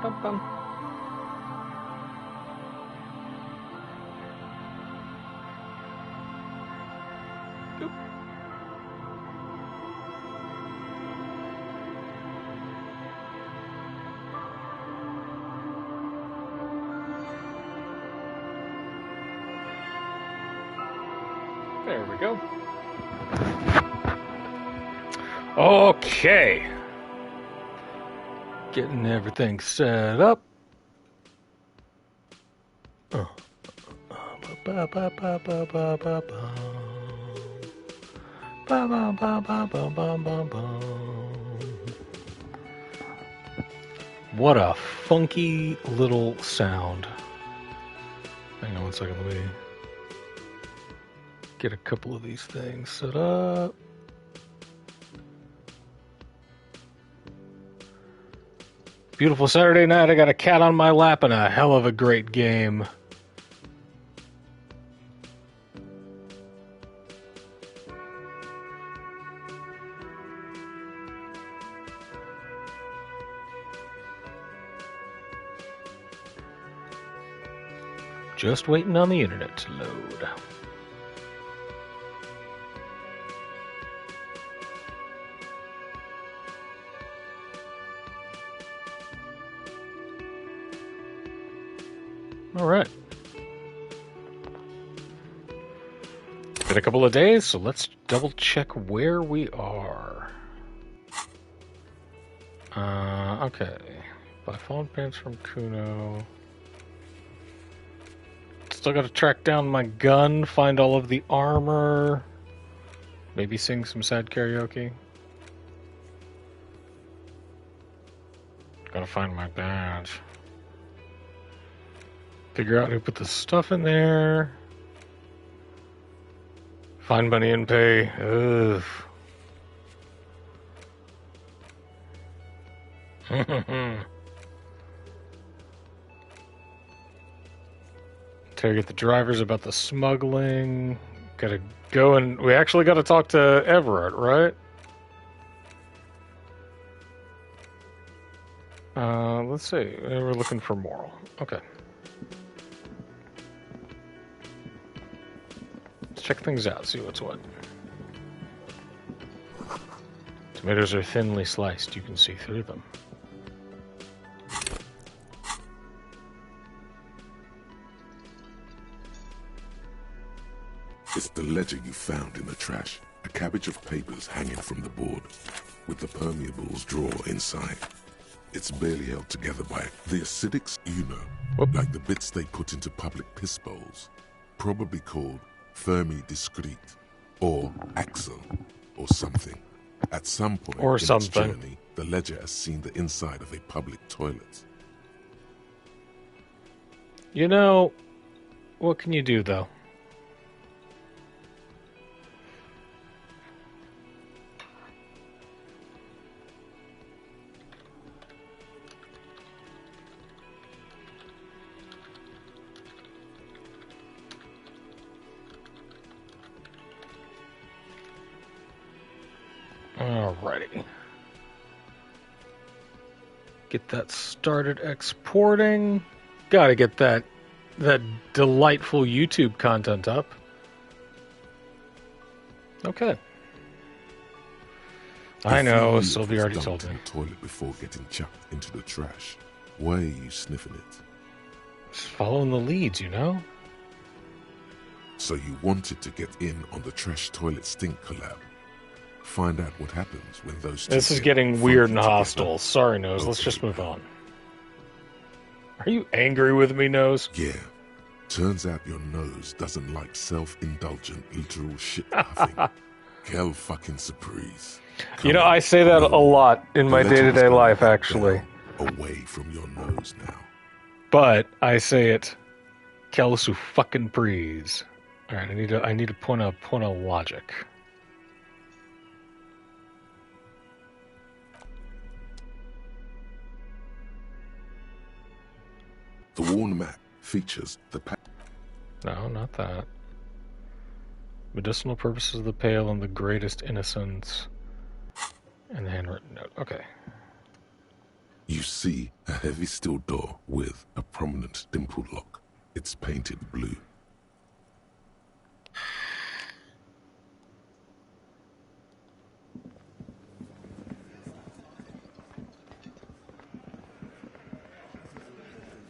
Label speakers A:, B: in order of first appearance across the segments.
A: Bum. Oop. There we go. Okay. Getting everything set up. What a funky little sound. Hang on one second, let me get a couple of these things set up. Beautiful Saturday night, I got a cat on my lap and a hell of a great game. Just waiting on the internet to load. All right. Been a couple of days, so let's double check where we are. Okay. Buy fallen pants from Kuno. Still gotta track down my gun, find all of the armor, maybe sing some sad karaoke. Gotta find my badge. Figure out who put the stuff in there. Find money and pay. Ugh. Interrogate the drivers about the smuggling. Gotta go and... We actually gotta talk to Everett, right? Let's see. We're looking for moral. Okay. Let's check things out, see what's what. Tomatoes are thinly sliced. You can see through them.
B: It's the ledger you found in the trash. A cabbage of papers hanging from the board, with the permeables drawer inside. It's barely held together by the acidics, you know, like the bits they put into public piss bowls. Probably called Fermi Discrete, or Axel, or something. At some point in its journey, the ledger has seen the inside of a public toilet.
A: You know, what can you do, though? Alrighty. Get that started exporting. Gotta get that delightful YouTube content up. Okay. I know, Sylvia already told me.
B: Toilet before getting chucked into the trash. Why are you sniffing it?
A: Just following the leads, you know?
B: So you wanted to get in on the trash toilet stink collab. Find out what happens when those two
A: This is getting weird and hostile. Sorry, Nose. Let's just move on. Are you angry with me, Nose?
B: Yeah. Turns out your nose doesn't like self-indulgent literal shit puffing. Quelle fucking surprise.
A: You know, I say that a lot in my day-to-day life, actually.
B: Away from your nose now.
A: But I say it, quelle su fucking prise. All right, I need to point of logic.
B: The worn map features the
A: No, not that. Medicinal purposes of the pale and the greatest innocence. And the handwritten note. Okay.
B: You see a heavy steel door with a prominent dimple lock. It's painted blue.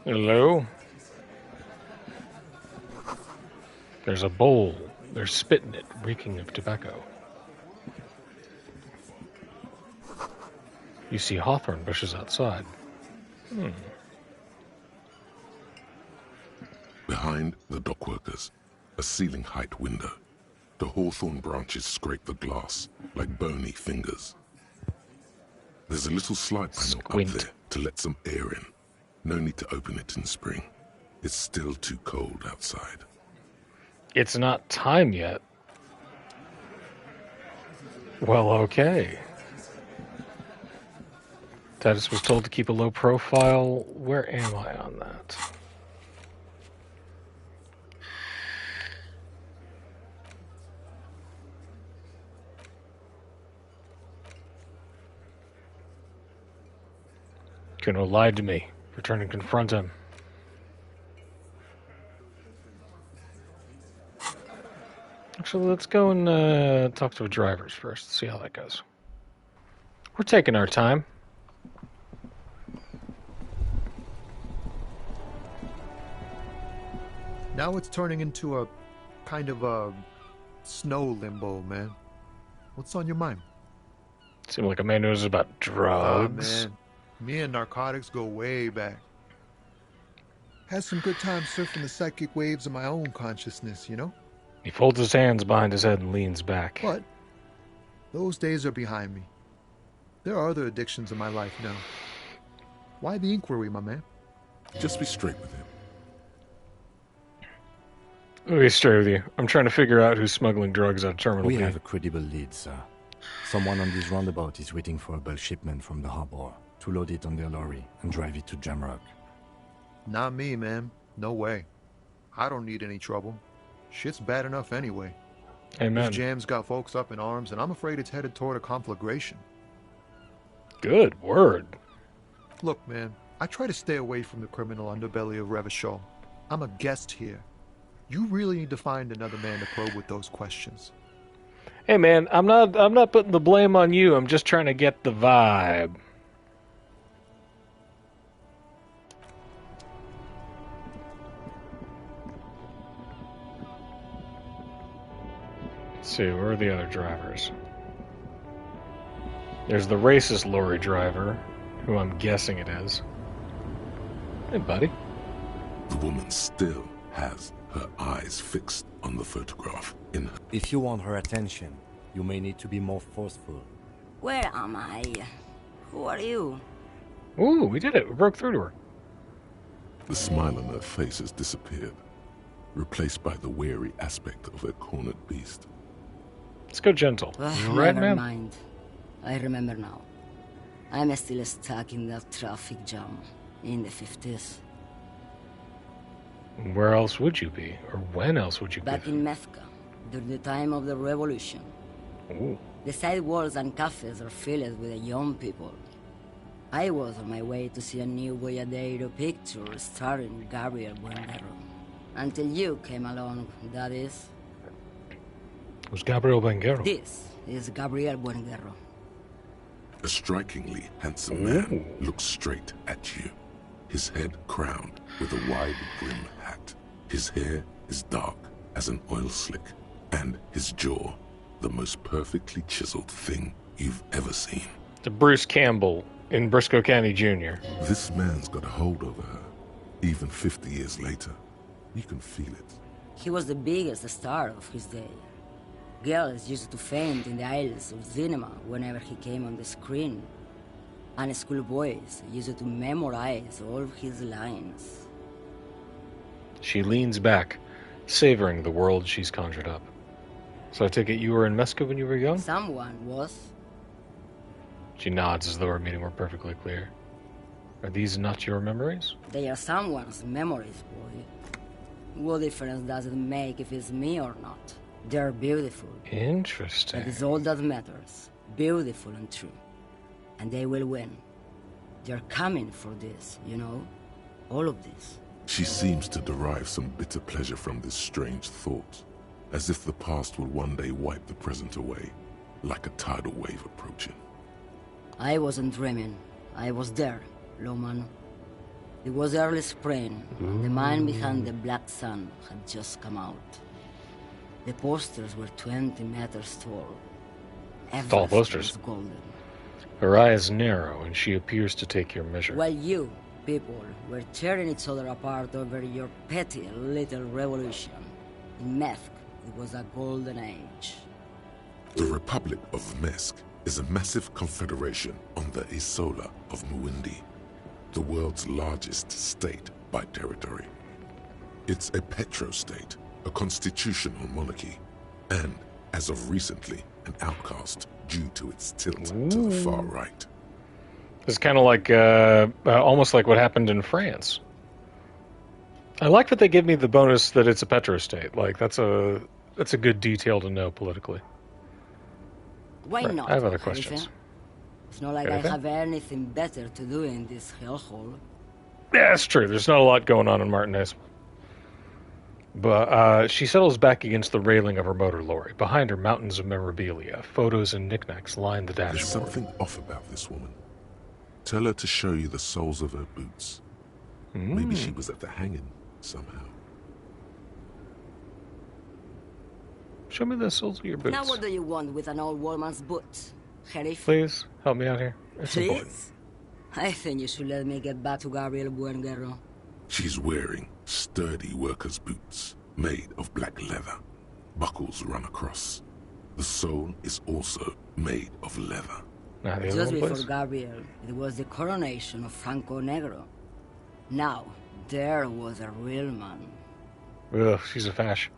A: Hello? There's a bowl. They're spitting it, reeking of tobacco. You see hawthorn bushes outside.
B: Behind the dockworkers, a ceiling-height window. The hawthorn branches scrape the glass like bony fingers. There's a little slide panel
A: Squint.
B: up there to let some air in. No need to open it in spring. It's still too cold outside.
A: It's not time yet. Well, okay. Titus was told to keep a low profile. Where am I on that? Kuno lied to me. Return and confront him. Actually, let's go and talk to the drivers first, see how that goes. We're taking our time.
C: Now it's turning into a kind of a snow limbo, man. What's on your mind?
A: Seemed like a man who knows about drugs.
C: Man. Me and narcotics go way back. Had some good times surfing the psychic waves of my own consciousness, you know?
A: He folds his hands behind his head and leans back.
C: But those days are behind me. There are other addictions in my life now. Why the inquiry, my man?
B: Just be straight with him.
A: Let me straight with you. I'm trying to figure out who's smuggling drugs out of Terminal
D: We
A: B.
D: have a credible lead, sir. Someone on this roundabout is waiting for a bulk shipment from the harbor to load it on their lorry and drive it to Jamrock.
C: Not me, man. No way. I don't need any trouble. Shit's bad enough anyway.
A: Amen.
C: This jam's got folks up in arms, and I'm afraid it's headed toward a conflagration.
A: Good word.
C: Look, man, I try to stay away from the criminal underbelly of Revachol. I'm a guest here. You really need to find another man to probe with those questions.
A: Hey man, I'm not putting the blame on you. I'm just trying to get the vibe. Let's see, where are the other drivers? There's the racist lorry driver, who I'm guessing it is. Hey, buddy.
B: The woman still has her eyes fixed on the photograph in her.
D: If you want her attention, you may need to be more forceful.
E: Where am I? Who are you?
A: Ooh, we did it. We broke through to her.
B: The smile on her face has disappeared, replaced by the wary aspect of a cornered beast.
A: Let's go gentle. Right,
E: Never
A: man?
E: mind. I remember now. I'm still stuck in that traffic jam in the 50s.
A: Where else would you be? Or when else would you
E: Back
A: be?
E: in Mefka, during the time of the revolution.
A: Ooh.
E: The sidewalks and cafes are filled with young people. I was on my way to see a new Boyadero picture starring Gabriel Buendero. Until you came along, that is.
A: It was Gabriel Bangero.
E: This is Gabriel Buendero.
B: A strikingly handsome man looks straight at you, his head crowned with a wide brim hat. His hair is dark as an oil slick, and his jaw the most perfectly chiseled thing you've ever seen.
A: To Bruce Campbell in Briscoe County Jr.
B: This man's got a hold over her, even 50 years later. You can feel it.
E: He was the biggest star of his day. Girls used to faint in the aisles of cinema whenever he came on the screen. And schoolboys used to memorize all of his lines.
A: She leans back, savoring the world she's conjured up. So I take it you were in Mesca when you were young?
E: Someone was.
A: She nods as though her meaning were perfectly clear. Are these not your memories?
E: They are someone's memories, boy. What difference does it make if it's me or not? They're beautiful.
A: Interesting.
E: That is all that matters. Beautiful and true. And they will win. They're coming for this, you know? All of this.
B: She seems to derive some bitter pleasure from this strange thought, as if the past will one day wipe the present away, like a tidal wave approaching.
E: I wasn't dreaming. I was there, Loman. It was early spring. The mine behind the Black Sun had just come out. The posters were 20 meters tall.
A: Tall posters.
E: Was golden.
A: Her eye is narrow, and she appears to take your measure.
E: While you, people, were tearing each other apart over your petty little revolution. In Methk, it was a golden age.
B: The Republic of Mesk is a massive confederation on the Isola of Muindi, the world's largest state by territory. It's a petrostate, a constitutional monarchy, and, as of recently, an outcast due to its tilt to the far right.
A: It's kind of like, almost like what happened in France. I like that they give me the bonus that it's a petrostate. Like, that's a good detail to know politically.
E: Why
A: Right,
E: not?
A: I have other
E: Khalifa?
A: questions.
E: It's not like
A: Anything?
E: I have anything better to do in this hellhole.
A: Yeah, it's true. There's not a lot going on in Martinez. But she settles back against the railing of her motor lorry. Behind her, mountains of memorabilia, photos and knickknacks line the
B: There's
A: dashboard.
B: something off about this woman. Tell her to show you the soles of her boots. Maybe she was at the hanging somehow.
A: Show me the soles of your boots.
E: Now what do you want with an old woman's boots, Sheriff?
A: Please, help me out here. It's important.
E: Please? I think you should let me get back to Gabriel Buenguerro.
B: She's wearing sturdy worker's boots made of black leather. Buckles run across. The sole is also made of leather.
A: Now, the other
E: Just
A: one,
E: before
A: please.
E: Gabriel, it was the coronation of Franco Negro. Now, there was a real man.
A: Ugh, she's a fash.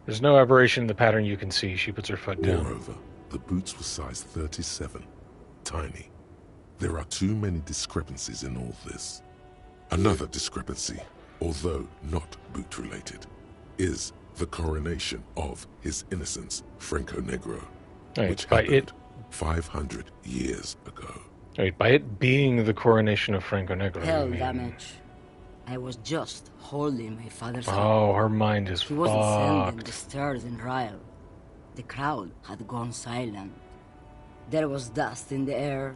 A: There's no aberration in the pattern you can see. She puts her foot down.
B: Moreover, the boots were size 37. Tiny. There are too many discrepancies in all this. Another discrepancy, although not boot-related, is the coronation of His Innocence, Franco Negro,
A: Right,
B: which
A: by
B: happened 500 years ago.
A: Wait, by it being the coronation of Franco Negro,
E: Hell
A: you mean...
E: damage. I was just holding my father's hand.
A: Oh, her mind is
E: He wasn't sending the
A: fucked.
E: stairs in Ryle. The crowd had gone silent. There was dust in the air.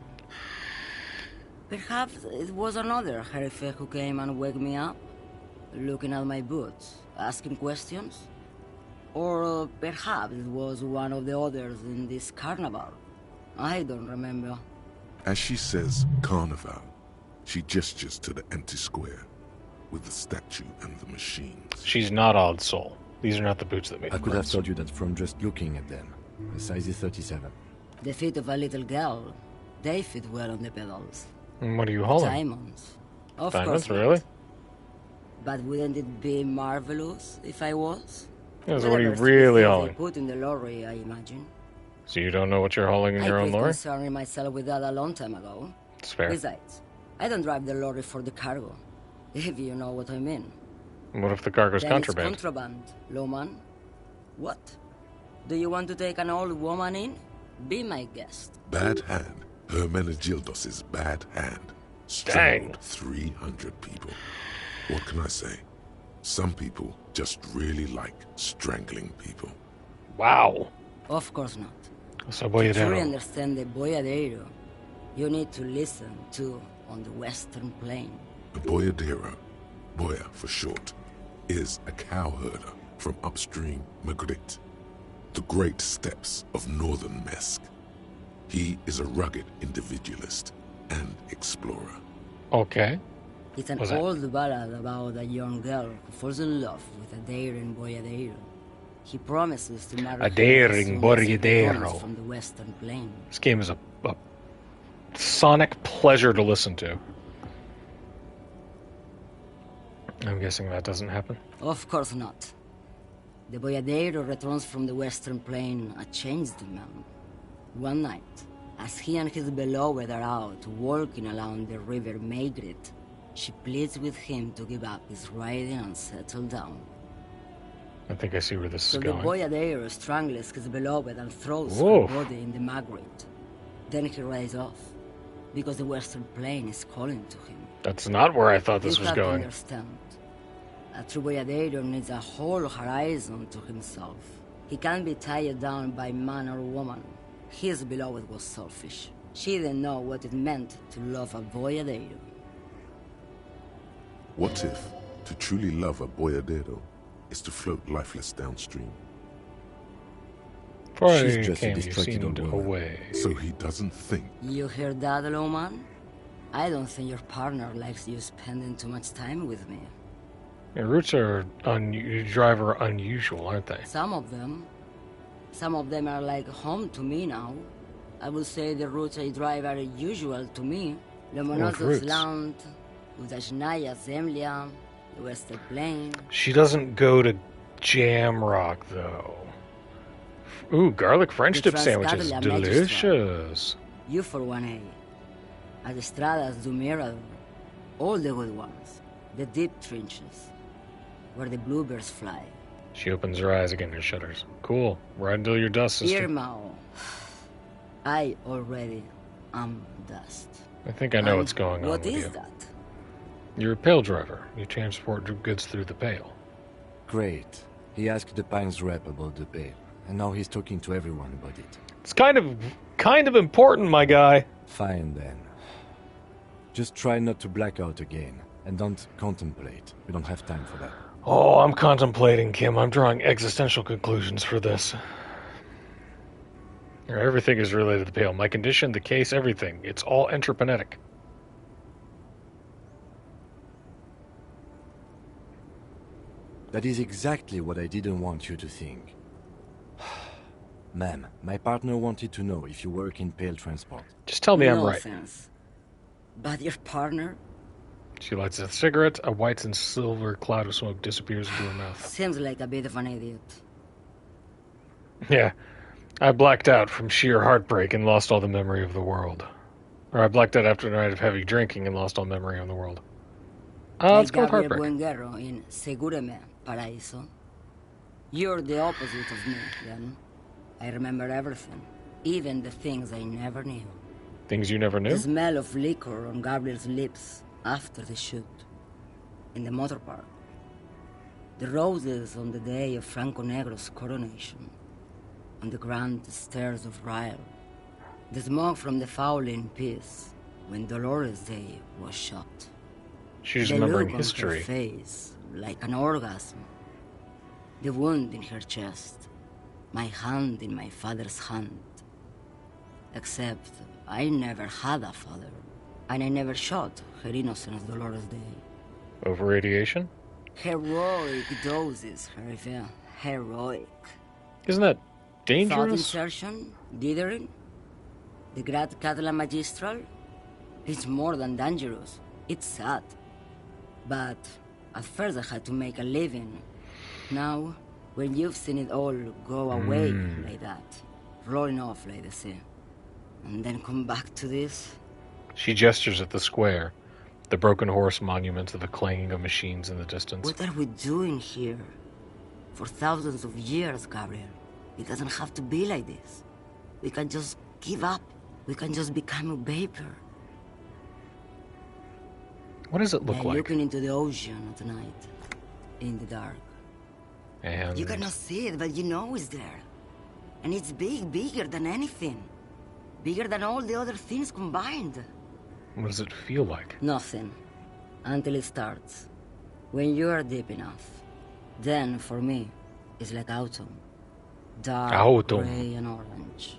E: Perhaps it was another Sheriff who came and woke me up, looking at my boots, asking questions. Or perhaps it was one of the others in this carnival. I don't remember.
B: As she says carnival, she gestures to the empty square with the statue and the machines.
A: She's not Odd Soul. These are not the boots that made
D: I
A: them.
D: could have told you that from just looking at them. The size is 37.
E: The feet of a little girl, they fit well on the pedals.
A: And what are you hauling?
E: Diamonds. Of
A: Diamonds,
E: course not.
A: really?
E: But wouldn't it be marvelous if I was?
A: Yeah, so what are you
E: Whatever
A: really
E: things
A: hauling?
E: they put in the lorry, I imagine.
A: So you don't know what you're hauling in your
E: I
A: own
E: quit
A: lorry?
E: concerning myself with that a long time ago.
A: It's fair.
E: Besides, I don't drive the lorry for the cargo, if you know what I mean.
A: What if the cargo's
E: Then
A: contraband?
E: It's contraband, Lowman. What? Do you want to take an old woman in? Be my guest.
B: Bad hand. Hermenegildos' bad hand.
A: Dang.
B: Strangled 300 people. What can I say? Some people just really like strangling people.
A: Wow.
E: Of course not.
A: So
E: To truly
A: Boyadero.
E: understand the boyadero, you need to listen to on the Western Plain.
B: The boyadero, boya for short, is a cowherder from upstream Magritte, the great steppes of northern Mesk. He is a rugged individualist and explorer.
A: Okay.
E: It's an
A: What's that?
E: old ballad about a young girl who falls in love with a daring boyadero. He promises to marry
A: A
E: her as
A: daring
E: soon as he
A: boyadero.
E: returns from the Western Plain.
A: This game is a sonic pleasure to listen to. I'm guessing that doesn't happen.
E: Of course not. The boyadero returns from the Western Plain a changed man. One night, as he and his beloved are out walking along the river Maigret, she pleads with him to give up his riding and settle down.
A: I think I see where this
E: So
A: is
E: the
A: going.
E: boyadero strangles his beloved and throws
A: Whoa.
E: her body in the Margaret. Then he rides off. Because the Western Plain is calling to him.
A: That's not where I thought this
E: You
A: was
E: have to
A: going.
E: understand. A true boyadero needs a whole horizon to himself. He can't be tied down by man or woman. His beloved was selfish. She didn't know what it meant to love a boyadero.
B: What if to truly love a boyadero is to float lifeless downstream?
A: Before
D: She's
A: I
D: just a
A: came, you
D: distracted
A: seemed
D: old woman.
A: away.
B: So he doesn't think.
E: You hear that, Lowman? I don't think your partner likes you spending too much time with me.
A: Your routes are you drive are unusual, aren't they?
E: Some of them. Some of them are like home to me now. I would say the routes I drive are usual to me.
A: What routes?
E: Land, Udajnaya Zemlya, the Western Plain.
A: She doesn't go to Jamrock, though. Ooh, garlic French dip sandwiches.
E: Transcadilla
A: Delicious.
E: You for 1A. Adestradas do Mirador. All the good ones. The deep trenches. Where the bluebirds fly.
A: She opens her eyes again and shudders. Cool. Ride until you're dust, sister.
E: Irmao. I already am dust.
A: I think I know what's going on
E: What
A: with
E: is
A: you.
E: that?
A: You're a pail driver. You transport goods through the pail.
D: Great. He asked the Pines rep about the pay, and now he's talking to everyone about it.
A: It's kind of important, my guy.
D: Fine then. Just try not to black out again, and don't contemplate. We don't have time for that.
A: Oh, I'm contemplating, Kim. I'm drawing existential conclusions for this. Everything is related to the pail. My condition, the case, everything. It's all entrepreneuric.
D: That is exactly what I didn't want you to think. Ma'am, my partner wanted to know if you work in pale transport.
A: Just tell me I'm
E: No
A: right.
E: offense. But your partner
A: She lights a cigarette. A white and silver cloud of smoke disappears into her mouth.
E: seems like a bit of an idiot.
A: Yeah. I blacked out from sheer heartbreak and lost all the memory of the world. Or I blacked out after a night of heavy drinking and lost all memory of the world. Let's go with
E: Gabriel
A: heartbreak.
E: Buenguerro in Segúreme, Paraíso. You're the opposite of me, then. I remember everything, even the things I never knew.
A: Things you never
E: The
A: knew?
E: smell of liquor on Gabriel's lips after the shoot. In the motor park. The roses on the day of Franco Negro's coronation. On the grand stairs of Ryle. The smoke from the Fowling Piece when Dolores Day was shot.
A: She's
E: The
A: remembering
E: look on
A: history.
E: her face, like an orgasm. The wound in her chest. My hand in my father's hand. Except I never had a father. And I never shot her innocent Dolores Day.
A: Over radiation?
E: Heroic doses, Hervé. Heroic.
A: Isn't that
E: Thought
A: dangerous?
E: insertion? Dithering? The Grad Catalan Magistral? It's more than dangerous. It's sad. But at first I had to make a living. Now, when you've seen it all go away like that, rolling off like the sea, and then come back to this,
A: She gestures at the square, the broken horse monument to the clanging of machines in the distance.
E: what are we doing here? For thousands of years, Gabriel. It doesn't have to be like this. We can just give up. We can just become a vapor.
A: What does it look
E: Like
A: like?
E: looking into the ocean at night, in the dark.
A: And
E: You cannot see it, but you know it's there. And it's big, bigger than anything. Bigger than all the other things combined.
A: what does it feel like?
E: Nothing. Until it starts. When you are deep enough. Then, for me, it's like autumn. Dark,
A: Autumn.
E: gray, and orange.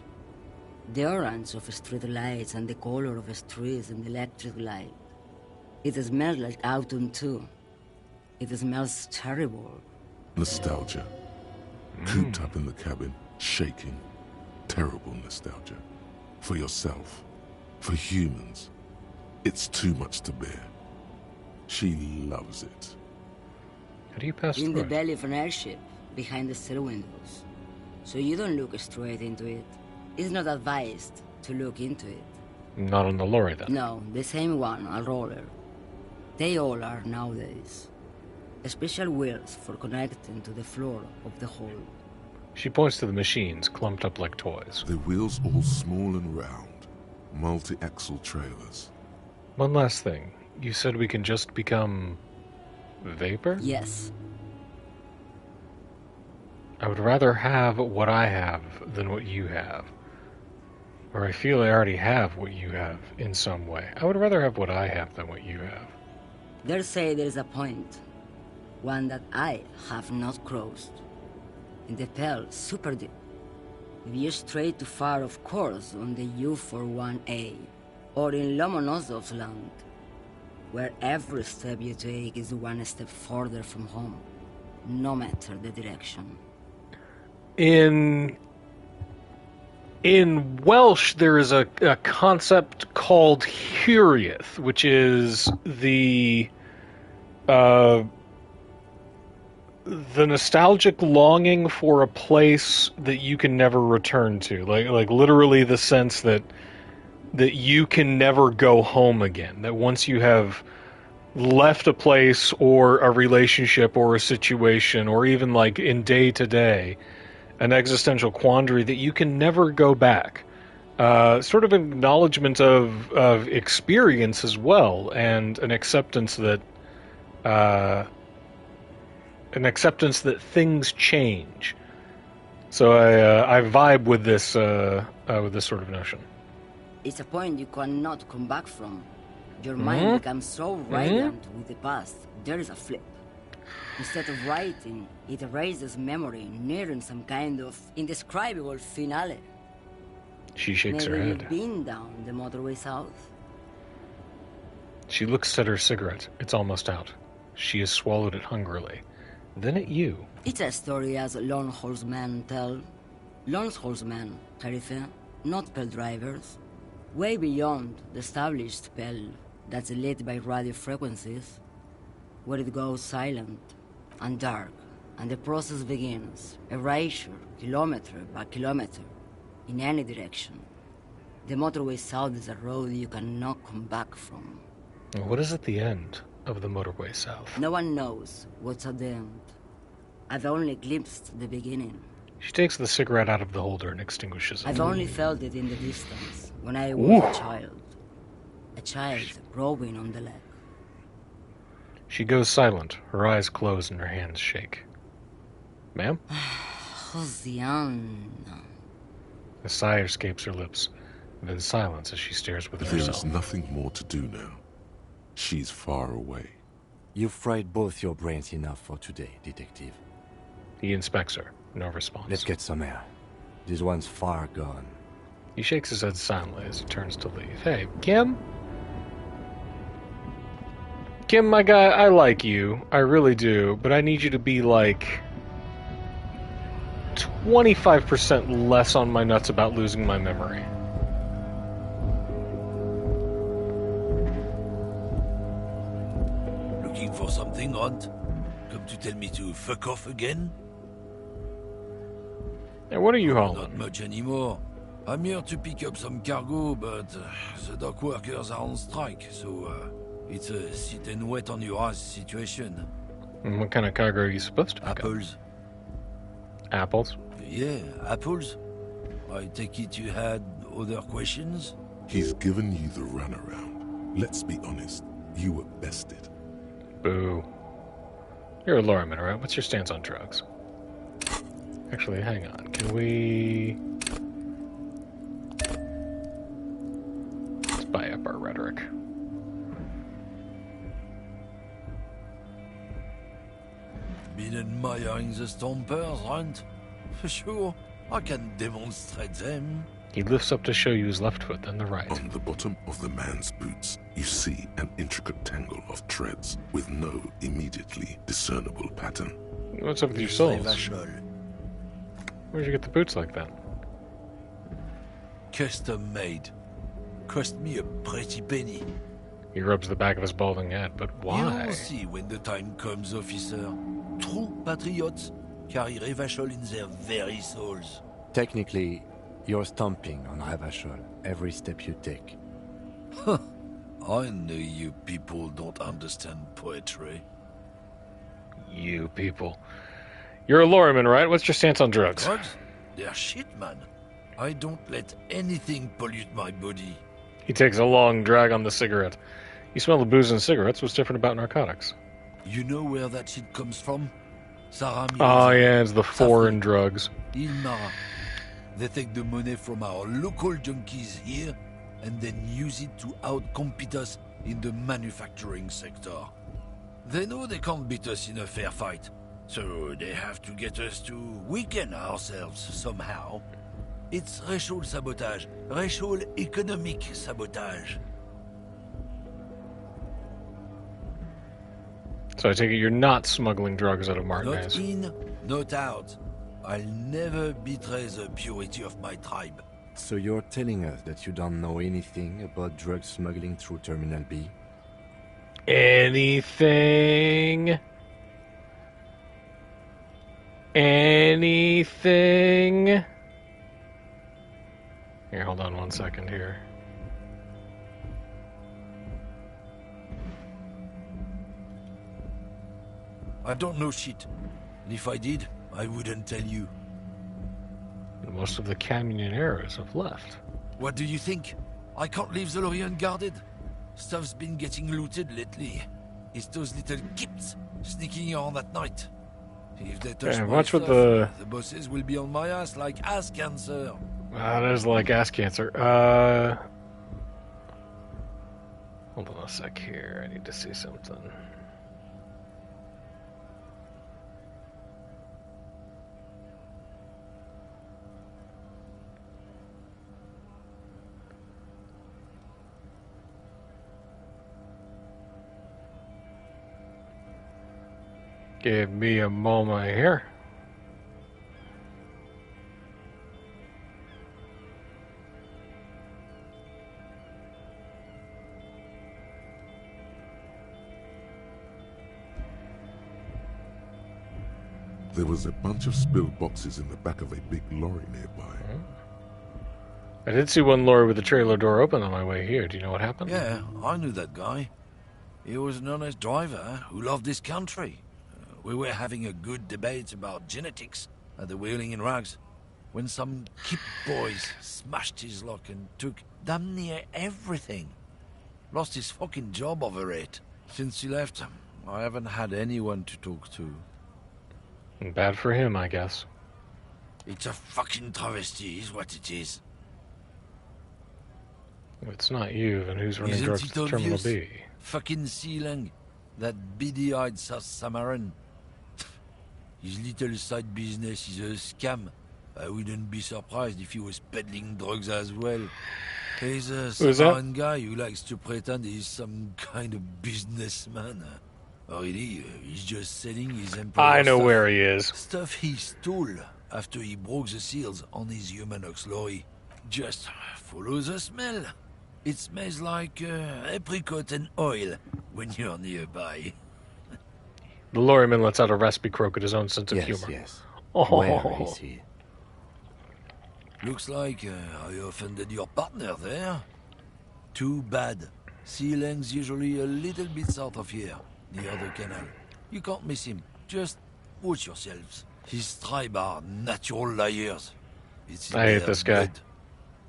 E: The orange of street lights and the color of streets and electric light. It smells like autumn too. It smells terrible.
B: Nostalgia. Cooped up in the cabin, shaking. Terrible nostalgia. For yourself. For humans. It's too much to bear. She loves it.
A: How do you pass
E: In
A: through
E: the
A: it?
E: belly of an airship, behind the stair windows. So you don't look straight into it. It's not advised to look into it.
A: Not on the lorry, then.
E: No, the same one, a roller. They all are nowadays. Special wheels for connecting to the floor of the hole.
A: She points to the machines, clumped up like toys.
B: The wheels all small and round. multi-axle trailers.
A: One last thing. You said we can just become vapor?
E: Yes.
A: I would rather have what I have than what you have. Or I feel I already have what you have in some way. I would rather have what I have than what you have.
E: They say there is a point, one that I have not crossed. In the Pale, super deep. If you stray too far, of course, on the U41A, or in Lomonosov's land, where every step you take is one step further from home, no matter the direction.
A: In Welsh, there is a concept called Huriath, which is the nostalgic longing for a place that you can never return to, like literally the sense that you can never go home again. That once you have left a place or a relationship or a situation, or even like in day to day, an existential quandary, that you can never go back. Sort of an acknowledgement of experience as well, and an acceptance that things change. So I vibe with this sort of notion.
E: It's a point you cannot come back from. Your mind becomes so radiant with the past, there is a flip. Instead of writing, it erases memory, nearing some kind of indescribable finale.
A: She shakes her
E: Maybe
A: head.
E: you've been down the motorway south.
A: She looks at her cigarette. It's almost out. She has swallowed it hungrily. Then at you.
E: It's a story as lone horsemen tell. Lone horsemen, Tarife, not Pale drivers. Way beyond the established Pale that's lit by radio frequencies, where it goes silent and dark, and the process begins, erasure, kilometer by kilometer, in any direction. The motorway south is a road you cannot come back from.
A: What is at the end of the motorway south?
E: No one knows what's at the end. I've only glimpsed the beginning.
A: She takes the cigarette out of the holder and extinguishes it.
E: I've only felt it in the distance, when I was a child. A child growing on the lake.
A: She goes silent, her eyes close and her hands shake. Ma'am?
E: Josiane.
A: A sigh escapes her lips, then silence as she stares within
B: There's
A: herself.
B: nothing more to do now. She's far away.
D: You've fried both your brains enough for today, Detective.
A: He inspects her. No response.
D: Let's get some air. This one's far gone.
A: He shakes his head silently as he turns to leave. Hey, Kim? Kim, my guy, I like you. I really do. But I need you to be like 25% less on my nuts about losing my memory.
F: Looking for something, Hunt? Come to tell me to fuck off again?
A: And what are you
F: Not
A: hauling?
F: much anymore. I'm here to pick up some cargo, but the dock workers are on strike, so it's a sit and wait on your ass situation.
A: And what kind of cargo are you supposed to pick up?
F: Apples?
A: Apples?
F: Yeah, apples. I take it you had other questions?
B: He's given you the runaround. Let's be honest, you were bested.
A: Boo. You're a lawman, right? What's your stance on drugs? Actually, hang on. Can we... Let's buy up our rhetoric.
F: Been admiring the stompers, Hunt? For sure, I can demonstrate them.
A: He lifts up to show you his left foot, then the right.
B: On the bottom of the man's boots, you see an intricate tangle of treads with no immediately discernible pattern.
A: What's up with your
F: Say
A: soles?
F: Vachol.
A: Where'd you get the boots like that?
F: Custom made. Cost me a pretty penny.
A: He rubs the back of his balding head, but why?
F: You'll see when the time comes, officer. True patriots carry Revachol in their very souls.
D: Technically, you're stomping on Ravachol every step you take.
F: I know you people don't understand poetry.
A: You people. You're a lawman, right? What's your stance on drugs?
F: Drugs? They're shit, man. I don't let anything pollute my body.
A: He takes a long drag on the cigarette. You smell the booze and cigarettes. What's different about narcotics?
F: You know where that shit comes from? Sarah
A: Oh, yeah, it's the foreign drugs.
F: Ilmara. They take the money from our local junkies here and then use it to outcompete us in the manufacturing sector. They know they can't beat us in a fair fight, so they have to get us to weaken ourselves somehow. It's racial sabotage, racial economic sabotage.
A: So I take it you're not smuggling drugs out of Martinez.
F: Not in, not out. I'll never betray the purity of my tribe.
D: So you're telling us that you don't know anything about drug smuggling through Terminal B?
A: Anything? Anything? Here, hold on one second here.
F: I don't know shit. And if I did, I wouldn't tell you.
A: Most of the camioneros have left.
F: What do you think? I can't leave the lorry unguarded. Stuff's been getting looted lately. It's those little kips sneaking around at night. If they touch my
A: watch
F: stuff,
A: what
F: the bosses will be on my ass like ass cancer.
A: That is like ass cancer. Hold on a sec here. I need to see something. Give me a moment here.
B: There was a bunch of spilled boxes in the back of a big lorry nearby.
A: I did see one lorry with the trailer door open on my way here. Do you know what happened?
F: Yeah, I knew that guy. He was an honest driver who loved his country. We were having a good debate about genetics at the Wheeling in Rags when some kip boys smashed his lock and took damn near everything. Lost his fucking job over it. Since he left, I haven't had anyone to talk to.
A: Bad for him, I guess.
F: It's a fucking travesty is what it is.
A: If it's not you, then who's running
F: Isn't
A: drugs
F: it
A: to Terminal
F: obvious?
A: B?
F: Fucking Sealang, that beady-eyed South Samaran. His little side business is a scam. I wouldn't be surprised if he was peddling drugs as well. He's a
A: Who's that?
F: Samaran guy who likes to pretend he's some kind of businessman. Or really, he's just selling his employer
A: I know
F: stuff.
A: where he is.
F: Stuff he stole after he broke the seals on his Humanox lorry. Just follow the smell. It smells like apricot and oil when you're nearby.
A: The lorryman lets out a raspy croak at his own sense of
D: Yes,
A: humor.
D: yes.
A: Oh.
D: Where is he?
F: Looks like I offended your partner there. Too bad. Sealang's usually a little bit south of here, near the canal. You can't miss him. Just watch yourselves. His tribe are natural liars. It's in
A: I hate
F: their
A: this guy.
F: blood.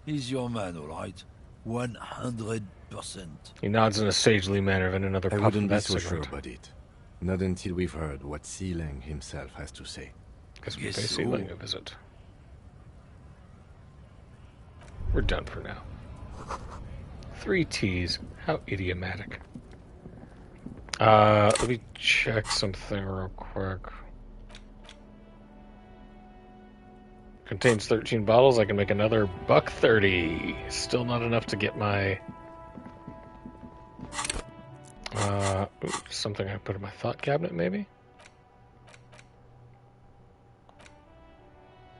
F: He's your man, all right. 100%.
A: He nods in a sagely manner and another
D: I
A: puff
D: wouldn't
A: of
D: be
A: that
D: so sure
A: cigarette.
D: about it. Not until we've heard what Sealang himself has to say.
A: Guess we
F: Guess
A: pay
F: so.
A: Sealing a visit. We're done for now. 3 T's. How idiomatic. Let me check something real quick. Contains 13 bottles. I can make another $1.30. Still not enough to get my... something I put in my thought cabinet, maybe?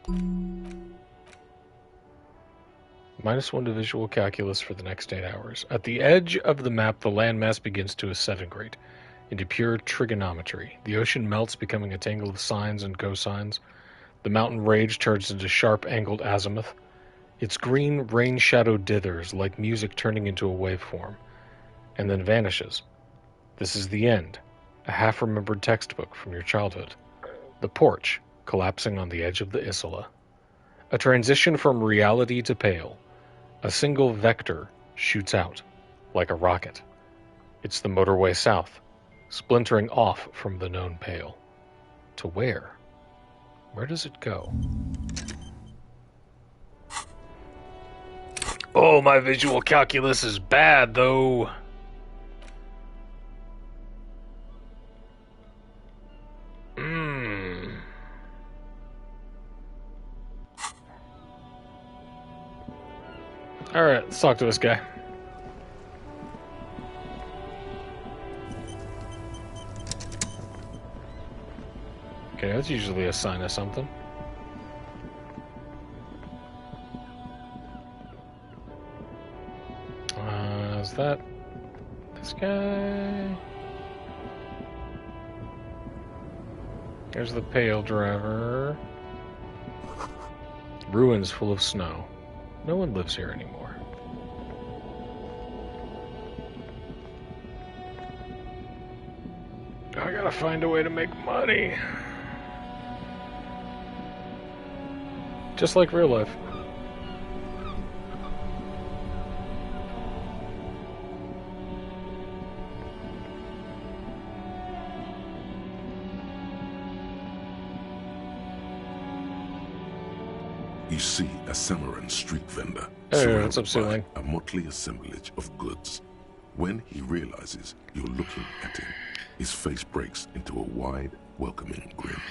A: -1 to visual calculus for the next 8 hours. At the edge of the map, the landmass begins to disintegrate into pure trigonometry. The ocean melts, becoming a tangle of sines and cosines. The mountain range turns into sharp-angled azimuth. Its green rain shadow dithers like music turning into a waveform, and then vanishes. This is the end, a half-remembered textbook from your childhood. The porch, collapsing on the edge of the Isola. A transition from reality to pale. A single vector shoots out like a rocket. It's the motorway south, splintering off from the known pale. To where? Where does it go? Oh, my visual calculus is bad, though. Alright, let's talk to this guy. Okay, that's usually a sign of something. Is that this guy? There's the pale driver. Ruins full of snow. No one lives here anymore. I gotta find a way to make money. Just like real life.
B: You see a Samaran street vendor
A: Hey, what's up,
B: surrounded
A: Ceiling?
B: by a motley assemblage of goods. When he realizes you're looking at him, his face breaks into a wide, welcoming grin.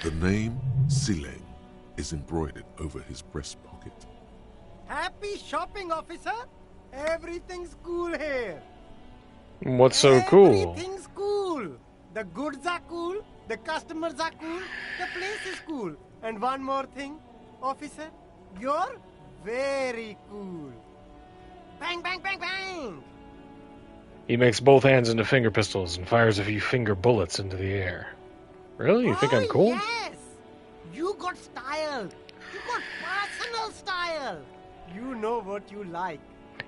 B: The name Sileng is embroidered over his breast pocket.
G: Happy shopping, officer! Everything's cool here.
A: What's so cool?
G: Everything's cool. The goods are cool, the customers are cool, the place is cool. And one more thing, officer, you're very cool. Bang, bang, bang, bang!
A: He makes both hands into finger pistols and fires a few finger bullets into the air. Really? You think I'm cool?
G: Yes! You got style. You got personal style. You know what you like.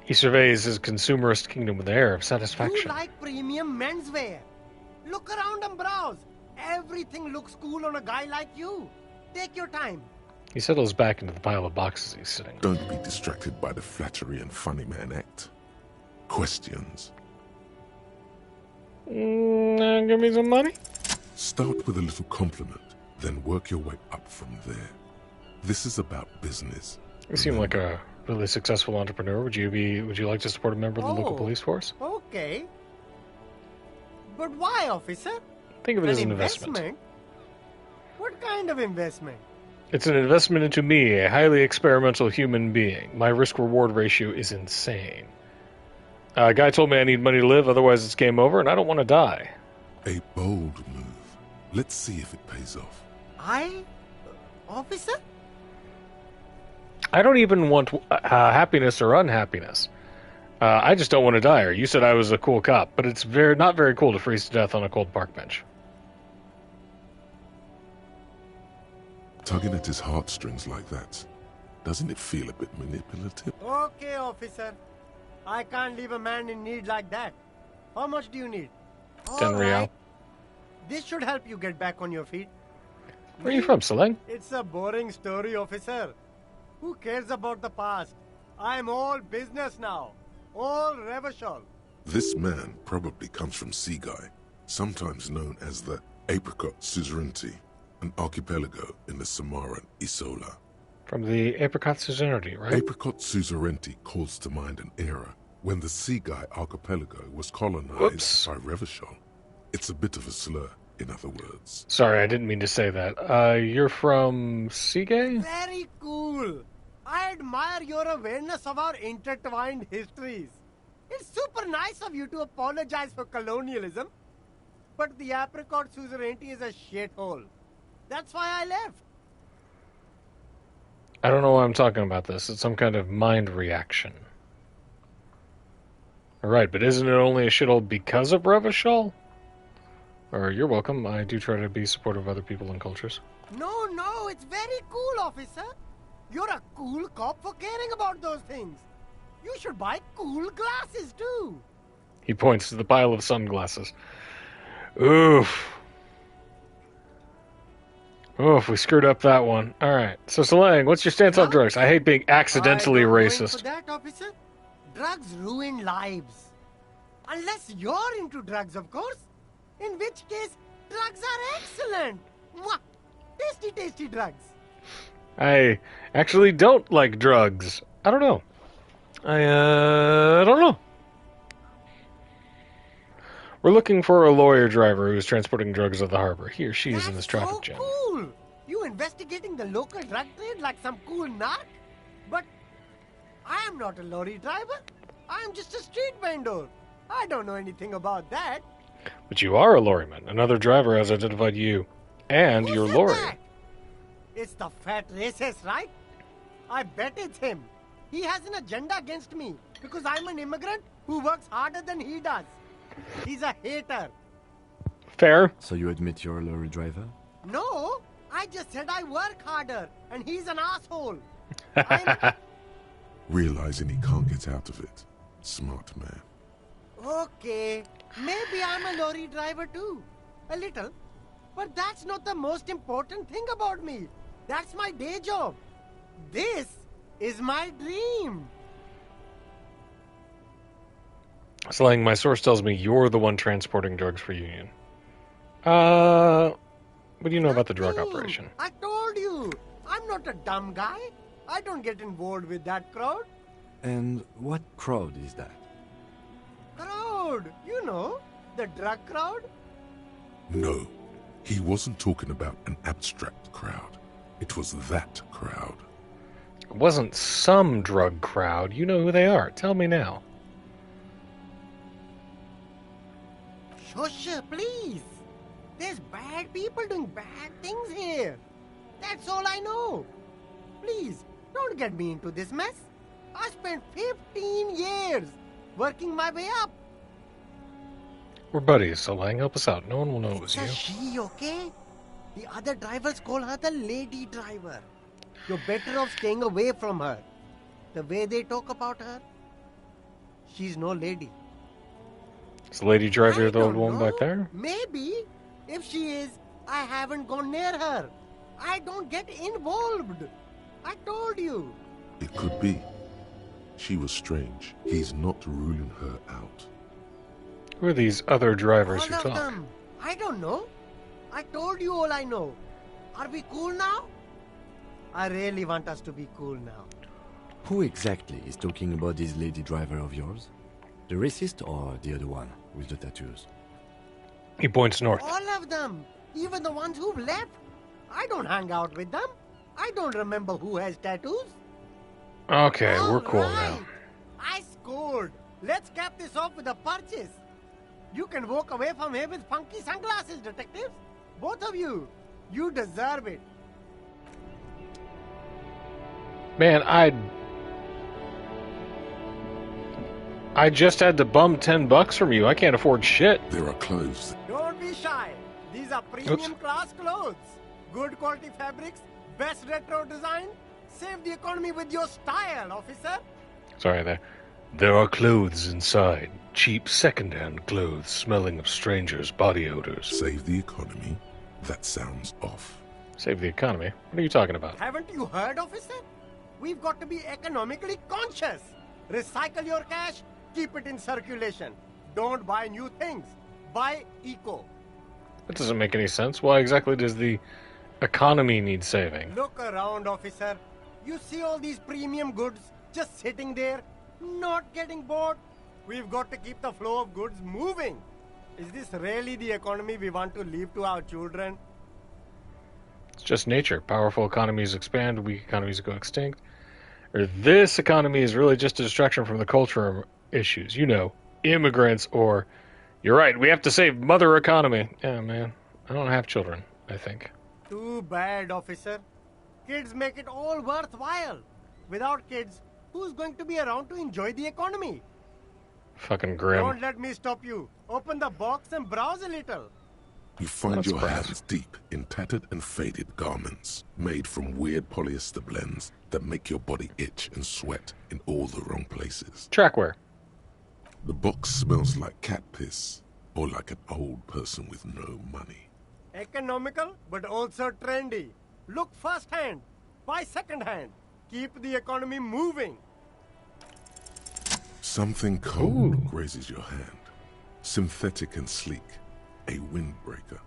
A: He surveys his consumerist kingdom with an air of
G: You
A: satisfaction.
G: like premium menswear. Look around and browse. Everything looks cool on a guy like you. Take your time.
A: He settles back into the pile of boxes he's sitting on.
B: Don't be distracted by the flattery and funny man act. Questions.
A: Give me some money?
B: Start with a little compliment, then work your way up from there. This is about business.
A: You seem like a really successful entrepreneur. Would you like to support a member of the local
G: Oh.
A: police force?
G: Okay. But why, officer?
A: Think of it as an investment.
G: investment? What kind of investment?
A: It's an investment into me, a highly experimental human being. My risk-reward ratio is insane. A guy told me I need money to live, otherwise it's game over, and I don't want to die.
B: A bold move. Let's see if it pays off.
G: Officer?
A: I don't even want happiness or unhappiness. I just don't want to die. Or you said I was a cool cop, but it's not very cool to freeze to death on a cold park bench.
B: Tugging at his heartstrings like that, doesn't it feel a bit manipulative?
G: Okay, officer. I can't leave a man in need like that. How much do you need?
A: 10
G: All
A: real.
G: right. This should help you get back on your feet.
A: Where are you from, Seleng?
G: It's a boring story, officer. Who cares about the past? I'm all business now. All Revachol.
B: This man probably comes from Seaguy, sometimes known as the Apricot Suzerainty, an archipelago in the Samaran Isola.
A: From the Apricot Suzerainty, right?
B: Apricot Suzerainty calls to mind an era when the Seaguy archipelago was colonized
A: Whoops.
B: by Revachol. It's a bit of a slur, in other words.
A: Sorry, I didn't mean to say that. You're from Seagay?
G: Very cool. I admire your awareness of our intertwined histories. It's super nice of you to apologize for colonialism. But the Apricot Suzerainty is a shithole. That's why I left.
A: I don't know why I'm talking about this. It's some kind of mind reaction. Alright, but isn't it only a shithole because of Revachol? Or you're welcome. I do try to be supportive of other people and cultures.
G: No, it's very cool, officer. You're a cool cop for caring about those things. You should buy cool glasses too.
A: He points to the pile of sunglasses. Oof. Oof, we screwed up that one. Alright, so Seleng, what's your stance on drugs? I hate being accidentally
G: I don't mind
A: racist.
G: for that, officer. Drugs ruin lives. Unless you're into drugs, of course. In which case, drugs are excellent. Mwah! Tasty, tasty drugs.
A: I actually don't like drugs. I don't know. I don't know. We're looking for a lawyer driver who's transporting drugs at the harbor. He or she is in this traffic jam.
G: Cool. You investigating the local drug trade like some cool narc? But I am not a lorry driver. I am just a street vendor. I don't know anything about that.
A: But you are a lorryman. Another driver has identified you and
G: Who
A: your
G: said
A: lorry.
G: that? It's the fat racist, right? I bet it's him. He has an agenda against me because I'm an immigrant who works harder than he does. He's a hater.
A: Fair.
D: So you admit you're a lorry driver?
G: No, I just said I work harder and he's an asshole.
B: Realizing he can't get out of it. Smart man.
G: Okay, maybe I'm a lorry driver too. A little. But that's not the most important thing about me. That's my day job. This is my dream.
A: Slang, my source tells me you're the one transporting drugs for Union. What do you know about the drug
G: Nothing.
A: operation?
G: I told you. I'm not a dumb guy. I don't get involved with that crowd.
D: And what crowd is that?
G: Crowd, you know, the drug crowd.
B: No, he wasn't talking about an abstract crowd. It was that crowd.
A: It wasn't some drug crowd. You know who they are. Tell me now.
G: Shush, please. There's bad people doing bad things here. That's all I know. Please, don't get me into this mess. I spent 15 years working my way up.
A: We're buddies, so Lang, help us out. No one will know it was
G: It's a
A: you.
G: she, okay? The other drivers call her the lady driver. You're better off staying away from her. The way they talk about her, she's no lady.
A: Is the lady driver
G: I
A: the old
G: don't
A: woman
G: know.
A: back there?
G: Maybe. If she is, I haven't gone near her. I don't get involved. I told you.
B: It could be. She was strange. He's not ruling her out.
A: Who are these other drivers
G: All
A: who
G: of
A: talk?
G: them. I don't know. I told you all I know. Are we cool now? I really want us to be cool now.
D: Who exactly is talking about this lady driver of yours? The racist or the other one with the tattoos?
A: He points north.
G: All of them. Even the ones who've left. I don't hang out with them. I don't remember who has tattoos.
A: Okay, we're cool
G: All
A: now.
G: right. I scored. Let's cap this off with a purchase. You can walk away from here with funky sunglasses, detectives. Both of you. You deserve it.
A: Man, I just had to bum $10 from you. I can't afford shit.
B: There are clothes.
G: Don't be shy. These are premium class clothes. Good quality fabrics, best retro design. Save the economy with your style, officer.
A: Sorry there. There are clothes inside. Cheap second-hand clothes smelling of strangers' body odors.
B: Save the economy. That sounds off.
A: Save the economy? What are you talking about?
G: Haven't you heard, officer? We've got to be economically conscious. Recycle your cash, keep it in circulation. Don't buy new things. Buy eco.
A: That doesn't make any sense. Why exactly does the economy need saving?
G: Look around, officer. You see all these premium goods just sitting there, not getting bought? We've got to keep the flow of goods moving. Is this really the economy we want to leave to our children?
A: It's just nature. Powerful economies expand, weak economies go extinct. Or this economy is really just a distraction from the cultural issues. You know, immigrants or... You're right, we have to save mother economy. Yeah, man. I don't have children, I think.
G: Too bad, officer. Kids make it all worthwhile. Without kids, who's going to be around to enjoy the economy?
A: Fucking grim.
G: Don't let me stop you. Open the box and browse a little.
B: You find
A: That's
B: your
A: bad.
B: hands deep in tattered and faded garments made from weird polyester blends that make your body itch and sweat in all the wrong places.
A: Trackware.
B: The box smells like cat piss or like an old person with no money.
G: Economical, but also trendy. Look first-hand. Buy second-hand. Keep the economy moving.
B: Something cold
A: Ooh.
B: grazes your hand. Synthetic and sleek. A windbreaker.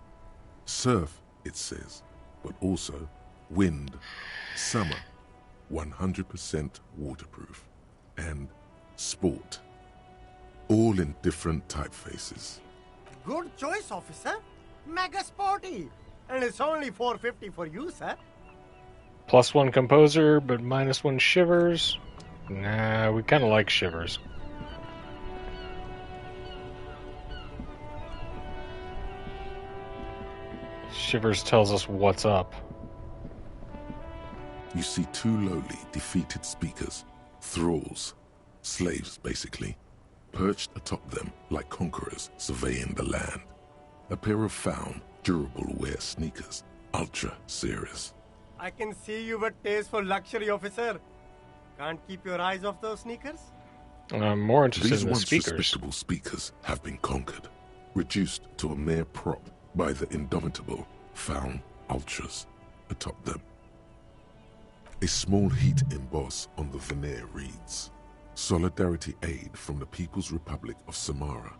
B: Surf, it says, but also wind, summer, 100% waterproof, and sport. All in different typefaces.
G: Good choice, officer. Mega sporty. And it's only $4.50 for you, sir.
A: +1 composer, but -1 shivers. Nah, we kind of like shivers. Shivers tells us what's up.
B: You see two lowly, defeated speakers, thralls, slaves basically, perched atop them like conquerors surveying the land. A pair of found, durable wear sneakers, ultra serious.
G: I can see you with taste for luxury, officer. Can't keep your eyes off those sneakers?
A: I'm more interested
B: These
A: in the
B: once
A: speakers.
B: respectable speakers have been conquered, reduced to a mere prop by the indomitable found ultras atop them. A small heat emboss on the veneer reads, "Solidarity aid from the People's Republic of Samara."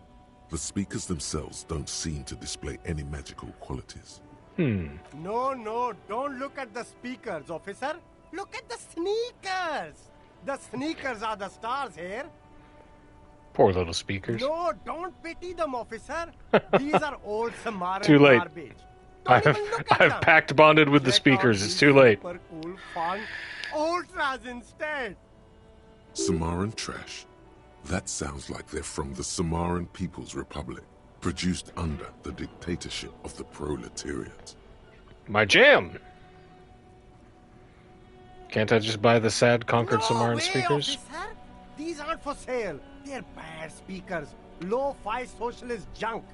B: The speakers themselves don't seem to display any magical qualities.
G: No, don't look at the speakers, officer. Look at the sneakers. The sneakers are the stars here.
A: Poor little speakers.
G: No, don't pity them, officer. These are old Samaran
A: Too late.
G: garbage. Don't even look at
A: I've
G: them.
A: packed bonded with the
G: Check out
A: speakers. It's
G: these
A: too late.
G: Super cool, fun ultras instead.
B: Samaran trash. That sounds like they're from the Samaran People's Republic, produced under the dictatorship of the proletariat.
A: My jam! Can't I just buy the sad conquered
G: No
A: Samaran
G: way,
A: speakers?
G: officer. These aren't for sale. They're bad speakers. Lo-fi socialist junk.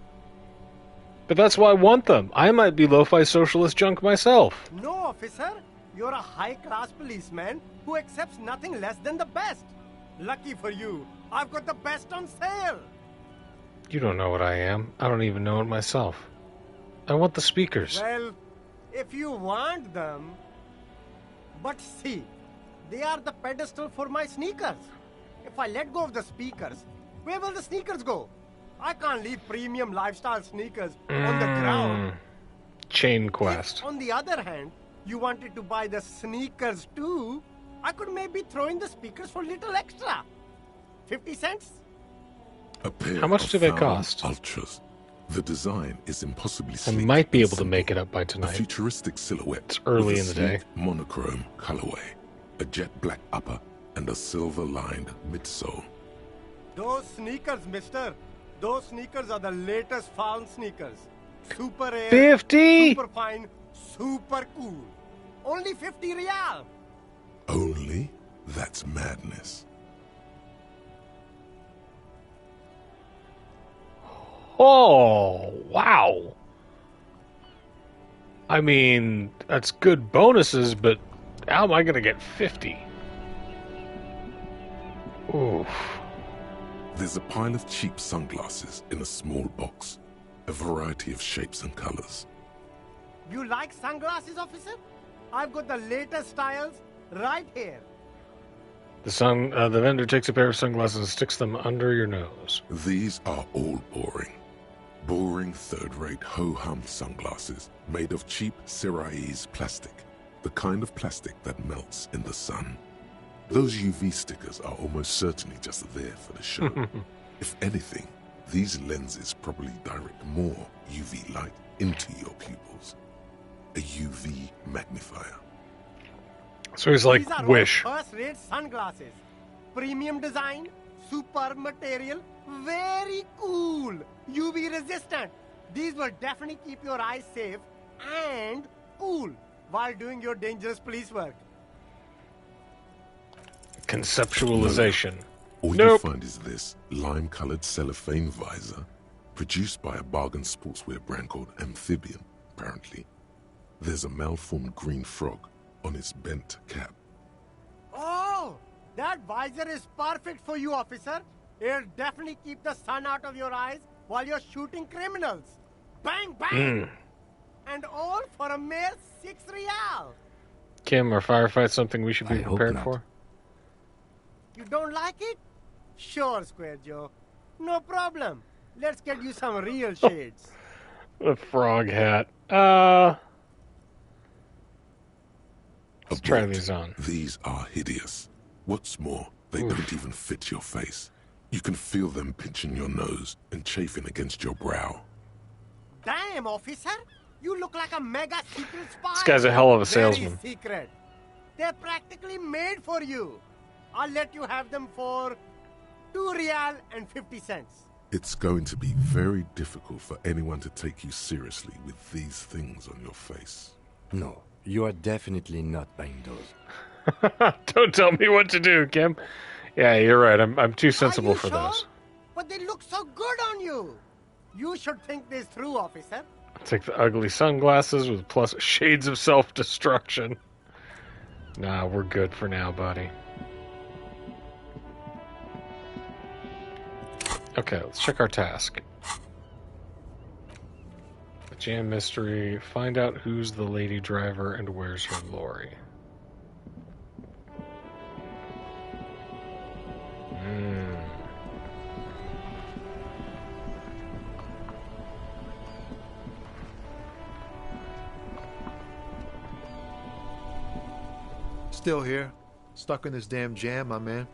A: But that's why I want them. I might be lo-fi socialist junk myself.
G: No, officer. You're a high-class policeman who accepts nothing less than the best. Lucky for you, I've got the best on sale.
A: You don't know what I am. I don't even know it myself. I want the speakers.
G: Well, if you want them... But see, they are the pedestal for my sneakers. If I let go of the speakers, where will the sneakers go? I can't leave premium lifestyle sneakers on the ground.
A: Chain quest.
G: If, on the other hand, you wanted to buy the sneakers too, I could maybe throw in the speakers for little extra. 50 cents?
B: A pair
A: How much
B: of
A: do they
B: found
A: cost?
B: Ultras. The design is impossibly
A: I
B: sleek
A: might be
B: and
A: able to make it up by
B: A
A: tonight.
B: futuristic silhouette.
A: It's early
B: with a
A: in the day.
B: sleek monochrome colorway, a jet black upper, and a silver-lined midsole.
G: Those sneakers, mister. Those sneakers are the latest found sneakers. Super air,
A: 50?
G: super fine, super cool. Only 50 real.
B: Only? That's madness.
A: Oh, wow. I mean, that's good bonuses, but how am I going to get 50? Oof.
B: There's a pile of cheap sunglasses in a small box, a variety of shapes and colors.
G: You like sunglasses, officer? I've got the latest styles right here.
A: The vendor takes a pair of sunglasses and sticks them under your nose.
B: These are all boring. Boring third-rate ho-hum sunglasses made of cheap Syrahese plastic, the kind of plastic that melts in the sun. Those UV stickers are almost certainly just there for the show. If anything, these lenses probably direct more UV light into your pupils. A UV magnifier.
A: So he's like,
G: These are
A: Wish.
G: all first-rate sunglasses. Premium design, super material, very cool, UV resistant. These will definitely keep your eyes safe and cool while doing your dangerous police work.
A: Conceptualization.
B: All
A: Nope.
B: you find is this lime-colored cellophane visor, produced by a bargain sportswear brand called Amphibian, apparently. There's a malformed green frog on its bent cap.
G: Oh, that visor is perfect for you, officer. It'll definitely keep the sun out of your eyes while you're shooting criminals. Bang, bang! And all for a mere 6 real.
A: Kim, are firefights something we should be
D: I hope
A: prepared
D: not.
A: for?
G: You don't like it? Sure, Square Joe. No problem. Let's get you some real shades.
A: The frog hat. Let's try
B: Abort.
A: these on.
B: These are hideous. What's more, they don't even fit your face. You can feel them pinching your nose and chafing against your brow.
G: Damn, officer! You look like a mega secret spy.
A: This guy's a hell of a salesman.
G: Very secret. They're practically made for you. I'll let you have them for 2 real and 50 cents.
B: It's going to be very difficult for anyone to take you seriously with these things on your face.
D: No, you are definitely not buying those.
A: Don't tell me what to do, Kim. Yeah, you're right. I'm too sensible
G: Are you
A: for
G: sure?
A: those.
G: But they look so good on you. You should think this through, officer.
A: I'll take the ugly sunglasses with plus shades of self-destruction. Nah, we're good for now, buddy. Okay, let's check our task. The jam mystery. Find out who's the lady driver and where's her lorry.
C: Still here. Stuck in this damn jam, my man.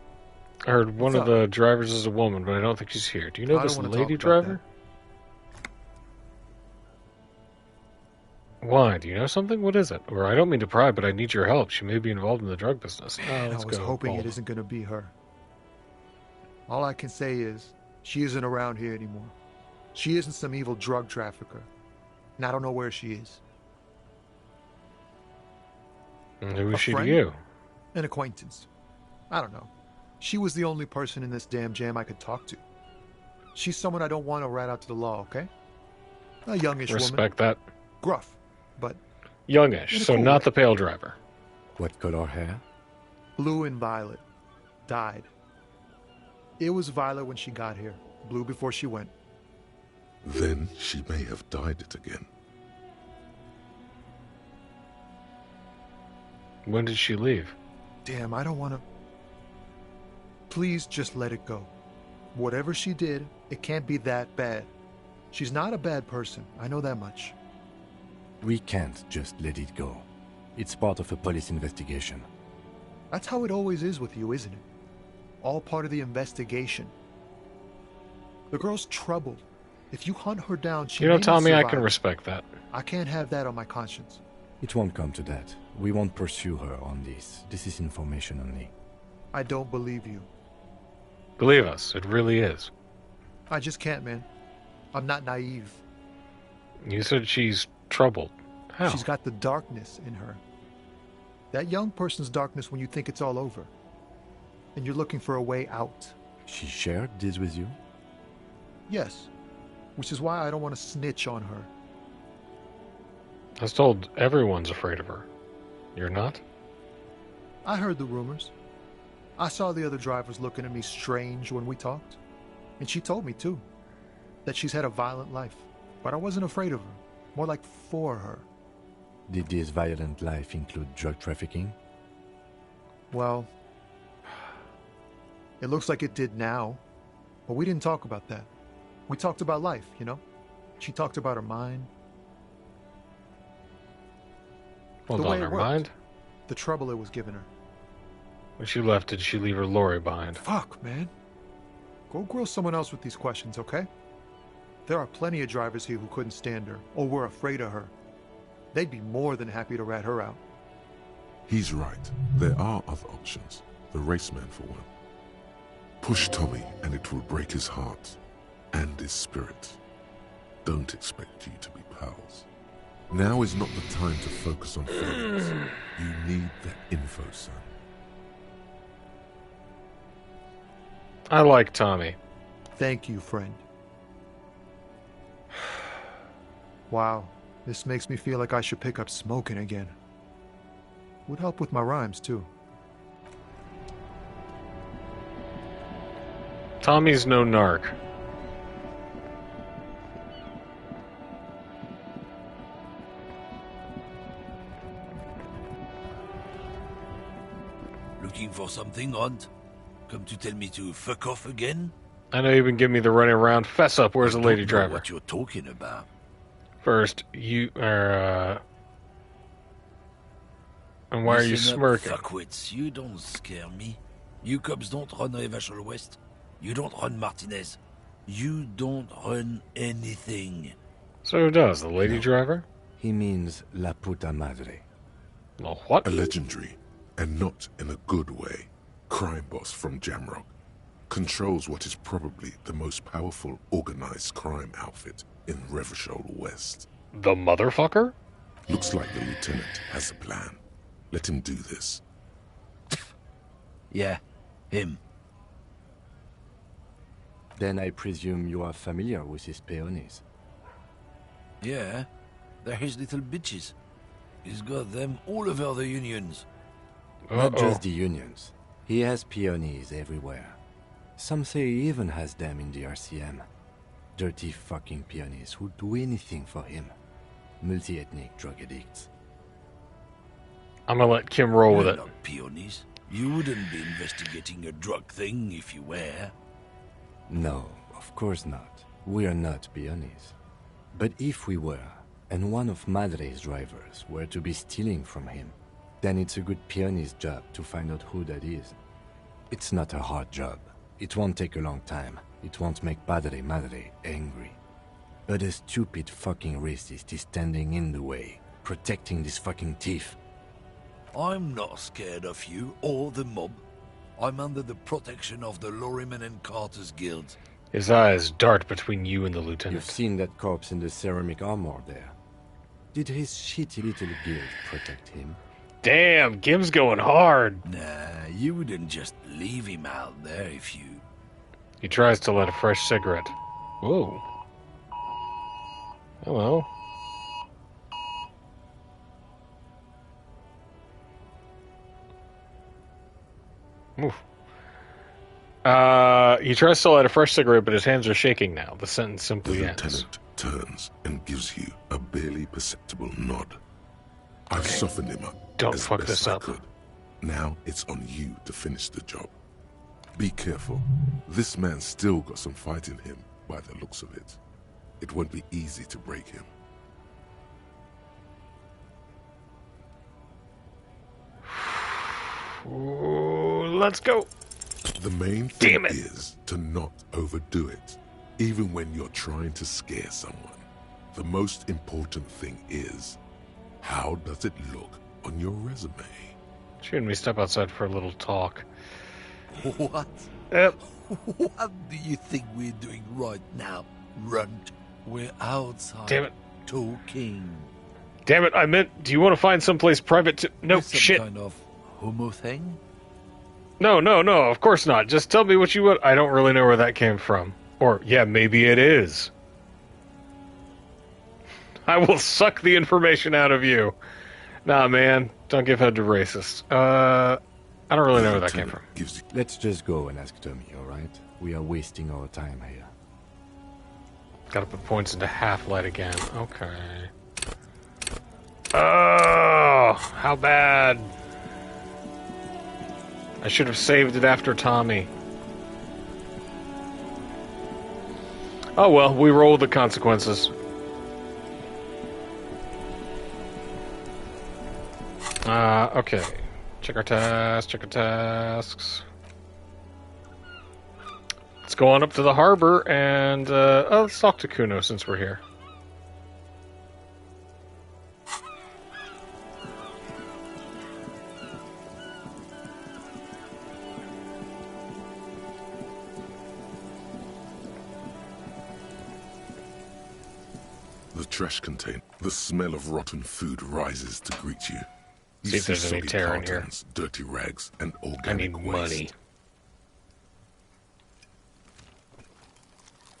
A: I heard one
C: What's
A: of
C: up?
A: the drivers is a woman, but I don't think she's here. Do you know
C: I
A: this
C: don't wanna
A: lady
C: talk about
A: driver? Why? Do you know something? What is it? Or I don't mean to pry, but I need your help. She may be involved in the drug business.
C: I
A: Let's
C: was
A: go.
C: hoping
A: Bold.
C: it isn't going to be her. All I can say is, she isn't around here anymore. She isn't some evil drug trafficker. And I don't know where she is.
A: And who
C: A
A: is she to
C: friend?
A: you?
C: An acquaintance. I don't know. She was the only person in this damn jam I could talk to. She's someone I don't want to rat out to the law, okay? A youngish woman.
A: Respect that.
C: Gruff, but
A: Youngish,
C: In a
A: so
C: cool
A: not
C: way.
A: the pale driver.
D: What color hair?
C: blue and violet. Died. It was violet when she got here. Blue before she went.
B: Then she may have dyed it again.
A: When did she leave?
C: Damn, I don't want to... Please just let it go. Whatever she did, it can't be that bad. She's not a bad person, I know that much.
D: We can't just let it go. It's part of a police investigation.
C: That's how it always is with you, isn't it? All part of the investigation. The girl's troubled. If you hunt her down, she
A: You know,
C: may not
A: Tommy, I
C: survive.
A: can respect that.
C: I can't have that on my conscience.
D: It won't come to that. We won't pursue her on this. This is information only.
C: I don't believe you.
A: Believe us, it really is.
C: I just can't, man. I'm not naive.
A: You said she's troubled. How?
C: She's got the darkness in her. That young person's darkness when you think it's all over. And you're looking for a way out.
D: She shared this with you?
C: Yes. Which is why I don't want to snitch on her.
A: I was told everyone's afraid of her. You're not?
C: I heard the rumors. I saw the other drivers looking at me strange when we talked. And she told me, too, that she's had a violent life. But I wasn't afraid of her. More like for her.
D: Did this violent life include drug trafficking?
C: Well, it looks like it did now. But we didn't talk about that. We talked about life, you know? She talked about her mind,
A: Hold
C: the
A: on,
C: way it
A: her
C: worked.
A: mind?
C: the trouble it was giving her.
A: When she left, did she leave her lorry behind?
C: Fuck, man. Go grill someone else with these questions, okay? There are plenty of drivers here who couldn't stand her, or were afraid of her. They'd be more than happy to rat her out.
B: He's right. There are other options. The raceman, for one. Push Tommy, and it will break his heart and his spirit. Don't expect you to be pals. Now is not the time to focus on feelings. You need that info, son.
A: I like Tommy.
C: Thank you, friend. Wow, this makes me feel like I should pick up smoking again. Would help with my rhymes, too.
A: Tommy's no narc.
F: Looking for something, Hunt? Come to tell me to fuck off again?
A: I know you've been giving me the running around. Fess up, where's the
F: I
A: lady
F: don't know
A: driver?
F: what you're talking about.
A: First, you are, and why are you
F: Listen up,
A: smirking?
F: fuckwits, you don't scare me. You cops don't run Evashel West. You don't run Martinez. You don't run anything.
A: So who does? The lady driver?
D: He means La Puta Madre.
A: Well, what?
B: A legendary, and not in a good way, crime boss from Jamrock controls what is probably the most powerful organized crime outfit in Revachol West.
A: The motherfucker?
B: Looks like the lieutenant has a plan. Let him do this.
F: Yeah, him.
D: Then I presume you are familiar with his peonies.
F: Yeah, they're his little bitches. He's got them all over the unions.
D: Not just the unions. He has peonies everywhere. Some say he even has them in the RCM. Dirty fucking peonies who'd do anything for him. Multi-ethnic drug addicts.
A: I'm gonna let Kim roll with
F: You're
A: it.
F: not peonies. You wouldn't be investigating a drug thing if you were.
D: No, of course not. We are not peonies. But if we were, and one of Madre's drivers were to be stealing from him, then it's a good peony's job to find out who that is. It's not a hard job. It won't take a long time. It won't make Padre Madre angry. But a stupid fucking racist is standing in the way, protecting this fucking thief.
F: I'm not scared of you or the mob. I'm under the protection of the Lorrymen and Carters Guild.
A: His eyes dart between you and the
D: You've
A: lieutenant.
D: seen that corpse in the ceramic armor there. Did his shitty little guild protect him?
A: Damn, Kim's going hard.
F: Nah, you wouldn't just leave him out there if you...
A: He tries to light a fresh cigarette. Whoa. Hello. Oof. He tries to light a fresh cigarette, but his hands are shaking now. The sentence
B: The
A: simply ends.
B: lieutenant turns and gives you a barely perceptible nod. I've softened him up.
A: Don't
B: as
A: fuck
B: best
A: this
B: I
A: up.
B: could. Now it's on you to finish the job. Be careful. This man's still got some fight in him by the looks of it. It won't be easy to break him.
A: Ooh, let's go.
B: The main
A: Damn
B: thing
A: it.
B: is to not overdo it, even when you're trying to scare someone. The most important thing is, how does it look on your resume?
A: Shouldn't we step outside for a little talk?
F: What?
A: Yep.
F: What do you think we're doing right now, Runt? We're outside
A: Damn it.
F: talking.
A: Damn it, I meant, do you want to find someplace private to... No,
F: With some
A: shit.
F: kind of homo thing?
A: No, of course not. Just tell me what you want. I don't really know where that came from. Or, yeah, maybe it is. I will suck the information out of you. Nah, man, don't give head to racists. I don't really know where that came from.
B: Gives you
D: Let's just go and ask Tommy, alright? We are wasting our time here.
A: Gotta put points into half-light again. Okay. Oh, how bad. I should have saved it after Tommy. Oh well, we roll with the consequences. Okay. Check our tasks. Let's go on up to the harbor and, let's talk to Kuno since we're here.
B: the trash container. The smell of rotten food rises to greet you. You
A: See if there's any
B: soggy
A: tear in here.
B: cartons, dirty rags, and
A: I
B: organic
A: need
B: waste.
A: money.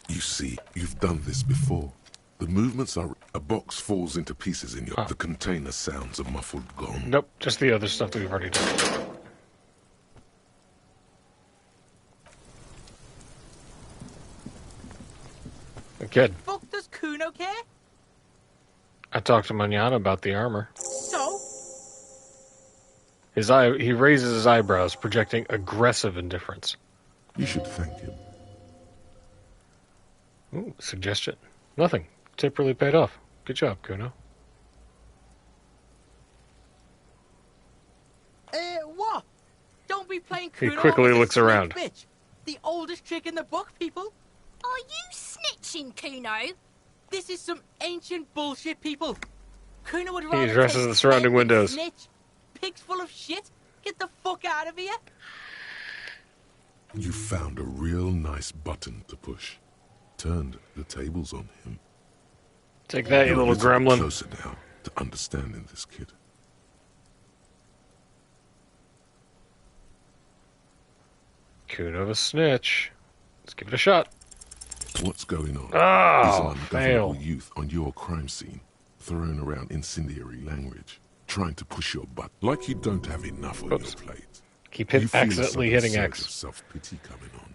B: You see, you've done this before. The movements are... A box falls into pieces in your...
A: Huh.
B: The container sounds a muffled gong.
A: Nope, just the other stuff that we've already done. Good.
H: Fuck does Kuno care?
A: I talked to Manana about the armor.
H: So?
A: He raises his eyebrows, projecting aggressive indifference.
B: You should thank him.
A: Ooh, suggestion. Nothing. Tip really paid off. Good job, Kuno.
H: What? Don't be playing
A: He
H: Kuno.
A: quickly
H: as a
A: looks
H: snitch,
A: around.
H: Bitch. The oldest trick in the book, people.
I: Are you snitching, Kuno?
H: This is some ancient bullshit, people. Kuno would
A: He
H: rather
A: addresses
H: take
A: the surrounding
H: 10 than
A: windows.
H: Snitch. Pigs full of shit. Get the fuck out of here.
B: You found a real nice button to push. Turned the tables on him.
A: Take that, you
B: You're a
A: little
B: little bit
A: gremlin.
B: closer now to understanding this kid.
A: Kuno a snitch. Let's give it a shot.
B: What's going on?
A: Oh,
B: Is an
A: fail.
B: ungovernable youth on your crime scene, throwing around incendiary language, trying to push your butt like you don't have enough on
A: Oops.
B: your plate.
A: Keep
B: You feel a
A: accidentally
B: sudden
A: hitting
B: surge
A: X.
B: of self-pity coming on.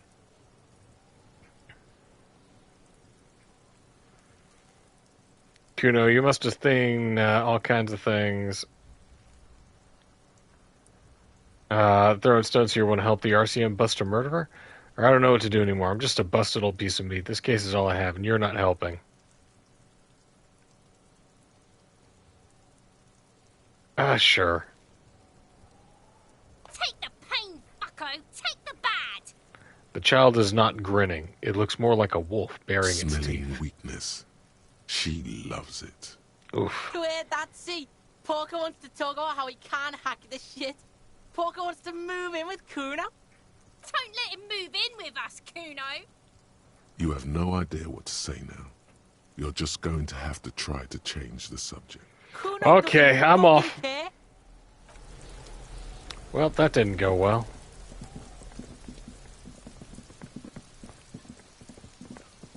A: Kuno, you must have seen all kinds of things. Throwing stones here want to help the RCM bust a murderer? Or I don't know what to do anymore. I'm just a busted old piece of meat. This case is all I have, and you're not helping. Sure.
I: Take the pain, bucko. Take the bad.
A: The child is not grinning. It looks more like a wolf baring its
B: Smelling
A: teeth.
B: weakness. She loves it.
A: Oof.
H: You heard that? See, Porker wants to talk about how he can't hack this shit. Porker wants to move in with Kuno.
I: Don't let him move in with us, Kuno.
B: You have no idea what to say now. You're just going to have to try to change the subject.
H: Kuno
A: Okay,
H: doesn't
A: I'm
H: fucking
A: off.
H: care.
A: Well, that didn't go well.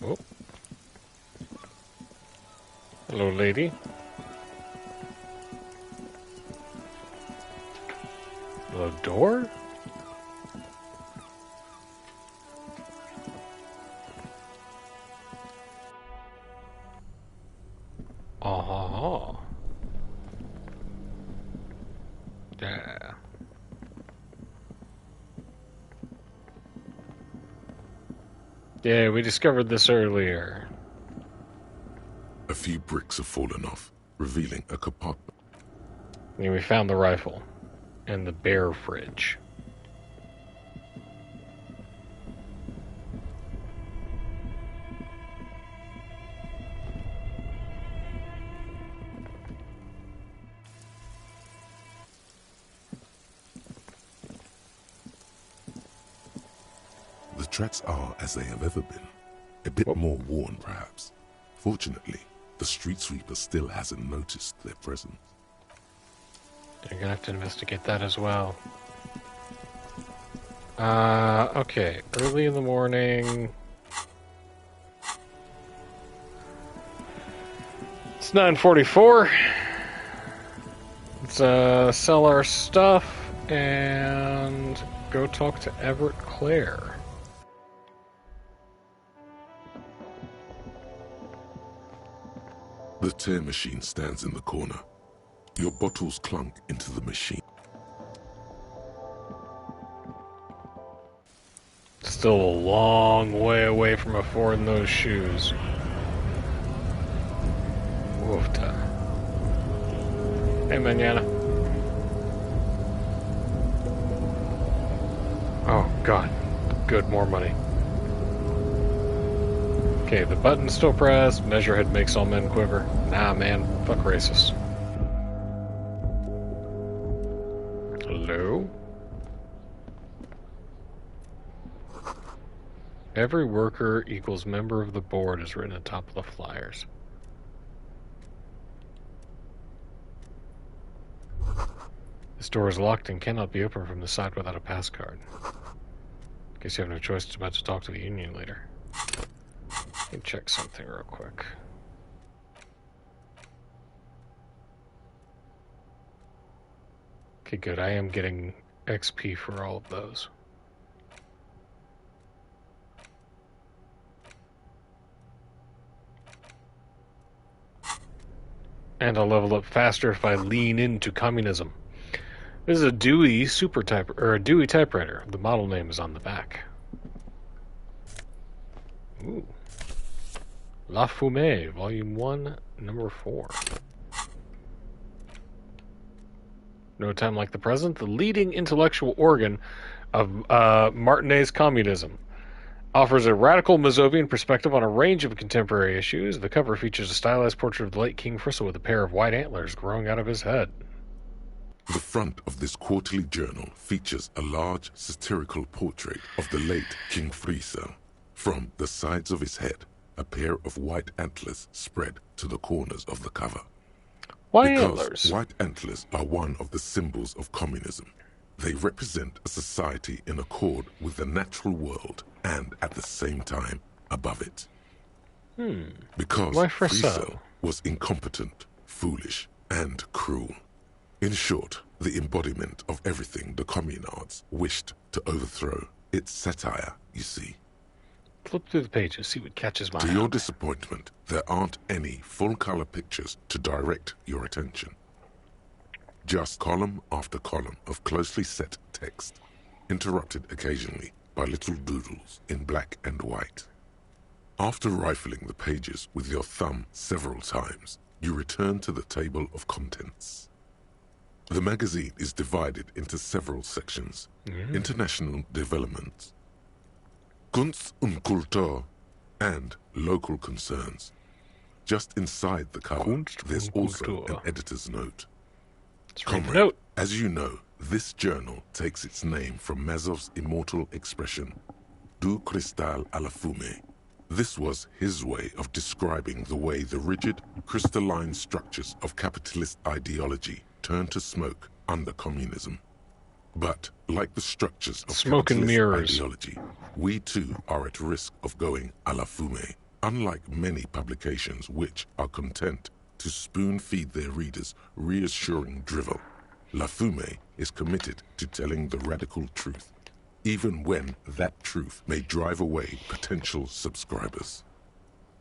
A: Oh. Hello, lady. The door? Uh-huh. Yeah. Yeah, we discovered this earlier.
B: A few bricks have fallen off, revealing a compartment.
A: And we found the rifle. And the bear fridge.
B: The tracks are as they have ever been. A bit more worn, perhaps. Fortunately, the street sweeper still hasn't noticed their presence.
A: You're gonna have to investigate that as well. Okay. Early in the morning. It's 9:44. Let's sell our stuff and go talk to Everett Clare.
B: The tear machine stands in the corner. Your bottles clunk into the machine.
A: Still a long way away from affording those shoes. Woofta. Hey, manana. Oh, God. Good, more money. Okay, the button's still pressed. Measurehead makes all men quiver. Nah, man. Fuck racists. Hello? Every worker equals member of the board is written atop of the flyers. This door is locked and cannot be opened from the side without a pass card. Guess you have no choice but to talk to the union leader. Let me check something real quick. Okay, good. I am getting XP for all of those. And I'll level up faster if I lean into communism. This is a Dewey or a Dewey typewriter. The model name is on the back. Ooh. La Fumée, Volume 1, Number 4. No time like the present, the leading intellectual organ of Martinet's communism. Offers a radical Mazovian perspective on a range of contemporary issues. The cover features a stylized portrait of the late King Frizzle with a pair of white antlers growing out of his head.
B: The front of this quarterly journal features a large satirical portrait of the late King Frizzle. From the sides of his head, a pair of white antlers spread to the corners of the cover.
A: White
B: Because
A: antlers?
B: white antlers are one of the symbols of communism. They represent a society in accord with the natural world and, at the same time, above it. Because
A: Why Frizzle?
B: Frizzle was incompetent, foolish, and cruel. In short, the embodiment of everything the communards wished to overthrow. It's satire, you see.
A: Flip through the pages, see what catches my
B: To
A: eye.
B: your disappointment, there aren't any full-color pictures to direct your attention. Just column after column of closely set text, interrupted occasionally by little doodles in black and white. After rifling the pages with your thumb several times, you return to the table of contents. The magazine is divided into several sections. International developments, Kunst und Kultur, and local concerns. Just inside the cover,
A: Kunst
B: there's
A: und
B: also
A: Kultur.
B: an editor's note.
A: Let's read the
B: Comrade,
A: note.
B: as you know, this journal takes its name from Mazov's immortal expression, Du cristal à la fumée. This was his way of describing the way the rigid, crystalline structures of capitalist ideology turn to smoke under communism. But, like the structures of
A: Smoke and
B: capitalist
A: mirrors.
B: ideology, we too are at risk of going à la fumée, unlike many publications which are content to spoon-feed their readers reassuring drivel. La Fumée is committed to telling the radical truth, even when that truth may drive away potential subscribers.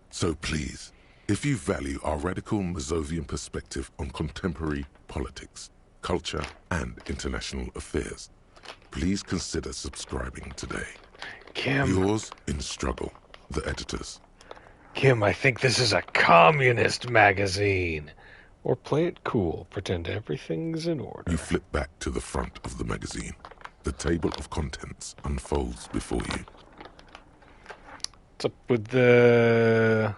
B: So please, if you value our radical Mazovian perspective on contemporary politics, culture, and international affairs, please consider subscribing today.
A: Kim,
B: Yours in struggle, the editors.
A: Kim, I think this is a communist magazine. Or play it cool, pretend everything's in order.
B: You flip back to the front of the magazine. The table of contents unfolds before you.
A: What's up with the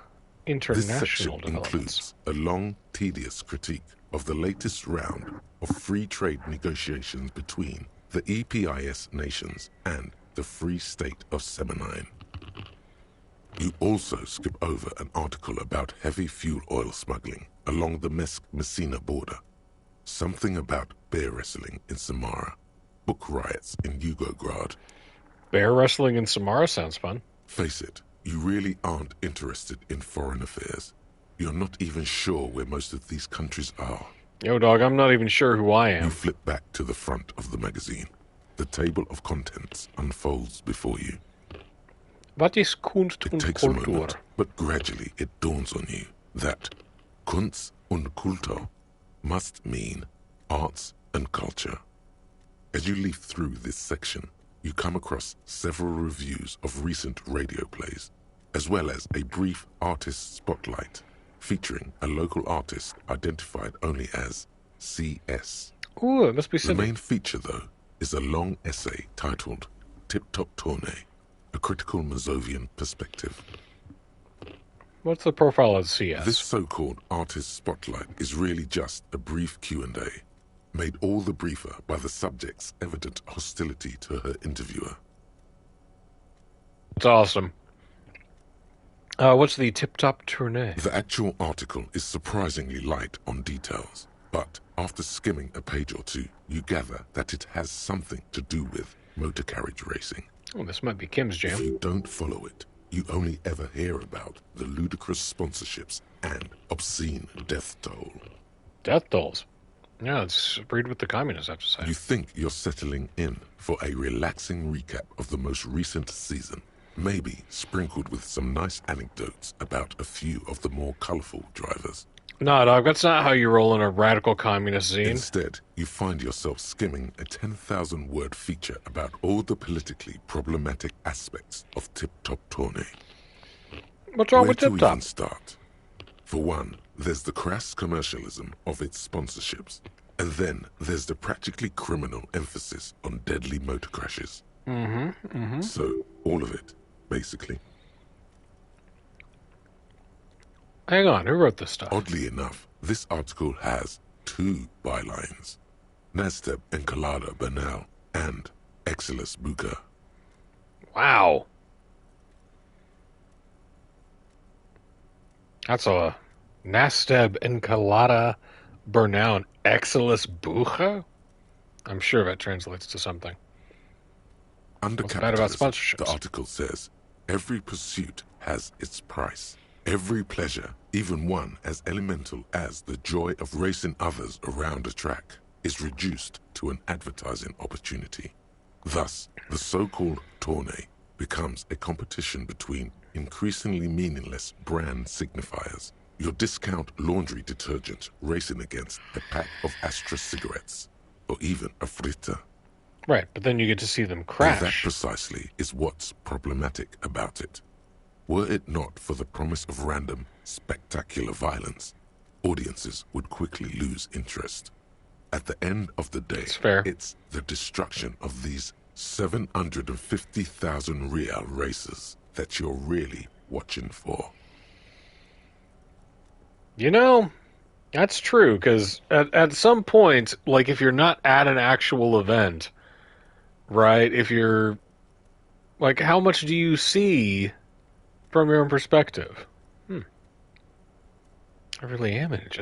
B: This
A: international
B: section
A: developments?
B: includes a long, tedious critique of the latest round of free trade negotiations between the EPIS nations and the Free State of Semenine. You also skip over an article about heavy fuel oil smuggling along the Messina border, something about bear wrestling in Samara, book riots in Yugograd.
A: Bear wrestling in Samara sounds fun.
B: Face it, you really aren't interested in foreign affairs. You're not even sure where most of these countries are.
A: Yo, dog, I'm not even sure who I
B: You
A: am.
B: flip back to the front of the magazine. The table of contents unfolds before you.
A: What is Kunst
B: It
A: und
B: takes a
A: Kultur?
B: moment, but gradually it dawns on you that Kunst und Kultur must mean arts and culture. As you leaf through this section, you come across several reviews of recent radio plays, as well as a brief artist spotlight featuring a local artist identified only as CS.
A: Ooh, it must be
B: The
A: Sydney.
B: main feature, though, is a long essay titled Tip Top Tournée, a critical Mazovian perspective.
A: What's the profile of CS?
B: This so-called artist spotlight is really just a brief Q&A, made all the briefer by the subject's evident hostility to her interviewer.
A: It's awesome. What's the tip-top tournée?
B: The actual article is surprisingly light on details, but after skimming a page or two, you gather that it has something to do with motor carriage racing.
A: Oh, this might be Kim's
B: If
A: jam.
B: you don't follow it, you only ever hear about the ludicrous sponsorships and obscene death toll.
A: Death tolls. Yeah, it's breed with the communists, I have to say.
B: You think you're settling in for a relaxing recap of the most recent season, maybe sprinkled with some nice anecdotes about a few of the more colorful drivers.
A: No, dog, that's not how you roll in a radical communist zine.
B: Instead, you find yourself skimming a 10,000-word feature about all the politically problematic aspects of Tip Top Tourney.
A: What's wrong
B: Where
A: with
B: to
A: Tip Top?
B: even start? For one, there's the crass commercialism of its sponsorships. And then there's the practically criminal emphasis on deadly motor crashes. So, all of it, basically.
A: Hang on, who wrote this stuff?
B: Oddly enough, this article has 2 bylines. Nasteb Encolada Bernal and Exilus Buka.
A: Wow. That's a Nasteb Encolada Bernal and Exilus Bucha? I'm sure that translates to something.
B: Under
A: What's bad about
B: capitalism,
A: sponsorships?
B: the article says, every pursuit has its price. Every pleasure, even one as elemental as the joy of racing others around a track, is reduced to an advertising opportunity. Thus, the so-called tourney becomes a competition between increasingly meaningless brand signifiers. Your discount laundry detergent racing against a pack of Astra cigarettes, or even a Frita.
A: Right, but then you get to see them
B: And
A: crash.
B: that precisely is what's problematic about it. Were it not for the promise of random, spectacular violence, audiences would quickly lose interest. At the end of the day, it's the destruction of these 750,000 real races that you're really watching for.
A: You know, that's true, because at some point, like if you're not at an actual event, right, if you're, like, how much do you see from your own perspective? I really am in it in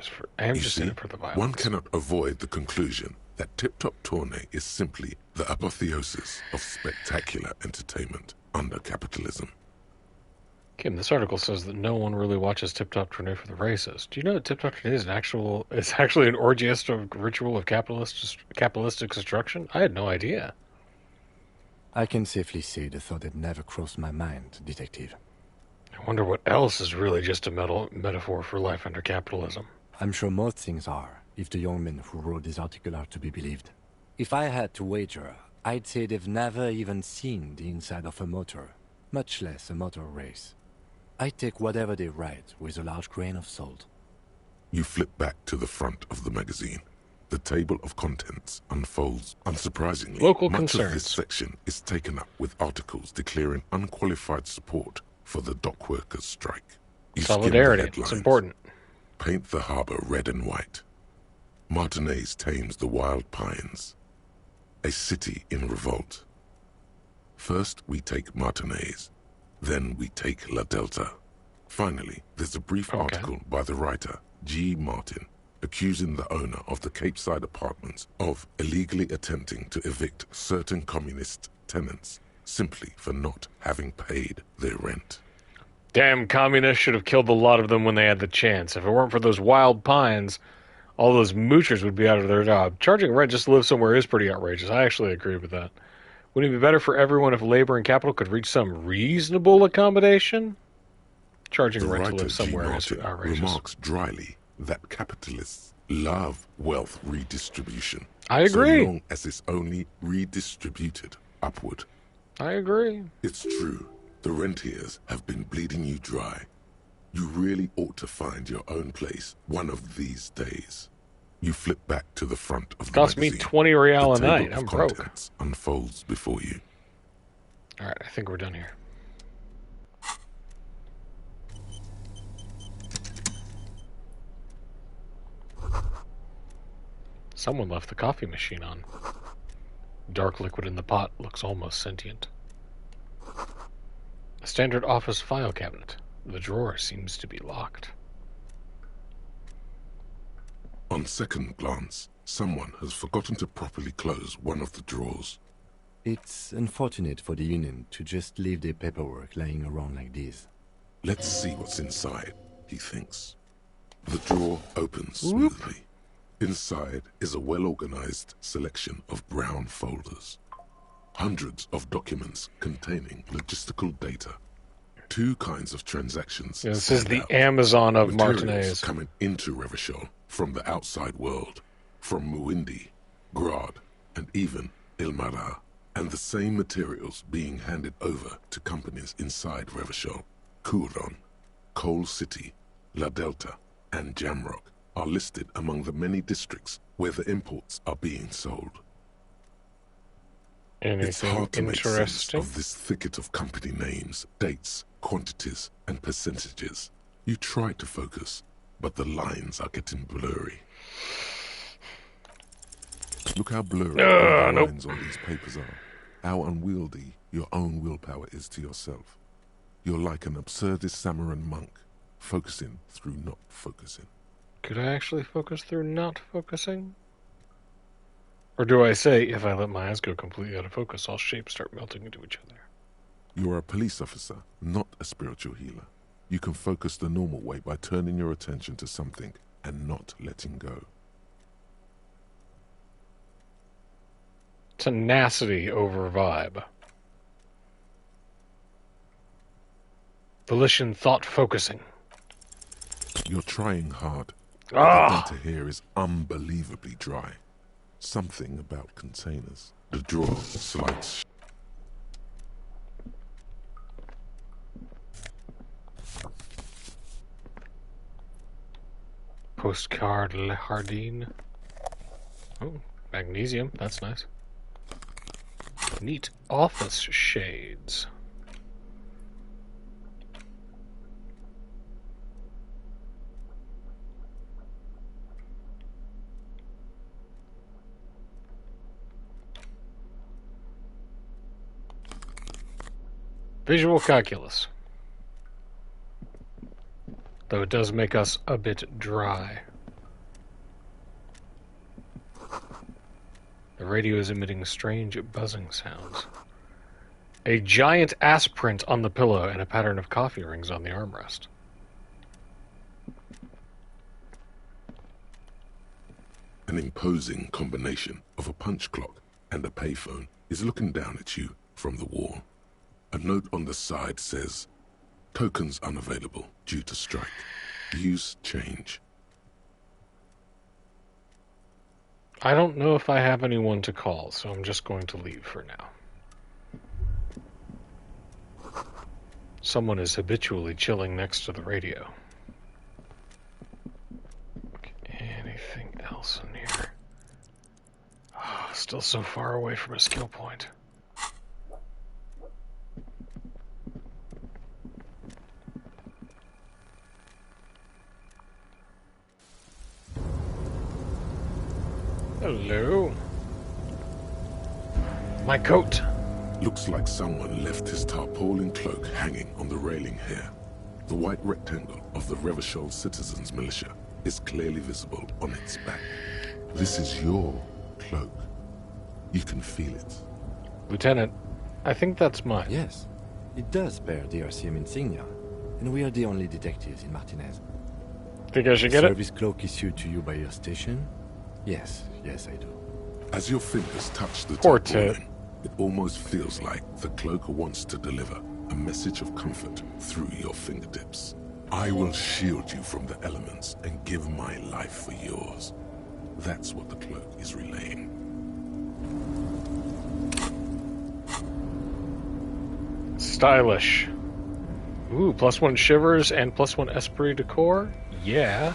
A: it for the violence.
B: One cannot avoid the conclusion that Tip Top Tourney is simply the apotheosis of spectacular entertainment under capitalism.
A: Kim, this article says that no one really watches Tip Top Tourney for the races. Do you know that Tip Top Tourney is actually an orgiastic ritual of capitalistic destruction? I had no idea.
D: I can safely say the thought had never crossed my mind, Detective.
A: I wonder what else is really just a metaphor for life under capitalism.
D: I'm sure most things are, if the young men who wrote this article are to be believed. If I had to wager, I'd say they've never even seen the inside of a motor, much less a motor race. I take whatever they write with a large grain of salt.
B: You flip back to the front of the magazine. The table of contents unfolds. Unsurprisingly,
A: Local
B: much
A: concerns.
B: of this section is taken up with articles declaring unqualified support for the dock workers' strike. You skim the
A: Solidarity. It's
B: headlines.
A: important.
B: Paint the harbor red and white. Martinez tames the wild pines. A city in revolt. First we take Martinez, then we take La Delta. Finally, there's a brief article by the writer, G. Martin, accusing the owner of the Capeside Apartments of illegally attempting to evict certain communist tenants simply for not having paid their rent.
A: Damn communists should have killed a lot of them when they had the chance. If it weren't for those wild pines, all those moochers would be out of their job. Charging rent just to live somewhere is pretty outrageous. I actually agree with that. Wouldn't it be better for everyone if labor and capital could reach some reasonable accommodation? Charging rent to live somewhere is outrageous.
B: Remarks dryly that capitalists love wealth redistribution.
A: I agree.
B: So long as it's only redistributed upward.
A: I agree.
B: It's true. The rentiers have been bleeding you dry. You really ought to find your own place one of these days. You flip back to the front of the
A: Cost me
B: magazine.
A: 20 real a
B: The table
A: night.
B: of
A: I'm broke.
B: contents unfolds before you.
A: All right, I think we're done here. Someone left the coffee machine on. Dark liquid in the pot looks almost sentient. A standard office file cabinet. The drawer seems to be locked.
B: On second glance, someone has forgotten to properly close one of the drawers.
D: It's unfortunate for the Union to just leave their paperwork lying around like this.
B: Let's see what's inside, he thinks. The drawer opens smoothly. Inside is a well-organized selection of brown folders. Hundreds of documents containing logistical data. Two kinds of transactions.
A: Yeah, this is
B: stand
A: the
B: out.
A: Amazon of
B: Materials
A: Martinez.
B: coming into Revachol from the outside world, from Muindi, Grad, and even Ilmara, and the same materials being handed over to companies inside Revachol. Kuron, Coal City, La Delta, and Jamrock are listed among the many districts where the imports are being sold. It's
A: Anything
B: hard to make sense
A: interesting?
B: of this thicket of company names, dates, quantities, and percentages. You try to focus, but the lines are getting blurry. Look how blurry all the lines on these papers are. How unwieldy your own willpower is to yourself. You're like an absurdist Samaran monk, focusing through not focusing.
A: Could I actually focus through not focusing? Or do I say, if I let my eyes go completely out of focus, all shapes start melting into each other?
B: You're a police officer, not a spiritual healer. You can focus the normal way by turning your attention to something and not letting go.
A: Tenacity over vibe. Volition, thought, focusing.
B: You're trying hard. But
A: Ah!
B: the data here is unbelievably dry. Something about containers. The drawer slides.
A: Postcard Le Hardin. Oh, magnesium. That's nice. Neat office shades. Visual calculus. Though it does make us a bit dry. The radio is emitting strange buzzing sounds. A giant ass print on the pillow and a pattern of coffee rings on the armrest.
B: An imposing combination of a punch clock and a payphone is looking down at you from the wall. A note on the side says, "Tokens unavailable due to strike. Use change."
A: I don't know if I have anyone to call, so I'm just going to leave for now. Someone is habitually chilling next to the radio. Okay, anything else in here? Oh, still so far away from a skill point. Hello. My coat.
B: Looks like someone left his tarpaulin cloak hanging on the railing here. The white rectangle of the Revachol Citizens Militia is clearly visible on its back. This is your cloak. You can feel it.
A: Lieutenant, I think that's mine.
D: Yes, it does bear the ELYSIUM insignia, and we are the only detectives in Martinez.
A: Think I should
D: The
A: get it?
D: service cloak issued to you by your station? Yes, I do.
B: As your fingers touch the
A: Poor
B: tarpaulin, it almost feels like the cloak wants to deliver a message of comfort through your fingertips. I will shield you from the elements and give my life for yours. That's what the cloak is relaying.
A: Stylish. Ooh, +1 shivers and +1 esprit de corps? Yeah.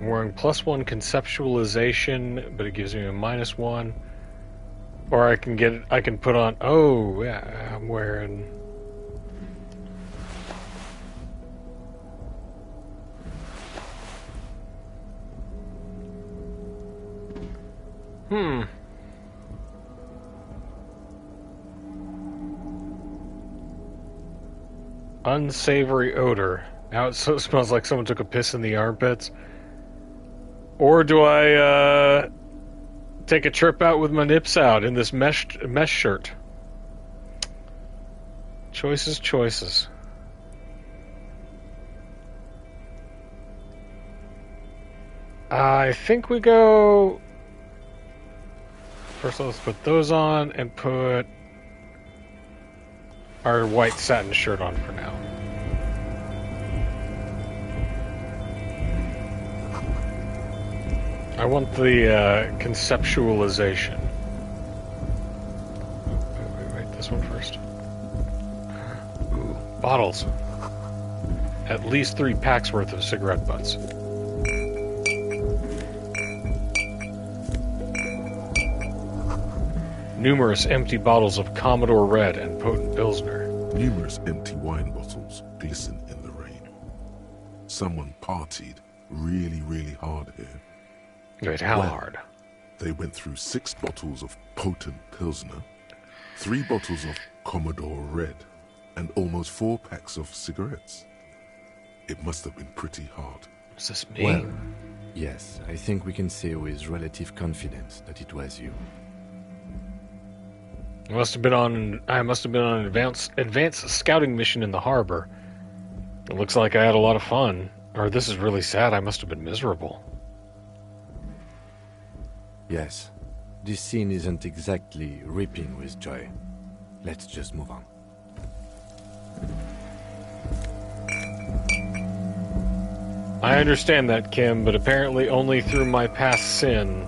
A: I'm wearing +1 conceptualization, but it gives me a -1. Or I can put on, oh, yeah, I'm wearing... Unsavory odor. Now it smells like someone took a piss in the armpits. Or do I take a trip out with my nips out in this mesh shirt? Choices. I think we go First, let's put those on and put our white satin shirt on for now. I want the conceptualization. Wait, this one first. Ooh, bottles. At least 3 packs worth of cigarette butts. Numerous empty bottles of Commodore Red and potent Pilsner.
B: Numerous empty wine bottles glisten in the rain. Someone partied really, really hard here.
A: Wait, how hard?
B: They went through 6 bottles of potent Pilsner, 3 bottles of Commodore Red, and almost 4 packs of cigarettes. It must have been pretty hard.
A: What does this mean?
D: Well, yes, I think we can say with relative confidence that it was you.
A: I must have been on an advanced scouting mission in the harbor. It looks like I had a lot of fun. Or this is really sad. I must have been miserable.
D: Yes, this scene isn't exactly ripping with joy. Let's just move on.
A: I understand that, Kim, but apparently only through my past sin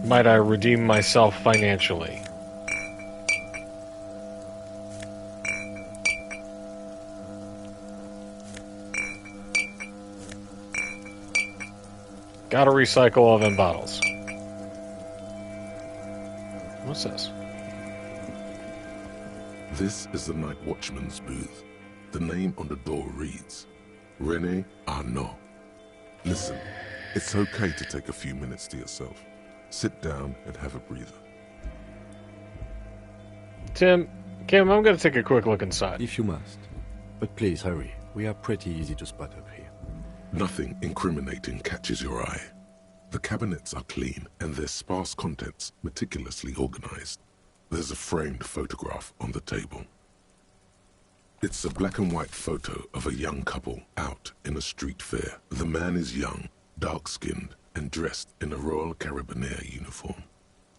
A: might I redeem myself financially. Gotta recycle all them bottles. What's this?
B: This is the night watchman's booth. The name on the door reads, René Arnaud. Listen, it's okay to take a few minutes to yourself. Sit down and have a breather.
A: Kim, I'm gonna take a quick look inside.
D: If you must. But please hurry. We are pretty easy to spot up here.
B: Nothing incriminating catches your eye. The cabinets are clean and their sparse contents meticulously organized. There's a framed photograph on the table. It's a black and white photo of a young couple out in a street fair. The man is young, dark-skinned, and dressed in a Royal Carabinieri uniform.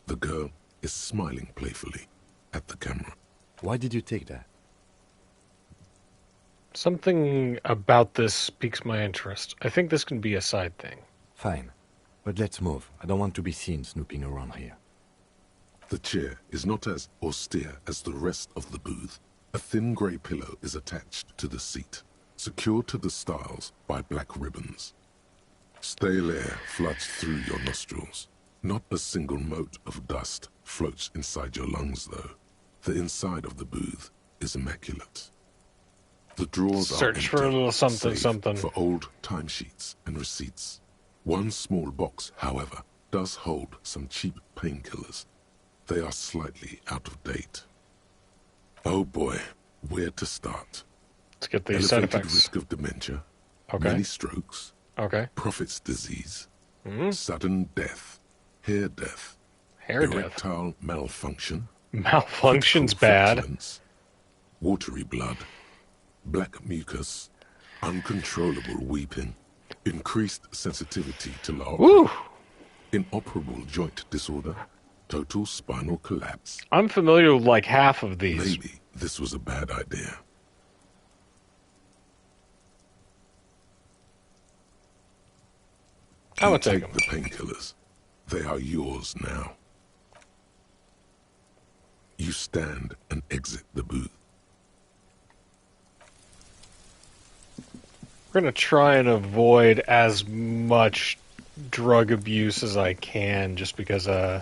B: The girl is smiling playfully at the camera.
D: Why did you take that?
A: Something about this piques my interest. I think this can be a side thing.
D: Fine. But let's move. I don't want to be seen snooping around here.
B: The chair is not as austere as the rest of the booth. A thin grey pillow is attached to the seat, secured to the stiles by black ribbons. Stale air floods through your nostrils. Not a single mote of dust floats inside your lungs, though. The inside of the booth is immaculate. The drawers are
A: Search for a little something,
B: save
A: something.
B: for old timesheets and receipts. One small box, however, does hold some cheap painkillers. They are slightly out of date. Oh boy, where to start?
A: Let's get these side
B: Elevated
A: effects.
B: risk of dementia,
A: Okay.
B: many strokes,
A: Okay.
B: prophet's disease,
A: Hmm?
B: sudden death, hair death,
A: Hair death.
B: erectile malfunction,
A: Malfunction's
B: critical
A: bad.
B: flatulence, watery blood, black mucus, uncontrollable weeping, increased sensitivity to laudanum,
A: Woo!
B: inoperable joint disorder, total spinal collapse.
A: I'm familiar with like half of these.
B: Maybe this was a bad idea.
A: I
B: You
A: would take
B: take
A: them.
B: the painkillers. They are yours now. You stand and exit the booth.
A: We're gonna try and avoid as much drug abuse as I can, just because I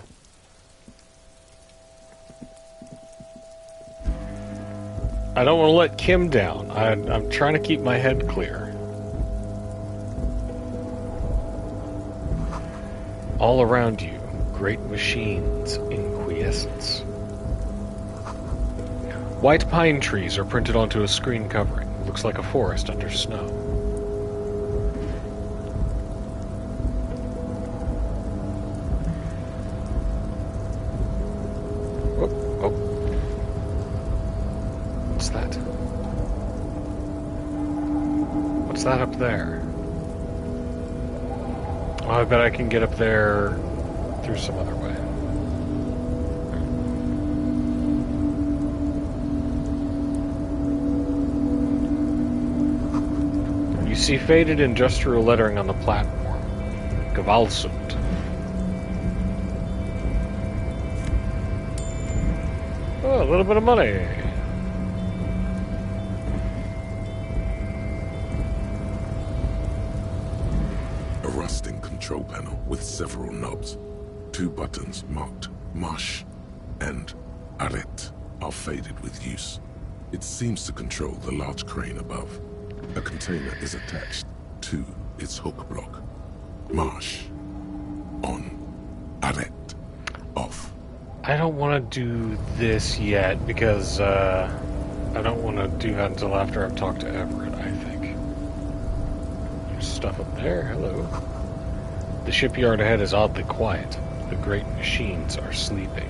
A: don't want to let Kim down. I'm trying to keep my head clear. All around you, great machines in quiescence. White pine trees are printed onto a screen covering. Looks like a forest under snow. Oh, oh. What's that? What's that up there? Oh, I bet I can get up there through some other way. You see faded industrial lettering on the platform. Gewaltsund. Oh, a little bit of money.
B: A rusting control panel with several knobs. 2 buttons marked Marsh and Arrête are faded with use. It seems to control the large crane above. A container is attached to its hook block. Marsh. On. Arrête. Off.
A: I don't want to do this yet because I don't want to do that until after I've talked to Everett, I think. There's stuff up there. Hello. The shipyard ahead is oddly quiet. The great machines are sleeping.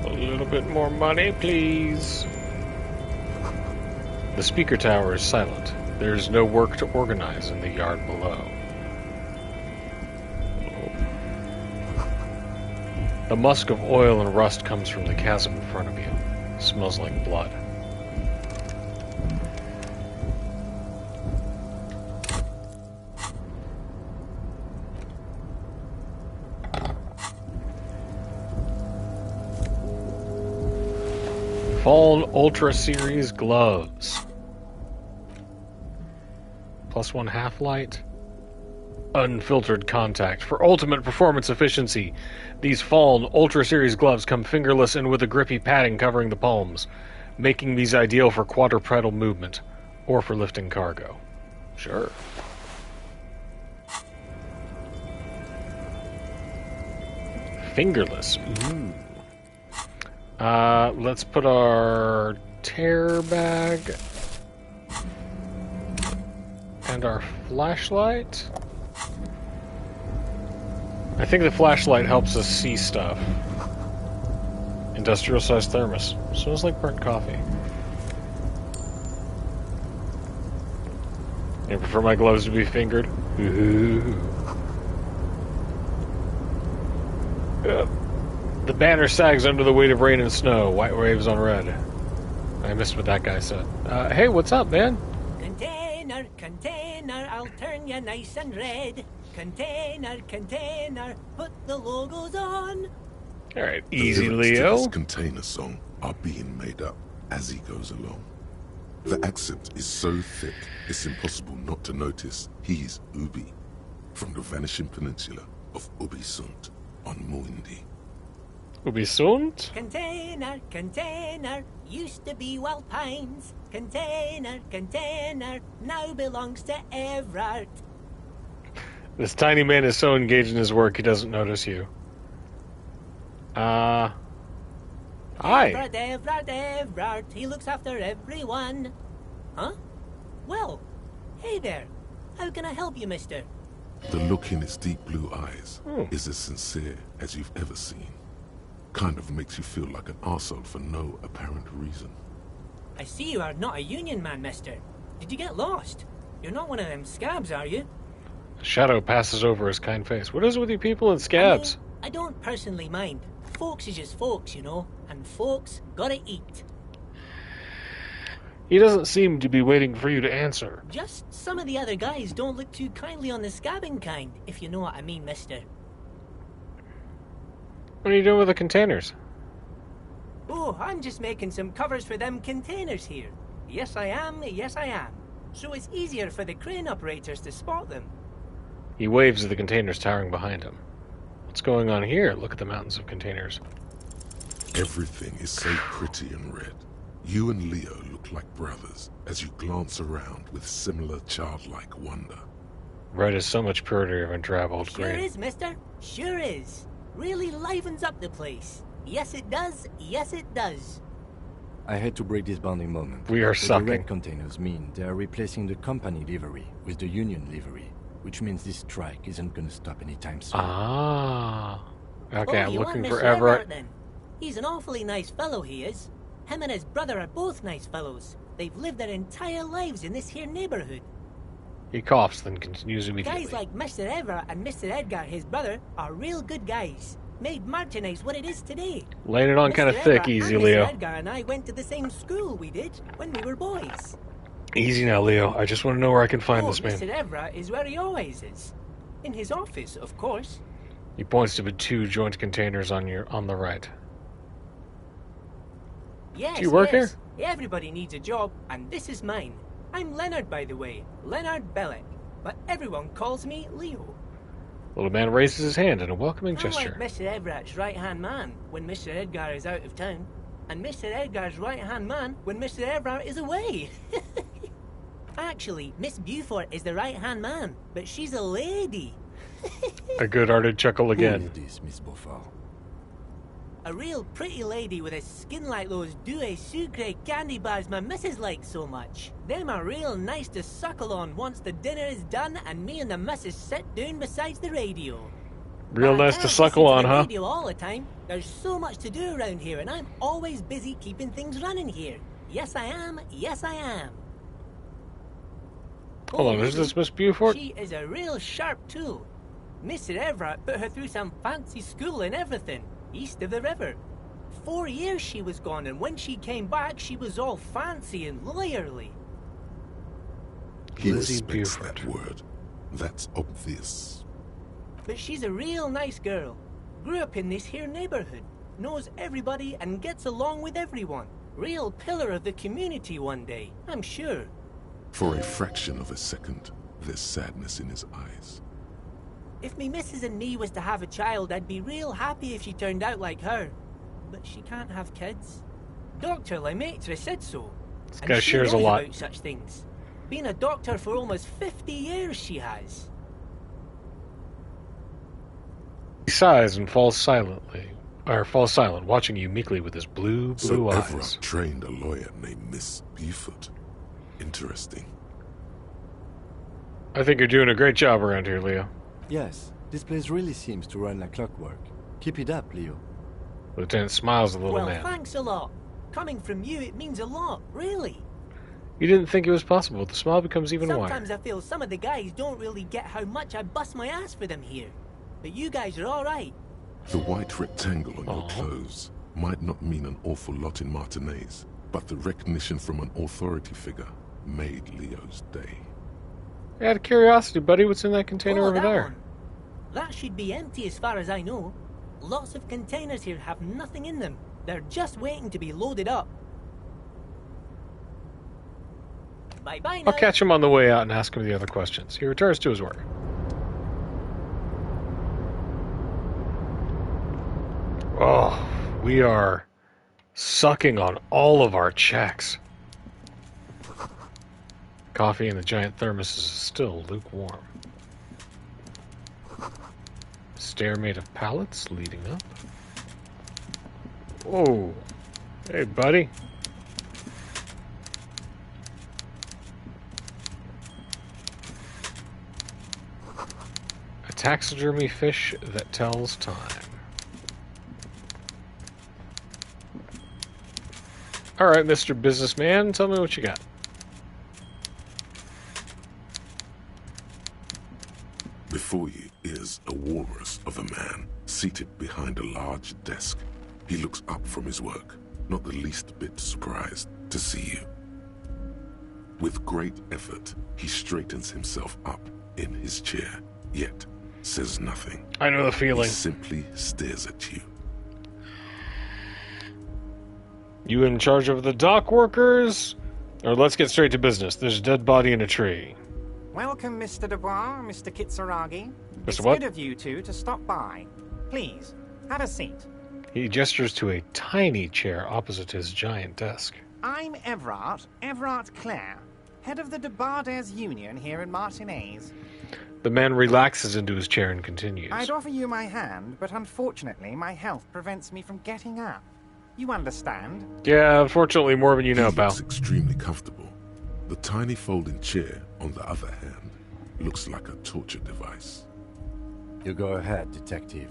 A: A little bit more money, please. The speaker tower is silent. There is no work to organize in the yard below. The musk of oil and rust comes from the chasm in front of you. It smells like blood. Fallen Ultra Series gloves. +1 half light. Unfiltered contact. For ultimate performance efficiency, these Fallen Ultra Series gloves come fingerless and with a grippy padding covering the palms, making these ideal for quadrupedal movement or for lifting cargo. Sure. Fingerless. Ooh. Let's put our tear bag and our flashlight. I think the flashlight helps us see stuff. Industrial sized thermos. Smells like burnt coffee. I prefer my gloves to be fingered. Ooh. The banner sags under the weight of rain and snow. White waves on red. I missed what that guy said. Hey, what's up, man?
J: Container, container, I'll turn you nice and red. Container, container, put the logos on.
A: Alright, easy,
B: the lyrics
A: Leo.
B: to this container song are being made up as he goes along. The accent is so thick, it's impossible not to notice he's Ubi, from the vanishing peninsula of Ubisund on Muindi.
A: Ubisund?
J: Container, container, used to be Wild Pines. Container, container, now belongs to Everett.
A: This tiny man is so engaged in his work he doesn't notice you. Hi.
J: Everett, he looks after everyone. Huh? Well, hey there. How can I help you, mister?
B: The look in its deep blue eyes is as sincere as you've ever seen. Kind of makes you feel like an arsehole for no apparent reason.
J: I see you are not a union man, mister. Did you get lost? You're not one of them scabs, are you?
A: A shadow passes over his kind face. What is it with you people and scabs?
J: I don't personally mind. Folks is just folks, you know, and folks gotta eat.
A: He doesn't seem to be waiting for you to answer.
J: Just some of the other guys don't look too kindly on the scabbing kind, if you know what I mean, mister.
A: What are you doing with the containers?
J: Oh, I'm just making some covers for them containers here. Yes, I am. Yes, I am. So it's easier for the crane operators to spot them.
A: He waves at the containers towering behind him. What's going on here? Look at the mountains of containers.
B: Everything is so pretty and red. You and Leo look like brothers as you glance around with similar childlike wonder.
A: Red is so much purity of untraveled
J: Sure
A: green.
J: is, mister. Sure is. Really livens up the place. Yes, it does. Yes, it does.
D: I hate to break this bonding moment.
A: We are
D: but
A: sucking.
D: The red containers mean they are replacing the company livery with the union livery, which means this strike isn't going to stop anytime soon.
A: Ah. Okay, I'm
J: you
A: looking
J: are
A: for
J: Mr.
A: Everett.
J: Then. He's an awfully nice fellow, he is. Him and his brother are both nice fellows. They've lived their entire lives in this here neighborhood.
A: He coughs, then continues immediately.
J: Guys like Mr. Everett and Mr. Edgar, his brother, are real good guys. Made merchandise what it is today.
A: Laying it on kind of
J: Mr.
A: thick,
J: Everett
A: easy,
J: and
A: Leo.
J: Mr. Edgar and I went to the same school we did when we were boys.
A: Easy now, Leo. I just want to know where I can find this man.
J: Mr. Everett is where he always is. In his office, of course.
A: He points to the 2 joint containers on the right.
J: Yes,
A: Do you work here?
J: Everybody needs a job, and this is mine. I'm Leonard, by the way. Leonard Bellick. But everyone calls me Leo.
A: Little man raises his hand in a welcoming
J: I'm
A: gesture.
J: like Mr. Everett's right-hand man when Mr. Edgar is out of town, and Mr. Edgar's right-hand man when Mr. Everett is away. Actually, Miss Beaufort is the right-hand man, but she's a lady.
A: A good-hearted chuckle again.
D: Who is this, Miss Beaufort?
J: A real pretty lady with a skin like those Douai Sucre candy bars my missus likes so much. Them are real nice to suckle on once the dinner is done and me and the missus sit down beside the radio.
A: Real nice to suckle on, huh?
J: Radio all the time. There's so much to do around here, and I'm always busy keeping things running here. Yes, I am. Yes, I am.
A: Hold on, is this Miss Beaufort?
J: She is a real sharp tool. Mr. Everett put her through some fancy school and everything, east of the river. 4 years she was gone, and when she came back, she was all fancy and lawyerly.
B: He
A: Lizzie
B: respects
A: Buford.
B: that word. That's obvious.
J: But she's a real nice girl. Grew up in this here neighborhood. Knows everybody and gets along with everyone. Real pillar of the community one day, I'm sure.
B: For a fraction of a second, there's sadness in his eyes.
J: If me missus and me was to have a child, I'd be real happy if she turned out like her. But she can't have kids. Dr. Lemaitre said so.
A: This
J: And
A: guy
J: she
A: shares a
J: knows
A: lot.
J: about such things. Been a doctor for almost 50 years, she has.
A: He sighs and falls silent, watching you meekly with his blue
B: So
A: eyes.
B: Everett trained a lawyer named Miss Beaufort. Interesting.
A: I think you're doing a great job around here, Leo.
D: Yes, this place really seems to run like clockwork. Keep it up, Leo.
A: Lieutenant smiles at the little
J: Well,
A: man.
J: thanks a lot. Coming from you, it means a lot, really.
A: You didn't think it was possible. The smile becomes even wider.
J: Sometimes I feel some of the guys don't really get how much I bust my ass for them here. But you guys are alright.
B: The white rectangle on your
A: Aw.
B: clothes might not mean an awful lot in Martinez, but the recognition from an authority figure made Leo's day.
A: Out of curiosity, buddy, what's in that container
J: Oh,
A: over
J: that
A: there?
J: one. That should be empty as far as I know. Lots of containers here have nothing in them. They're just waiting to be loaded up. Bye-bye now.
A: I'll catch him on the way out and ask him the other questions. He returns to his work. Oh, we are sucking on all of our checks. Coffee in the giant thermos is still lukewarm. Stair made of pallets leading up. Whoa. Hey, buddy. A taxidermy fish that tells time. All right, Mr. Businessman, tell me what you got.
B: Before you is a walrus of a man seated behind a large desk. He looks up from his work, not the least bit surprised to see you. With great effort, he straightens himself up in his chair, yet says nothing.
A: I know the feeling.
B: He simply stares at you.
A: You in charge of the dock workers? Or let's get straight to business. There's a dead body in a tree.
K: Welcome, Mr. Dubois, Mr. Kitsuragi. It's
A: what?
K: good of you two to stop by. Please, have a seat.
A: He gestures to a tiny chair opposite his giant desk.
K: I'm Everett Clare, head of the Debarders Union here in Martinez.
A: The man relaxes into his chair and continues.
K: I'd offer you my hand, but unfortunately my health prevents me from getting up. You understand?
A: Yeah, unfortunately, more than you know,
B: He
A: pal.
B: looks extremely comfortable. The tiny folding chair, on the other hand, looks like a torture device.
D: You go ahead, detective.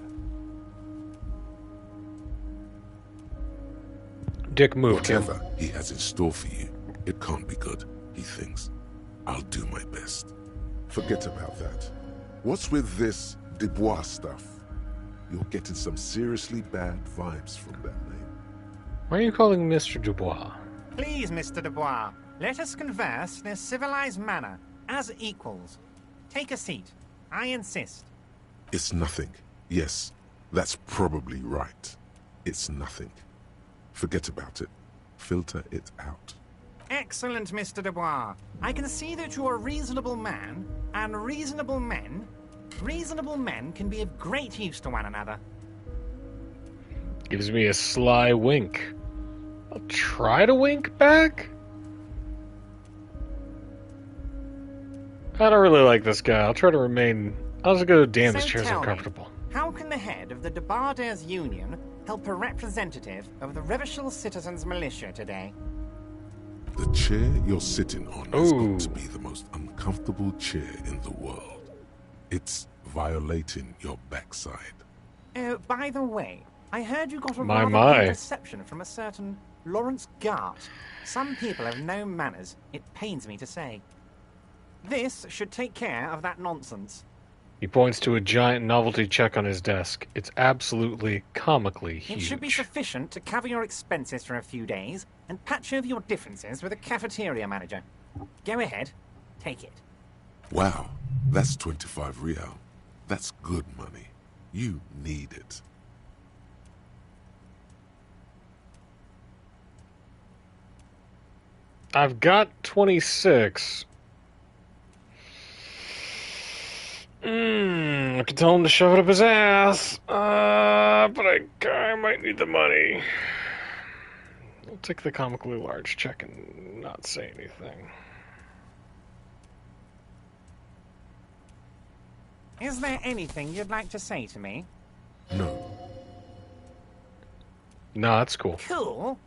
A: Dick moved him.
B: Whatever he has in store for you, it can't be good, he thinks. I'll do my best. Forget about that. What's with this Dubois stuff? You're getting some seriously bad vibes from that name.
A: Why are you calling Mr. Dubois?
K: Please, Mr. Dubois, let us converse in a civilized manner, as equals. Take a seat. I insist.
B: It's nothing. Yes, that's probably right. It's nothing. Forget about it. Filter it out.
K: Excellent, Mr. Dubois. I can see that you're a reasonable man, and reasonable men can be of great use to one another.
A: Gives me a sly wink. I'll try to wink back? I don't really like this guy. I'll try to remain... I'll just go, damn, this chair's uncomfortable.
K: How can the head of the Debarders Union help a representative of the Revachol Citizens Militia today?
B: The chair you're sitting on has got to be the most uncomfortable chair in the world. It's violating your backside.
K: Oh, by the way, I heard you got a
A: My.
K: rather good reception from a certain Lawrence Gart. Some people have no manners, it pains me to say. This should take care of that nonsense.
A: He points to a giant novelty check on his desk. It's absolutely comically huge.
K: It should be sufficient to cover your expenses for a few days and patch over your differences with a cafeteria manager. Go ahead, take it.
B: Wow, that's 25 real. That's good money. You need it.
A: I've got 26. I could tell him to shove it up his ass. But I might need the money. I'll take the comically large check and not say anything.
K: Is there anything you'd like to say to me?
B: No.
A: No, that's cool.
K: Cool?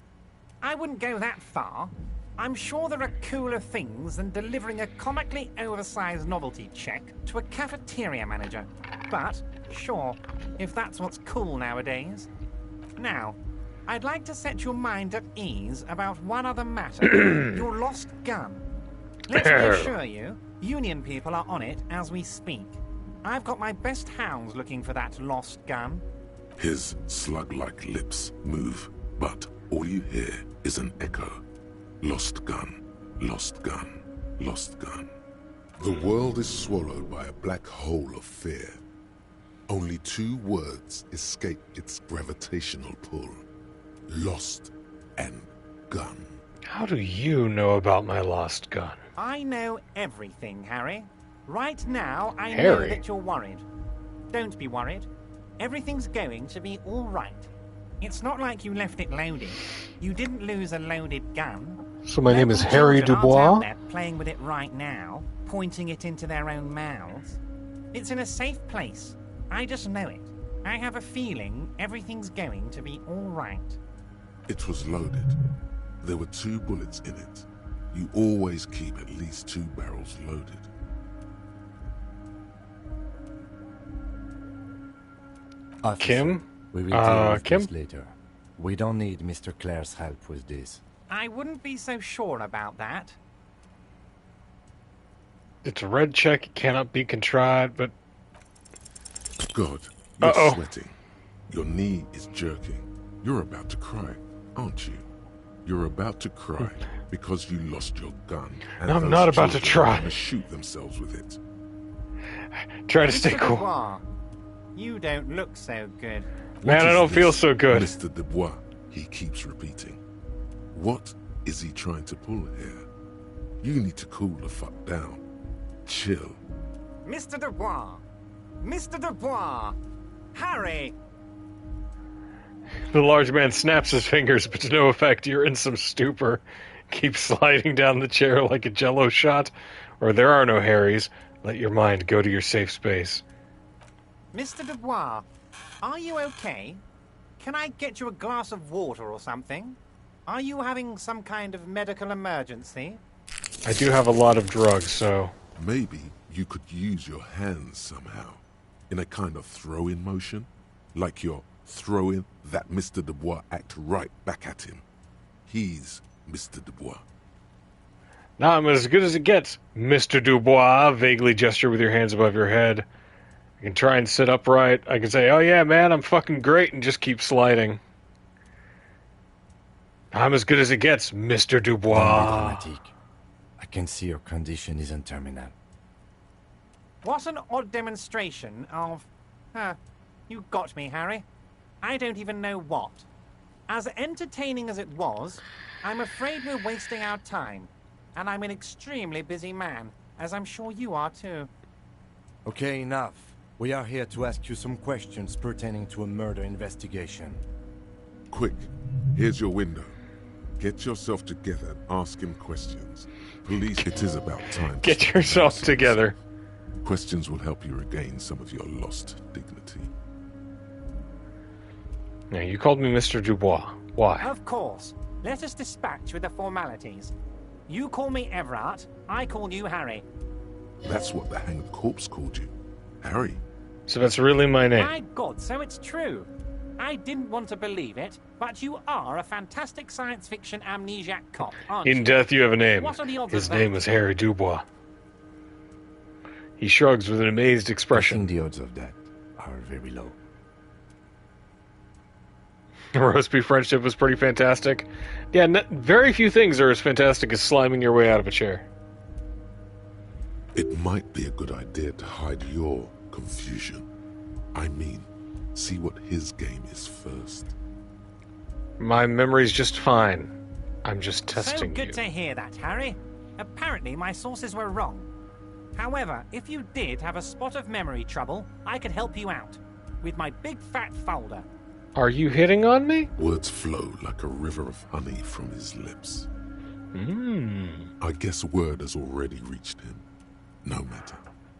K: I wouldn't go that far. I'm sure there are cooler things than delivering a comically oversized novelty check to a cafeteria manager. But, sure, if that's what's cool nowadays. Now, I'd like to set your mind at ease about one other matter. Your lost gun. Let me assure you, Union people are on it as we speak. I've got my best hounds looking for that lost gun.
B: His slug-like lips move, but all you hear is an echo. Lost gun, lost gun, lost gun. The world is swallowed by a black hole of fear. Only two words escape its gravitational pull. Lost and gun.
A: How do you know about my lost gun?
K: I know everything, Harry. Right now, I know
A: Harry?
K: that you're worried. Don't be worried. Everything's going to be all right. It's not like you left it loaded. You didn't lose a loaded gun.
A: So my name is
K: Local
A: Harry
K: children aren't
A: Dubois?
K: out there playing with it right now, pointing it into their own mouths. It's in a safe place. I just know it. I have a feeling everything's going to be all right.
B: It was loaded. There were 2 bullets in it. You always keep at least 2 barrels loaded.
D: Officer,
A: Kim?
D: We will deal with
A: Kim?
D: this later. We don't need Mr. Clare's help with this.
K: I wouldn't be so sure about that.
A: It's a red check, it cannot be contrived, but...
B: God, you're sweating. Your knee is jerking. You're about to cry, aren't you? You're about to cry because you lost your gun. And
A: I'm
B: those
A: not about to
B: children are
A: try.
B: gonna shoot themselves with it.
A: Try to stay
K: Mr.
A: cool.
K: Dubois, you don't look so good.
A: Man,
B: What
A: I
B: is
A: don't feel
B: this,
A: so good.
B: Mr. Dubois, he keeps repeating. What is he trying to pull here? You need to cool the fuck down. Chill.
K: Mr. Dubois! Mr. Dubois! Harry!
A: The large man snaps his fingers, but to no effect. You're in some stupor. Keep sliding down the chair like a jello shot, or there are no Harrys. Let your mind go to your safe space.
K: Mr. Dubois, are you okay? Can I get you a glass of water or something? Are you having some kind of medical emergency?
A: I do have a lot of drugs, so...
B: Maybe you could use your hands somehow. In a kind of throw-in motion. Like you're throwing that Mr. Dubois act right back at him. He's Mr. Dubois.
A: Now I'm as good as it gets, Mr. Dubois. Vaguely gesture with your hands above your head. I can try and sit upright. I can say, oh yeah, man, I'm fucking great, and just keep sliding. I'm as good as it gets, Mr.
D: Don't be
A: Dubois.
D: dramatic. I can see your condition isn't terminal.
K: What an odd demonstration of... you got me, Harry. I don't even know what. As entertaining as it was, I'm afraid we're wasting our time. And I'm an extremely busy man, as I'm sure you are too.
D: Okay, enough. We are here to ask you some questions pertaining to a murder investigation.
B: Quick, here's your window. Get yourself together and ask him questions. Police, it is about time.
A: Get yourself together.
B: Questions will help you regain some of your lost dignity.
A: Now, you called me Mr. Dubois. Why?
K: Of course. Let us dispatch with the formalities. You call me Everard, I call you Harry.
B: That's what the hanged corpse called you. Harry.
A: So that's really my name.
K: My God, so it's true. I didn't want to believe it, but you are a fantastic science fiction amnesiac cop, aren't you?
A: In death, you have a name.
K: What are the odds
A: His
K: of that?
A: name is Harry Dubois. He shrugs with an amazed
D: I
A: expression.
D: think the odds of that are very low.
A: Roast beef friendship was pretty fantastic. Yeah, very few things are as fantastic as sliming your way out of a chair.
B: It might be a good idea to hide your confusion. I mean, see what his game is first.
A: My memory's just fine. I'm just testing
K: So good
A: you.
K: to hear that, Harry. Apparently my sources were wrong. However, if you did have a spot of memory trouble, I could help you out. With my big fat folder.
A: Are you hitting on me?
B: Words flow like a river of honey from his lips. I guess word has already reached him. No matter.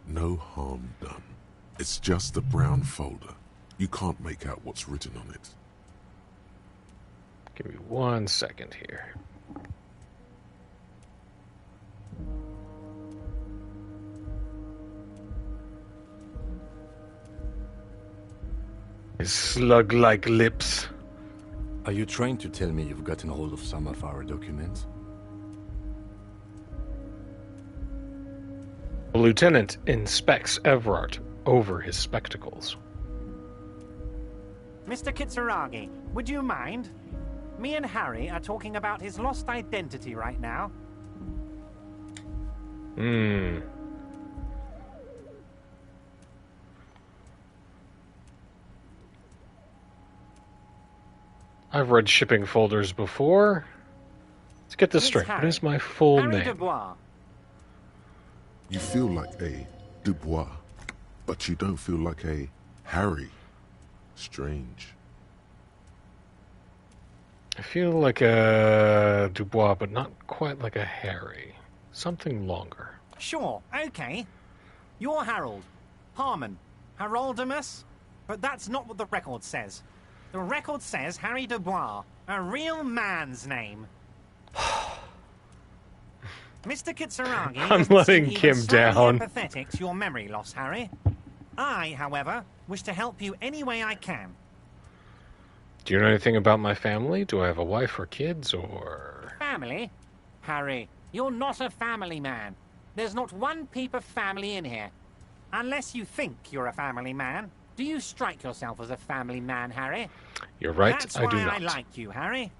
B: No harm done. It's just a brown folder. You can't make out what's written on it.
A: Give me 1 second here. His slug-like lips.
D: Are you trying to tell me you've gotten hold of some of our documents?
A: The lieutenant inspects Everard over his spectacles.
K: Mr. Kitsuragi, would you mind? Me and Harry are talking about his lost identity right now.
A: I've read shipping folders before. Let's get this
K: It's
A: straight. What
K: Harry.
A: is my full
K: Harry
A: name?
K: Dubois.
B: You feel like a Dubois, but you don't feel like a Harry. Strange.
A: I feel like a Dubois, but not quite like a Harry. Something longer.
K: Sure, okay. You're Harold. Harmon. Haroldamus? But that's not what the record says. The record says Harry Dubois, a real man's name. Mr. Kitsuragi
A: I'm
K: doesn't
A: letting
K: seem even
A: Kim
K: slightly
A: down.
K: empathetic to your memory loss, Harry. I, however, wish to help you any way I can.
A: Do you know anything about my family? Do I have a wife or kids, or...
K: Family? Harry, you're not a family man. There's not one peep of family in here. Unless you think you're a family man. Do you strike yourself as a family man, Harry?
A: You're right,
K: That's
A: I do
K: why
A: not.
K: I like you, Harry.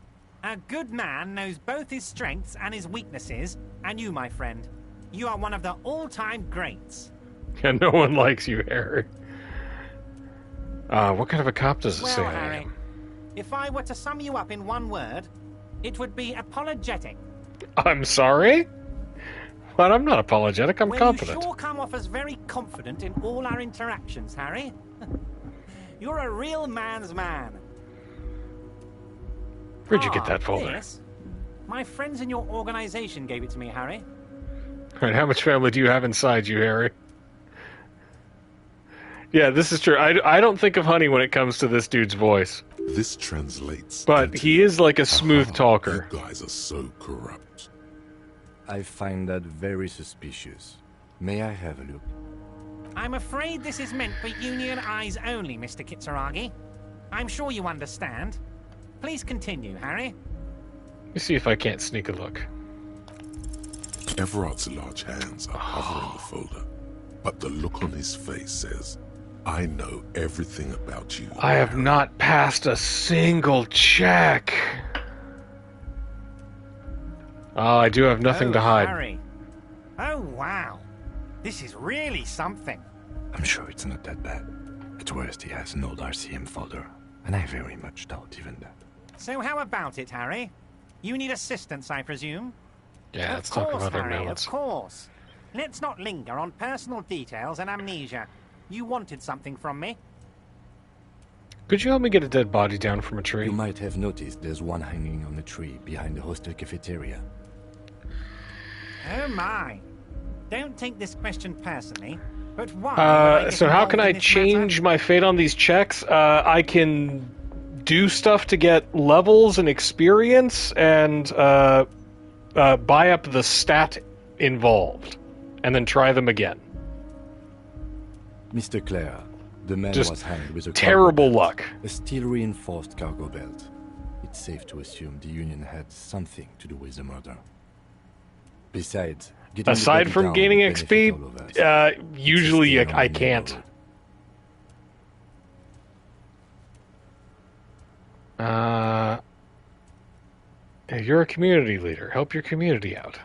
K: A good man knows both his strengths and his weaknesses, and you, my friend, you are one of the all-time greats.
A: Yeah, no one likes you, Harry. What kind of a cop does it
K: Well,
A: say I
K: Harry,
A: am?
K: if I were to sum you up in one word, it would be apologetic.
A: I'm sorry? But I'm not apologetic, I'm
K: Well,
A: confident.
K: you sure come off as very confident in all our interactions, Harry. You're a real man's man.
A: Where'd you get that folder?
K: This? My friends in your organization gave it to me, Harry.
A: Right, how much family do you have inside you, Harry? Yeah, this is true. I don't think of honey when it comes to this dude's voice.
B: This translates.
A: But
B: into,
A: he is like a smooth
B: "Aha,
A: talker.
B: You guys are so corrupt.
D: I find that very suspicious. May I have a look?
K: I'm afraid this is meant for union eyes only, Mr. Kitsuragi. I'm sure you understand. Please continue, Harry.
A: Let me see if I can't sneak a look.
B: Everard's large hands are hovering the folder, but the look on his face says, I know everything about you.
A: I have not passed a single check. Oh, I do have nothing to hide.
K: Harry. Oh, wow. This is really something.
D: I'm sure it's not that bad. At worst, he has an old RCM folder, and I very much doubt even that.
K: So how about it, Harry? You need assistance, I presume?
A: Yeah, let's talk about our
K: Harry,
A: melons.
K: Of course. Let's not linger on personal details and amnesia. You wanted something from me.
A: Could you help me get a dead body down from a tree?
D: You might have noticed there's one hanging on a tree behind the hostel cafeteria.
K: Oh my. Don't take this question personally, but why?
A: So how can I change my fate on these checks? I can do stuff to get levels and experience and buy up the stat involved, and then try them again.
D: Mr. Clare, the man
A: Just
D: was hanged with a
A: terrible
D: cargo belt,
A: luck.
D: a steel-reinforced cargo belt. It's safe to assume the Union had something to do with the murder. Besides, getting the
A: Aside
D: body
A: from
D: down
A: gaining
D: would benefit all of us.
A: usually
D: It's a stay
A: I
D: on the
A: can't. You're a community leader. Help your community out.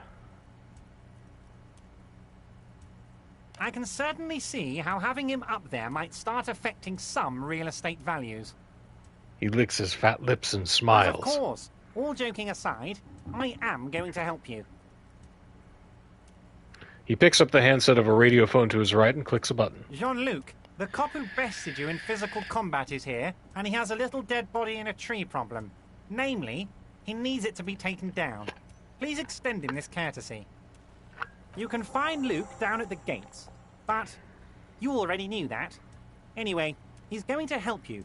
K: I can certainly see how having him up there might start affecting some real estate values.
A: He licks his fat lips and
K: But
A: smiles.
K: of course, all joking aside, I am going to help you.
A: He picks up the handset of a radio phone to his right and clicks a button.
K: Jean-Luc, the cop who bested you in physical combat is here, and he has a little dead body in a tree problem. Namely, he needs it to be taken down. Please extend him this courtesy. You can find Luke down at the gates, but you already knew that. Anyway, he's going to help you,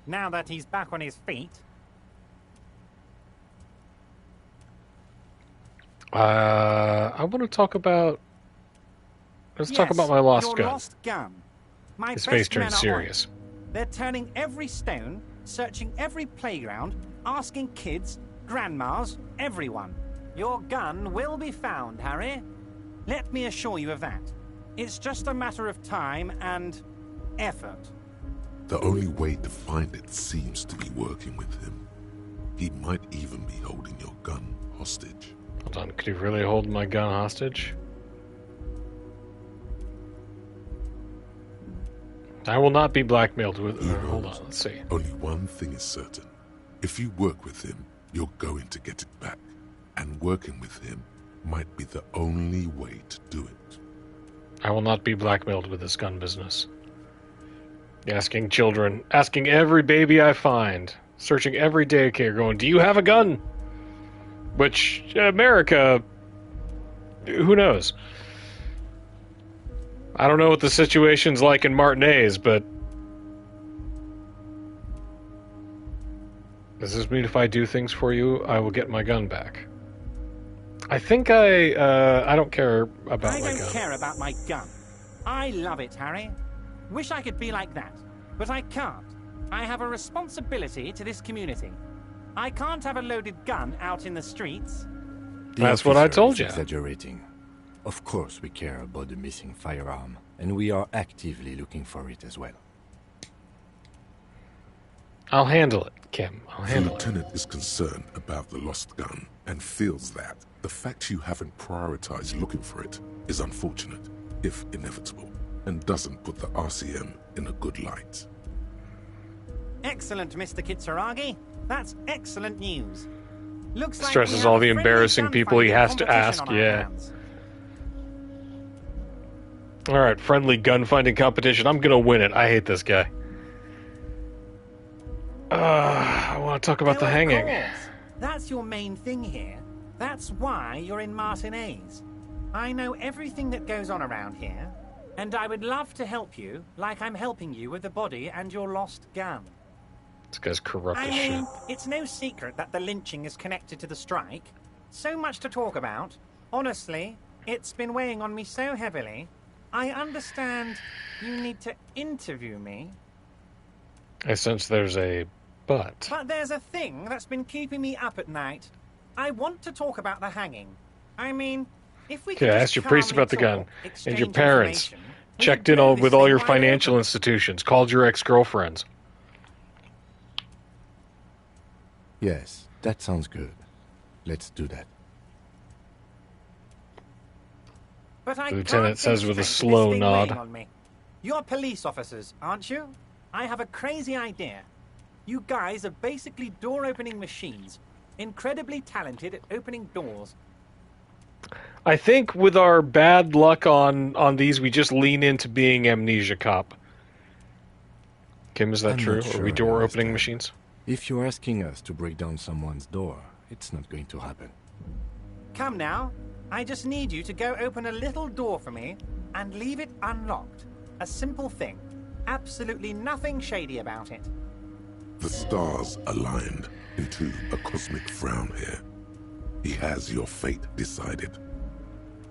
K: now that he's back on his feet.
A: I want to talk about... Let's talk
K: Yes,
A: about my lost
K: your
A: gun.
K: lost gun. My
A: His
K: best
A: face turns
K: men are on
A: serious.
K: it. They're turning every stone, searching every playground, asking kids, grandmas, everyone. Your gun will be found, Harry. Let me assure you of that. It's just a matter of time and effort.
B: The only way to find it seems to be working with him. He might even be holding your gun hostage.
A: Hold on, could he really hold my gun hostage? I will not be blackmailed with... hold on, let's see.
B: Only one thing is certain. If you work with him, you're going to get it back. And working with him might be the only way to do it.
A: I will not be blackmailed with this gun business. Asking children, asking every baby I find, searching every daycare, going, do you have a gun? Which, America, who knows? I don't know what the situation's like in Martinez, but does this mean if I do things for you, I will get my gun back? I think I don't care about my gun.
K: I don't care about my gun. I love it, Harry. Wish I could be like that, but I can't. I have a responsibility to this community. I can't have a loaded gun out in the streets.
A: That's what I told you.
D: Exaggerating. Of course we care about the missing firearm, and we are actively looking for it as well.
A: I'll handle it, Kim. I'll
B: The
A: handle it.
B: lieutenant is concerned about the lost gun and feels that the fact you haven't prioritized looking for it is unfortunate, if inevitable, and doesn't put the RCM in a good light.
K: Excellent, Mr. Kitsuragi. That's excellent news. Looks like
A: Stresses
K: we have
A: all
K: a
A: the
K: friendly
A: embarrassing people he
K: gunfighting
A: has to
K: competition
A: ask,
K: on our
A: yeah.
K: hands.
A: Alright, friendly gunfighting competition. I'm gonna win it. I hate this guy. I want to talk about the
K: Of
A: hanging.
K: course. That's your main thing here. That's why you're in Martinez. I know everything that goes on around here, and I would love to help you like I'm helping you with the body and your lost gun.
A: This guy's corrupt
K: I
A: as shit.
K: mean, it's no secret that the lynching is connected to the strike. So much to talk about. Honestly, it's been weighing on me so heavily. I understand you need to interview me.
A: I sense there's a but.
K: But there's a thing that's been keeping me up at night. I want to talk about the hanging. I mean, If we
A: Okay,
K: could
A: I
K: just
A: asked your priest
K: calmly
A: about the gun
K: talk,
A: and your
K: exchange
A: parents.
K: information, we
A: Checked
K: could
A: in
K: blow
A: all
K: this
A: with all
K: thing
A: your
K: wide
A: financial
K: open.
A: institutions. Called your ex-girlfriends.
D: Yes, that sounds good. Let's do that.
K: But I
A: The lieutenant
K: can't
A: says
K: go
A: with a
K: straight to
A: slow
K: this thing
A: nod.
K: weighing on me. You're police officers, aren't you? I have a crazy idea. You guys are basically door-opening machines. Incredibly talented at opening doors.
A: I think with our bad luck on these, we just lean into being amnesia cop. Kim, is that
D: I'm
A: true?
D: not
A: Are
D: sure
A: we
D: I
A: door opening
D: understand.
A: machines?
D: If you're asking us to break down someone's door, it's not going to happen.
K: Come now. I just need you to go open a little door for me and leave it unlocked. A simple thing. Absolutely nothing shady about it.
B: The stars aligned into a cosmic frown here. He has your fate decided.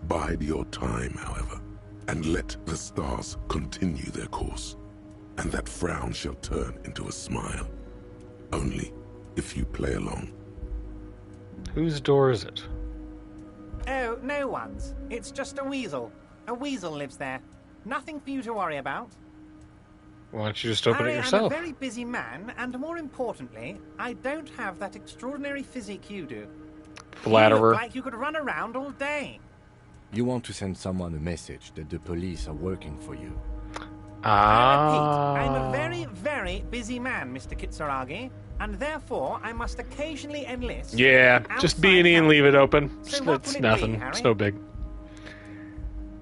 B: Bide your time, however, and let the stars continue their course, and that frown shall turn into a smile. Only if you play along.
A: Whose door is it?
K: Oh, no one's. It's just a weasel. A weasel lives there. Nothing for you to worry about.
A: Why don't you just open
K: Harry,
A: it yourself?
K: I'm a very busy man, and more importantly, I don't have that extraordinary physique you do. You
A: Flatterer.
K: look like you could run around all day.
D: You want to send someone a message that the police are working for you.
K: I repeat, I'm a very, very busy man, Mr. Kitsuragi, and therefore I must occasionally enlist.
A: Yeah, just be an E and leave it open.
K: So what
A: It's
K: will it
A: nothing.
K: be, Harry?
A: It's no big.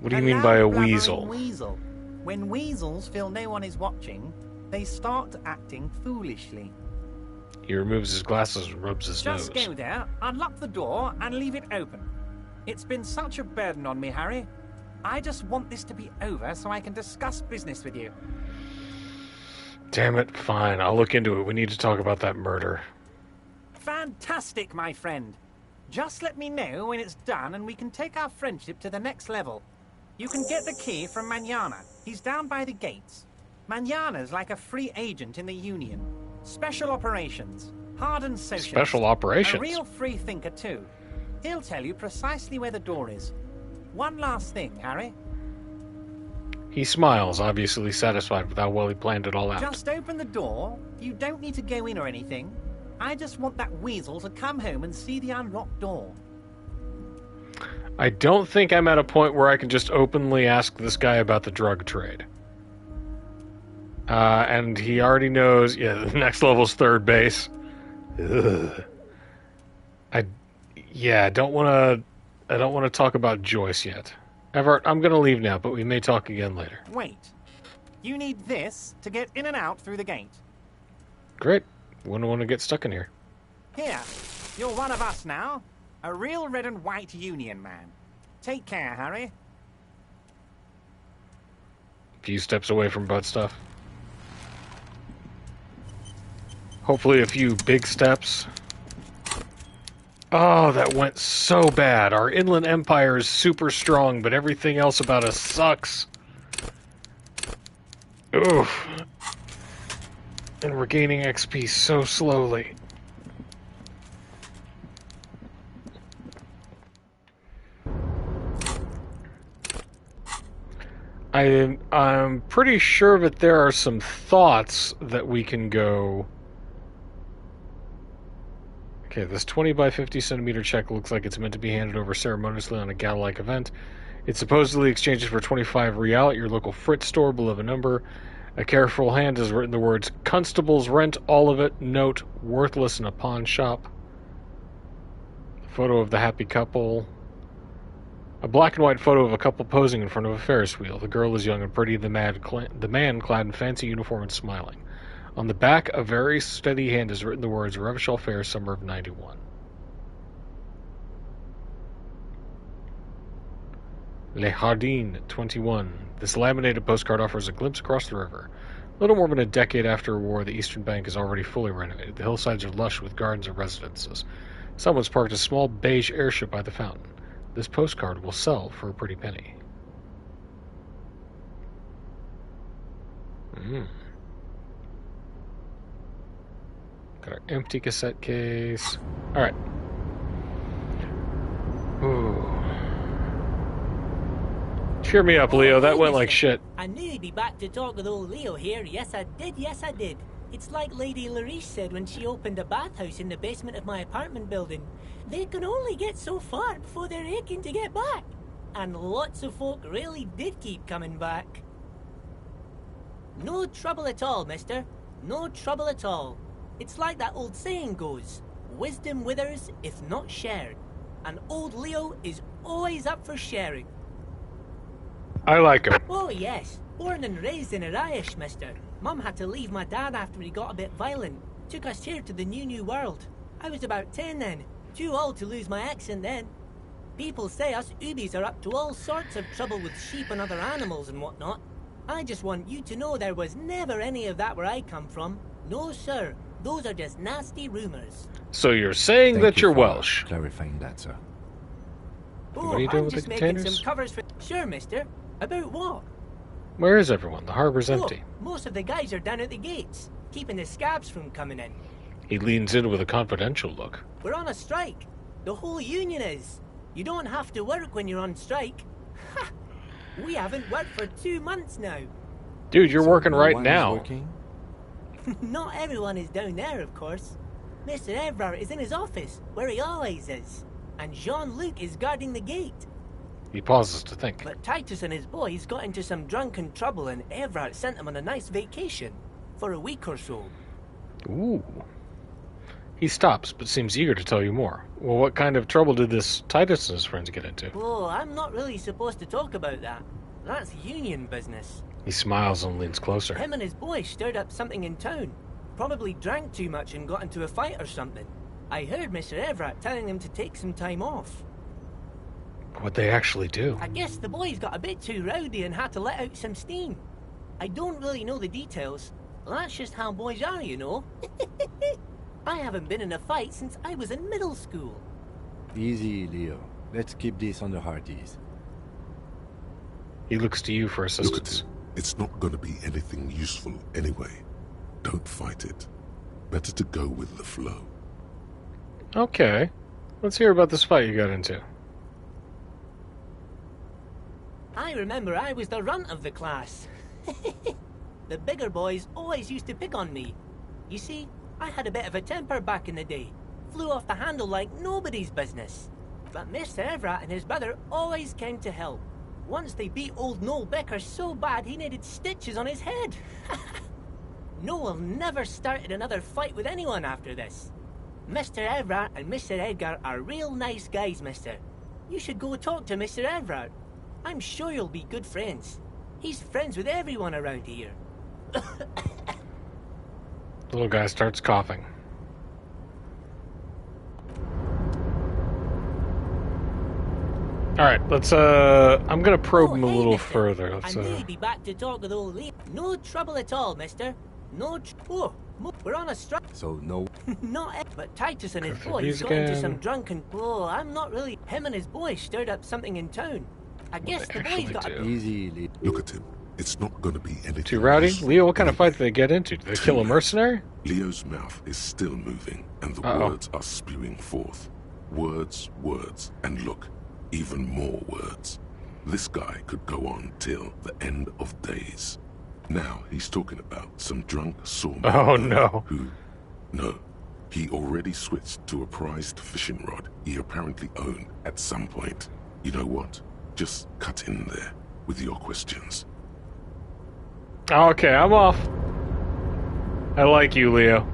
A: What do you
K: A
A: mean by a
K: loud-blubbering
A: weasel?
K: Weasel. When weasels feel no one is watching, they start acting foolishly.
A: He removes his glasses and rubs his
K: Just
A: nose.
K: go there, unlock the door, and leave it open. It's been such a burden on me, Harry. I just want this to be over so I can discuss business with you.
A: Damn it, fine. I'll look into it. We need to talk about that murder.
K: Fantastic, my friend. Just let me know when it's done and we can take our friendship to the next level. You can get the key from Manana. He's down by the gates. Manana's like a free agent in the Union. Special operations. Hardened socialist.
A: Special operations?
K: A real free thinker, too. He'll tell you precisely where the door is. One last thing, Harry.
A: He smiles, obviously satisfied with how well he planned it all out.
K: Just open the door. You don't need to go in or anything. I just want that weasel to come home and see the unlocked door.
A: I don't think I'm at a point where I can just openly ask this guy about the drug trade. And he already knows, yeah, the next level's third base. Ugh. I don't want to talk about Joyce yet. Everett, I'm going to leave now, but we may talk again later.
K: Wait. You need this to get in and out through the gate.
A: Great. Wouldn't want to get stuck in here.
K: Here. You're one of us now. A real red and white Union man. Take care, Harry.
A: A few steps away from butt stuff. Hopefully a few big steps. Oh, that went so bad. Our inland empire is super strong, but everything else about us sucks. Oof. And we're gaining XP so slowly. I'm pretty sure that there are some thoughts that we can go... Okay, this 20 by 50 centimeter check looks like it's meant to be handed over ceremoniously on a gala-like event. It supposedly exchanges for 25 real at your local Fritz store below the number. A careful hand has written the words, Constables rent all of it, note, worthless in a pawn shop. Photo of the happy couple. A black and white photo of a couple posing in front of a Ferris wheel. The girl is young and pretty, the man clad in fancy uniform and smiling. On the back, a very steady hand has written the words, Revachol Fair, summer of 91. Le Jardin, 21. This laminated postcard offers a glimpse across the river. A little more than a decade after a war, the eastern bank is already fully renovated. The hillsides are lush with gardens and residences. Someone's parked a small beige airship by the fountain. This postcard will sell for a pretty penny. Got our empty cassette case. Alright. Ooh. Cheer me up, Leo. That went like shit.
J: I knew you'd be back to talk with old Leo here. Yes, I did. Yes, I did. It's like Lady Larice said when she opened a bathhouse in the basement of my apartment building. They can only get so far before they're aching to get back. And lots of folk really did keep coming back. No trouble at all, mister. No trouble at all. It's like that old saying goes, wisdom withers if not shared. And old Leo is always up for sharing.
A: I like him.
J: Oh, yes. Born and raised in Irish, mister. Mum had to leave my dad after he got a bit violent. Took us here to the new world. I was about 10 then. Too old to lose my accent then. People say us Ubis are up to all sorts of trouble with sheep and other animals and whatnot. I just want you to know there was never any of that where I come from. No, sir. Those are just nasty rumors.
A: So you're saying
D: Thank
A: that
D: you
A: you're
D: for
A: Welsh?
D: clarifying that, sir.
J: Oh,
A: What are you doing
J: I'm
A: with
J: just
A: the
J: making
A: containers?
J: some covers for... Sure, mister. About what?
A: Where is everyone? The harbor's empty.
J: Oh, most of the guys are down at the gates, keeping the scabs from coming in.
A: He leans in with a confidential look.
J: We're on a strike. The whole union is. You don't have to work when you're on strike. Ha! We haven't worked for 2 months now.
A: Dude, you're working
D: No
A: right
D: one is
A: now.
D: working?
J: Not everyone is down there, of course. Mr. Evrard is in his office, where he always is. And Jean-Luc is guarding the gate.
A: He pauses to think.
J: But Titus and his boys got into some drunken trouble and Evrard sent them on a nice vacation. For a week or so.
A: Ooh. He stops, but seems eager to tell you more. Well, what kind of trouble did this Titus and his friends get into?
J: Oh, I'm not really supposed to talk about that. That's union business.
A: He smiles and leans closer.
J: Him and his boys stirred up something in town. Probably drank too much and got into a fight or something. I heard Mr. Everett telling them to take some time off.
A: What'd they actually do?
J: I guess the boys got a bit too rowdy and had to let out some steam. I don't really know the details. That's just how boys are, you know. I haven't been in a fight since I was in middle school.
D: Easy, Leo. Let's keep this on the hard ease.
A: He looks to you for
B: Look at
A: assistance.
B: it. It's not going to be anything useful anyway. Don't fight it. Better to go with the flow.
A: Okay. Let's hear about this fight you got into.
J: I remember I was the runt of the class. The bigger boys always used to pick on me. You see, I had a bit of a temper back in the day. Flew off the handle like nobody's business. But Mr. Everett and his brother always came to help. Once they beat old Noel Becker so bad he needed stitches on his head. Noel never started another fight with anyone after this. Mr. Everett and Mr. Edgar are real nice guys, mister. You should go talk to Mr. Everett. I'm sure you'll be good friends. He's friends with everyone around here.
A: Little guy starts coughing. Alright, let's, I'm gonna probe him a
J: hey,
A: little
J: mister.
A: further.
J: I
A: Let's,
J: knew you'd be back to talk with old Lee. No trouble at all, mister. We're on a strike.
D: So, no.
J: Not but Titus and his
A: Go for
J: boys
A: these
J: got into
A: again.
J: some drunken... Oh, I'm not really... Him and his boys stirred up something in town. I guess
A: they
J: the boys
A: actually
J: got
A: do?
J: a...
D: Easy, Leo.
B: Look at him. It's not going to be anything.
A: too rowdy?
B: useful
A: Leo, what kind of
B: anyway.
A: fight did they get into? Did they kill a mercenary?
B: Leo's mouth is still moving, and the
A: Uh-oh.
B: words are spewing forth. Words, words, and look, even more words. This guy could go on till the end of days. Now he's talking about some drunk sawman
A: Oh, no.
B: who... No, he already switched to a prized fishing rod he apparently owned at some point. You know what? Just cut in there with your questions.
A: Okay, I'm off. I like you, Leo.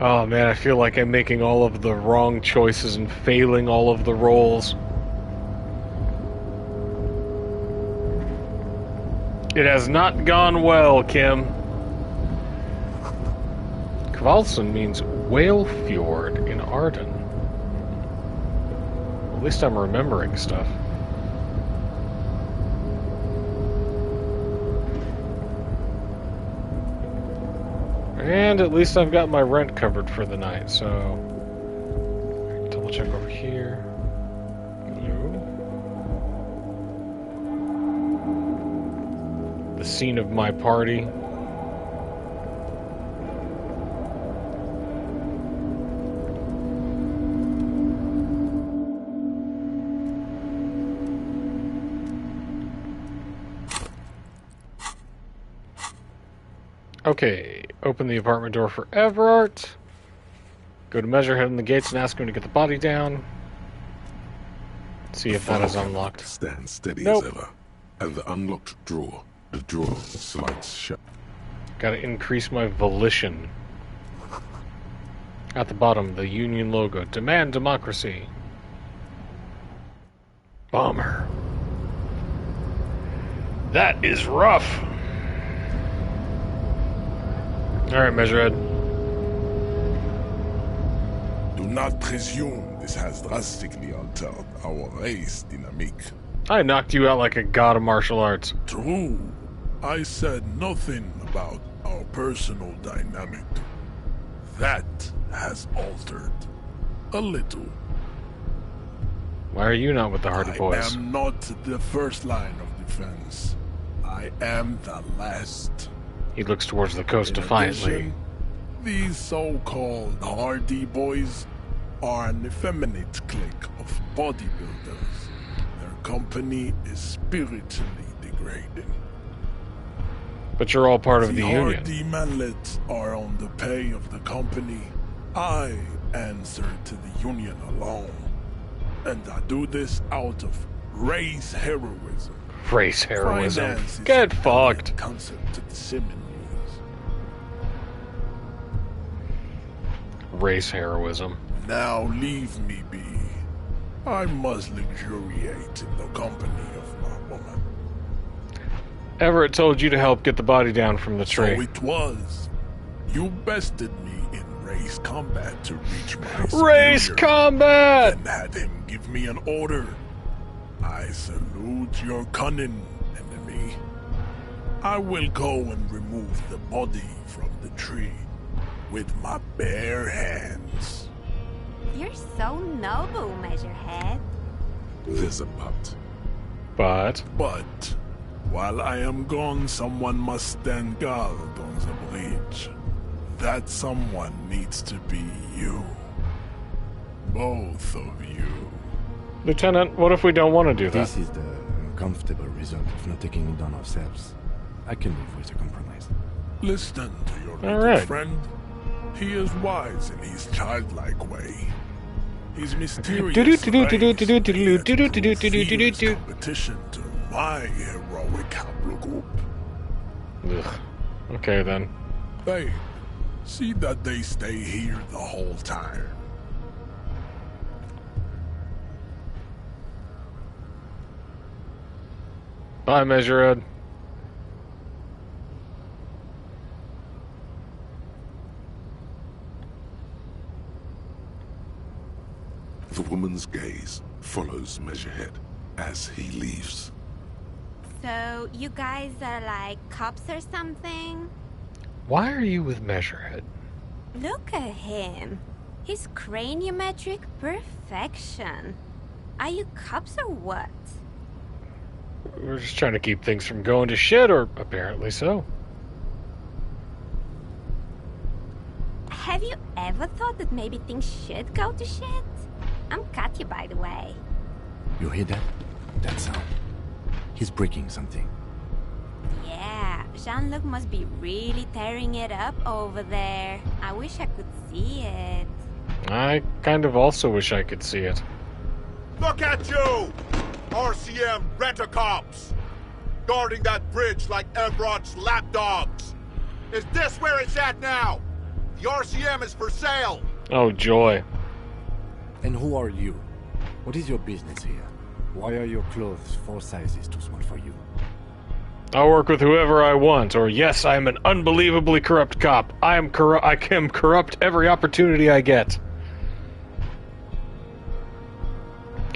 A: Oh man, I feel like I'm making all of the wrong choices and failing all of the roles. It has not gone well, Kim. Kvalson means whale fjord in Arden. At least I'm remembering stuff. And at least I've got my rent covered for the night, so... Double check over here. Hello. The scene of my party. Okay, open the apartment door for Everart. Go to Measurehead in the gates and ask him to get the body down. See if that is unlocked.
B: Stand steady
A: Nope.
B: as ever. And the unlocked drawer. The drawer slides shut.
A: Gotta increase my volition. At the bottom, the Union logo. Demand democracy. Bomber. That is rough. Alright, Measurehead.
B: Do not presume this has drastically altered our race dynamic.
A: I knocked you out like a god of martial arts.
B: True. I said nothing about our personal dynamic. That has altered. A little.
A: Why are you not with the Hardy Boys?
B: I am not the first line of defense. I am the last.
A: He looks towards the coast defiantly.
B: Addition, these so-called Hardy Boys are an effeminate clique of bodybuilders. Their company is spiritually degrading.
A: But you're all part of the Union.
B: Hardy manlets are on the pay of the company. I answer to the Union alone. And I do this out of race heroism.
A: Race heroism.
B: Finance is
A: Get
B: an
A: fucked.
B: concept to the Simmons.
A: Race heroism.
B: Now leave me be. I must luxuriate in the company of my woman.
A: Everett told you to help get the body down from the tree.
B: So it was. You bested me in race combat to reach my
A: Race
B: superior
A: combat!
B: and had him give me an order. I salute your cunning, enemy. I will go and remove the body from the tree with my bare hands.
L: You're so noble, Measurehead.
B: There's a but.
A: But
B: While I am gone, someone must stand guard on the bridge. That someone needs to be you. Both of you.
A: Lieutenant, what if we don't want to do that?
D: This is the uncomfortable result of not taking it on ourselves. I can live with a compromise.
B: Listen to your
A: All
B: little
A: right.
B: friend. He is wise in his childlike way. He's mysterious. Competition to my heroic haplogroup.
A: Ugh. Okay then.
B: Babe, see that they stay here the whole time.
A: Bye, Measurehead.
B: The woman's gaze follows Measurehead as he leaves.
L: So, you guys are like cops or something?
A: Why are you with Measurehead?
L: Look at him. His craniometric perfection. Are you cops or what?
A: We're just trying to keep things from going to shit, or apparently so.
L: Have you ever thought that maybe things should go to shit? I'm Katya, by the way.
D: You hear that? That sound? He's breaking something.
L: Yeah, Jean-Luc must be really tearing it up over there. I wish I could see it.
A: I kind of also wish I could see it.
M: Look at you! RCM rent-a-cops! Guarding that bridge like Everott's lapdogs! Is this where it's at now? The RCM is for sale!
A: Oh, joy.
D: And who are you? What is your business here? Why are your clothes 4 sizes too small for you?
A: I'll work with whoever I want, or yes, I am an unbelievably corrupt cop. I can corrupt every opportunity I get.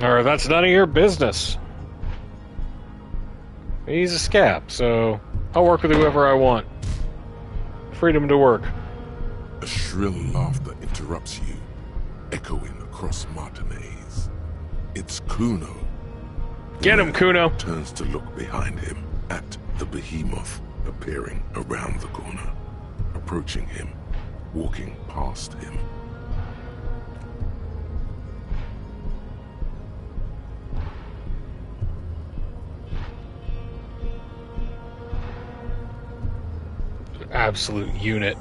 A: Or that's none of your business. He's a scab, so I'll work with whoever I want. Freedom to work.
B: A shrill laughter interrupts you, echoing across Martinez. It's Kuno.
A: Get him, Kuno!
B: Turns to look behind him at the behemoth appearing around the corner, approaching him, walking past him.
A: absolute unit.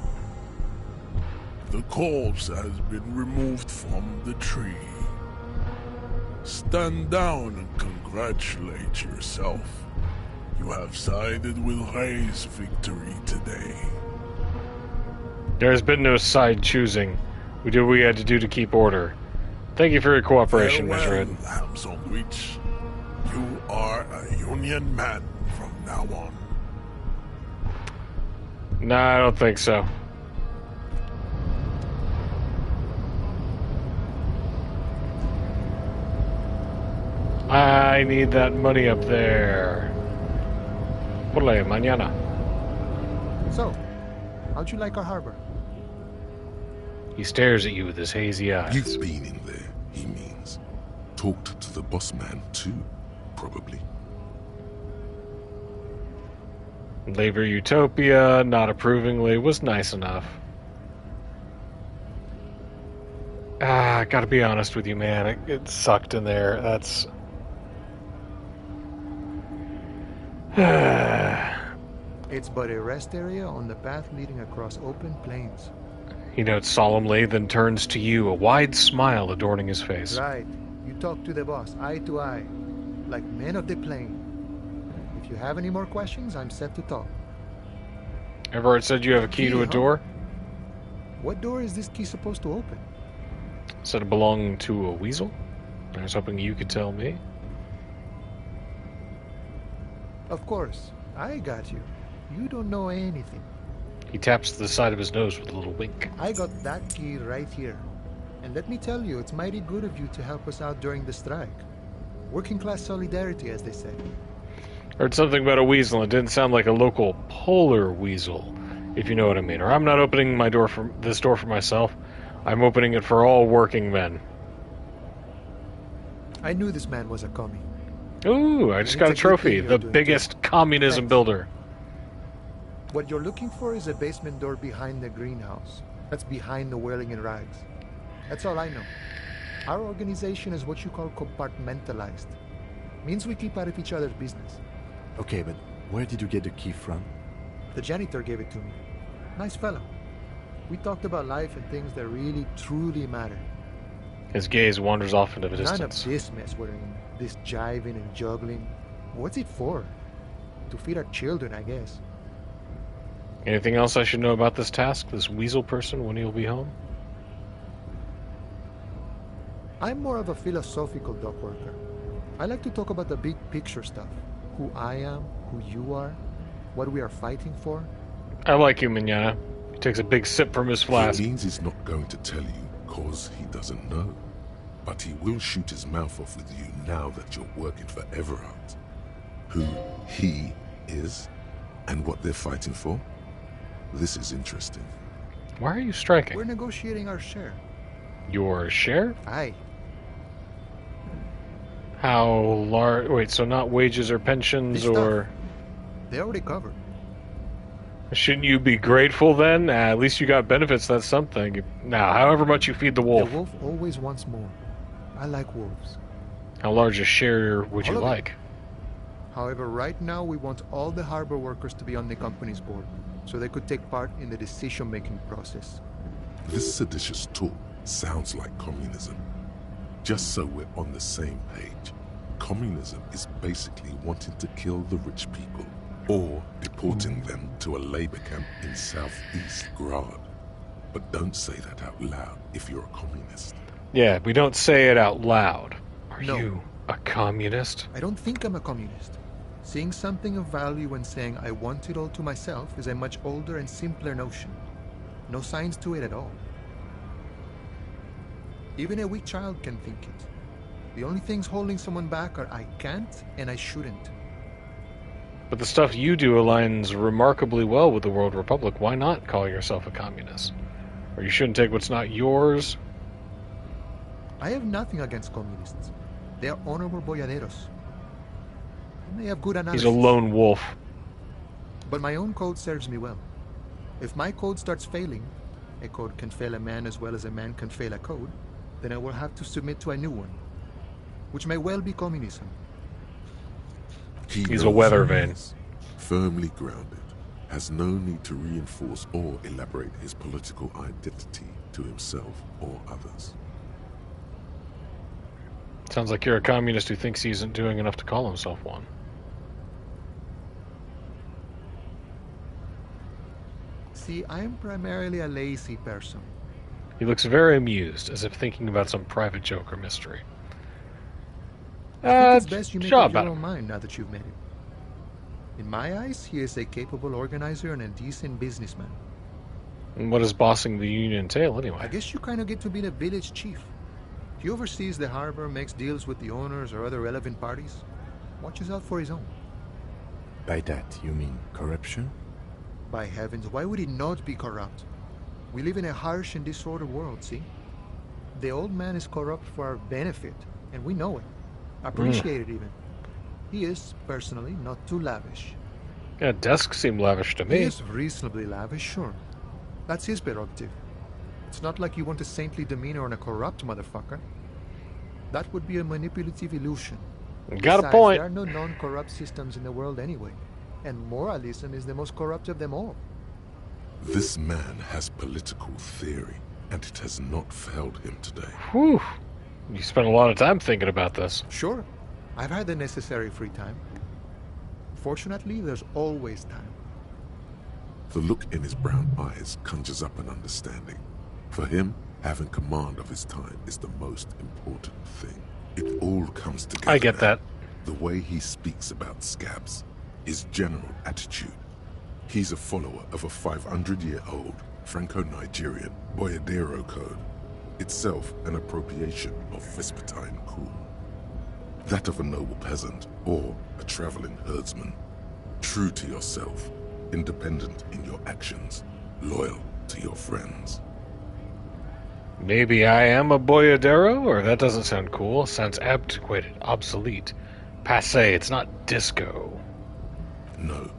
N: The corpse has been removed from the tree. Stand down and congratulate yourself. You have sided with Ray's victory today.
A: There has been no side choosing. We did what we had to do to keep order. Thank you for your cooperation, Miss Red.
N: Ham Sandwich. You are a Union man from now on.
A: Nah, I don't think so. I need that money up there. Por la mañana.
C: So, how'd you like our harbor?
A: He stares at you with his hazy eyes.
B: You've been in there, he means. Talked to the boss man, too, probably.
A: Labor Utopia, not approvingly, was nice enough. I gotta be honest with you, man. It sucked in there. That's...
C: It's but a rest area on the path leading across open plains.
A: He notes solemnly, then turns to you, a wide smile adorning his face.
C: Right. You talk to the boss, eye to eye, like men of the plain. If you have any more questions, I'm set to talk.
A: Everard said you have a key to a door?
C: What door is this key supposed to open?
A: Said it belonged to a weasel? I was hoping you could tell me.
C: Of course. I got you. You don't know anything.
A: He taps the side of his nose with a little wink.
C: I got that key right here. And let me tell you, it's mighty good of you to help us out during the strike. Working class solidarity, as they say.
A: Heard something about a weasel. It didn't sound like a local polar weasel, if you know what I mean. Or I'm not opening this door for myself. I'm opening it for all working men.
C: I knew this man was a commie.
A: Ooh, I just got a trophy. The biggest communism builder.
C: What you're looking for is a basement door behind the greenhouse. That's behind the whirling in rags. That's all I know. Our organization is what you call compartmentalized. Means we keep out of each other's business.
D: Okay, but where did you get the key from?
C: The janitor gave it to me. Nice fellow. We talked about life and things that really, truly matter.
A: His gaze wanders off into the distance.
C: None of this mess we're in. This jiving and juggling. What's it for? To feed our children, I guess.
A: Anything else I should know about this task? This weasel person, when he'll be home?
C: I'm more of a philosophical dock worker. I like to talk about the big picture stuff. Who I am, who you are, what we are fighting for.
A: I like you, Mignana. He takes a big sip from his flask.
B: It means he's not going to tell you, cause he doesn't know. But he will shoot his mouth off with you now that you're working for Everard. Who he is, and what they're fighting for. This is interesting.
A: Why are you striking?
C: We're negotiating our share.
A: Your share?
C: Aye.
A: How large? Wait, so not wages or pensions or...
C: They already covered.
A: Shouldn't you be grateful then? At least you got benefits, that's something. Now, however much you feed the wolf.
C: The wolf always wants more. I like wolves.
A: How large a share would you like?
C: However, right now we want all the harbor workers to be on the company's board, so they could take part in the decision-making process.
B: This seditious talk sounds like communism. Just so we're on the same page, communism is basically wanting to kill the rich people, or deporting them to a labor camp in southeast Grad. But don't say that out loud if you're a communist.
A: Yeah, we don't say it out loud. Are
C: No.
A: you a communist?
C: I don't think I'm a communist. Seeing something of value and saying I want it all to myself is a much older and simpler notion. No science to it at all. Even a weak child can think it. The only things holding someone back are I can't and I shouldn't.
A: But the stuff you do aligns remarkably well with the World Republic. Why not call yourself a communist? Or you shouldn't take what's not yours?
C: I have nothing against communists. They are honorable boyaderos. And they have good analysis.
A: He's a lone wolf.
C: But my own code serves me well. If my code starts failing, a code can fail a man as well as a man can fail a code, then I will have to submit to a new one, which may well be communism.
A: He's a weather vane.
B: Firmly grounded, has no need to reinforce or elaborate his political identity to himself or others.
A: Sounds like you're a communist who thinks he isn't doing enough to call himself one.
C: See, I'm primarily a lazy person.
A: He looks very amused, as if thinking about some private joke or mystery.
C: I think it's best you make up your
A: about
C: own mind now that you've met him. In my eyes, he is a capable organizer and a decent businessman.
A: And what does bossing the union entail, anyway?
C: I guess you kind of get to be the village chief. He oversees the harbor, makes deals with the owners or other relevant parties, watches out for his own.
D: By that, you mean corruption?
C: By heavens, why would he not be corrupt? We live in a harsh and disordered world, see? The old man is corrupt for our benefit, and we know it. Appreciate it even. He is, personally, not too lavish.
A: Yeah, desks seem lavish to me.
C: He is reasonably lavish, sure. That's his prerogative. It's not like you want a saintly demeanor on a corrupt motherfucker. That would be a manipulative illusion.
A: Got
C: Besides,
A: a point.
C: There are no non-corrupt systems in the world anyway. And moralism is the most corrupt of them all.
B: This man has political theory, and it has not failed him today.
A: Whew. You spent a lot of time thinking about this.
C: Sure. I've had the necessary free time. Fortunately, there's always time.
B: The look in his brown eyes conjures up an understanding. For him, having command of his time is the most important thing. It all comes together.
A: I get
B: now.
A: that.
B: The way he speaks about scabs, his general attitude. He's a follower of a 500-year-old Franco-Nigerian Boyadero code, itself an appropriation of Vespertine cool. That of a noble peasant or a traveling herdsman. True to yourself, independent in your actions, loyal to your friends.
A: Maybe I am a boyadero, or that doesn't sound cool. Sounds antiquated, obsolete, passé. It's not disco.
B: No.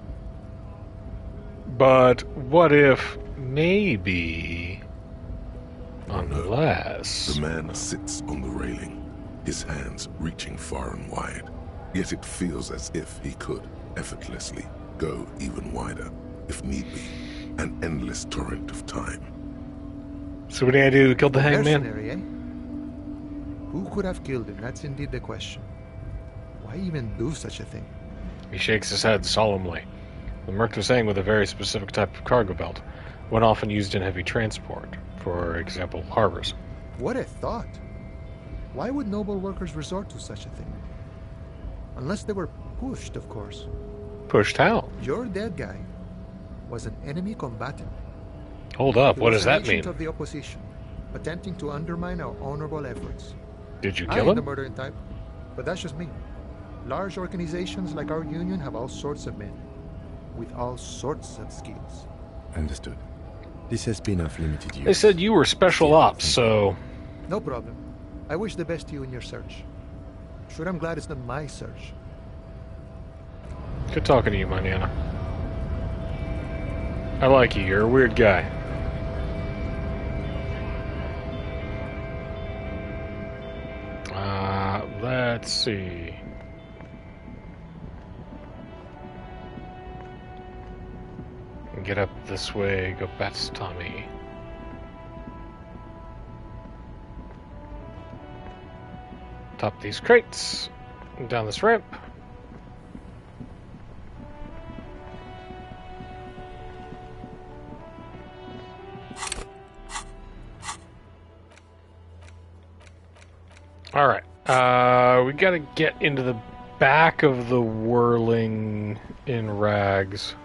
A: But what if maybe, unless...
B: The man sits on the railing, his hands reaching far and wide. Yet it feels as if he could, effortlessly, go even wider, if need be. An endless torrent of time.
A: So what do I do? Killed the hangman?
C: Mercenary, eh? Who could have killed him? That's indeed the question. Why even do such a thing?
A: He shakes his head solemnly. The merc was saying with a very specific type of cargo belt, one often used in heavy transport, for example, harbors.
C: What a thought! Why would noble workers resort to such a thing? Unless they were pushed, of course.
A: Pushed how?
C: Your dead guy was an enemy combatant.
A: Hold up, what does that
C: He was an agent
A: mean?
C: of the opposition, attempting to undermine our honorable efforts.
A: Did you
C: I
A: kill
C: ain't
A: him?
C: the murdering type, but that's just me. Large organizations like our union have all sorts of men, with all sorts of skills.
D: Understood. This has been of limited use.
A: They said you were special ops, so...
C: No problem. I wish the best to you in your search. Sure, I'm glad it's not my search.
A: Good talking to you, my Nana. I like you, you're a weird guy. Let's see. Get up this way, go past Tommy. Top these crates, down this ramp. Alright, we gotta get into the back of the whirling in rags.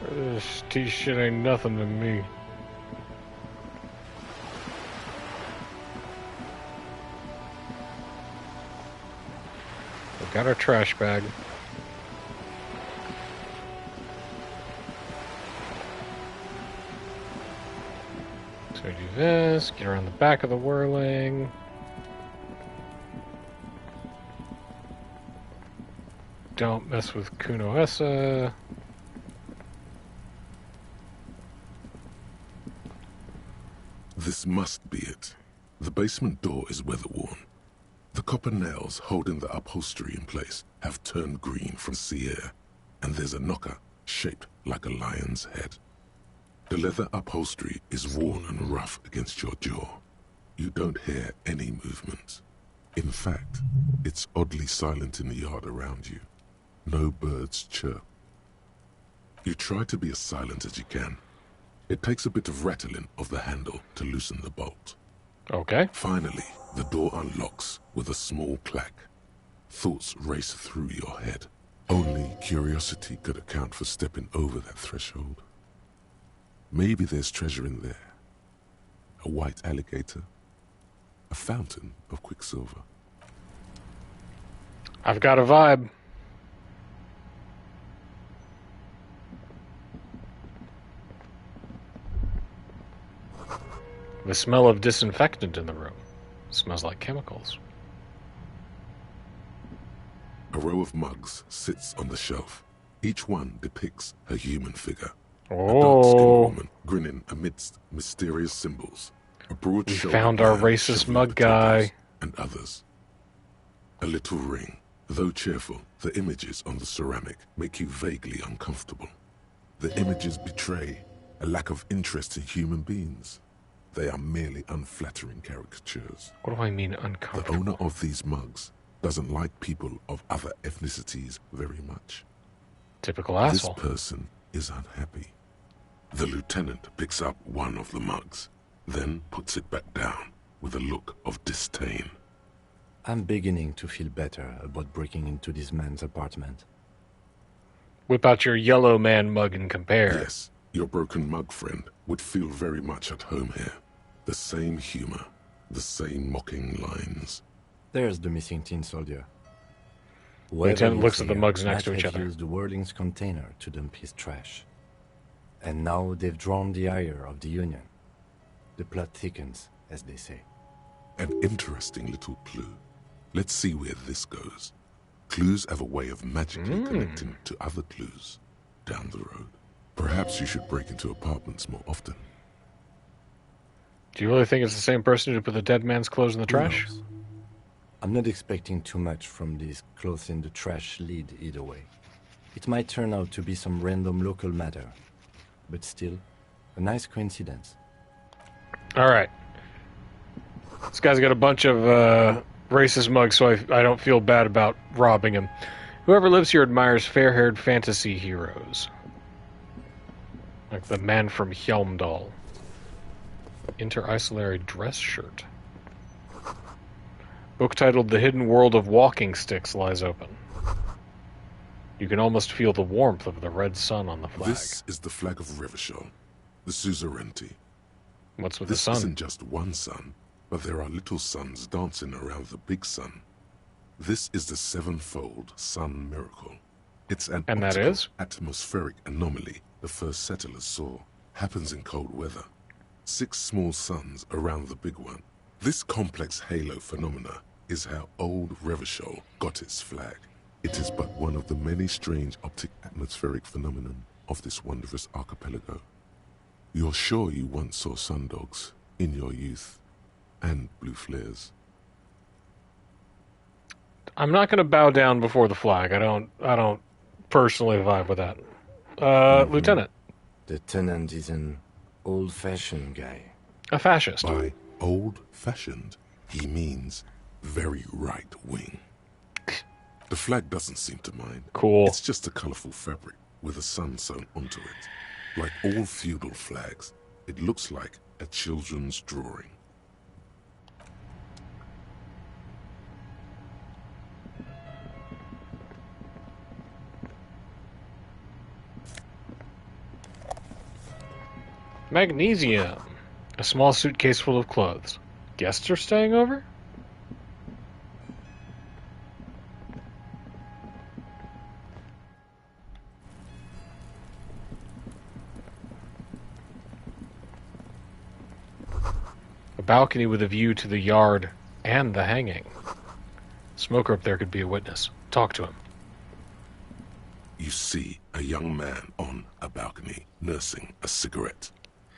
A: This T-shit ain't nothing to me. We got our trash bag. So we do this, get around the back of the whirling. Don't mess with Kuno Essa.
B: This must be it. The basement door is weather-worn. The copper nails holding the upholstery in place have turned green from sea air, and there's a knocker shaped like a lion's head. The leather upholstery is worn and rough against your jaw. You don't hear any movement. In fact, it's oddly silent in the yard around you. No birds chirp. You try to be as silent as you can. It takes a bit of rattling of the handle to loosen the bolt.
A: Okay.
B: Finally, the door unlocks with a small clack. Thoughts race through your head. Only curiosity could account for stepping over that threshold. Maybe there's treasure in there. A white alligator. A fountain of quicksilver.
A: I've got a vibe. The smell of disinfectant in the room. Smells like chemicals.
B: A row of mugs sits on the shelf. Each one depicts a human figure. A dark-skinned woman grinning amidst mysterious symbols. A broad
A: we found our racist mug guy.
B: And others. A little ring. Though cheerful, the images on the ceramic make you vaguely uncomfortable. The images betray a lack of interest in human beings. They are merely unflattering caricatures.
A: What do I mean uncomfortable?
B: The owner of these mugs doesn't like people of other ethnicities very much.
A: Typical asshole.
B: This person is unhappy. The lieutenant picks up one of the mugs, then puts it back down with a look of disdain.
D: I'm beginning to feel better about breaking into this man's apartment.
A: Whip out your yellow man mug and compare.
B: Yes, your broken mug friend would feel very much at home here. The same humor, the same mocking lines.
D: There's the missing tin soldier.
A: Lieutenant looks at the mugs next to each other.
D: Used the Whirling's container to dump his trash. And now they've drawn the ire of the Union. The plot thickens, as they say.
B: An interesting little clue. Let's see where this goes. Clues have a way of magically connecting to other clues down the road. Perhaps you should break into apartments more often.
A: Do you really think it's the same person who put the dead man's clothes in the trash?
D: I'm not expecting too much from these clothes in the trash lead either way. It might turn out to be some random local matter, but still, a nice coincidence.
A: All right. This guy's got a bunch of racist mugs, so I don't feel bad about robbing him. Whoever lives here admires fair-haired fantasy heroes. Like the man from Hjelmdal. Inter-isolary dress shirt. Book titled The Hidden World of Walking Sticks lies open. You can almost feel the warmth of the red sun on the flag.
B: This is the flag of Revachol, the suzerainty.
A: What's with the sun?
B: This isn't just one sun, but there are little suns dancing around the big sun. This is the sevenfold sun miracle. It's an atmospheric anomaly the first settlers saw. Happens in cold weather. 6 small suns around the big one. This complex halo phenomena is how old Revachol got its flag. It is but one of the many strange optic atmospheric phenomenon of this wondrous archipelago. You're sure you once saw sundogs in your youth, and blue flares.
A: I'm not going to bow down before the flag. I don't personally vibe with that. Lieutenant.
D: The tenant is an old-fashioned guy.
A: A fascist.
B: By old-fashioned, he means very right-wing. The flag doesn't seem to mind.
A: Cool.
B: It's just a colorful fabric with a sun sewn onto it. Like all feudal flags, it looks like a children's drawing.
A: Magnesium. A small suitcase full of clothes. Guests are staying over? A balcony with a view to the yard and the hanging. Smoker up there could be a witness. Talk to him.
B: You see a young man on a balcony nursing a cigarette.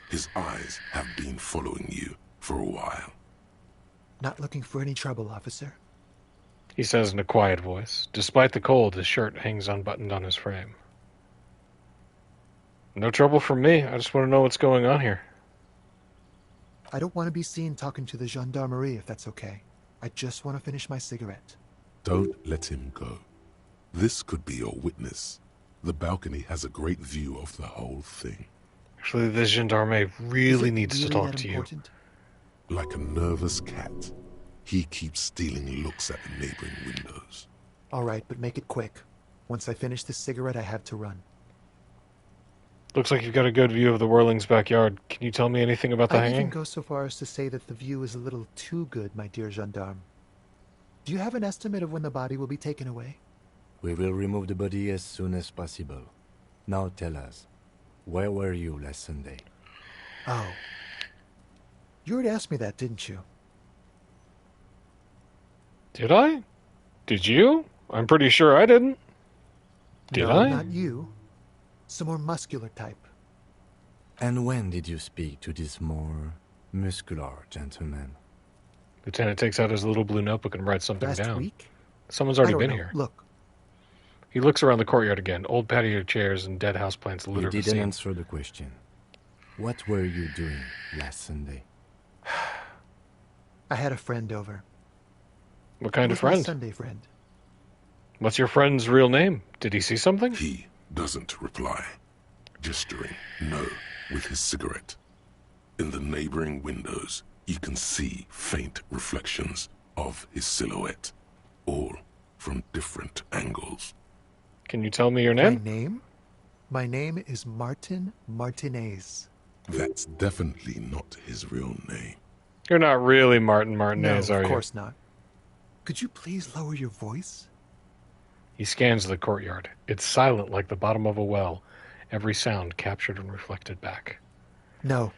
B: His eyes have been following you for a while.
C: Not looking for any trouble, officer.
A: He says in a quiet voice. Despite the cold, his shirt hangs unbuttoned on his frame. No trouble from me. I just want to know what's going on here.
C: I don't want to be seen talking to the gendarmerie, if that's okay. I just want to finish my cigarette.
B: Don't let him go. This could be your witness. The balcony has a great view of the whole thing.
A: Actually, this gendarme really needs to talk to you.
B: Like a nervous cat, he keeps stealing looks at the neighboring windows.
C: All right, but make it quick. Once I finish this cigarette, I have to run.
A: Looks like you've got a good view of the Whirling's backyard. Can you tell me anything about the
C: I
A: hanging?
C: even go so far as to say that the view is a little too good, my dear gendarme. Do you have an estimate of when the body will be taken away?
D: We will remove the body as soon as possible. Now tell us, where were you last Sunday?
C: Oh. You already asked me that, didn't you?
A: Did I? Did you? I'm pretty sure I didn't. Did
C: No,
A: I?
C: not you. Some more muscular type.
D: And when did you speak to this more muscular gentleman?
A: Lieutenant takes out his little blue notebook and writes something
C: Last
A: down.
C: week?
A: Someone's already
C: I don't
A: been
C: know.
A: here.
C: Look.
A: He looks around the courtyard again. Old patio chairs and dead houseplants litter
D: You
A: the
D: didn't
A: scene.
D: answer the question. What were you doing last Sunday?
C: I had a friend over.
A: What kind
C: He
A: of
C: was my
A: friend?
C: Sunday friend.
A: What's your friend's real name? Did he see something?
B: He doesn't reply, gesturing no with his cigarette. In the neighboring windows, you can see faint reflections of his silhouette, all from different angles.
A: Can you tell me your
C: My
A: name?
C: name? My name is Martin Martinez.
B: That's definitely not his real name.
A: You're not really Martin Martinez,
C: No,
A: are
C: of
A: you?
C: course not. Could you please lower your voice?
A: He scans the courtyard. It's silent like the bottom of a well. Every sound captured and reflected back.
C: No.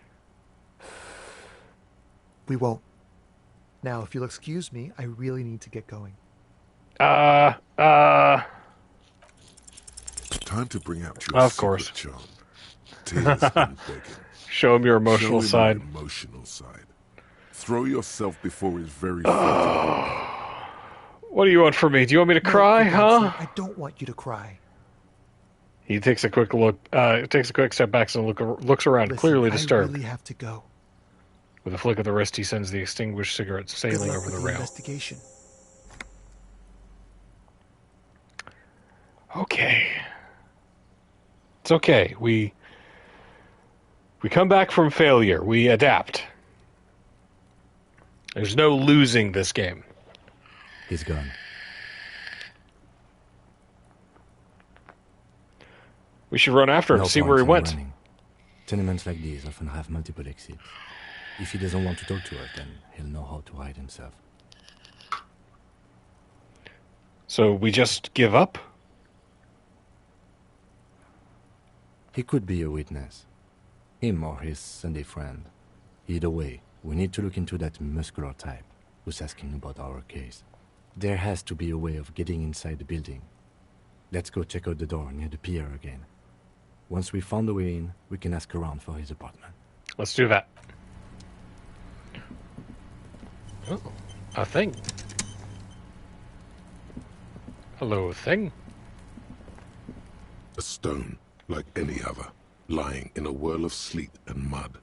C: We won't. Now, if you'll excuse me, I really need to get going.
B: Time to bring out your
A: Of course.
B: secret charm. Tears and begging.
A: Show him your emotional
B: Show him
A: side.
B: your emotional side. Throw yourself before his very face.
A: What do you want from me? Do you want me to cry,
C: For God's
A: huh?
C: sake, I don't want you to cry.
A: He takes a quick look. Takes a quick step back and looks around,
C: Listen,
A: clearly
C: I
A: disturbed.
C: really have to go.
A: With a flick of the wrist, he sends the extinguished cigarette
C: Good
A: sailing
C: luck
A: over
C: with
A: the
C: the
A: rail.
C: investigation.
A: Okay. It's okay. We come back from failure. We adapt. There's no losing this game.
D: He's gone.
A: We should run after him,
D: No
A: see
D: point
A: where he
D: in
A: went.
D: running. Tenements like these often have multiple exits. If he doesn't want to talk to us, then he'll know how to hide himself.
A: So we just give up?
D: He could be a witness. Him or his Sunday friend. Either way, we need to look into that muscular type who's asking about our case. There has to be a way of getting inside the building. Let's go check out the door near the pier again. Once we found a way in, we can ask around for his apartment.
A: Let's do that. Oh, a thing. Hello, thing.
B: A stone, like any other, lying in a whirl of sleet and mud.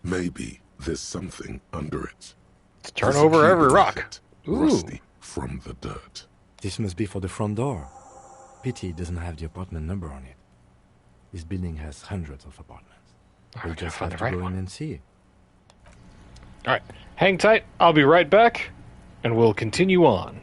B: Maybe there's something under it.
A: Let's turn
B: There's a
A: over
B: key
A: every
B: beneath
A: rock.
B: it,
A: Ooh.
B: rusty from the dirt.
D: This must be for the front door. Pity it doesn't have the apartment number on it. This building has hundreds of apartments. We'll
A: gotta
D: just
A: find
D: have
A: the
D: to
A: right
D: go
A: one.
D: in and see.
A: All right, hang tight. I'll be right back, and we'll continue on.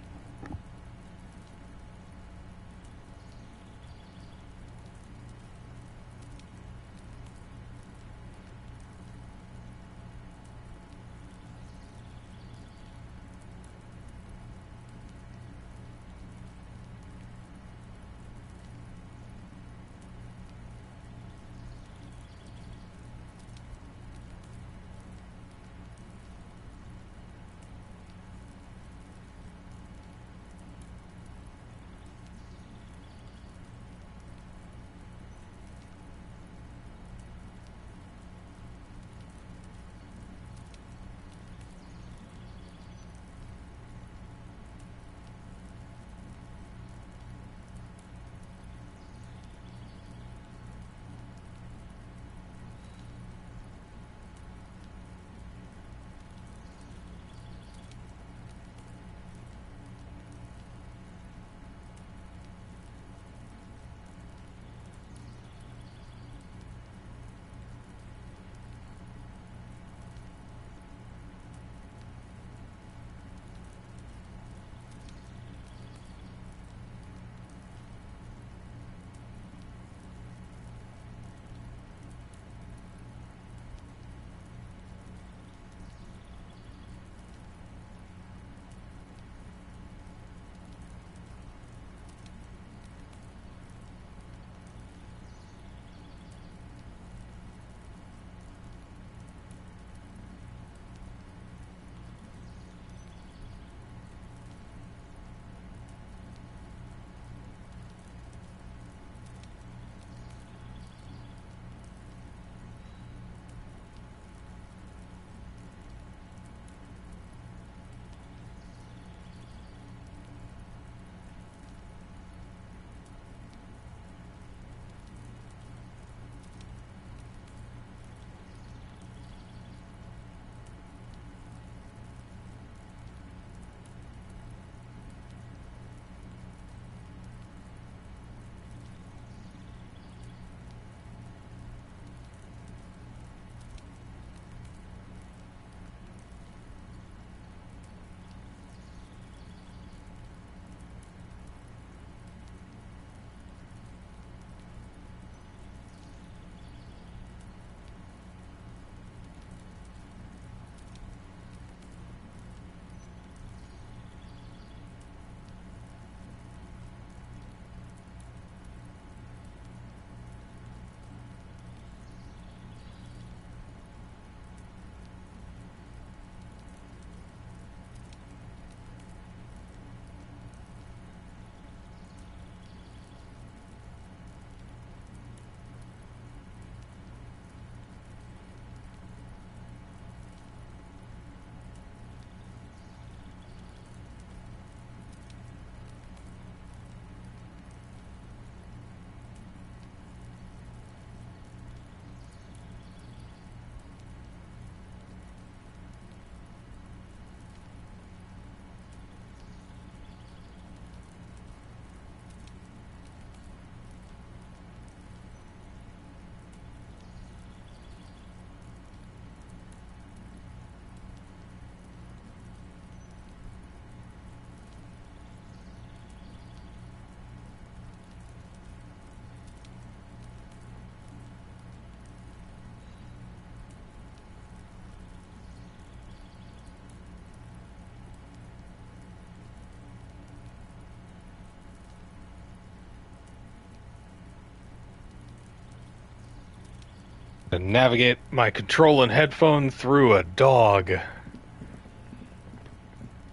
A: And navigate my control and headphone through a dog.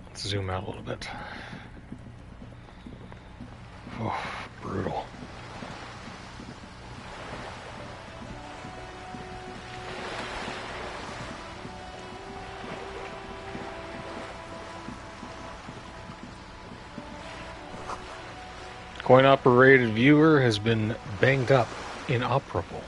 A: Let's zoom out a little bit. Oh, brutal. Coin-operated viewer has been banged up, inoperable.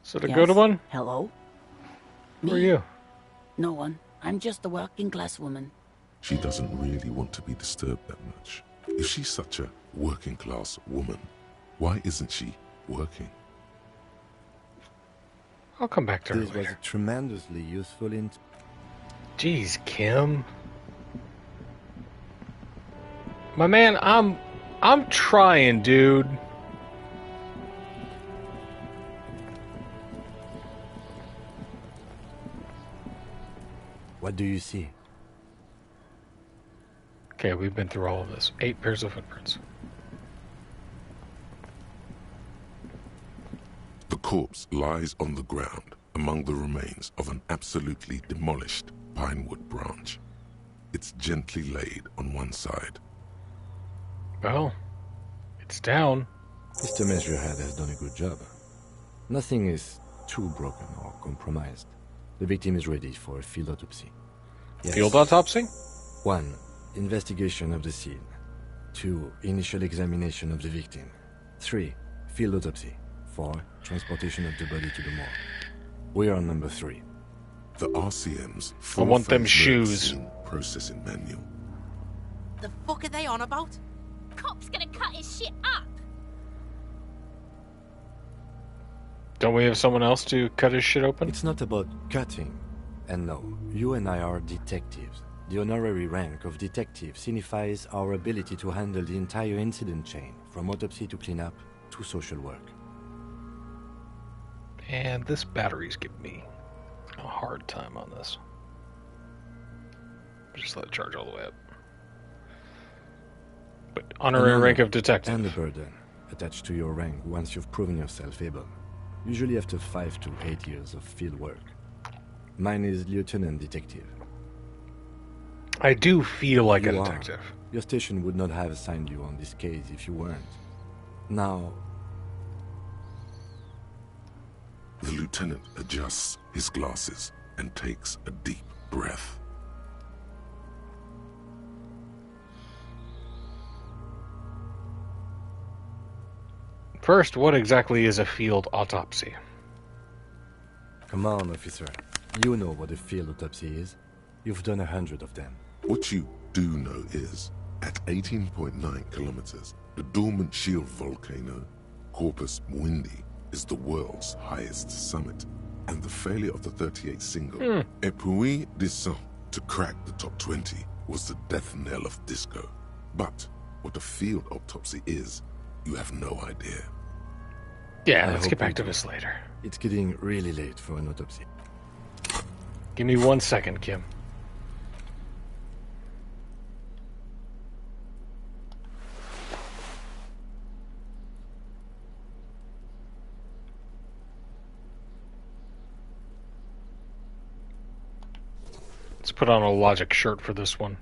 A: Is it a good one?
O: Hello?
A: Who are you?
O: No one. I'm just a working-class woman.
B: She doesn't really want to be disturbed that much. If she's such a working-class woman, why isn't she working?
A: I'll come back to her
D: This was
A: later.
D: tremendously useful
A: Jeez, Kim. My man, I'm trying, dude.
D: What do you see?
A: Okay, we've been through all of this. 8 pairs of footprints.
B: The corpse lies on the ground among the remains of an absolutely demolished pinewood branch. It's gently laid on one side.
A: Well, it's down.
D: Mr. Measurehead has done a good job. Nothing is too broken or compromised. The victim is ready for a field autopsy. Yes.
A: Field autopsy?
D: 1. Investigation of the scene. 2. Initial examination of the victim. 3. Field autopsy. 4. Transportation of the body to the morgue. We are on number 3.
B: The RCM's
A: I want them
B: four-phase
A: shoes.
B: scene processing manual.
H: The fuck are they on about?
I: Cop's gonna cut his shit up.
A: Don't we have someone else to cut his shit open?
D: It's not about cutting. And no, you and I are detectives. The honorary rank of detective signifies our ability to handle the entire incident chain, from autopsy to cleanup to social work.
A: And this battery's giving me a hard time on this. Just let it charge all the way up. But honorary rank of detective.
D: And the burden attached to your rank once you've proven yourself able. Usually after 5 to 8 years of field work. Mine is lieutenant detective.
A: I do feel like a
D: You are.
A: detective.
D: Your station would not have assigned you on this case if you weren't. Now,
B: The lieutenant adjusts his glasses and takes a deep breath.
A: First, what exactly is a field autopsy?
D: come on, officer. You know what a field autopsy is. You've done 100 of them.
B: What you do know is, at 18.9 kilometers, the dormant shield volcano, Corpus Mundi, is the world's highest summit. And the failure of the 38 single, Et puis descend, to crack the top 20 was the death knell of disco. But what a field autopsy is, you have no idea.
A: Yeah,
D: I
A: let's
D: hope
A: get back
D: you
A: to
D: do.
A: this later.
D: It's getting really late for an autopsy.
A: Give me 1 second, Kim. Let's put on a Logic shirt for this one.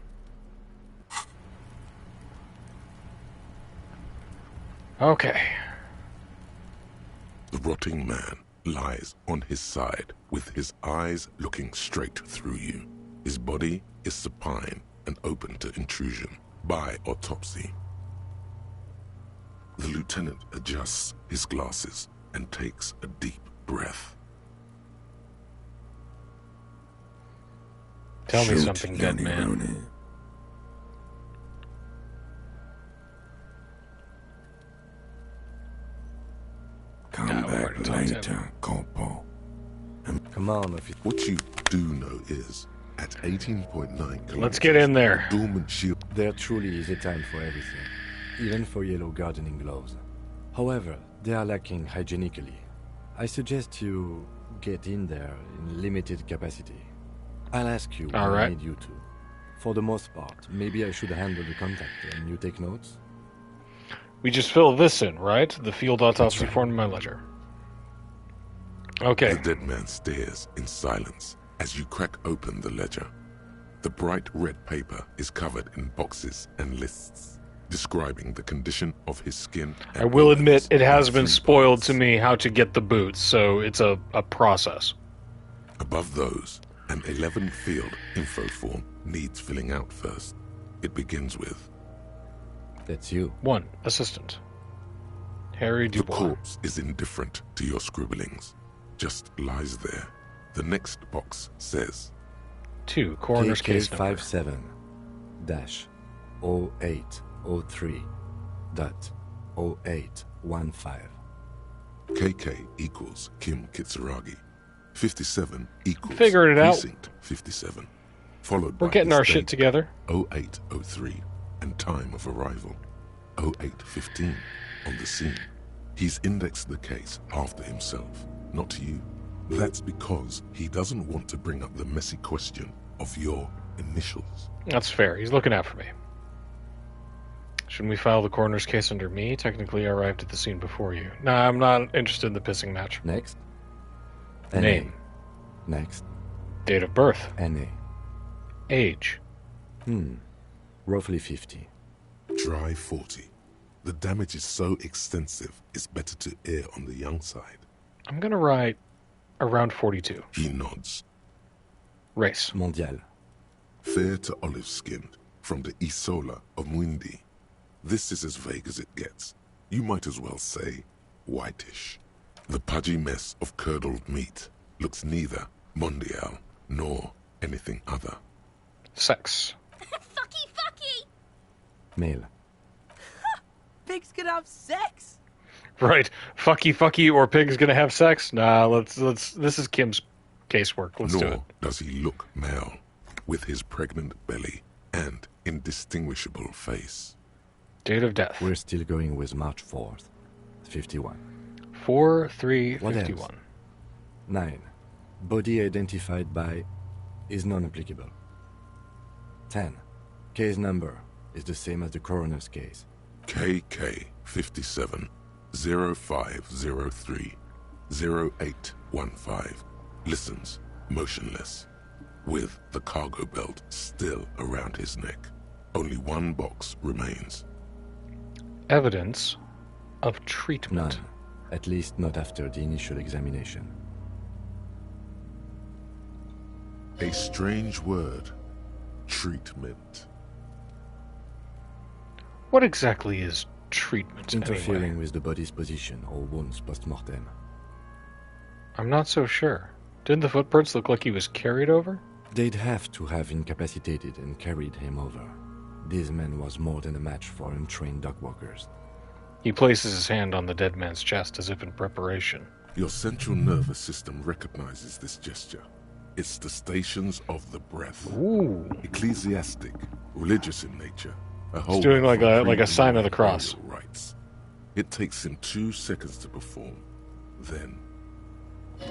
A: Okay.
B: The rotting man lies on his side with his eyes looking straight through you. His body is supine and open to intrusion by autopsy. The lieutenant adjusts his glasses and takes a deep breath.
A: Tell me
B: Shoot,
A: something, dead
B: Yanni
A: man.
B: Rooney. Come back later, Corporal.
D: Come on, officer.
B: What you do know is, at 18.9 kilometers,
A: Let's get in there.
B: the dormant shield.
D: There truly is a time for everything, even for yellow gardening gloves. However, they are lacking hygienically. I suggest you get in there in limited capacity. I'll ask you when
A: All right.
D: I need you to. For the most part. Maybe I should handle the contact and you take notes?
A: We just fill this in, right? The field autopsy form in my ledger. Okay.
B: The dead man stares in silence as you crack open the ledger. The bright red paper is covered in boxes and lists, describing the condition of his skin.
A: I will admit it has been spoiled to me how to get the boots, so it's a process.
B: Above those, an 11-field info form needs filling out first. It begins with...
D: That's you.
A: 1. Assistant. Harry
B: The
A: Dubois.
B: corpse is indifferent to your scribblings. Just lies there. The next box says...
A: 2. Coroner's case number.
D: 57-0803.0815.
B: KK equals Kim Kitsuragi. 57 equals
A: Figured it out.
B: Precinct 57. Followed by
A: We're getting
B: his
A: our shit
B: date,
A: together.
B: 0803, and time of arrival, 0815, on the scene. He's indexed the case after himself, not you. That's because he doesn't want to bring up the messy question of your initials.
A: That's fair. He's looking out for me. Shouldn't we file the coroner's case under me? Technically, I arrived at the scene before you. Nah, I'm not interested in the pissing match.
D: Next.
A: Name.
D: Next.
A: Date of birth.
D: NA.
A: Age.
D: Roughly 50.
B: Try 40. The damage is so extensive, it's better to err on the young side.
A: I'm gonna write around 42.
B: He nods.
A: Race.
D: Mondial.
B: Fair to olive-skinned, from the Isola of Mwindi. This is as vague as it gets. You might as well say whitish. The pudgy mess of curdled meat looks neither mondial nor anything other.
A: Sex.
I: Fucky!
D: Male.
H: Pigs can have sex.
A: Right. Fucky, or pig's gonna have sex? Nah, let's. This is Kim's casework. Let's do it.
B: Nor does he look male, with his pregnant belly and indistinguishable face.
A: Date of death.
D: We're still going with March 4th. 51.
A: 4/3/51.
D: 9. Body identified by is non-applicable. 10. Case number is the same as the coroner's case.
B: KK 57 0503 0815 listens motionless, with the cargo belt still around his neck. Only one box remains.
A: Evidence of treatment.
D: None. At least not after the initial examination.
B: A strange word. Treatment.
A: What exactly is treatment,
D: Interfering
A: anyway?
D: with the body's position or wounds post-mortem.
A: I'm not so sure. Didn't the footprints look like he was carried over?
D: They'd have to have incapacitated and carried him over. This man was more than a match for untrained dog walkers.
A: He places his hand on the dead man's chest as if in preparation.
B: Your central nervous system recognizes this gesture. It's the stations of the breath.
A: Ooh.
B: Ecclesiastic, religious in nature.
A: He's doing like a sign of the cross.
B: Rites. It takes him 2 seconds to perform. Then,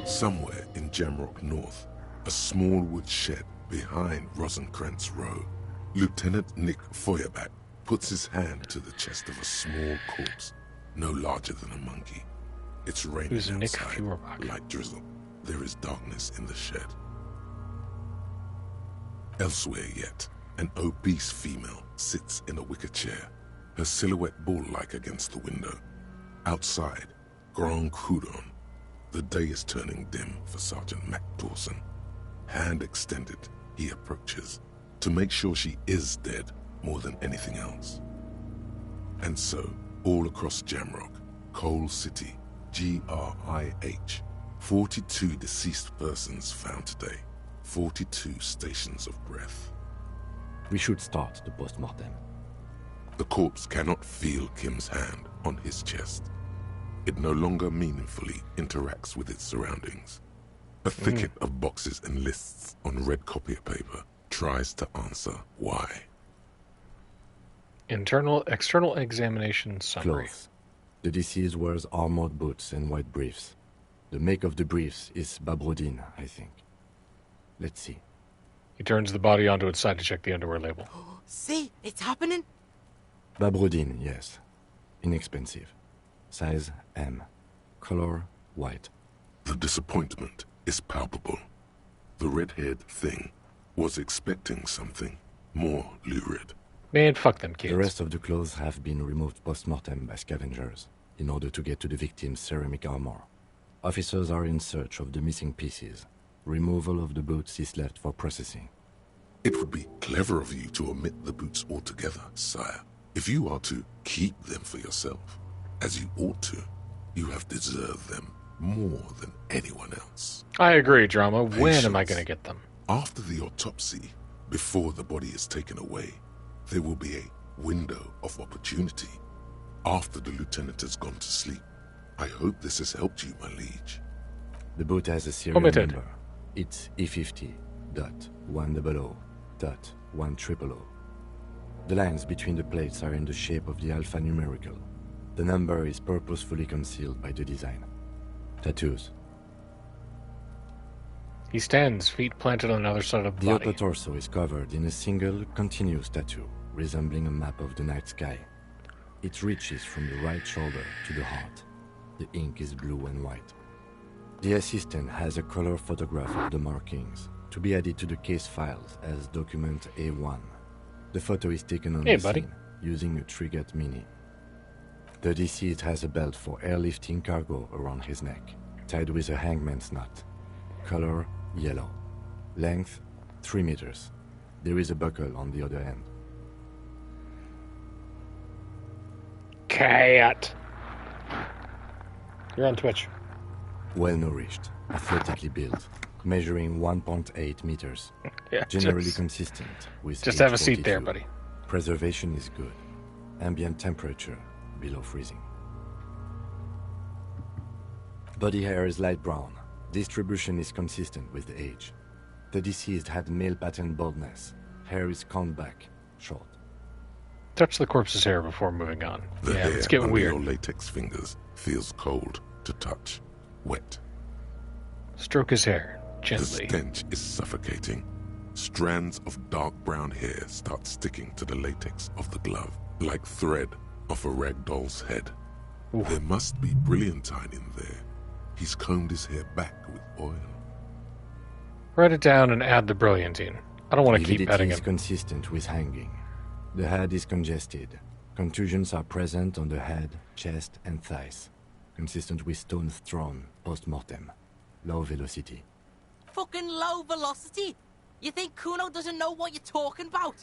B: somewhere in Jamrock North, a small wood shed behind Rosenkrantz Row, Lieutenant Nick Feuerbach puts his hand to the chest of a small corpse, no larger than a monkey. It's raining
A: Who's Nick
B: outside,
A: Feuerbach?
B: light drizzle. There is darkness in the shed. Elsewhere yet, an obese female sits in a wicker chair, her silhouette bull-like against the window. Outside, Grand Coudon. The day is turning dim for Sergeant Mac Dawson. Hand extended, he approaches, to make sure she is dead more than anything else. And so, all across Jamrock, Coal City, GRIH, 42 deceased persons found today, 42 stations of breath.
D: We should start the post-mortem.
B: The corpse cannot feel Kim's hand on his chest. It no longer meaningfully interacts with its surroundings. A thicket of boxes and lists on red copier paper tries to answer why.
A: External examination summary.
D: Clothes. The deceased wears armored boots and white briefs. The make of the briefs is Babrodine, I think. Let's see.
A: He turns the body onto its side to check the underwear label.
H: See? It's happening?
D: Babrodine, yes. Inexpensive. Size M. Color white.
B: The disappointment is palpable. The red-haired thing was expecting something more lurid.
A: Man, fuck them kids.
D: The rest of the clothes have been removed post-mortem by scavengers in order to get to the victim's ceramic armor. Officers are in search of the missing pieces. Removal of the boots is left for processing.
B: It would be clever of you to omit the boots altogether, sire. If you are to keep them for yourself, as you ought to, you have deserved them more than anyone else.
A: I agree, Drama.
B: Patience.
A: When am I going to get them?
B: After the autopsy, before the body is taken away, there will be a window of opportunity. After the lieutenant has gone to sleep. I hope this has helped you, my liege.
D: The boot has a serial number. It's E50.100.100. The lines between the plates are in the shape of the alpha numerical. The number is purposefully concealed by the design. Tattoos.
A: He stands, feet planted on the other side of the
D: The
A: body.
D: upper torso is covered in a single, continuous tattoo, resembling a map of the night sky. It reaches from the right shoulder to the heart. The ink is blue and white. The assistant has a color photograph of the markings, to be added to the case files as document A1. The photo is taken on the scene, using a Trigat Mini. The deceased has a belt for airlifting cargo around his neck, tied with a hangman's knot. Color yellow. Length 3 meters. There is a buckle on the other end.
A: Cat. You're on Twitch.
D: Well-nourished, athletically built, measuring 1.8 meters.
A: Yeah,
D: generally consistent with
A: just have a seat
D: 42.
A: there, buddy.
D: Preservation is good. Ambient temperature below freezing. Body hair is light brown. Distribution is consistent with the age. The deceased had male pattern baldness. Hair is combed back, short.
A: Touch the corpse's hair before moving on.
B: The
A: Yeah,
B: hair
A: it's getting
B: under
A: weird.
B: your latex fingers feels cold to touch, wet.
A: Stroke his hair,
B: The
A: gently.
B: stench is suffocating. Strands of dark brown hair start sticking to the latex of the glove, like thread off a rag doll's head.
A: Oof.
B: There must be brilliantine in there. He's combed his hair back with oil.
A: Write it down and add the brilliantine. I don't want to keep
D: Lividity
A: petting
D: is
A: him.
D: consistent with hanging. The head is congested. Contusions are present on the head, chest, and thighs. Consistent with stones thrown post-mortem. Low velocity.
H: Fucking low velocity? You think Kuno doesn't know what you're talking about?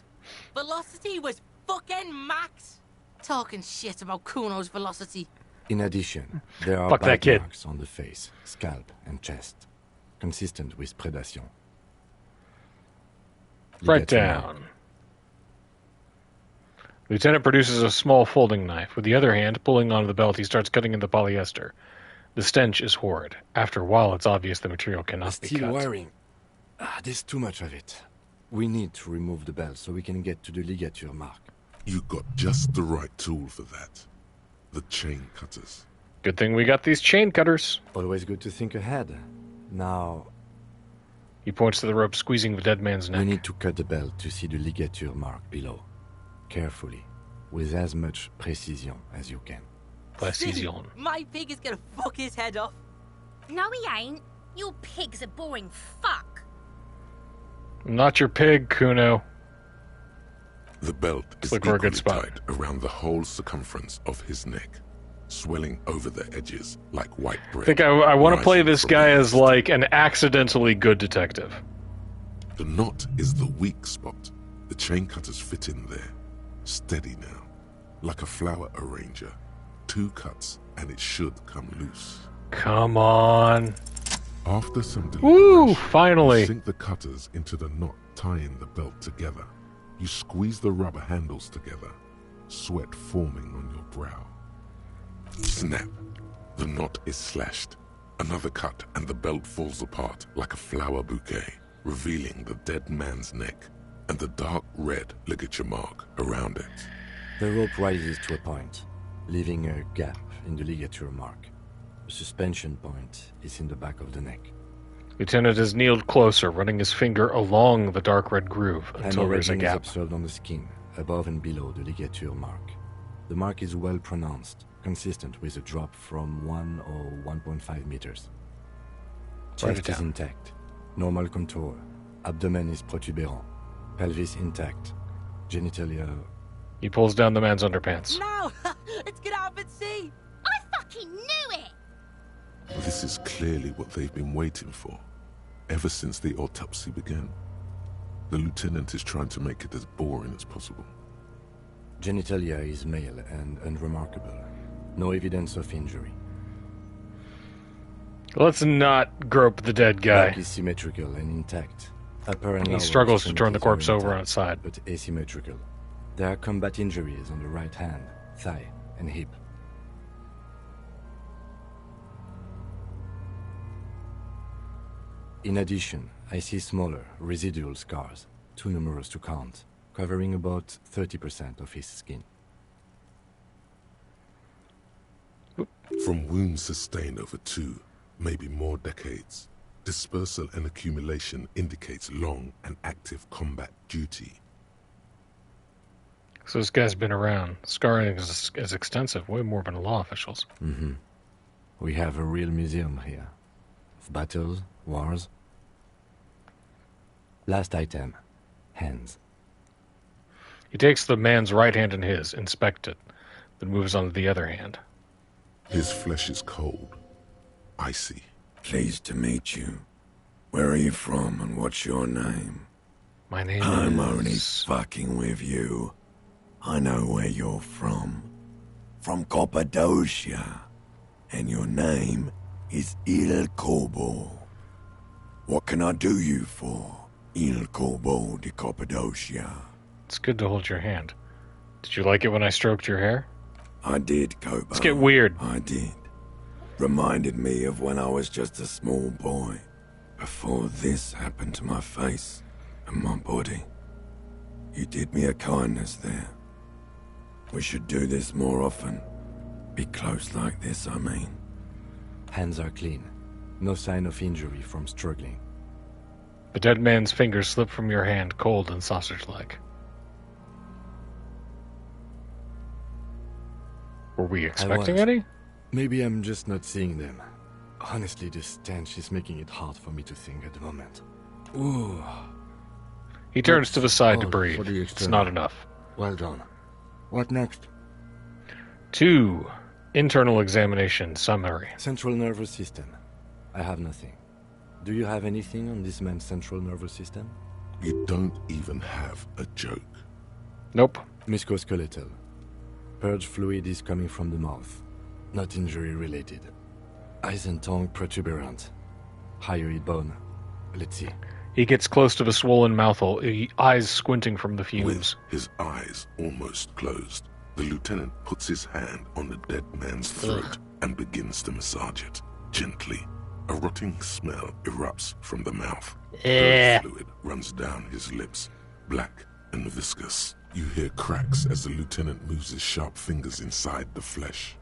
H: Velocity was fucking max. Talking shit about Kuno's velocity.
D: In addition, there are
A: Fuck that
D: bite
A: kid.
D: marks on the face, scalp, and chest. Consistent with predation.
A: Write
D: Ligature mark.
A: down. Lieutenant produces a small folding knife. With the other hand, pulling onto the belt, he starts cutting into polyester. The stench is horrid. After a while, it's obvious the material cannot be
D: Steel
A: cut.
D: wiring. There's too much of it. We need to remove the belt so we can get to the ligature mark.
B: You got just the right tool for that. The chain cutters.
A: Good thing we got these chain cutters.
D: Always good to think ahead. Now,
A: He points to the rope squeezing the dead man's neck.
D: we need to cut the belt to see the ligature mark below. Carefully, with as much precision as you can.
A: Precision.
H: My pig is gonna fuck his head off.
I: No, he ain't. Your pig's a boring fuck.
A: Not your pig, Kuno.
B: The belt is
A: Look for a good
B: equally
A: spot.
B: tight around the whole circumference of his neck, swelling over the edges like white bread.
A: I think I want to play
B: rising
A: this
B: from
A: guy
B: the
A: as like an accidentally good detective.
B: The knot is the weak spot. The chain cutters fit in there. Steady now. Like a flower arranger. 2 cuts and it should come loose.
A: Come on.
B: After some
A: Woo!
B: deliberation,
A: Finally.
B: you sink the cutters into the knot tying the belt together. You squeeze the rubber handles together, sweat forming on your brow. Snap. The knot is slashed. Another cut and the belt falls apart like a flower bouquet, revealing the dead man's neck and the dark red ligature mark around it.
D: The rope rises to a point, leaving a gap in the ligature mark. The suspension point is in the back of the neck.
A: Lieutenant has kneeled closer, running his finger along the dark red groove until there's a
D: Hemorrhaging is
A: gap.
D: observed on the skin, above and below the ligature mark. The mark is well pronounced, consistent with a drop from 1 or 1.5 meters.
A: Write it
D: Chest is
A: down.
D: intact, normal contour, abdomen is protuberant, pelvis intact, genitalia...
A: He pulls down the man's underpants.
H: No! Let's get out and see!
I: I fucking knew it!
B: This is clearly what they've been waiting for, ever since the autopsy began. The lieutenant is trying to make it as boring as possible.
D: Genitalia is male and unremarkable. No evidence of injury.
A: Let's not grope the dead guy.
D: Back is symmetrical and intact. Upper and
A: He
D: lower
A: struggles to turn the
D: extremities
A: corpse
D: are
A: over on
D: intact,
A: its side.
D: but asymmetrical. There are combat injuries on the right hand, thigh, and hip. In addition, I see smaller, residual scars, too numerous to count, covering about 30% of his skin.
B: From wounds sustained over 2, maybe more decades, dispersal and accumulation indicates long and active combat duty.
A: So this guy's been around. Scarring is extensive, way more than law officials.
D: Mm-hmm. We have a real museum here. Of battles, wars. Last item. Hands.
A: He takes the man's right hand in his, inspects it, then moves on to the other hand.
B: His flesh is cold, icy.
P: Pleased to meet you. Where are you from and what's your name?
A: My name
P: I'm
A: is...
P: only fucking with you. I know where you're from. From Cappadocia. And your name is Il Corbo. What can I do you for, Il Corbo de Cappadocia?
A: It's good to hold your hand. Did you like it when I stroked your hair?
P: I did, Kobo.
A: Let's get weird.
P: I did. Reminded me of when I was just a small boy. Before this happened to my face and my body. You did me a kindness there. We should do this more often. Be close like this, I mean.
D: Hands are clean. No sign of injury from struggling.
A: The dead man's fingers slip from your hand, cold and sausage-like. Were we expecting any?
D: Maybe I'm just not seeing them. Honestly, this stench is making it hard for me to think at the moment. Ooh.
A: He turns to the side to
D: Oh,
A: breathe.
D: for the
A: It's
D: external.
A: not enough.
D: Well done. What next?
A: 2. Internal examination summary.
D: Central nervous system. I have nothing. Do you have anything on this man's central nervous system?
B: You don't even have a joke.
A: Nope.
D: Musculoskeletal. Purge fluid is coming from the mouth. Not injury related. Eyes and tongue protuberant. Hyoid bone. Let's see.
A: He gets close to the swollen mouth hole, eyes squinting from the fumes.
B: With his eyes almost closed, the lieutenant puts his hand on the dead man's throat and begins to massage it, gently. A rotting smell erupts from the mouth. Blood fluid runs down his lips, black and viscous. You hear cracks as the lieutenant moves his sharp fingers inside the flesh,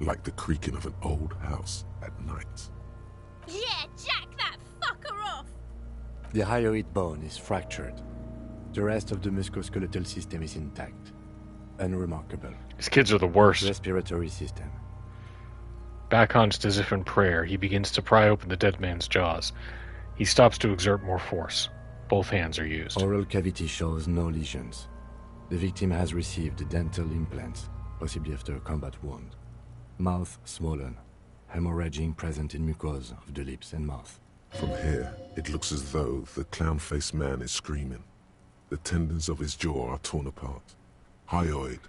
B: like the creaking of an old house at night.
I: Yeah, jack that fucker off!
D: The hyoid bone is fractured. The rest of the musculoskeletal system is intact. Unremarkable.
A: These kids are the worst.
D: Respiratory system.
A: Back hunched as if in prayer, he begins to pry open the dead man's jaws. He stops to exert more force. Both hands are used.
D: Oral cavity shows no lesions. The victim has received dental implants, possibly after a combat wound. Mouth swollen. Hemorrhaging present in mucosa of the lips and mouth.
B: From here, it looks as though the clown-faced man is screaming. The tendons of his jaw are torn apart. Hyoid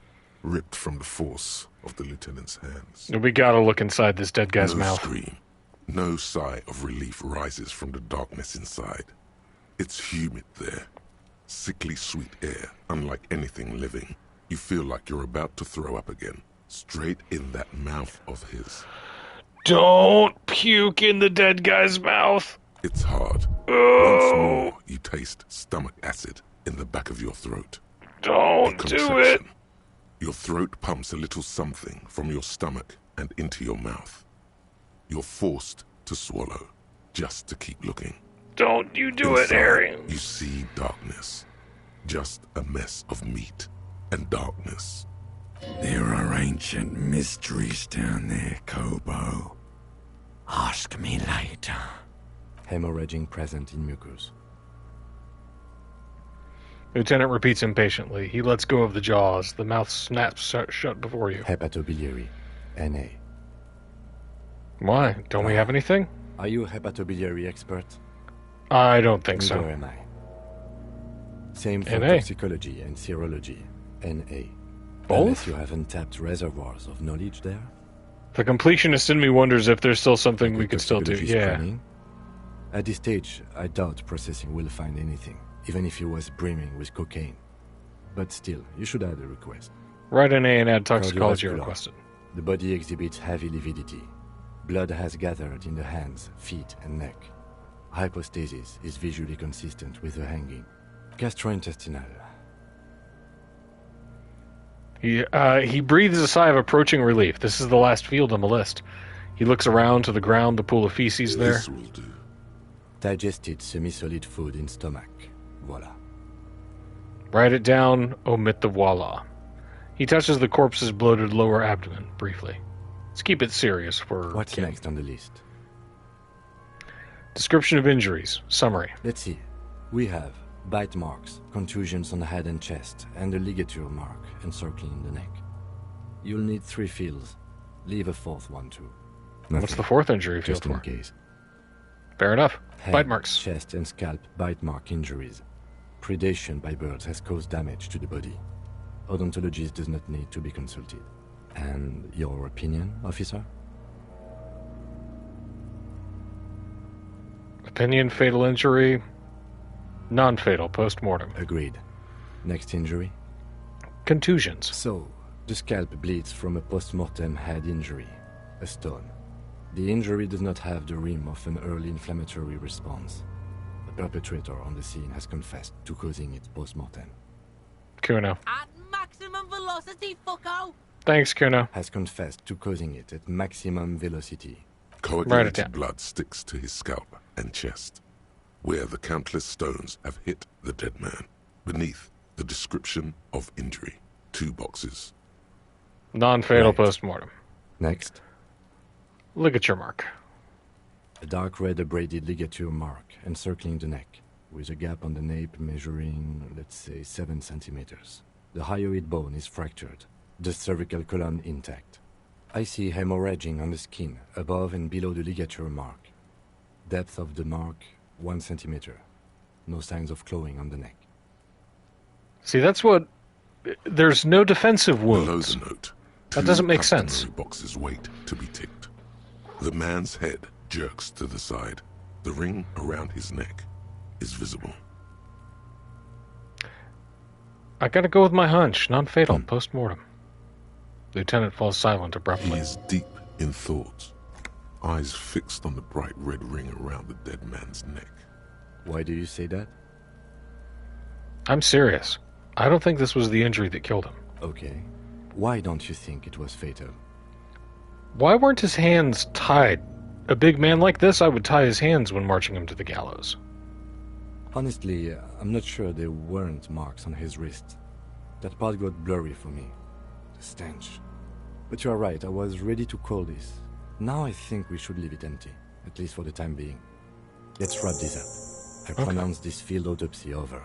B: ripped from the force of the lieutenant's hands.
A: We gotta look inside this dead guy's
B: No
A: mouth.
B: scream. No sigh of relief rises from the darkness inside. It's humid there. Sickly sweet air, unlike anything living. You feel like you're about to throw up again. Straight in that mouth of his.
A: Don't puke in the dead guy's mouth.
B: It's hard. Once more, you taste stomach acid in the back of your throat.
A: Don't do it.
B: Your throat pumps a little something from your stomach and into your mouth. You're forced to swallow. just to keep looking.
A: Don't you do it,
B: Inside,
A: Harry.
B: You see darkness. Just a mess of meat and darkness.
P: There are ancient mysteries down there, Kobo. Ask me later.
D: Hemorrhaging present in mucus.
A: Lieutenant repeats impatiently. He lets go of the jaws. The mouth snaps shut before you.
D: Hepatobiliary. NA.
A: Why? Don't we have anything?
D: Are you a hepatobiliary expert?
A: I don't think so.
D: Neither am I. Same for
A: NA.
D: toxicology and serology. NA.
A: Both?
D: Unless you have untapped reservoirs of knowledge there.
A: The completionist in me wonders if there's still something we could still do.
D: Toxicology
A: Yeah.
D: screening. At this stage, I doubt processing will find anything, even if he was brimming with cocaine. But still, you should add a request.
A: Write an A and add toxicology
D: Cardiovascular.
A: requested.
D: The body exhibits heavy lividity. Blood has gathered in the hands, feet, and neck. Hypostasis is visually consistent with the hanging. Gastrointestinal.
A: He breathes a sigh of approaching relief. This is the last field on the list. He looks around to the ground, the pool of feces there.
B: This will do.
D: Digested semi-solid food in stomach. Voila.
A: Write it down, omit the voila. He touches the corpse's bloated lower abdomen, briefly. Let's keep it serious for
D: What's
A: Kim.
D: next on the list?
A: Description of injuries. Summary.
D: Let's see. We have bite marks, contusions on the head and chest, and a ligature mark encircling the neck. You'll need 3 fields. Leave a 4th one too.
A: What's the 4th injury field
D: Just in
A: for?
D: case.
A: Fair enough.
D: Head,
A: Bite marks.
D: Chest and scalp bite mark injuries. Predation by birds has caused damage to the body. Odontologist does not need to be consulted. And your opinion, officer?
A: Opinion, fatal injury. Non-fatal, post-mortem.
D: Agreed. Next injury?
A: Contusions.
D: So, the scalp bleeds from a post-mortem head injury, a stone. The injury does not have the rim of an early inflammatory response. The perpetrator on the scene has confessed to causing it post-mortem.
A: Kuno.
H: At maximum velocity, fucko!
A: Thanks, Kuno.
D: Has confessed to causing it at maximum velocity.
B: Coagulated blood sticks to his scalp and chest, where the countless stones have hit the dead man. Beneath, the description of injury. 2 boxes.
A: Non-fatal
D: Right.
A: post-mortem.
D: Next.
A: Ligature mark.
D: A dark red abraded ligature mark encircling the neck, with a gap on the nape measuring, let's say, 7 centimeters. The hyoid bone is fractured, the cervical column intact. I see hemorrhaging on the skin, above and below the ligature mark. Depth of the mark, 1 centimeter. No signs of clawing on the neck.
A: See, that's what... There's no defensive
B: Below
A: wounds.
B: the note,
A: That
B: 2
A: doesn't make
B: customary
A: sense.
B: boxes wait to be ticked. The man's head jerks to the side. The ring around his neck is visible.
A: I gotta go with my hunch. Non-fatal, post-mortem. Lieutenant falls silent
B: He
A: abruptly.
B: is deep in thought, eyes fixed on the bright red ring around the dead man's neck.
D: Why do you say that?
A: I'm serious. I don't think this was the injury that killed him.
D: Okay. Why don't you think it was fatal?
A: Why weren't his hands tied? A big man like this, I would tie his hands when marching him to the gallows.
D: Honestly, I'm not sure there weren't marks on his wrist. That part got blurry for me. The stench. But you are right, I was ready to call this. Now I think we should leave it empty, at least for the time being. Let's wrap this up. I pronounce this field autopsy over.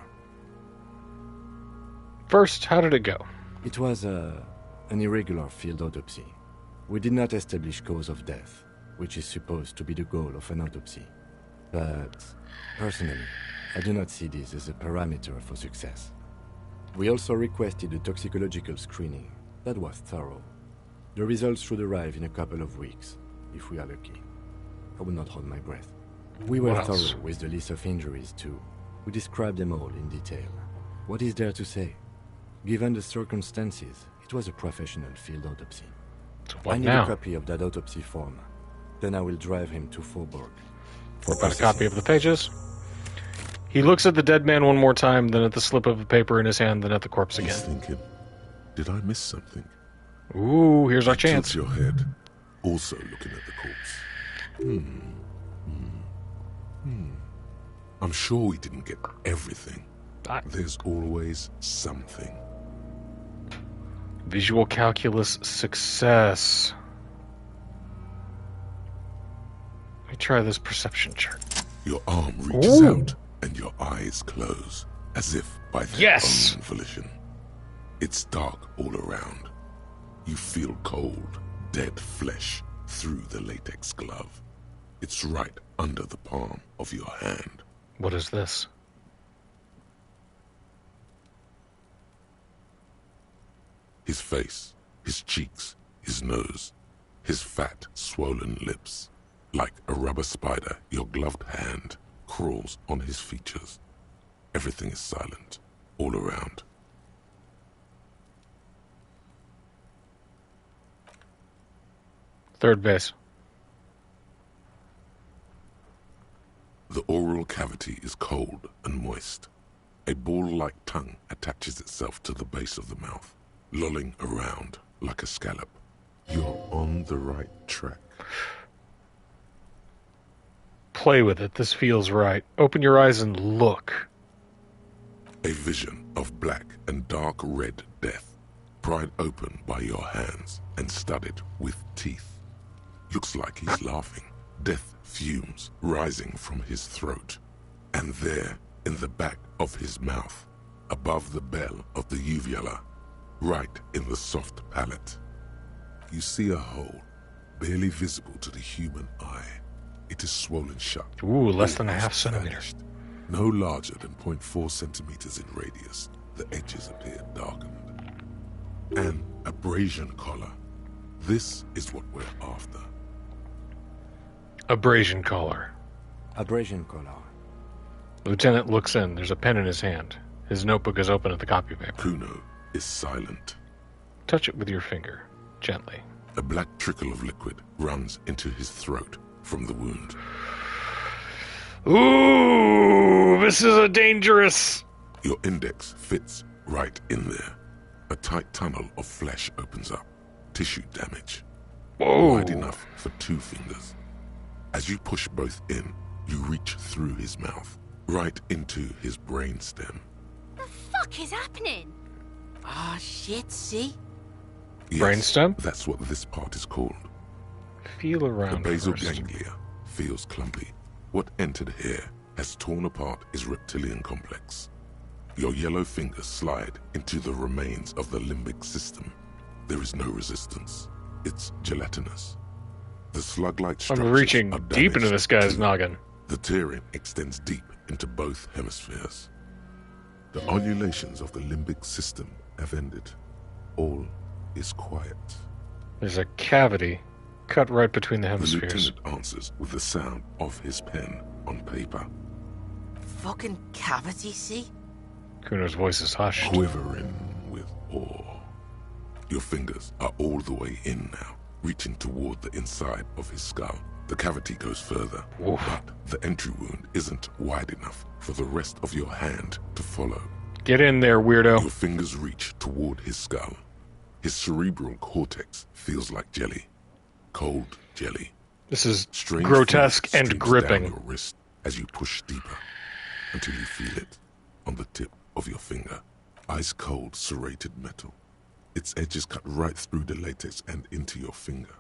A: First, how did it go?
D: It was an irregular field autopsy. We did not establish cause of death, which is supposed to be the goal of an autopsy. But, personally, I do not see this as a parameter for success. We also requested a toxicological screening. That was thorough. The results should arrive in a couple of weeks, if we are lucky. I will not hold my breath. We were
A: What else?
D: thorough with the list of injuries, too. We described them all in detail. What is there to say? Given the circumstances, it was a professional field autopsy.
A: So
D: I
A: what
D: need
A: now?
D: a copy of that autopsy form. Then I will drive him to Faubourg.
A: Got a copy of the pages. He looks at the dead man one more time, then at the slip of the paper in his hand, then at the corpse
B: He's
A: again.
B: thinking, did I miss something?
A: Ooh, here's our
B: He tilts
A: chance.
B: your head, also looking at the corpse. I'm sure we didn't get everything. There's always something.
A: Visual calculus success. Let me try this perception check.
B: Your arm reaches out and your eyes close, as if by their own volition. It's dark all around. You feel cold, dead flesh through the latex glove. It's right under the palm of your hand.
A: What is this?
B: His face, his cheeks, his nose, his fat, swollen lips. Like a rubber spider, your gloved hand crawls on his features. Everything is silent, all around.
A: Third base.
B: The oral cavity is cold and moist. A ball-like tongue attaches itself to the base of the mouth, lolling around like a scallop. You're on the right track.
A: Play with it. This feels right. Open your eyes and look.
B: A vision of black and dark red death, pried open by your hands and studded with teeth. Looks like he's laughing. Death fumes rising from his throat. And there, in the back of his mouth, above the bell of the uvula, right in the soft palate, you see a hole, barely visible to the human eye. It is swollen shut.
A: Ooh, less than a half centimeter.
B: No larger than 0.4 centimeters in radius. The edges appear darkened. An abrasion collar. This is what we're after.
A: Abrasion collar.
D: Abrasion collar.
A: Lieutenant looks in. There's a pen in his hand. His notebook is open at the copy paper.
B: Kuno is silent.
A: Touch it with your finger, gently.
B: A black trickle of liquid runs into his throat from the wound.
A: Ooh, this is a dangerous...
B: Your index fits right in there. A tight tunnel of flesh opens up. Tissue damage.
A: Whoa.
B: Wide enough for 2 fingers. As you push both in, you reach through his mouth, right into his brainstem.
I: The fuck is happening?
H: Ah, shit, see?
B: Yes,
A: Brainstem?
B: That's what this part is called.
A: Feel around
B: The basal
A: first.
B: ganglia feels clumpy. What entered here has torn apart his reptilian complex. Your yellow fingers slide into the remains of the limbic system. There is no resistance. It's gelatinous. The slug-like structures
A: I'm reaching
B: are
A: deep into
B: damaged
A: this guy's
B: too.
A: noggin.
B: The tearing extends deep into both hemispheres. The undulations of the limbic system have ended. All is quiet.
A: There's a cavity cut right between the
B: The
A: hemispheres.
B: lieutenant answers with the sound of his pen on paper.
H: Fucking cavity, see?
A: Kuno's voice is hushed.
B: Quivering with awe. Your fingers are all the way in now, reaching toward the inside of his skull. The cavity goes further, but the entry wound isn't wide enough for the rest of your hand to follow.
A: Get in there, weirdo.
B: Your fingers reach toward his skull. His cerebral cortex feels like jelly. Cold jelly.
A: This is
B: Strange
A: grotesque
B: fluid
A: and
B: streams
A: gripping.
B: down your wrist as you push deeper until you feel it on the tip of your finger. Ice cold serrated metal. Its edges cut right through the latex and into your finger.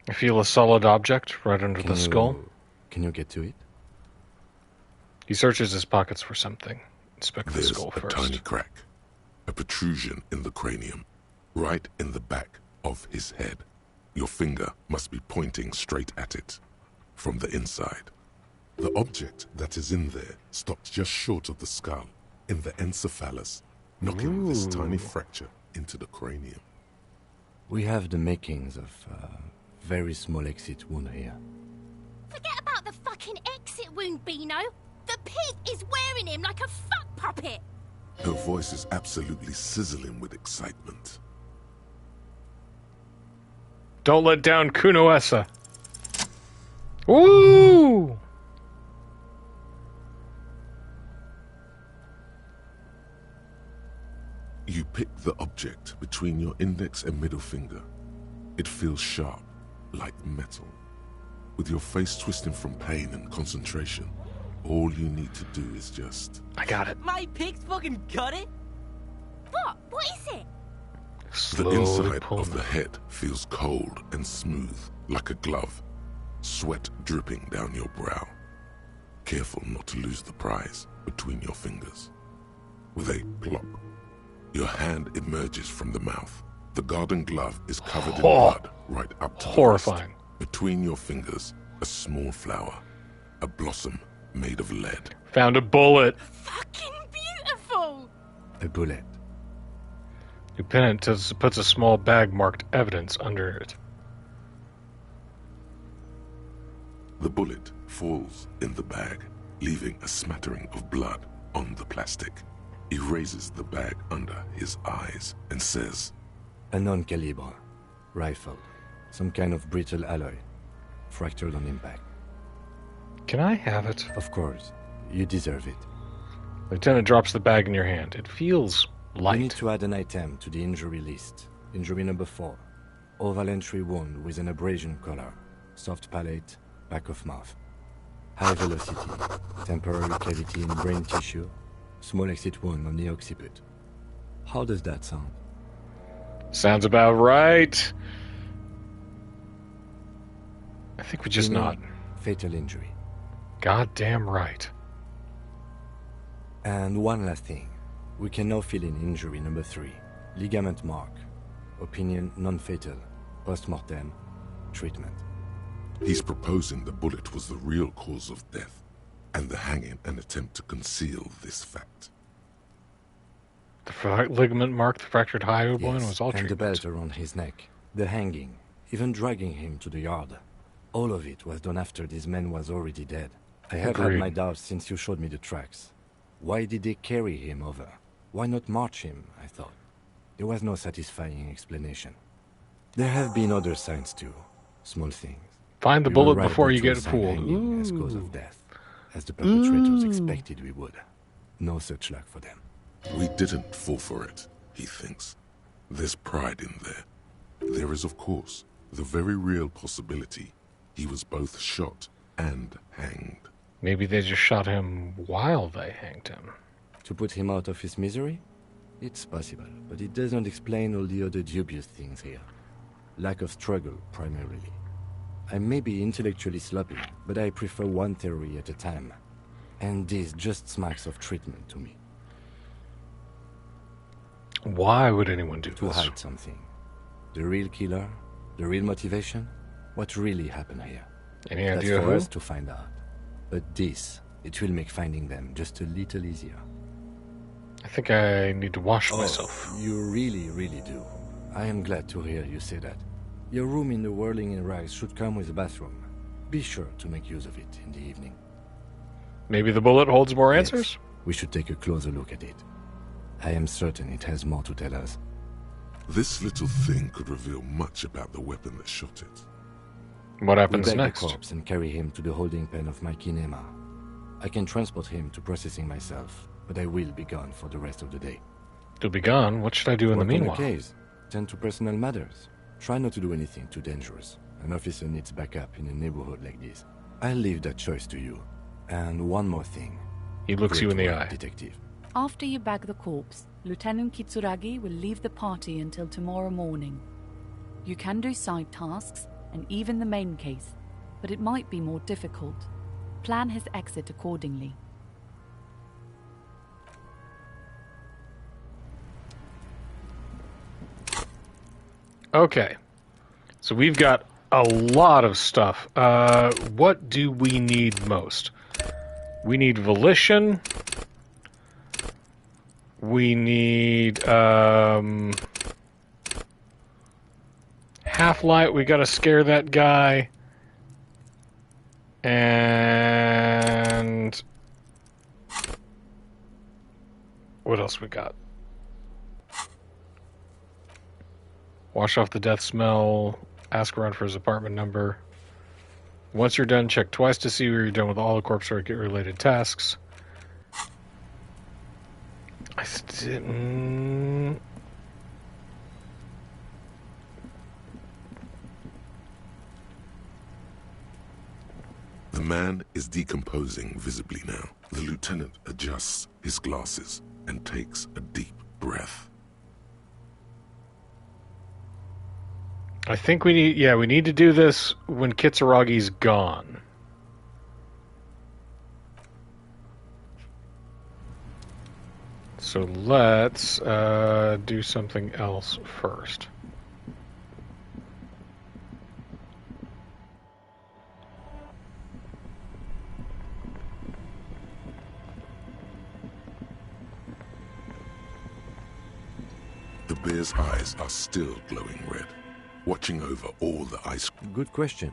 A: I feel a solid object right under the skull.
D: Can you get to it?
A: He searches his pockets for something. Inspect the
B: There's
A: skull
B: a
A: first.
B: tiny crack, a protrusion in the cranium, right in the back of his head. Your finger must be pointing straight at it, from the inside. The object that is in there stops just short of the skull, in the encephalus, knocking this tiny fracture into the cranium.
D: We have the makings of a very small exit wound here.
I: Forget about the fucking exit wound, Beano. The pig is wearing him like a fuck puppet.
B: Her voice is absolutely sizzling with excitement.
A: Don't let down Kunoessa. Woo!
B: You pick the object between your index and middle finger. It feels sharp, like metal. With your face twisting from pain and concentration, all you need to do is just...
A: I got it.
H: My pig's fucking got it?
I: What? What is it?
B: The inside of the head feels cold and smooth, like a glove. Sweat dripping down your brow. Careful not to lose the prize between your fingers. With a plop, your hand emerges from the mouth. The garden glove is covered in blood right up to
A: horrifying.
B: the wrist. Between your fingers, a small flower, a blossom made of lead.
A: Found a bullet.
I: Fucking beautiful!
D: A bullet.
A: Lieutenant puts a small bag marked evidence under it.
B: The bullet falls in the bag, leaving a smattering of blood on the plastic. He raises the bag under his eyes and says,
D: A non-calibre rifle. Some kind of brittle alloy. Fractured on impact.
A: Can I have it?
D: Of course. You deserve it.
A: Lieutenant drops the bag in your hand. It feels light.
D: You need to add an item to the injury list. Injury number 4. Oval entry wound with an abrasion collar. Soft palate, back of mouth. High velocity. Temporary cavity in brain tissue. Small exit wound on the occiput. How does that sound?
A: Sounds about right. I think we just nod.
D: Fatal injury.
A: Goddamn right.
D: And one last thing. We can now fill in injury number 3. Ligament mark. Opinion non-fatal. Post-mortem. Treatment.
B: He's proposing the bullet was the real cause of death, and the hanging an attempt to conceal this fact.
A: The ligament mark, the fractured hyoid bone was all
D: and
A: treatment.
D: the belt around his neck. The hanging. Even dragging him to the yard. All of it was done after this man was already dead. I have had my doubts since you showed me the tracks. Why did they carry him over? Why not march him, I thought. There was no satisfying explanation. There have been other signs too. Small things.
A: Find the
D: We
A: bullet
D: were right
A: before you
D: to
A: get
D: assign
A: pulled.
D: hanging as cause of death, as the perpetrators expected we would. No such luck for them.
B: We didn't fall for it, he thinks. There's pride in there. There is, of course, the very real possibility he was both shot and hanged.
A: Maybe they just shot him while they hanged him.
D: To put him out of his misery? It's possible, but it doesn't explain all the other dubious things here. Lack of struggle, primarily. I may be intellectually sloppy, but I prefer one theory at a time. And this just smacks of treatment to me.
A: Why would anyone do
D: to
A: this?
D: hide something. The real killer? The real motivation? What really happened here?
A: Any
D: That's
A: idea
D: for
A: who?
D: us to find out. But this, it will make finding them just a little easier.
A: I think I need to wash myself.
D: You really, really do. I am glad to hear you say that. Your room in the Whirling in Rags should come with a bathroom. Be sure to make use of it in the evening.
A: Maybe the bullet holds more answers?
D: Yes, we should take a closer look at it. I am certain it has more to tell us.
B: This little thing could reveal much about the weapon that shot it.
A: What happens
D: we'll bag
A: next?
D: the corpse and carry him to the holding pen of my kinema. I can transport him to processing myself, but I will be gone for the rest of the day.
A: To be gone? What should I do in the
D: Work on
A: meanwhile?
D: a case. Tend to personal matters. Try not to do anything too dangerous. An officer needs backup in a neighborhood like this. I'll leave that choice to you. And one more thing.
A: He looks
D: Great
A: you in the
D: work,
A: eye.
D: Detective.
Q: After you bag the corpse, Lieutenant Kitsuragi will leave the party until tomorrow morning. You can do side tasks, and even the main case, but it might be more difficult. Plan his exit accordingly.
A: Okay. So we've got a lot of stuff. What do we need most? We need volition. We need half-light. We gotta scare that guy. And what else we got? Wash off the death smell. Ask around for his apartment number. Once you're done, check twice to see where you're done with all the corpse-related tasks. I didn't...
B: man is decomposing visibly now. The lieutenant adjusts his glasses and takes a deep breath.
A: I think we need to do this when Kitsuragi's gone. So let's do something else first.
B: The bear's eyes are still glowing red, watching over all the ice.
D: Good question.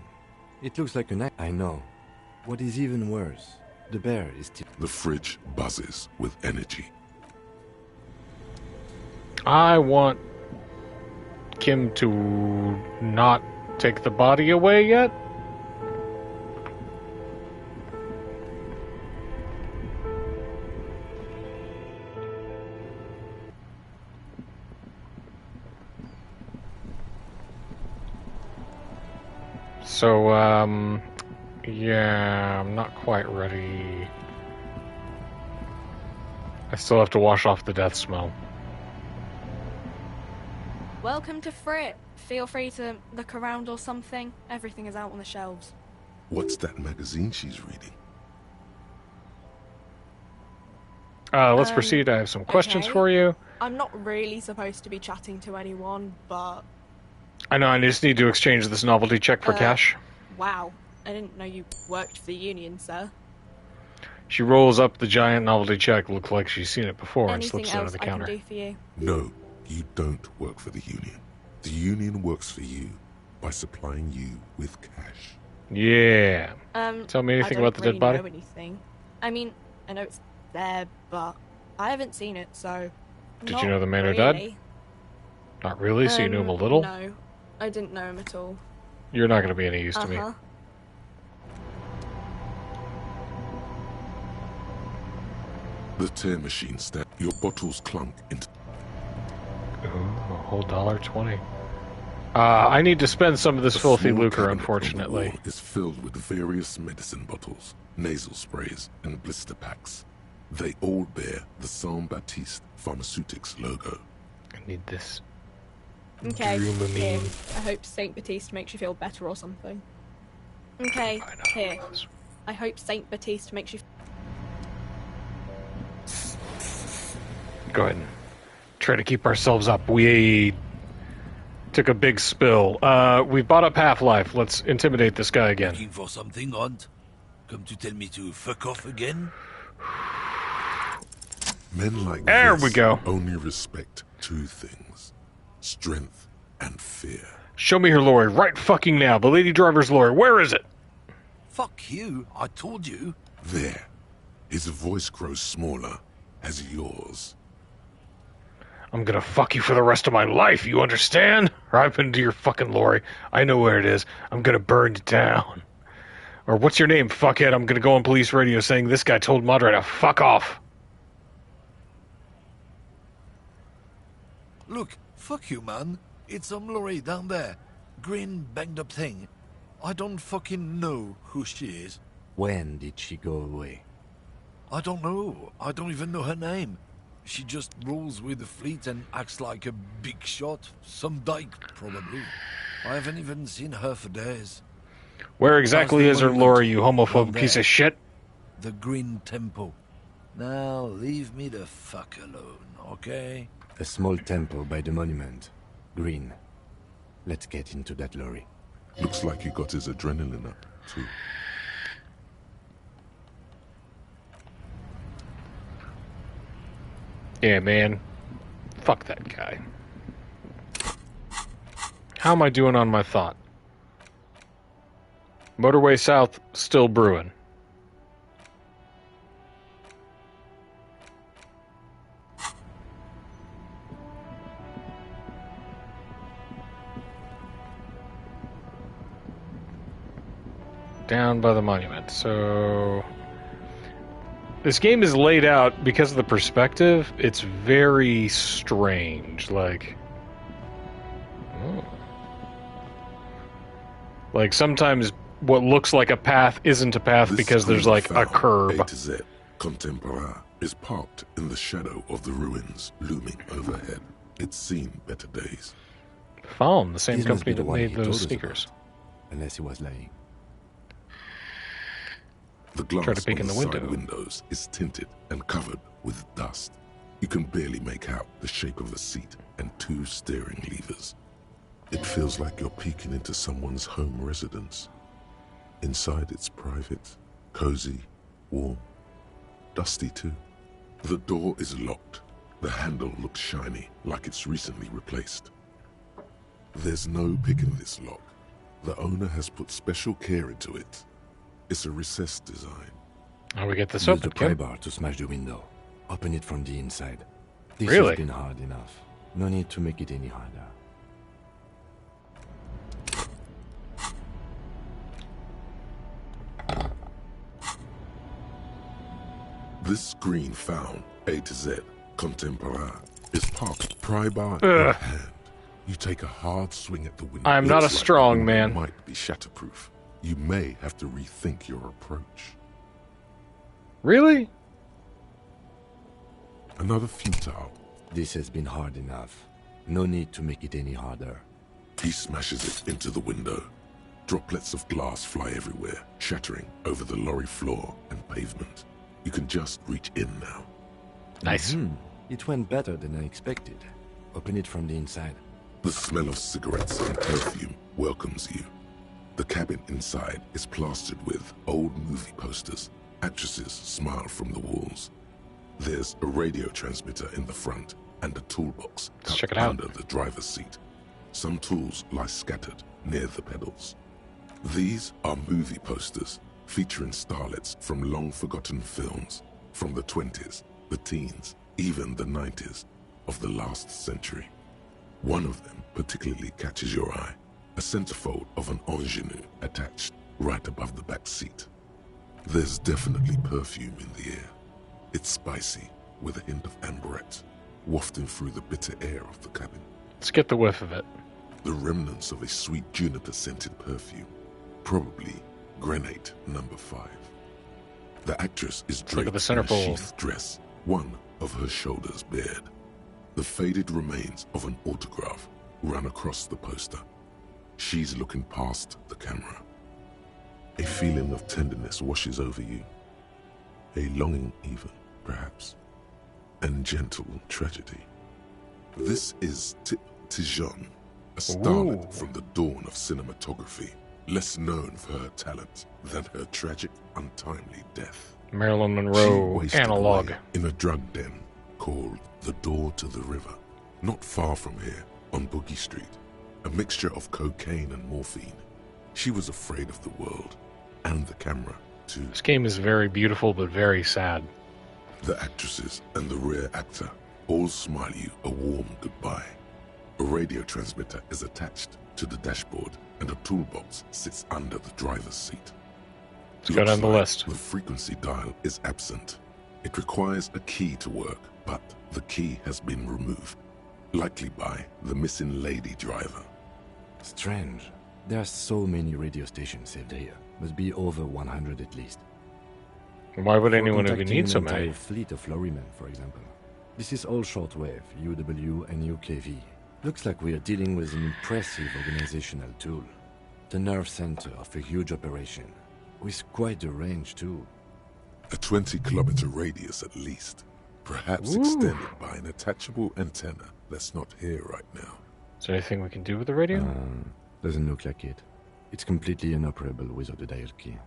D: It looks like an I know. What is even worse, the bear is still...
B: The fridge buzzes with energy.
A: I want Kim to not take the body away yet. So, yeah, I'm not quite ready. I still have to wash off the death smell.
R: Welcome to Frit. Feel free to look around or something. Everything is out on the shelves.
B: What's that magazine she's reading?
A: Let's proceed. I have some questions for you.
R: I'm not really supposed to be chatting to anyone, but...
A: I know, I just need to exchange this novelty check for cash.
R: Wow. I didn't know you worked for the Union, sir.
A: She rolls up the giant novelty check, looks like she's seen it before, and
R: Anything
A: slips it under
R: else
A: the
R: I
A: counter.
R: can do for you?
B: No, you don't work for the Union. The Union works for you by supplying you with cash.
A: Yeah. Tell me anything about the dead body?
R: I don't really know anything. I mean, I know it's there, but I haven't seen it, so...
A: Did you know the man who died? Not really, so you knew him a little?
R: No, I didn't know him at all.
A: You're not going to be any use to me.
B: The tear machine stab. Your bottles clunk into...
A: Ooh, a whole $1.20. I need to spend some of this filthy lucre, unfortunately.
B: Is filled with various medicine bottles, nasal sprays, and blister packs. They all bear the Saint Baptiste Pharmaceutics logo.
A: I need this.
R: Okay, here. I hope Saint Baptiste makes you feel better or something. Okay, here. I hope Saint Baptiste makes you...
A: Go ahead and try to keep ourselves up. We took a big spill. We bought up Half-Life. Let's intimidate this guy again.
F: Looking for something, Hunt? Come to tell me to fuck off again?
B: Men like
A: there
B: this
A: we go.
B: Only respect two things: strength and fear.
A: Show me her lorry right fucking now. The lady driver's lorry. Where is it?
F: Fuck you. I told you.
B: There. His voice grows smaller as yours.
A: I'm gonna fuck you for the rest of my life, you understand? Or I've been to your fucking lorry. I know where it is. I'm gonna burn you down. Or what's your name, fuckhead? I'm gonna go on police radio saying this guy told Madre to fuck off.
F: Look, fuck you, man. It's some lorry down there. Green, banged up thing. I don't fucking know who she is.
D: When did she go away?
F: I don't know. I don't even know her name. She just rolls with the fleet and acts like a big shot. Some dyke, probably. I haven't even seen her for days.
A: Where exactly is her lorry, you homophobic piece of shit?
F: The Green Temple. Now, leave me the fuck alone, okay?
D: A small temple by the monument. Green. Let's get into that lorry.
B: Looks like he got his adrenaline up, too.
A: Yeah, man. Fuck that guy. How am I doing on my thought? Motorway South, still brewing. Down by the monument. So this game is laid out because of the perspective. It's very strange. Like sometimes what looks like a path isn't a path because there's like a curb.
B: A to Z, Contemporary, is parked in the shadow of the ruins looming overhead. It's seen better days.
A: Found the same
D: This must
A: company
D: be the
A: that
D: one
A: made
D: he told
A: those
D: us
A: sneakers.
D: about, unless he was lying.
B: The glass
A: Try to peek
B: on
A: in
B: the
A: the
B: side
A: window.
B: windows is tinted and covered with dust. You can barely make out the shape of a seat and 2 steering levers. It feels like you're peeking into someone's home residence. Inside it's private, cozy, warm, dusty too. The door is locked. The handle looks shiny, like it's recently replaced. There's no picking this lock. The owner has put special care into it. It's a recessed design.
A: Oh, we get this
D: Use
A: open,
D: the pry
A: Kim.
D: bar to smash the window. Open it from the inside. This
A: Really?
D: has been hard enough. No need to make it any harder.
B: This screen found, A to Z, Contemporary, is parked pry bar
A: Ugh.
B: in hand. You take a hard swing at the window.
A: I'm not
B: Looks
A: a
B: like
A: strong
B: the window
A: man.
B: Might be shatterproof. You may have to rethink your approach.
A: Really?
B: Another futile.
D: This has been hard enough. No need to make it any harder.
B: He smashes it into the window. Droplets of glass fly everywhere, shattering over the lorry floor and pavement. You can just reach in now.
A: Nice.
D: It went better than I expected. Open it from the inside.
B: The smell of cigarettes and perfume welcomes you. The cabin inside is plastered with old movie posters. Actresses smile from the walls. There's a radio transmitter in the front and a toolbox
A: Let's check
B: tucked
A: it out.
B: under the driver's seat. Some tools lie scattered near the pedals. These are movie posters featuring starlets from long-forgotten films from the 20s, the teens, even the 90s of the last century. One of them particularly catches your eye, a centerfold of an ingenue attached right above the back seat. There's definitely perfume in the air. It's spicy, with a hint of amberette, wafting through the bitter air of the cabin.
A: Let's get the whiff of it.
B: The remnants of a sweet juniper-scented perfume, probably Grenade No. 5. The actress is
A: Look at
B: draped
A: the
B: in a
A: centerfold.
B: sheath dress, one of her shoulders bared. The faded remains of an autograph run across the poster. She's looking past the camera. A feeling of tenderness washes over you. A longing even, perhaps. And gentle tragedy. This is Tijon, a starlet
A: Ooh.
B: from the dawn of cinematography, less known for her talent than her tragic, untimely death.
A: Marilyn
B: She
A: Monroe
B: wasted
A: analog.
B: away in a drug den called the Door to the River, not far from here, on Boogie Street. A mixture of cocaine and morphine. She was afraid of the world, and the camera, too.
A: This game is very beautiful, but very sad.
B: The actresses and the rear actor all smile you a warm goodbye. A radio transmitter is attached to the dashboard, and a toolbox sits under the driver's seat.
A: Let's go down the list.
B: The frequency dial is absent. It requires a key to work, but the key has been removed, likely by the missing lady driver.
D: Strange. There are so many radio stations saved here. Must be over 100 at least.
A: Why would
D: For
A: anyone even
D: contacting
A: need so
D: an entire
A: many?
D: fleet of lorrymen, for example. This is all shortwave, UW and UKV. Looks like we are dealing with an impressive organizational tool. The nerve center of a huge operation, with quite a range too.
B: A 20-kilometer radius at least, perhaps
A: Ooh.
B: extended by an attachable antenna that's not here right now.
A: Is there anything we can do with the radio?
D: Doesn't look like it. It's completely inoperable without a dial key.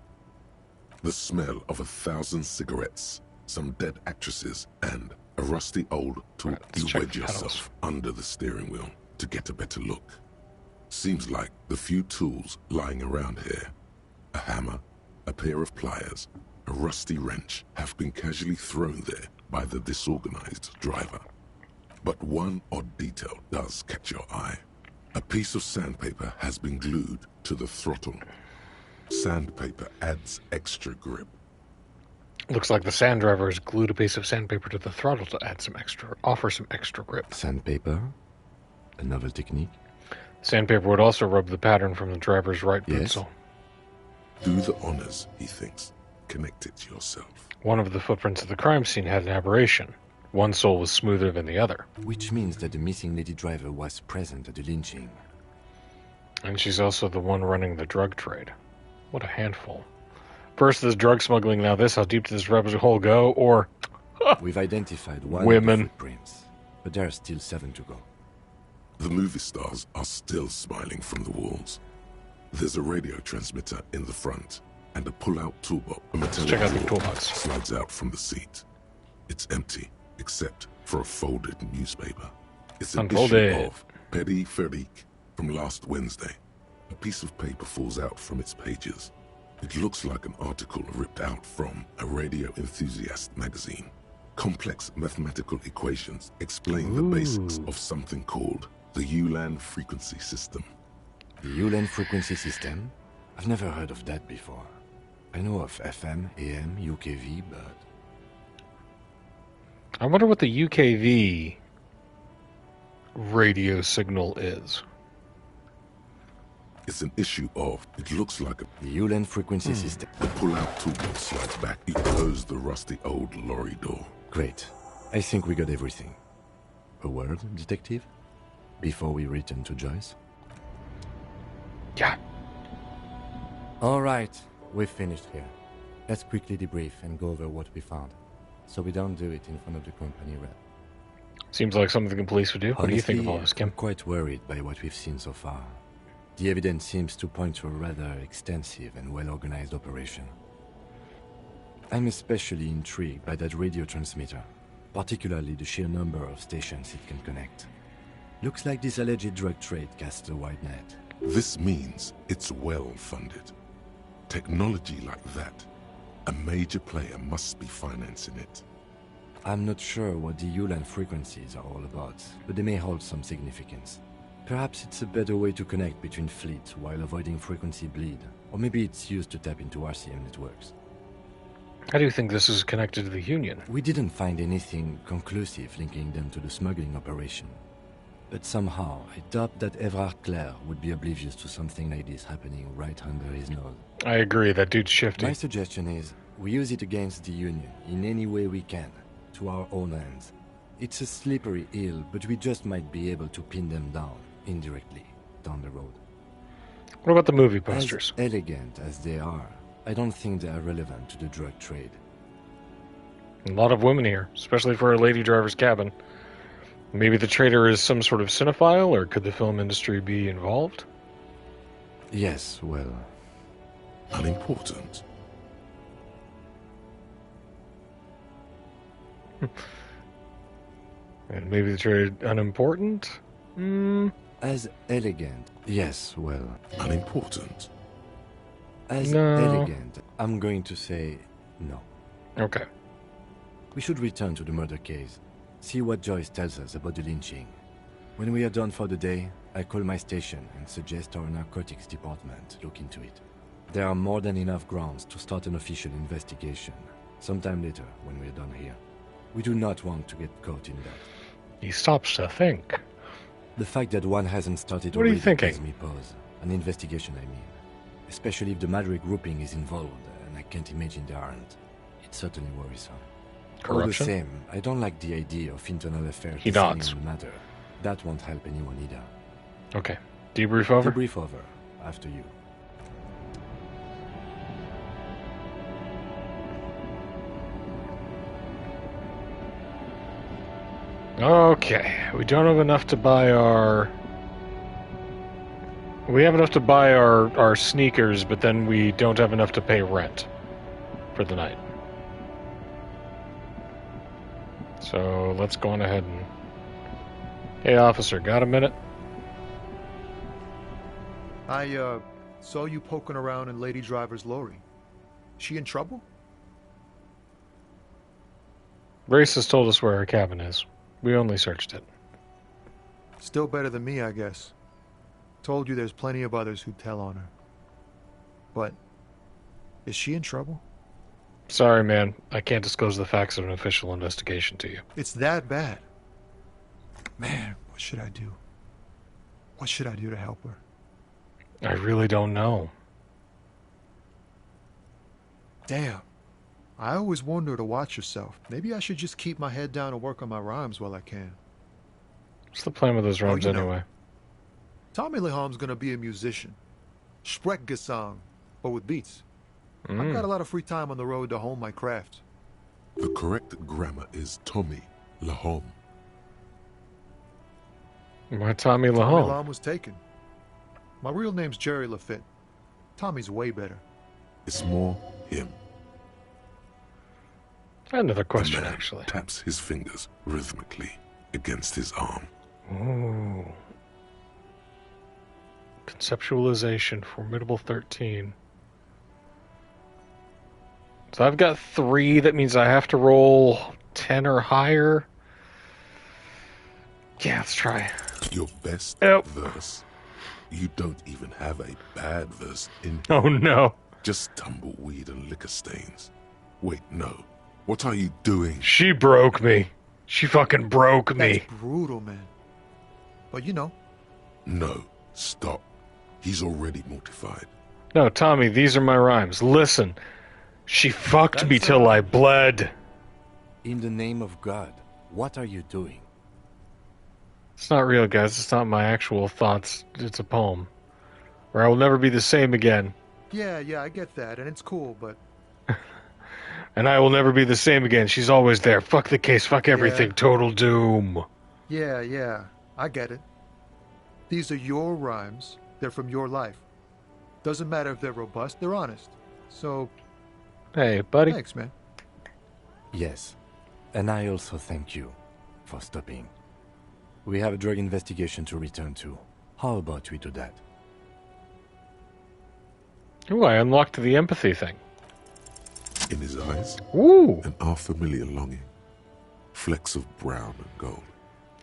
B: The smell of 1,000 cigarettes, some dead actresses, and a rusty old tool.
A: let's
B: You
A: check
B: wedge
A: the pedals.
B: yourself under the steering wheel to get a better look. Seems like the few tools lying around here, a hammer, a pair of pliers, a rusty wrench, have been casually thrown there by the disorganized driver. But one odd detail does catch your eye. A piece of sandpaper has been glued to the throttle. Sandpaper adds extra grip.
A: Looks like the sand driver has glued a piece of sandpaper to the throttle to offer some extra grip.
D: Sandpaper? A novel technique?
A: Sandpaper would also rub the pattern from the driver's right boot
D: Yes.
A: sole.
B: Do the honors, he thinks. Connect it to yourself.
A: One of the footprints of the crime scene had an aberration. One sole was smoother than the other.
D: Which means that the missing lady driver was present at the lynching.
A: And she's also the one running the drug trade. What a handful. First this drug smuggling, now this. How deep does this rabbit hole go? Or...
D: We've identified one
A: women.
D: of the footprints, but there are still 7 to go.
B: The movie stars are still smiling from the walls. There's a radio transmitter in the front, and a pull-out toolbox. A metallic
A: check out the
B: drawer
A: toolbox.
B: slides out from the seat. It's empty, except for a folded newspaper. It's an
A: Unfolded.
B: issue of Petty Ferrique from last Wednesday. A piece of paper falls out from its pages. It looks like an article ripped out from a radio enthusiast magazine. Complex mathematical equations explain the basics of something called the ELYSIUM frequency system.
D: The ELYSIUM frequency system? I've never heard of that before. I know of FM, AM, UKV, but...
A: I wonder what the UKV radio signal is.
B: It's an issue of, it looks like
D: the ELYSIUM frequency system.
B: The pull-out toolbox slides back. It closed the rusty old lorry door.
D: Great. I think we got everything. A word, detective? Before we return to Joyce?
A: Yeah.
D: All right, we've finished here. Let's quickly debrief and go over what we found, so we don't do it in front of the company rep.
A: Seems like something the police would do.
D: Honestly,
A: What do you think of all this, Kim?
D: I'm quite worried by what we've seen so far. The evidence seems to point to a rather extensive and well-organized operation. I'm especially intrigued by that radio transmitter, particularly the sheer number of stations it can connect. Looks like this alleged drug trade casts a wide net.
B: This means it's well-funded. Technology like that, a major player must be financing it.
D: I'm not sure what the ELYSIUM frequencies are all about, but they may hold some significance. Perhaps it's a better way to connect between fleets while avoiding frequency bleed, or maybe it's used to tap into RCM networks.
A: How do you think this is connected to the Union?
D: We didn't find anything conclusive linking them to the smuggling operation. But somehow, I doubt that Everard Clare would be oblivious to something like this happening right under his nose.
A: I agree, that dude's shifty.
D: My suggestion is, we use it against the Union in any way we can, to our own ends. It's a slippery hill, but we just might be able to pin them down, indirectly, down the road.
A: What about the movie posters?
D: As elegant as they are, I don't think they are relevant to the drug trade.
A: A lot of women here, especially for a lady driver's cabin. Maybe the trader is some sort of cinephile, or could the film industry be involved?
D: Yes, well...
B: unimportant.
A: And maybe the trader unimportant?
D: As elegant. Yes, well...
B: unimportant.
D: As
A: No.
D: elegant. I'm going to say no.
A: Okay.
D: We should return to the murder case. See what Joyce tells us about the lynching. When we are done for the day, I call my station and suggest our narcotics department look into it. There are more than enough grounds to start an official investigation, sometime later when we are done here. We do not want to get caught in that.
A: He stops to think.
D: The fact that one hasn't started
A: What are you
D: already
A: thinking?
D: gives me pause. An investigation, I mean. Especially if the Madrid grouping is involved, and I can't imagine they aren't. It's certainly worrisome. All the
A: Corruption?
D: same, I don't like the idea of internal affairs
A: He
D: deciding
A: nods.
D: on the matter. That won't help anyone either.
A: Okay. Debrief over?
D: Debrief over. After you.
A: Okay. We don't have enough to buy our... We have enough to buy our sneakers, but then we don't have enough to pay rent for the night. So let's go on ahead and... Hey, officer, got a minute?
C: I saw you poking around in Lady Driver's lorry. She in trouble?
A: Race has told us where our cabin is. We only searched it.
C: Still better than me, I guess. Told you there's plenty of others who tell on her. But is she in trouble?
A: Sorry, man. I can't disclose the facts of an official investigation to you.
C: It's that bad. Man, what should I do? What should I do to help her?
A: I really don't know.
C: Damn. I always wonder to watch yourself. Maybe I should just keep my head down and work on my rhymes while I can.
A: What's the plan with those rhymes anyway?
C: Tommy Leham's gonna be a musician. Sprechgesang, but with beats. I've got a lot of free time on the road to hone my craft.
B: The correct grammar is Tommy Lahom.
A: Why Tommy Lahom?
C: Tommy Lahom was taken. My real name's Jerry Lafitte. Tommy's way better.
B: It's more him.
A: Another question,
B: the man
A: actually.
B: Taps his fingers rhythmically against his arm.
A: Ooh. Conceptualization, Formidable 13. So I've got 3. That means I have to roll 10 or higher. Yeah, let's try.
B: Your best verse. You don't even have a bad verse in here.
A: Oh, no.
B: Just tumbleweed and liquor stains. Wait, no. What are you doing?
A: She broke me. She fucking broke me.
C: That's brutal, man. But you know.
B: No, stop. He's already mortified.
A: No, Tommy, these are my rhymes. Listen. She fucked me till I bled.
D: In the name of God, what are you doing?
A: It's not real, guys. It's not my actual thoughts. It's a poem. Or I will never be the same again.
C: Yeah, I get that, and it's cool, but...
A: And I will never be the same again. She's always there. Fuck the case, fuck everything.
C: Yeah.
A: Total doom.
C: Yeah, I get it. These are your rhymes. They're from your life. Doesn't matter if they're robust, they're honest. So...
A: Hey, buddy.
C: Thanks, man.
D: Yes. And I also thank you for stopping. We have a drug investigation to return to. How about we do that?
A: Ooh, I unlocked the empathy thing.
B: In his eyes,
A: Ooh.
B: an familiar longing. Flecks of brown and gold.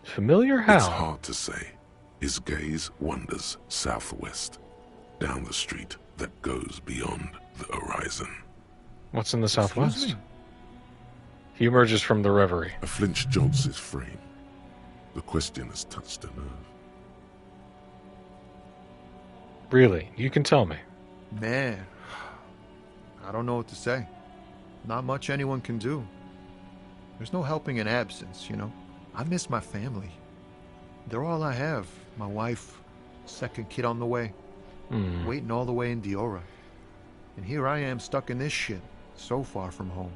A: Familiar how?
B: It's hard to say. His gaze wanders southwest, down the street that goes beyond the horizon.
A: What's in the southwest? He emerges from the reverie.
B: A flinch jolts his frame. The question has touched a nerve.
A: Really? You can tell me.
C: Man, I don't know what to say. Not much anyone can do. There's no helping in absence, you know. I miss my family. They're all I have. My wife, second kid on the way, waiting all the way in Diora. And here I am stuck in this shit, so far from home.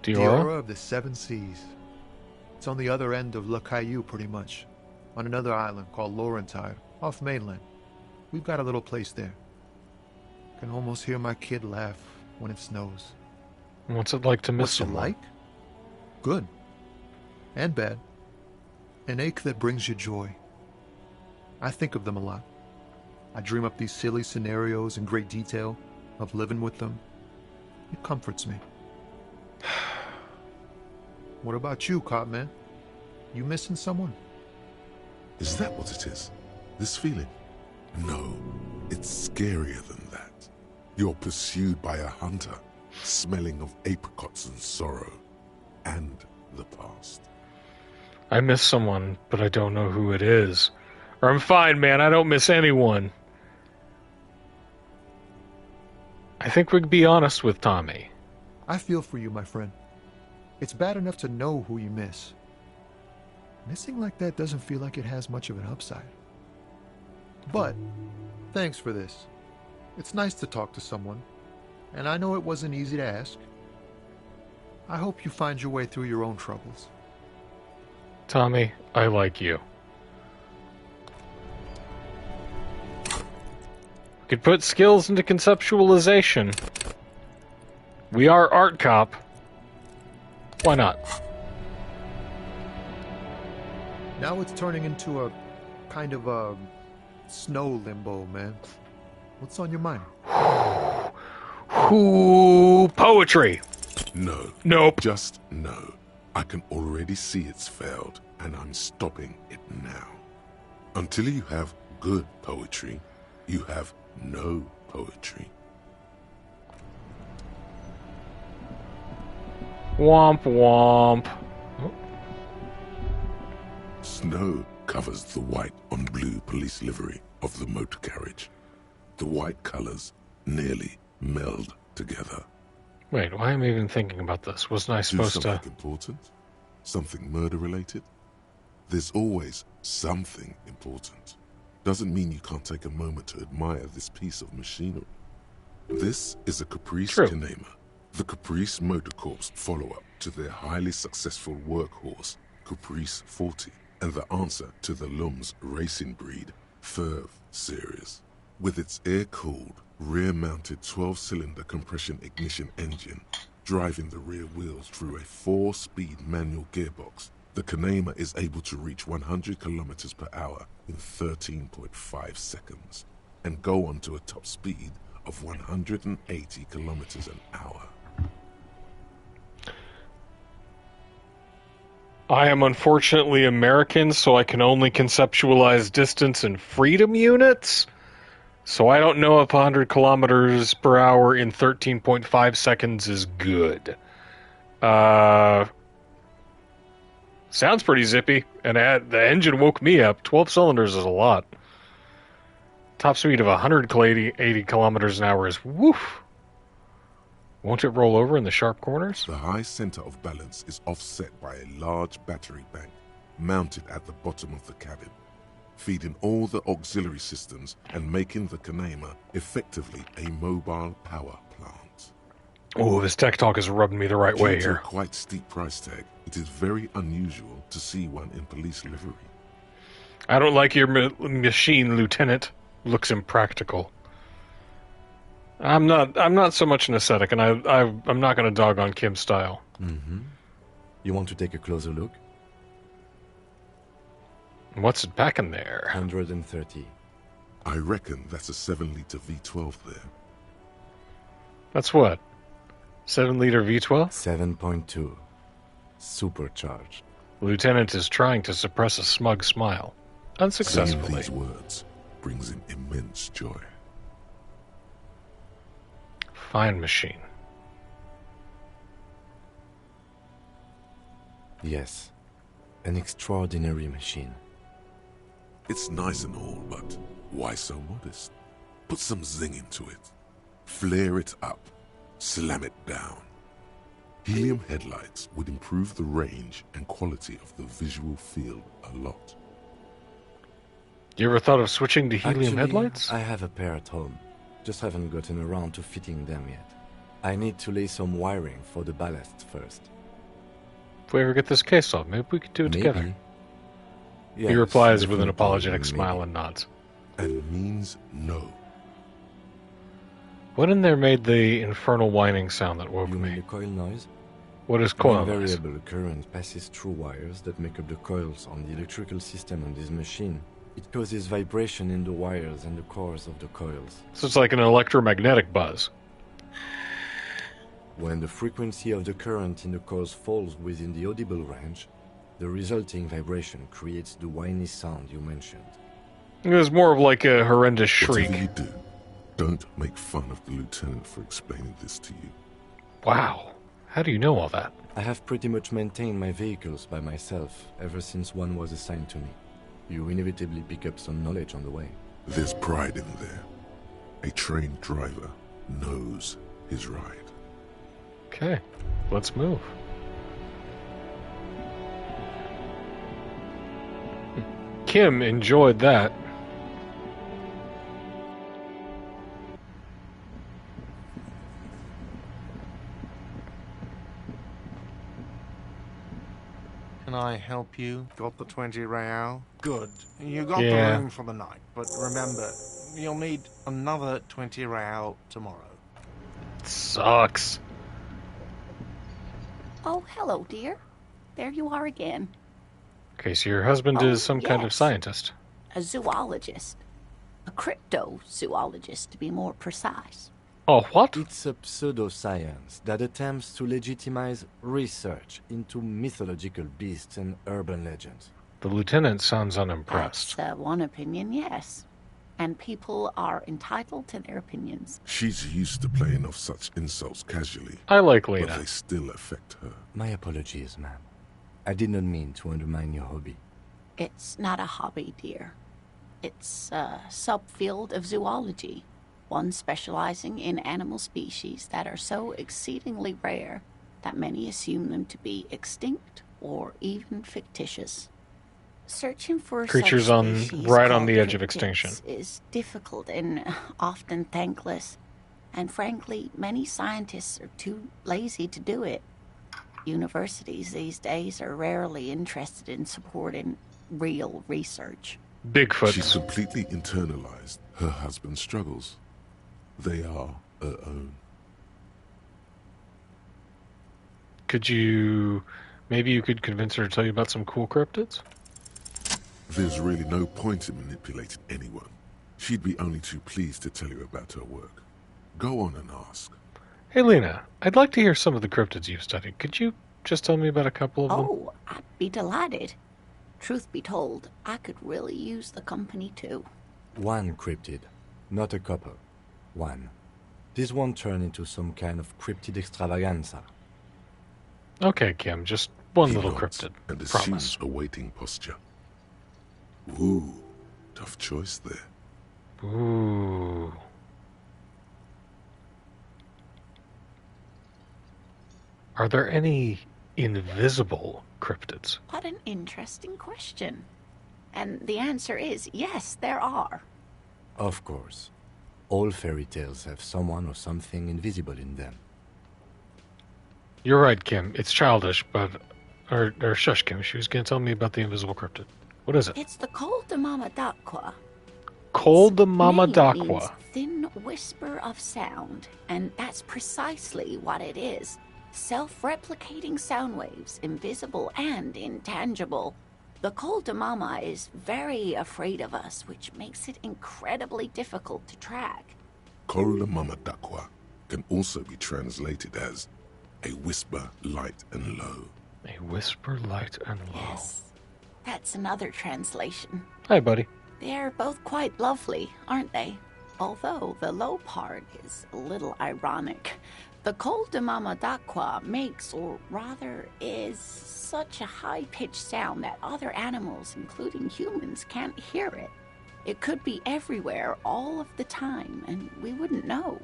A: Diora?
C: Of the Seven Seas. It's on the other end of Le Caillou, pretty much. On another island called Laurentide, off mainland. We've got a little place there. Can almost hear my kid laugh when it snows.
A: What's it like to miss
C: What's it
A: someone?
C: like? Good. And bad. An ache that brings you joy. I think of them a lot. I dream up these silly scenarios in great detail of living with them. It comforts me. What about you, Cop Man? You missing someone?
B: Is that what it is? This feeling? No, it's scarier than that. You're pursued by a hunter, smelling of apricots and sorrow, and the past.
A: I miss someone, but I don't know who it is. Or I'm fine, man. I don't miss anyone. I think we can be honest with Tommy.
C: I feel for you, my friend. It's bad enough to know who you miss. Missing like that doesn't feel like it has much of an upside. But, thanks for this. It's nice to talk to someone, and I know it wasn't easy to ask. I hope you find your way through your own troubles.
A: Tommy, I like you. We could put skills into conceptualization. We are Art Cop. Why not?
C: Now it's turning into a kind of a snow limbo, man. What's on your mind?
A: Ooh, poetry.
B: No.
A: Nope.
B: Just no. I can already see it's failed, and I'm stopping it now. Until you have good poetry, you have no poetry.
A: Womp womp.
B: Snow covers the white on blue police livery of the motor carriage. The white colors nearly meld together.
A: Wait, why am I even thinking about this? Wasn't I
B: Do
A: supposed
B: something
A: to...
B: important? Something murder-related? There's always something important. Doesn't mean you can't take a moment to admire this piece of machinery. This is a Caprice Kinema, the Caprice Motor Corps follow-up to their highly successful workhorse, Caprice 40, and the answer to the Lum's racing breed, Ferv series. With its air-cooled, rear-mounted 12-cylinder compression ignition engine, driving the rear wheels through a 4-speed manual gearbox, the Kinema is able to reach 100 kilometers per hour in 13.5 seconds, and go on to a top speed of 180 kilometers an hour.
A: I am unfortunately American, so I can only conceptualize distance in freedom units. So I don't know if 100 kilometers per hour in 13.5 seconds is good. Sounds pretty zippy, and the engine woke me up. 12 cylinders is a lot. Top speed of 180 kilometers an hour is woof. Won't it roll over in the sharp corners?
B: The high center of balance is offset by a large battery bank mounted at the bottom of the cabin, feeding all the auxiliary systems and making the Kinema effectively a mobile power plant.
A: Oh, this tech talk is rubbing me the right way
B: Due to
A: here.
B: a quite steep price tag, it is very unusual to see one in police livery.
A: I don't like your machine, Lieutenant. Looks impractical. I'm not so much an ascetic, and I'm not going to dog on Kim's style.
D: Mm-hmm. You want to take a closer look?
A: What's it back in there?
D: 130.
B: I reckon that's a 7-liter V12 there.
A: That's what? 7-liter V12?
D: 7.2. Supercharged.
A: Lieutenant is trying to suppress a smug smile. Unsuccessfully.
B: Saying these words brings him immense joy.
A: Fine machine.
D: Yes. An extraordinary machine.
B: It's nice and all, but why so modest? Put some zing into it. Flare it up. Slam it down. Helium headlights would improve the range and quality of the visual field a lot.
A: You ever thought of switching to helium
D: Actually,
A: headlights?
D: I have a pair at home. Just haven't gotten around to fitting them yet. I need to lay some wiring for the ballast first.
A: If we ever get this case solved, maybe we could do it together.
D: Yes,
A: He replies with an
D: definitely,
A: apologetic
D: maybe.
A: smile and nods.
B: And means no.
A: What in there made the infernal whining sound that woke
D: You mean
A: me?
D: the coil noise?
A: What is coil noise?
D: Variable current passes through wires that make up the coils on the electrical system on this machine. It causes vibration in the wires and the cores of the coils.
A: So it's like an electromagnetic buzz.
D: When the frequency of the current in the coils falls within the audible range, the resulting vibration creates the whiny sound you mentioned.
A: It was more of like a horrendous shriek.
B: Whatever you do, don't make fun of the lieutenant for explaining this to you.
A: Wow. How do you know all that?
D: I have pretty much maintained my vehicles by myself ever since one was assigned to me. You inevitably pick up some knowledge on the way.
B: There's pride in there. A trained driver knows his ride.
A: Okay, let's move. Kim enjoyed that.
S: Can I help you? Got the 20 real? Good. You got
A: Yeah.
S: the room for the night, but remember, you'll need another 20 real tomorrow.
A: Sucks.
O: Oh, hello, dear. There you are again.
A: Okay, so your husband
O: Oh,
A: is some kind of
O: yes.
A: scientist.
O: A zoologist. A cryptozoologist, to be more precise.
A: Oh, what?
D: It's a pseudoscience that attempts to legitimize research into mythological beasts and urban legends.
A: The lieutenant sounds unimpressed.
O: That's one opinion, yes. And people are entitled to their opinions.
B: She's used to playing off such insults casually.
A: I like
B: But
A: Lena.
B: they still affect her.
D: My apologies, ma'am. I did not mean to undermine your hobby.
O: It's not a hobby, dear. It's a subfield of zoology. one specializing in animal species that are so exceedingly rare that many assume them to be extinct or even fictitious. Searching for
A: Creatures
O: such
A: on
O: species
A: right on
O: called
A: the edge of
O: cryptids
A: extinction.
O: is difficult and often thankless, and frankly, many scientists are too lazy to do it. Universities these days are rarely interested in supporting real research.
A: Bigfoot.
B: She's completely internalized her husband's struggles. They are her own.
A: Maybe you could convince her to tell you about some cool cryptids?
B: There's really no point in manipulating anyone. She'd be only too pleased to tell you about her work. Go on and ask.
A: Hey, Lena, I'd like to hear some of the cryptids you've studied. Could you just tell me about a couple of them?
O: Oh, I'd be delighted. Truth be told, I could really use the company too.
D: One cryptid, not a couple. One. This won't turn into some kind of cryptid extravaganza.
A: Okay, Kim, just one
B: He
A: little
B: nods
A: cryptid.
B: and
A: Promise.
B: assumes a waiting posture. Ooh, tough choice there.
A: Ooh. Are there any invisible cryptids?
O: What an interesting question. And the answer is yes, there are.
D: Of course. All fairy tales have someone or something invisible in them.
A: You're right, Kim. It's childish, but... Or shush, Kim. She was going to tell me about the invisible cryptid. What is it?
O: It's the Col de Mama d'Aqua.
A: Col de Mama
O: Name means
A: d'Aqua.
O: thin whisper of sound, and that's precisely what it is. Self-replicating sound waves, invisible and intangible. The Col de Mama is very afraid of us, which makes it incredibly difficult to track.
B: Col de Mama d'Aqua can also be translated as a whisper light and low.
A: A whisper light and low.
O: Yes, that's another translation.
A: Hi, buddy.
O: They're both quite lovely, aren't they? Although the low part is a little ironic. The Col de Mama d'Aqua makes, or rather is, such a high-pitched sound that other animals, including humans, can't hear it. It could be everywhere all of the time, and we wouldn't know.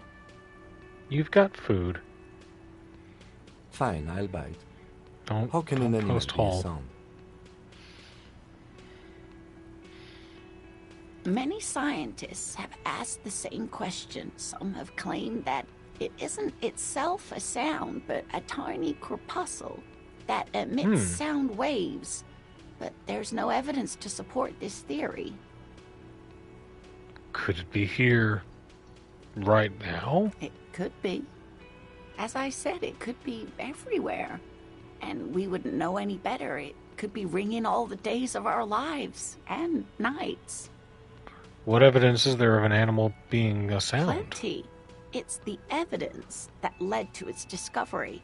A: You've got food.
D: Fine, I'll bite.
A: How
D: can an animal
A: post
D: be a
A: haul.
D: sound?
O: Many scientists have asked the same question. Some have claimed that it isn't itself a sound, but a tiny corpuscle that emits sound waves. But there's no evidence to support this theory.
A: Could it be here right now?
O: It could be. As I said, it could be everywhere. And we wouldn't know any better. It could be ringing all the days of our lives and nights.
A: What evidence is there of an animal being a sound?
O: Plenty. It's the evidence that led to its discovery.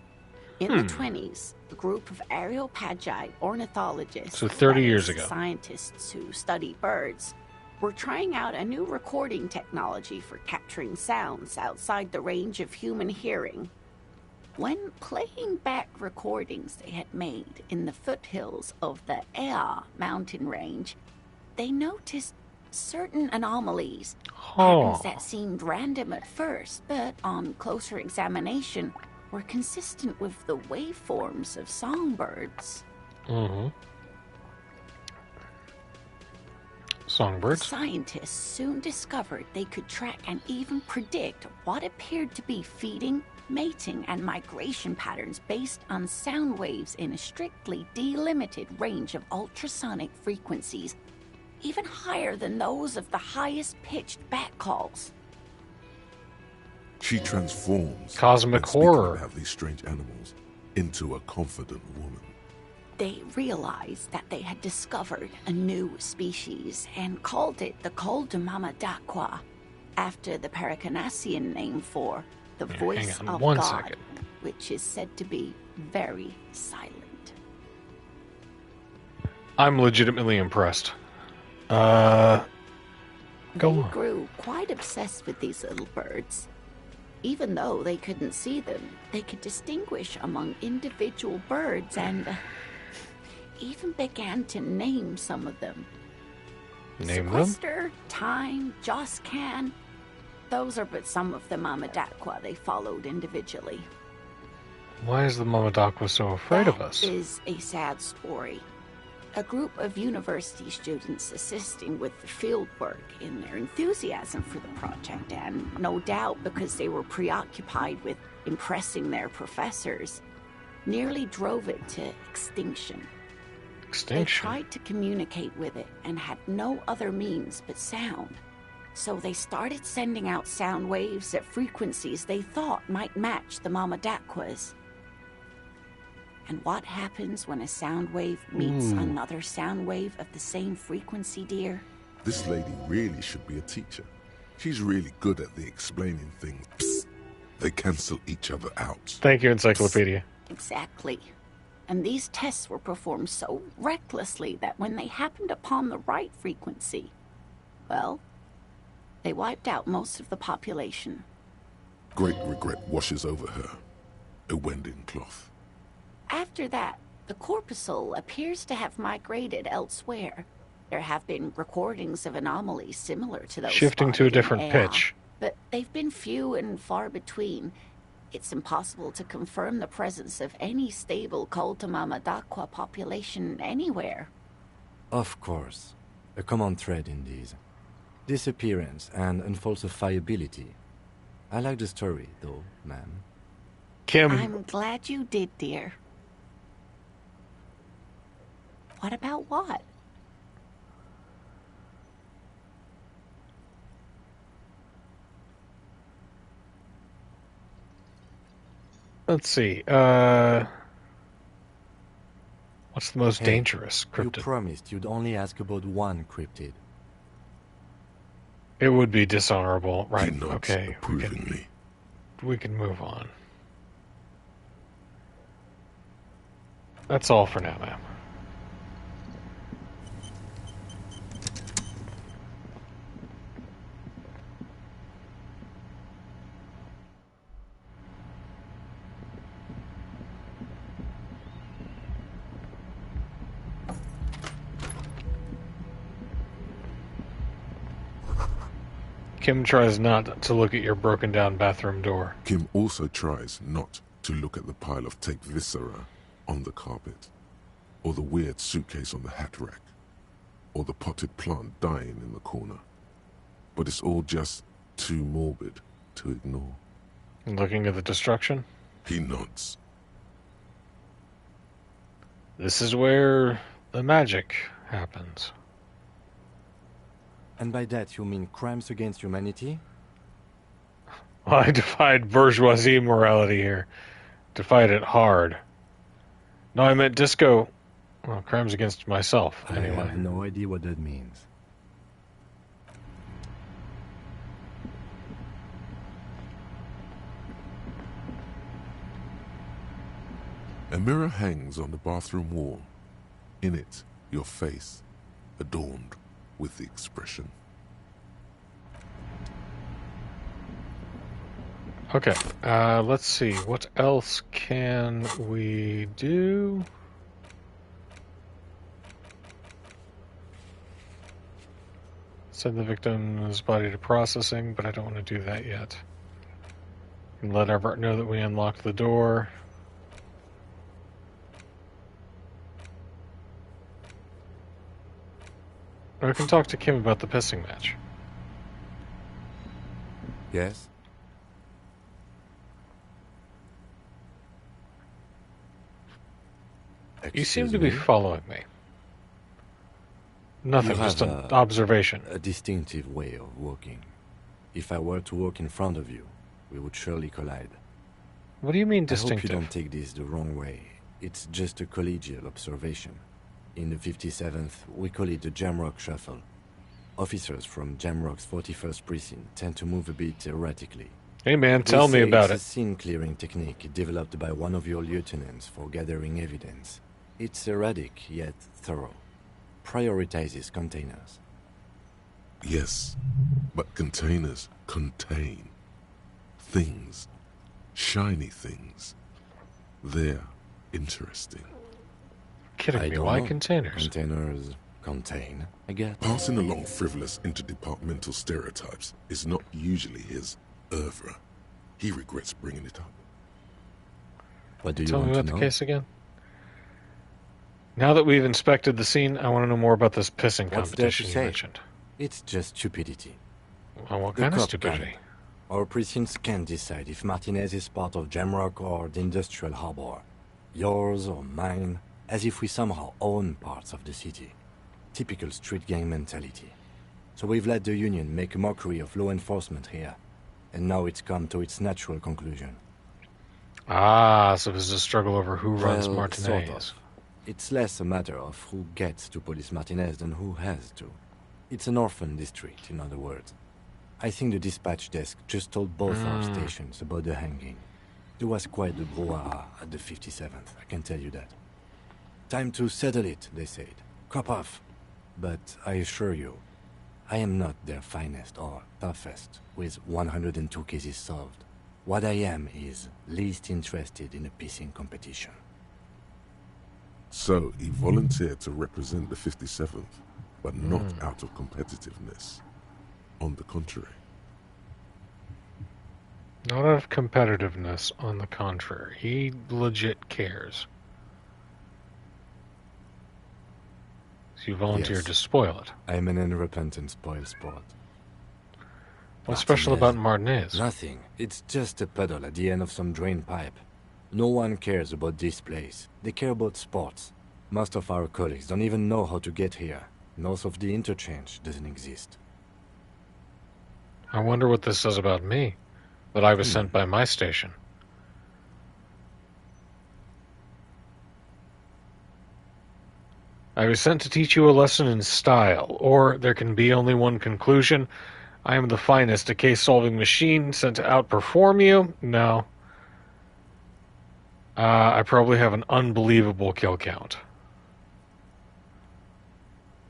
O: In the 20s, a group of Areopagi ornithologists,
A: So 30
O: that
A: years
O: is,
A: ago.
O: scientists who study birds, were trying out a new recording technology for capturing sounds outside the range of human hearing. When playing back recordings they had made in the foothills of the Ea mountain range, they noticed certain anomalies, patterns that seemed random at first, but on closer examination were consistent with the waveforms of songbirds.
A: Songbirds?
O: Scientists soon discovered they could track and even predict what appeared to be feeding, mating, and migration patterns based on sound waves in a strictly delimited range of ultrasonic frequencies, even higher than those of the highest-pitched bat calls.
B: She transforms
A: Cosmic
B: when speaking
A: horror.
B: about these strange animals into a confident woman.
O: They realized that they had discovered a new species and called it the Col de Mama d'Aqua, after the Paracanassian name for the voice
A: hang on
O: of
A: one
O: God,
A: second.
O: which is said to be very silent.
A: I'm legitimately impressed. Go
O: They
A: on.
O: grew quite obsessed with these little birds. Even though they couldn't see them, they could distinguish among individual birds and even began to name some of them.
A: Name them?
O: Sequester, Time, Joscan. Those are but some of the Mamadakwa they followed individually.
A: Why is the Mamadakwa so afraid of us?
O: That is a sad story. A group of university students assisting with the field work in their enthusiasm for the project, and no doubt because they were preoccupied with impressing their professors, nearly drove it to extinction. They tried to communicate with it and had no other means but sound. So they started sending out sound waves at frequencies they thought might match the Mamadakwas. And what happens when a sound wave meets another sound wave of the same frequency, dear?
B: This lady really should be a teacher. She's really good at the explaining things. Psst. They cancel each other out.
A: Thank you, Encyclopedia.
O: Exactly. And these tests were performed so recklessly that when they happened upon the right frequency, well, they wiped out most of the population.
B: Great regret washes over her. A wending cloth.
O: After that, the corpuscle appears to have migrated elsewhere. There have been recordings of anomalies similar to those
A: shifting to a
O: spotted in
A: different
O: Ea,
A: pitch.
O: but they've been few and far between. It's impossible to confirm the presence of any stable Kulta Mamadakwa population anywhere.
D: Of course. A common thread in these. Disappearance and unfalsifiability. I like the story, though, ma'am.
A: Kim.
O: I'm glad you did, dear. What about what?
A: Let's see. What's the most dangerous cryptid?
D: You promised you'd only ask about one cryptid.
A: It would be dishonorable, right?
B: He nods
A: Okay,
B: approvingly.
A: we can move on. That's all for now, ma'am. Kim tries not to look at your broken down bathroom door.
B: Kim also tries not to look at the pile of tape viscera on the carpet, or the weird suitcase on the hat rack, or the potted plant dying in the corner. But it's all just too morbid to ignore.
A: Looking at the destruction?
B: He nods.
A: This is where the magic happens.
D: And by that you mean crimes against humanity?
A: I defied bourgeoisie morality here. Defied it hard. No, I meant disco. Well, crimes against myself, anyway.
D: I have no idea what that means.
B: A mirror hangs on the bathroom wall. In it, your face, adorned with the expression.
A: Okay, let's see. What else can we do? Send the victim's body to processing, but I don't want to do that yet. And let Everett know that we unlocked the door. Or I can talk to Kim about the pissing match.
D: Yes?
A: You seem to be following me. Nothing,
D: You
A: just
D: have
A: an observation.
D: A distinctive way of walking. If I were to walk in front of you, we would surely collide.
A: What do you mean
D: I hope
A: distinctive?
D: you don't take this the wrong way. It's just a collegial observation. In the 57th, we call it the Jamrock Shuffle. Officers from Jamrock's 41st Precinct tend to move a bit erratically.
A: Hey man, tell me about
D: It's
A: it.
D: a scene-clearing technique developed by one of your lieutenants for gathering evidence. It's erratic, yet thorough. Prioritizes containers.
B: Yes, but containers contain things, shiny things. They're interesting.
A: Kidding
D: I
A: me?
D: don't
A: Why
D: know.
A: containers?
D: Containers Contain, I guess.
B: Passing along frivolous interdepartmental stereotypes is not usually his oeuvre. He regrets bringing it up.
D: What do you
A: Tell me
D: want
A: about
D: to
A: the
D: know?
A: case again. Now that we've inspected the scene, I want to know more about this pissing
D: What's there to
A: competition you
D: say?
A: mentioned.
D: It's just stupidity.
A: Well, what
D: The
A: kind of
D: cop
A: stupidity?
D: can. Our precincts can decide if Martinez is part of Jamrock or the Industrial Harbor. Yours or mine, as if we somehow own parts of the city. Typical street gang mentality. So we've let the Union make a mockery of law enforcement here. And now it's come to its natural conclusion.
A: Ah, so there's a struggle over who runs
D: Well,
A: Martinez.
D: sort of. It's less a matter of who gets to police Martinez than who has to. It's an orphan district, in other words. I think the dispatch desk just told both our stations about the hanging. There was quite the brouhaha at the 57th, I can tell you that. Time to settle it, they said. Cop off. But I assure you, I am not their finest or toughest, with 102 cases solved. What I am is least interested in a pissing competition.
B: So he volunteered to represent the 57th, but not out of competitiveness. On the contrary.
A: Not out of competitiveness, on the contrary. He legit cares. So you volunteered
D: Yes.
A: to spoil it.
D: I'm an unrepentant spoil sport.
A: What's special about Martinez?
D: Nothing. It's just a puddle at the end of some drain pipe. No one cares about this place. They care about sports. Most of our colleagues don't even know how to get here. North of the interchange doesn't exist.
A: I wonder what this says about me, that I was sent by my station. I was sent to teach you a lesson in style, or there can be only one conclusion. I am the finest, a case-solving machine sent to outperform you? No. I probably have an unbelievable kill count.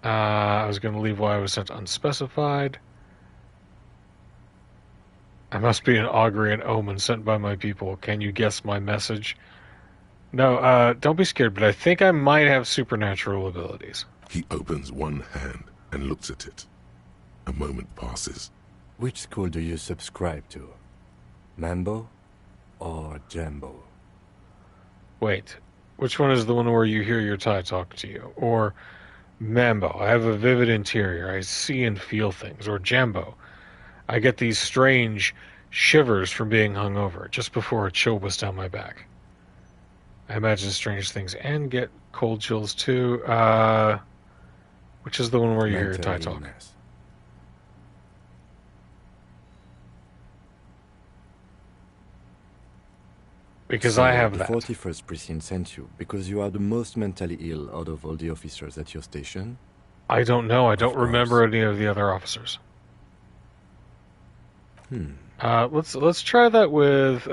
A: I was going to leave why I was sent unspecified. I must be an augury and omen sent by my people. Can you guess my message? No, don't be scared, but I think I might have supernatural abilities.
B: He opens one hand and looks at it. A moment passes.
D: Which school do you subscribe to? Mambo or Jambo?
A: Wait, which one is the one where you hear your Thai talk to you? Or Mambo, I have a vivid interior, I see and feel things. Or Jambo, I get these strange shivers from being hungover, just before a chill was down my back. I imagine strange things and get cold chills too. Which is the one where you hear your Thai talk? Because
D: So
A: I have
D: the
A: that.
D: 41st precinct sent you because you are the most mentally ill out of all the officers at your station?
A: I don't know. I don't remember any of the other officers. Let's try that with.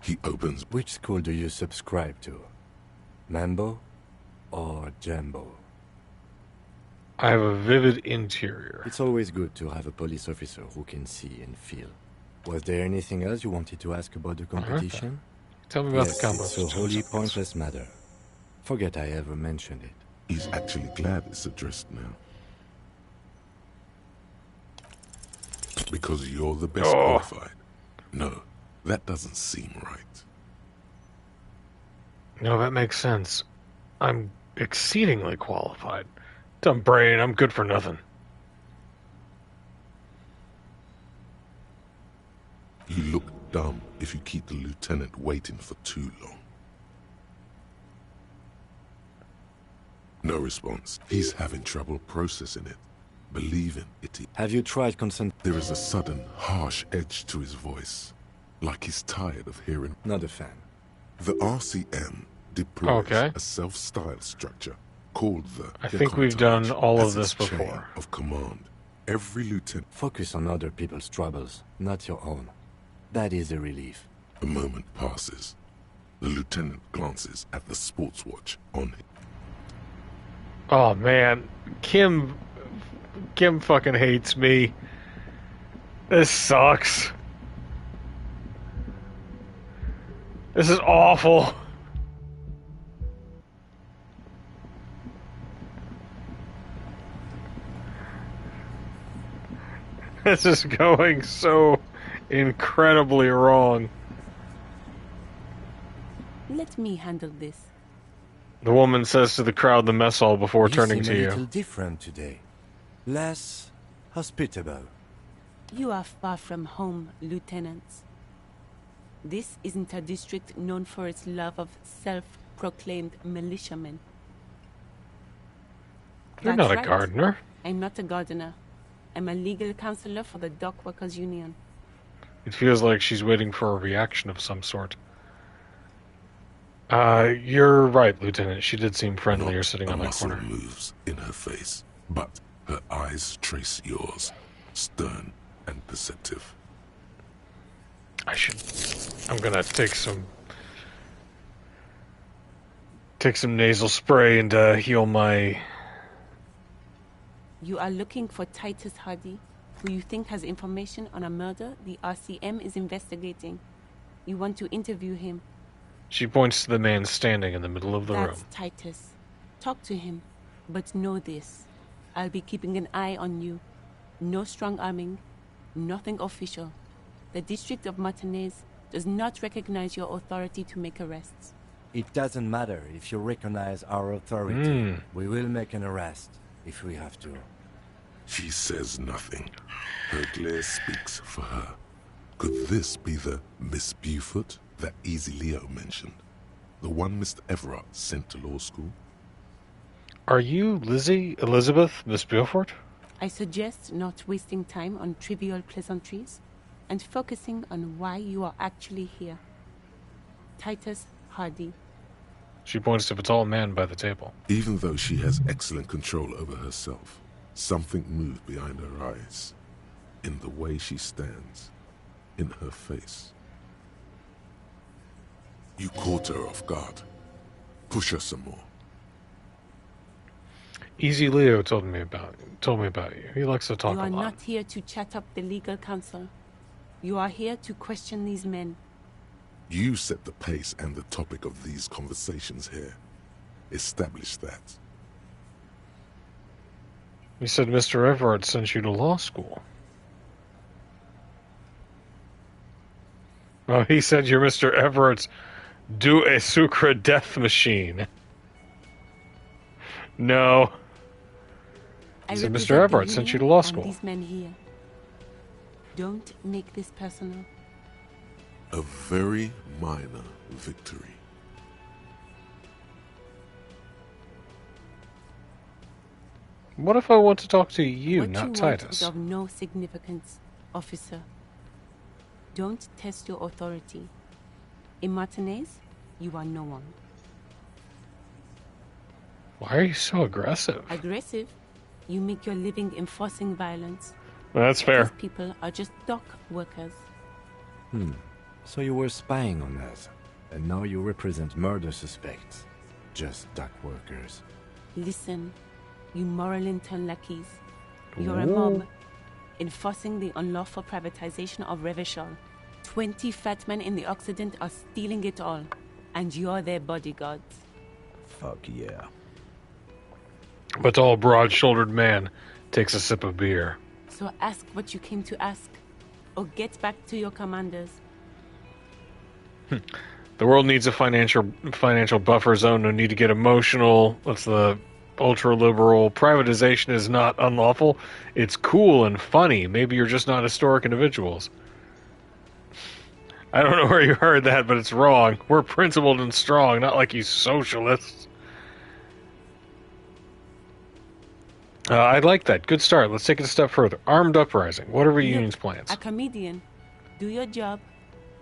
B: He opens.
D: Which school do you subscribe to? Mambo or Jambo?
A: I have a vivid interior.
D: It's always good to have a police officer who can see and feel. Was there anything else you wanted to ask about the competition?
A: Tell me about
D: Yes,
A: the combo.
D: it's a wholly pointless matter. Forget I ever mentioned it.
B: He's actually glad it's addressed now. Because you're the best qualified. No, that doesn't seem right.
A: No, that makes sense. I'm exceedingly qualified. Dumb brain, I'm good for nothing.
B: You look dumb if you keep the lieutenant waiting for too long. No response. He's having trouble processing it, believing it.
D: Have you tried consent?
B: There is a sudden, harsh edge to his voice, like he's tired of hearing.
D: Not a fan.
B: The RCM deploys a self-styled structure called the...
A: I think we've done all of this
B: chain
A: before.
B: of command. Every lieutenant...
D: Focus on other people's troubles, not your own. That is a relief.
B: A moment passes. The lieutenant glances at the sports watch on him.
A: Oh man, Kim fucking hates me. This sucks. This is awful. This is going so incredibly wrong.
T: Let me handle this.
A: The woman says to the crowd in the mess hall before
D: You
A: turning
D: seem
A: to
D: a
A: you.
D: little different today. Less hospitable.
T: You are far from home, lieutenants. This isn't a district known for its love of self-proclaimed militiamen.
A: You're
T: That's
A: not a
T: right.
A: gardener.
T: I'm not a gardener. I'm a legal counselor for the Dock Workers Union.
A: It feels like she's waiting for a reaction of some sort. You're right, Lieutenant. She did seem friendlier sitting on that
B: muscle
A: corner.
B: moves in her face, but her eyes trace yours, stern and perceptive.
A: I'm gonna take some nasal spray and heal my...
T: You are looking for Titus Hardy, who you think has information on a murder the RCM is investigating. You want to interview him.
A: She points to the man standing in the middle of the
T: That's
A: room.
T: Titus. Talk to him, but know this. I'll be keeping an eye on you. No strong arming, nothing official. The District of Martinez does not recognize your authority to make arrests.
D: It doesn't matter if you recognize our authority. We will make an arrest if we have to.
B: She says nothing. Her glare speaks for her. Could this be the Miss Beaufort that Easy Leo mentioned? The one Mr. Everett sent to law school?
A: Are you Lizzie Elizabeth, Miss Beaufort?
T: I suggest not wasting time on trivial pleasantries and focusing on why you are actually here. Titus Hardy.
A: She points to a tall man by the table.
B: Even though she has excellent control over herself, something moved behind her eyes, in the way she stands, in her face. You caught her off guard. Push her some more.
A: Easy Leo told me about you. He likes to talk
T: You
A: a
T: are
A: lot.
T: not here to chat up the legal counsel. You are here to question these men.
B: You set the pace and the topic of these conversations here. Establish that.
A: He said Mr. Everett sent you to law school. Oh, he said you're Mr. Everett's DISCOOOO death machine. No. He said Mr. Everett sent you to law school.
T: These men here. Don't make this personal.
B: A very minor victory.
A: What if I want to talk to you,
T: What
A: not
T: you
A: Titus?
T: want is of no significance, officer. Don't test your authority. In Martinez, you are no one.
A: Why are you so aggressive?
T: Aggressive? You make your living enforcing violence.
A: That's fair.
T: These people are just dock workers.
D: So you were spying on us, and now you represent murder suspects. Just dock workers.
T: Listen, you moral intern lackeys. You're a
D: Ooh.
T: mob, enforcing the unlawful privatization of Revachol. 20 fat men in the Occident are stealing it all, and you're their bodyguards.
U: Fuck yeah.
A: A tall, broad-shouldered man takes a sip of beer.
T: So ask what you came to ask, or get back to your commanders.
A: The world needs a financial buffer zone. No need to get emotional. That's the ultra-liberal. Privatization is not unlawful. It's cool and funny. Maybe you're just not historic individuals. I don't know where you heard that, but it's wrong. We're principled and strong, not like you socialists. I like that. Good start. Let's take it a step further. Armed uprising. What are the union's plans?
T: A comedian. Do your job,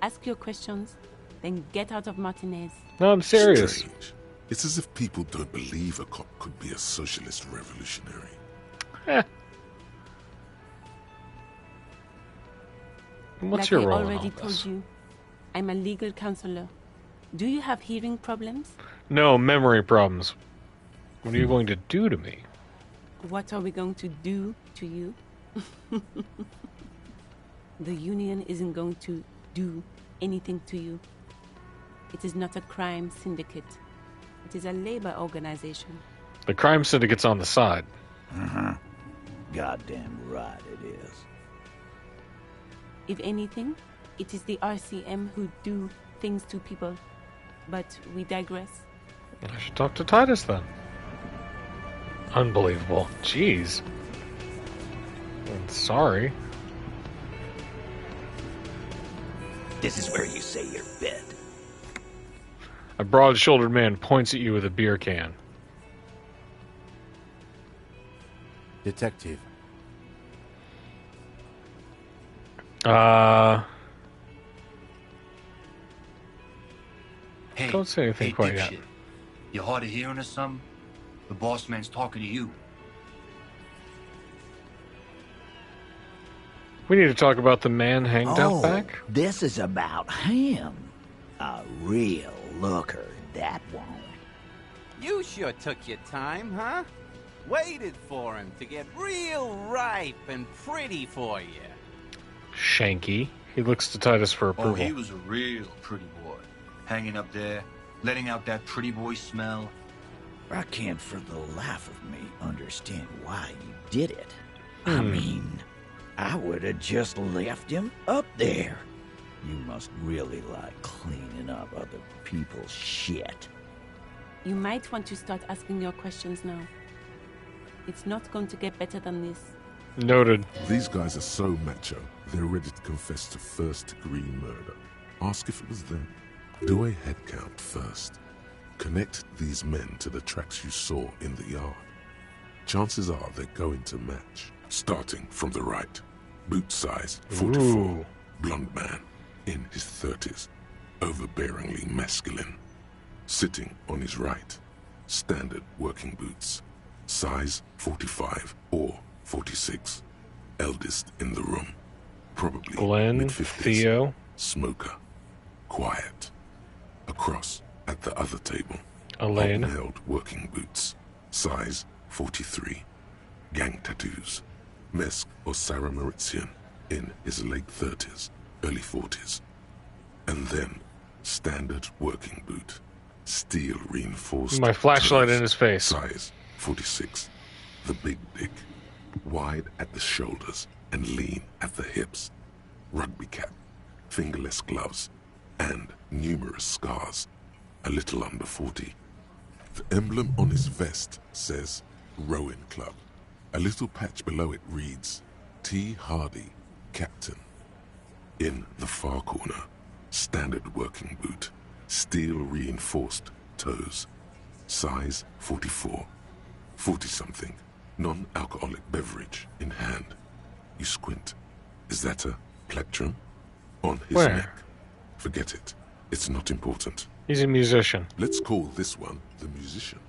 T: ask your questions, then get out of Martinez.
A: No, I'm serious.
B: Strange. It's as if people don't believe a cop could be a socialist revolutionary.
A: What's
T: like
A: your
T: I
A: role in
T: already
A: all
T: told
A: this?
T: you, I'm a legal counselor. Do you have hearing problems?
A: No, memory problems. What are you going to do to me?
T: What are we going to do to you? The union isn't going to do anything to you. It is not a crime syndicate. It is a labor organization.
A: The crime syndicate's on the side.
U: Goddamn right it is.
T: If anything, it is the RCM who do things to people. But we digress.
A: I should talk to Titus then. Unbelievable. Jeez. I'm sorry.
E: This is where you say your bid.
A: A broad-shouldered man points at you with a beer can.
D: Detective.
V: Hey,
A: Don't say anything
V: hey,
A: quite yet.
V: dipshit. You hard of hearing or something? The boss man's talking to you.
A: We need to talk about the man hanged out back.
E: This is about him. A real looker, that won't.
W: You sure took your time, huh? Waited for him to get real ripe and pretty for you.
A: Shanky. He looks to Titus for approval.
V: Oh, he was a real pretty boy. Hanging up there, letting out that pretty boy smell.
E: I can't for the life of me understand why you did it. I mean, I would have just left him up there. You must really like cleaning up other people's shit.
T: You might want to start asking your questions now. It's not going to get better than this.
A: Noted.
B: These guys are so macho, they're ready to confess to first-degree murder. Ask if it was them. Do a head count first. Connect these men to the tracks you saw in the yard. Chances are they're going to match. Starting from the right. Boot size, 44.
A: Ooh.
B: Blonde man, in his 30s. Overbearingly masculine. Sitting on his right. Standard working boots. Size 45 or 46. Eldest in the room. Probably
A: Glenn,
B: mid-50s.
A: Theo.
B: Smoker. Quiet. Across at the other table.
A: Elaine.
B: Held working boots. Size 43. Gang tattoos. Mesk or Sarah Mauritian in his late 30s, early 40s. And then standard working boot. Steel reinforced.
A: My flashlight
B: toes.
A: in his face.
B: Size 46. The big dick. Wide at the shoulders and lean at the hips. Rugby cap. Fingerless gloves. And numerous scars. A little under 40. The emblem on his vest says Rowing Club. A little patch below it reads T. Hardy, Captain. In the far corner, standard working boot. Steel reinforced toes. Size 44. 40-something. Non-alcoholic beverage in hand. You squint. Is that a plectrum? On his
A: Where?
B: neck. Forget it. It's not important.
A: He's a musician.
B: Let's call this one the musician.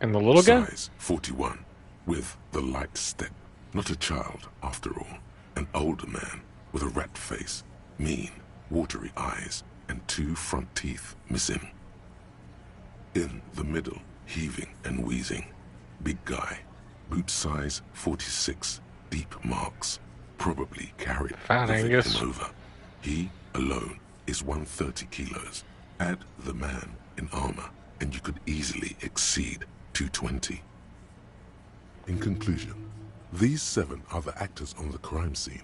A: And the little guy?
B: Size 41. With the light step. Not a child, after all. An older man with a rat face. Mean, watery eyes. And 2 front teeth missing. In the middle, heaving and wheezing. Big guy. Boot size 46. Deep marks. Probably carried
A: Fat
B: the
A: Angus.
B: victim over. He alone is 130 kilos. Add the man in armor, and you could easily exceed 220. In conclusion, these 7 are the actors on the crime scene.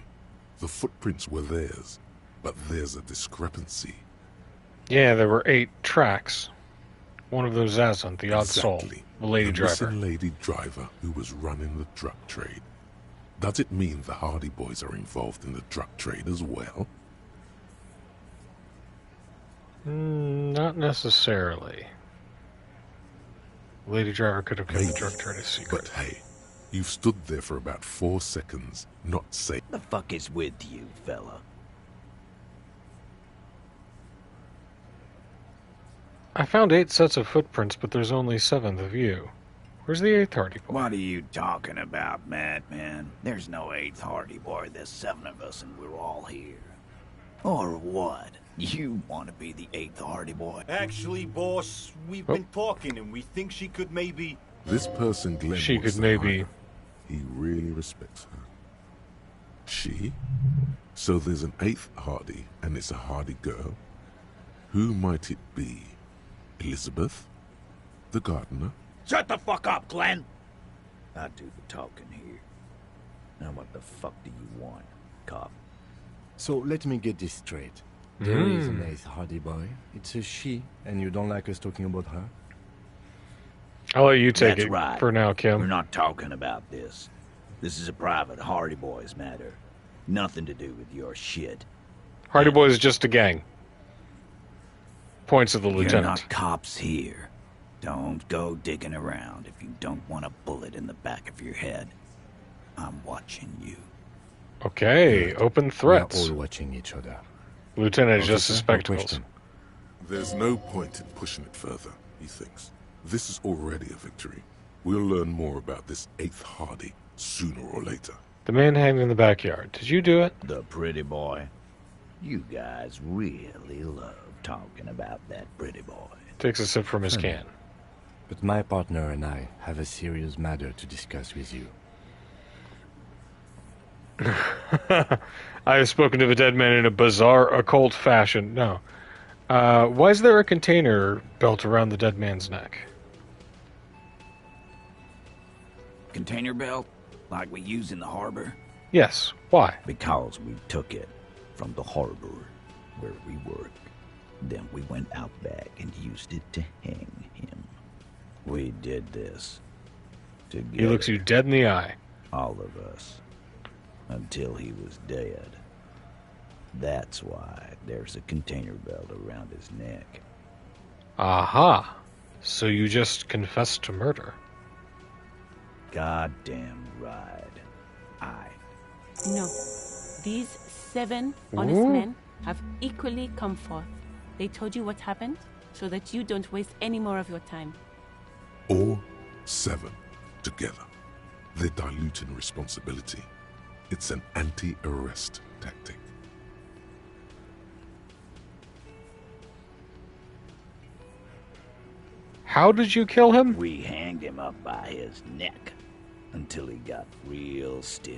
B: The footprints were theirs, but there's a discrepancy.
A: Yeah, there were 8 tracks. One of those Azant, the odd soul, the lady driver.
B: Missing lady driver who was running the drug trade. Does it mean the Hardy Boys are involved in the drug trade as well?
A: Not necessarily. Lady driver could have kept the drug trade a secret.
B: But hey, you've stood there for about 4 seconds, not saying.
E: The fuck is with you, fella?
A: I found 8 sets of footprints, but there's only 7 of you. Where's the 8th Hardy Boy?
E: What are you talking about, madman? There's no 8th Hardy Boy. There's 7 of us and we're all here. Or what? You want to be the 8th Hardy Boy?
X: Actually, boss, we've been talking and we think she could maybe...
B: This person Glenn
A: She
B: wants
A: could
B: to
A: maybe...
B: hire. He really respects her. She? So there's an 8th Hardy, and it's a Hardy girl? Who might it be? Elizabeth? The gardener?
E: Shut the fuck up, Glenn! I do the talking here. Now what the fuck do you want, cop?
D: So let me get this straight. There is an Ace Hardy boy. It's a she, and you don't like us talking about her?
A: I'll let you take
E: That's
A: it
E: right.
A: for now, Kim.
E: We're not talking about this. This is a private Hardy Boys matter. Nothing to do with your shit.
A: Hardy Boys is just a gang. Points of the
E: You're
A: lieutenant.
E: not cops here. Don't go digging around if you don't want a bullet in the back of your head. I'm watching you.
A: Okay, open threats.
D: We're all watching each other.
A: Lieutenant is just
D: Officer,
A: a spectacles.
D: no question.
B: There's no point in pushing it further, he thinks. This is already a victory. We'll learn more about this 8th Hardy sooner or later.
A: The man hanged in the backyard. Did you do it?
E: The pretty boy. You guys really love talking about that pretty boy.
A: Takes a sip from his can.
D: But my partner and I have a serious matter to discuss with you.
A: I have spoken to the dead man in a bizarre occult fashion. No. Why is there a container belt around the dead man's neck?
E: Container belt? Like we use in the harbor?
A: Yes. Why?
E: Because we took it from the harbor where we work. Then we went out back and used it to hang him. We did this together.
A: He looks you dead in the eye.
E: All of us. Until he was dead. That's why there's a container belt around his neck.
A: Aha. So you just confessed to murder.
E: Goddamn right.
T: No. These 7 honest
A: Ooh.
T: men have equally come forth. They told you what happened so that you don't waste any more of your time.
B: All 7 together. They're diluting responsibility. It's an anti-arrest tactic.
A: How did you kill him?
E: We hanged him up by his neck until he got real still.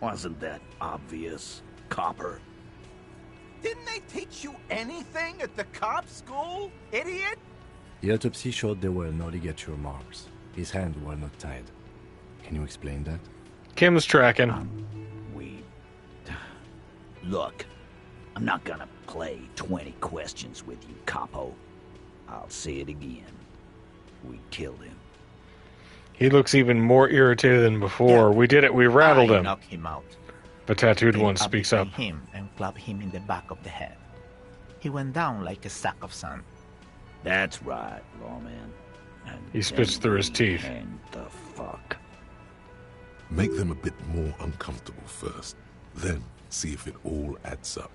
E: Wasn't that obvious, copper?
W: Didn't they teach you anything at the cop school, idiot?
D: The autopsy showed there were no ligature marks. His hands were not tied. Can you explain that?
A: Kim's tracking.
E: Look, I'm not gonna play 20 questions with you, capo. I'll say it again. We killed him.
A: He looks even more irritated than before. We did it. We rattled
G: I
A: him.
G: knocked him out.
A: The tattooed
G: Came
A: one speaks up.
G: behind him and clubbed him in the back of the head. He went down like a sack of sand.
E: That's right, lawman. And
A: He spits through his teeth.
E: And the fuck.
B: Make them a bit more uncomfortable first. Then see if it all adds up.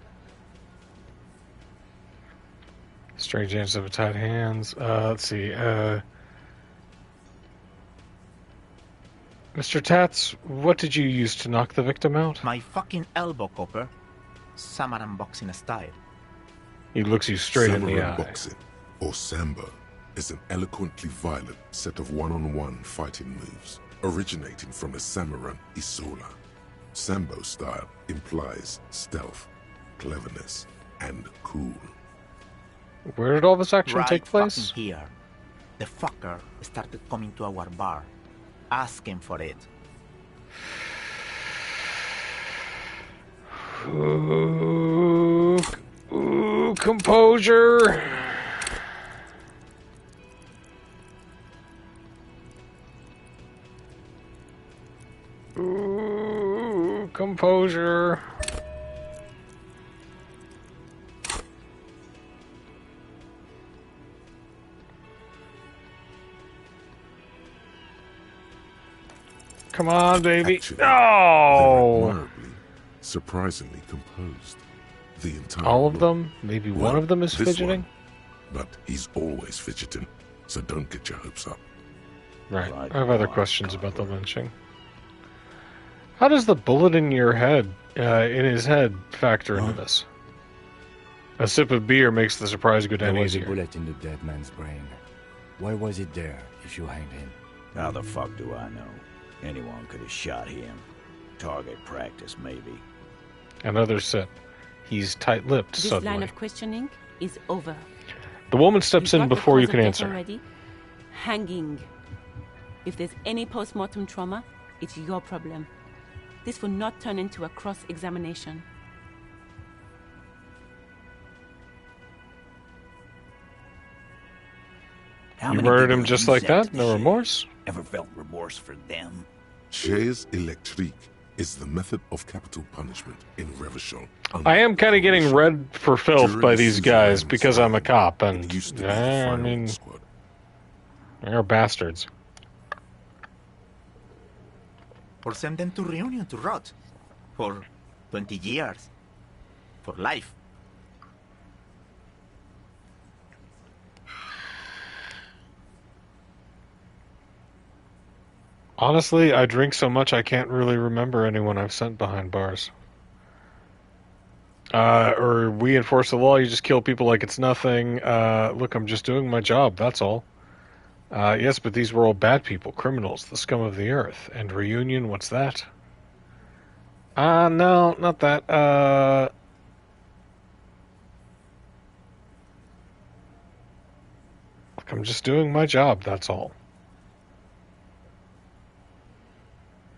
A: Strange hands of tied hands. Let's see. Mr. Tats, what did you use to knock the victim out?
G: My fucking elbow, Copper. Samaran boxing style.
A: He looks you straight in the
B: Samurai
A: eye.
B: boxing, or Sambo, is an eloquently violent set of one-on-one fighting moves, originating from the Samaran Isola. Sambo style implies stealth, cleverness, and cool.
A: Where did all this action take place?
G: Fucking here. The fucker started coming to our bar. Asking for it.
A: Ooh, composure. Ooh, composure. Come on, baby.
B: Actually,
A: No!
B: they're admirably, surprisingly composed. The entire
A: All of
B: look.
A: them? Maybe one of them is
B: this
A: fidgeting?
B: one. But he's always fidgeting, so don't get your hopes up.
A: Right. I have other questions about the lynching. How does the bullet in your head, in his head, factor into this? A sip of beer makes the surprise go down
D: There was a
A: easier.
D: bullet in the dead man's brain. Why was it there if you hanged him?
E: How the fuck do I know? Anyone could have shot him. Target practice, maybe.
A: Another sip. He's tight-lipped
T: This
A: suddenly.
T: line of questioning is over.
A: The woman steps
T: You've
A: in
T: got the
A: before you
T: cause
A: can
T: of death
A: answer.
T: already. Hanging. If there's any post-mortem trauma, it's your problem. This will not turn into a cross-examination.
E: How
A: You
E: many
A: murdered
E: people
A: him
E: have
A: just
E: you
A: like
E: sent
A: that?
E: to
A: No
E: the
A: remorse?
E: Ever felt remorse for them?
B: Chaise électrique is the method of capital punishment in Revachol.
A: I am kind of getting read for filth
B: During
A: by
B: the
A: these guys
B: suzerain's
A: because I'm a
B: reign,
A: cop, and
B: it used to be the
A: I
B: firing
A: mean,
B: squad.
A: they're bastards.
G: Or send them to Reunion to rot. For 20 years. For life.
A: Honestly, I drink so much I can't really remember anyone I've sent behind bars. Or we enforce the law, you just kill people like it's nothing. Look, I'm just doing my job, that's all. Yes, but these were all bad people, criminals, the scum of the earth. And Reunion, what's that? No, not that. Look, I'm just doing my job, that's all.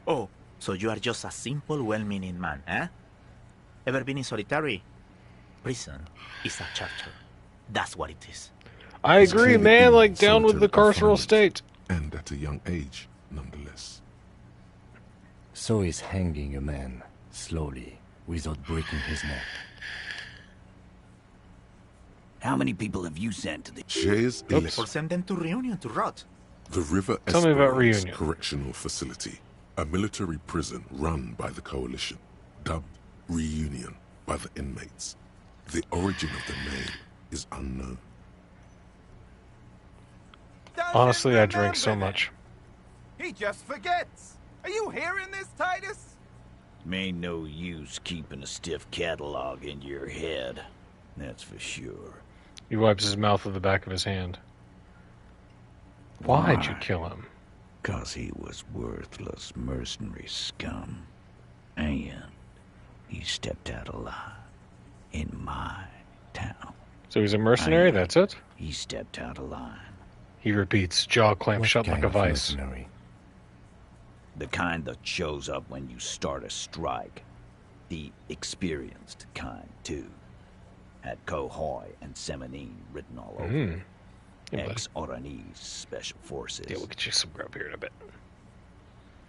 G: Oh, so you are just a simple, well-meaning man, eh? Ever been in solitary? Prison is a charter. That's what it is.
A: I agree, man, like down with the carceral state.
B: And at a young age, nonetheless.
D: So is hanging a man, slowly, without breaking his neck.
E: How many people have you sent to the...
B: Chaise
G: Or
B: électrique.
G: send them to Reunion to rot.
B: The River
A: Tell me about
B: Esperance
A: Reunion.
B: Correctional Facility, a military prison run by the Coalition, dubbed Reunion by the inmates. The origin of the name is unknown.
A: Honestly, I drink so much.
W: He just forgets. Are you hearing this, Titus?
E: Ain't no use keeping a stiff catalog in your head. That's for sure.
A: He wipes his mouth with the back of his hand. Why'd you kill him?
E: 'Cause he was worthless mercenary scum. And he stepped out alive in my town.
A: So he's a mercenary, that's it?
E: He stepped out of line.
A: He repeats, jaw clamped
D: What
A: shut like
D: kind
A: a
D: of
A: vice.
D: mercenary?
E: The kind that shows up when you start a strike. The experienced kind, too. Had Cohoy and Semenine written all over.
A: Mm. Yeah,
E: Ex-Oranese Special Forces.
A: Yeah, we'll get you some grub here in a bit.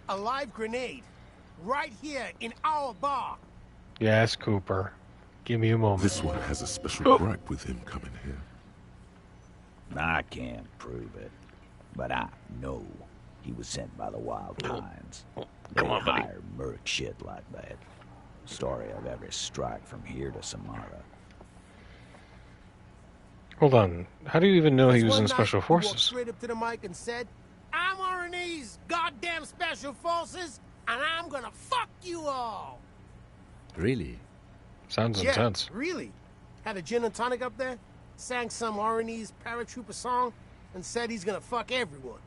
J: A live grenade. Right here in our bar.
A: Yes, Cooper. Give me a moment.
B: This one has a special gripe with him coming here.
E: I can't prove it, but I know he was sent by the Wild Pines.
A: Come on, buddy.
E: Hire merc shit like that. Story of every strike from here to Samara.
A: Hold on. How do you even know he was
J: One
A: in
J: night,
A: Special
J: he walked
A: Forces?
J: straight up to the mic and said, "I'm Oranese goddamn Special Forces, and I'm gonna fuck you all."
D: Really?
A: Sounds
J: Yeah,
A: intense.
J: really. Had a gin and tonic up there, sang some Oranese paratrooper song, and said he's gonna fuck everyone.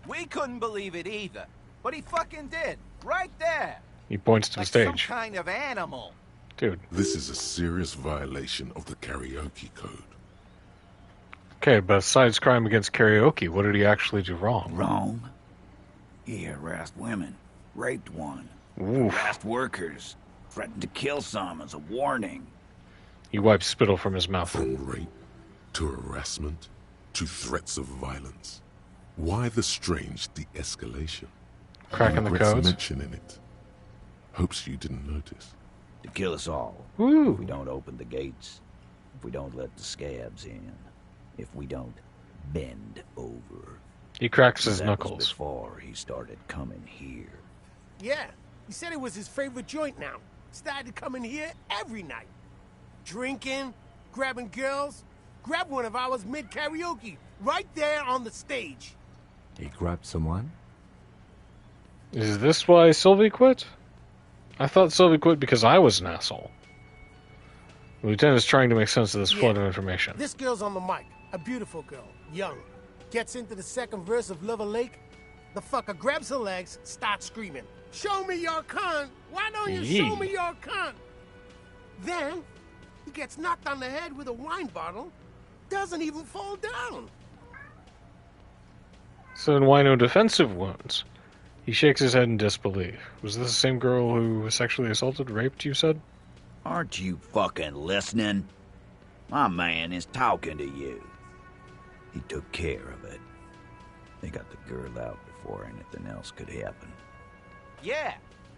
W: We couldn't believe it either. But he fucking did. Right there.
A: He points to the
W: Like some
A: stage.
W: kind of animal.
A: Dude.
B: This is a serious violation of the karaoke code.
A: Okay, besides crime against karaoke, what did he actually do wrong?
E: Wrong? He harassed women, raped one,
A: Oof.
E: harassed workers, threatened to kill some as a warning.
A: He wipes spittle from his mouth.
B: From rape to harassment to threats of violence. Why the strange de-escalation?
A: Cracking the
B: Regrets
A: codes?
B: mentioning it. Hopes you didn't notice.
E: To kill us all.
A: Woo.
E: If we don't open the gates. If we don't let the scabs in. If we don't bend over.
A: He cracks his
E: That
A: knuckles.
E: was before he started coming here.
J: Yeah, he said it was his favorite joint now. Started coming here every night. Drinking, grabbing girls. Grabbed one of ours mid-karaoke, right there on the stage.
D: He grabbed someone?
A: Is this why Sylvie quit? I thought Sylvie quit because I was an asshole. The lieutenant is trying to make sense of this flood of information.
J: This girl's on the mic, a beautiful girl, young. Gets into the second verse of Lover Lake. The fucker grabs her legs, starts screaming, "Show me your cunt! Why don't you show me your cunt?" Then, he gets knocked on the head with a wine bottle, doesn't even fall down.
A: So then why no defensive wounds? He shakes his head in disbelief. Was this the same girl who was sexually assaulted, raped, you said?
E: Aren't you fucking listening? My man is talking to you. He took care of it. They got the girl out before anything else could happen.
W: Yeah,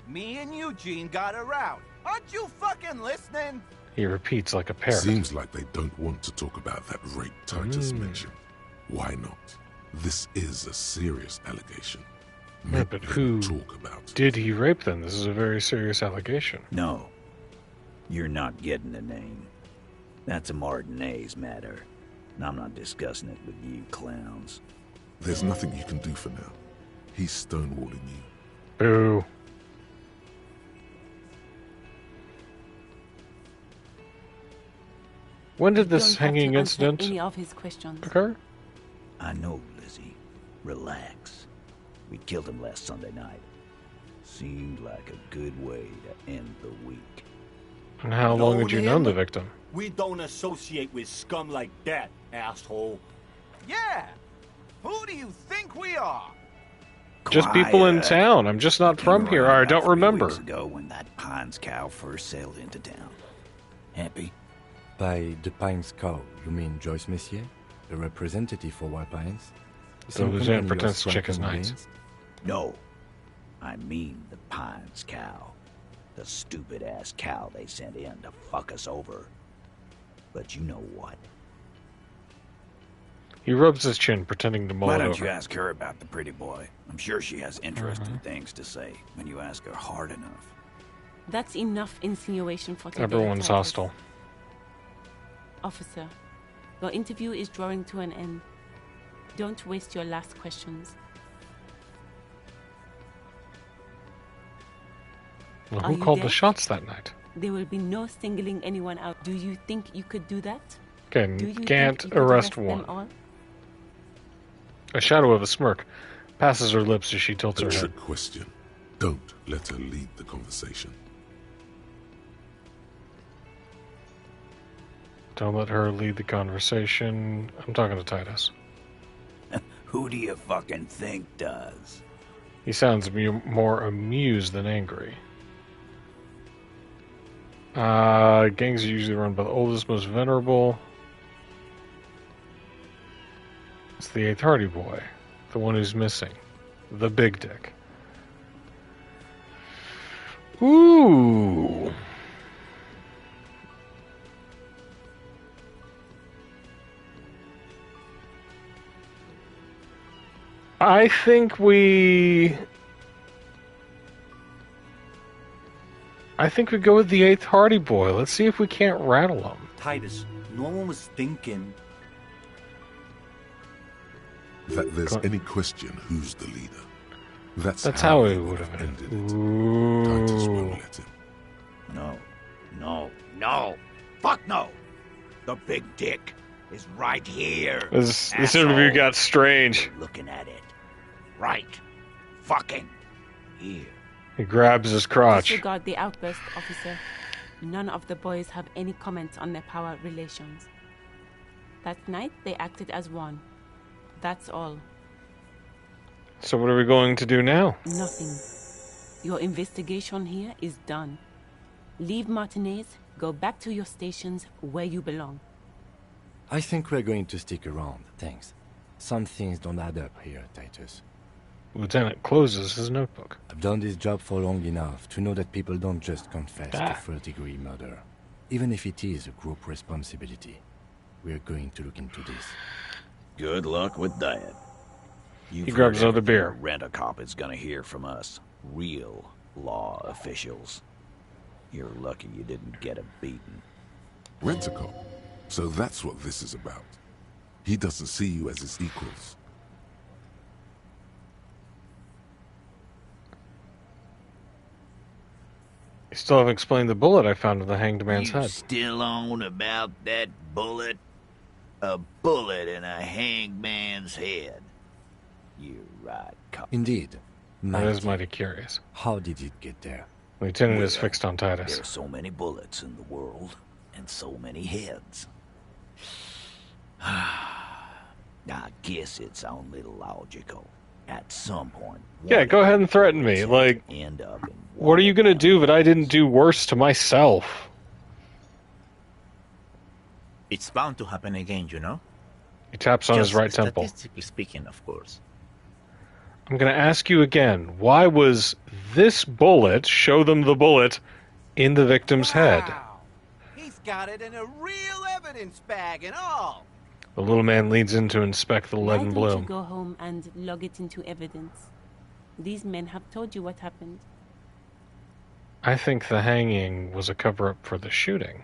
W: me and Eugene got her out. Aren't you fucking listening?
A: He repeats like a parrot.
B: Seems like they don't want to talk about that rape Titus mentioned. Why not? This is a serious allegation.
A: Yeah, but who
B: talk about it.
A: Did he rape them? This is a very serious allegation.
E: No. You're not getting the name. That's a Martinez matter. And I'm not discussing it with you clowns.
B: There's nothing you can do for now. He's stonewalling you.
A: Boo. When did this hanging incident
T: any of his questions
A: occur?
E: I know, Lizzie. Relax. We killed him last Sunday night. Seemed like a good way to end the week.
A: And how long had you known the victim?
X: We don't associate with scum like that, asshole.
W: Yeah. Who do you think we are?
A: Just people in town. I'm just not from here. I don't remember.
E: Weeks ago when that Pines cow first sailed into town. Happy?
D: By the Pines cow, you mean Joyce Messier, the representative for White Pines?
A: So Lieutenant pretends to check his nights.
E: No. I mean the Pines cow. The stupid-ass cow they sent in to fuck us over. But you know what?
A: He rubs his chin, pretending to mull it
E: Why don't
A: over.
E: you ask her about the pretty boy? I'm sure she has interesting things to say when you ask her hard enough.
T: That's enough insinuation for today.
A: Everyone's
T: Titus.
A: hostile.
T: Officer, your interview is drawing to an end. Don't waste your last questions.
A: Well,
T: Are
A: who
T: you
A: called the
T: there?
A: shots that night?
T: There will be no singling anyone out. Do you think you could do that?
A: Okay,
T: Do you think
A: can't
T: you could
A: arrest
T: them
A: one.
T: all?
A: A shadow of a smirk passes her lips as she tilts
B: A
A: her
B: trick
A: head.
B: question. Don't let her lead the conversation.
A: Don't let her lead the conversation. I'm talking to Titus.
E: Who do you fucking think does?
A: He sounds more amused than angry. Gangs are usually run by the oldest, most venerable. It's the 8th Hardy Boy. The one who's missing. The big dick. Ooh. I think we go with the 8th Hardy Boy. Let's see if we can't rattle him.
X: Titus, no one was thinking
B: That there's any question who's the leader. That's
A: how
B: they
A: it would have
B: ended it.
A: Ooh.
B: Titus won't let him.
E: No. Fuck no. The big dick is right here.
A: This interview got strange.
E: You're looking at it. Right. Fucking here.
A: He grabs his crotch.
T: Disregard the outburst, officer. None of the boys have any comments on their power relations. That night, they acted as one. That's all.
A: So what are we going to do now?
T: Nothing. Your investigation here is done. Leave Martinez, go back to your stations where you belong.
D: I think we're going to stick around, thanks. Some things don't add up here, Titus.
A: Lieutenant closes his notebook.
D: I've done this job for long enough to know that people don't just confess to
A: Ah.
D: first-degree murder, even if it is a group responsibility. We're going to look into this.
E: Good luck with that.
A: He grabs another beer.
E: Rent-a-cop is gonna hear from us. Real law officials. You're lucky you didn't get a beating.
B: Rent-a-cop. So that's what this is about. He doesn't see you as his equals.
A: You still haven't explained the bullet I found in the hanged man's head.
E: Still on about that bullet? A bullet in a hanged man's head. You're right, cop.
D: Indeed.
A: That is mighty curious.
D: How did it get there?
A: Lieutenant is fixed on Titus.
E: There's so many bullets in the world, and so many heads. I guess it's only logical. At some point,
A: Yeah, go ahead and threaten me. Like,
E: end up in
A: what are you going to do that I didn't do worse to myself?
G: It's bound to happen again, you know?
A: He taps on his right temple.
G: Statistically speaking, of course.
A: I'm going to ask you again. Why was this bullet, show them the bullet, in the victim's head?
W: He's got it in a real evidence bag and all.
A: The little man leans in to inspect the lead and
T: Why don't
A: bloom.
T: you go home and log it into evidence? These men have told you what happened.
A: I think the hanging was a cover-up for the shooting.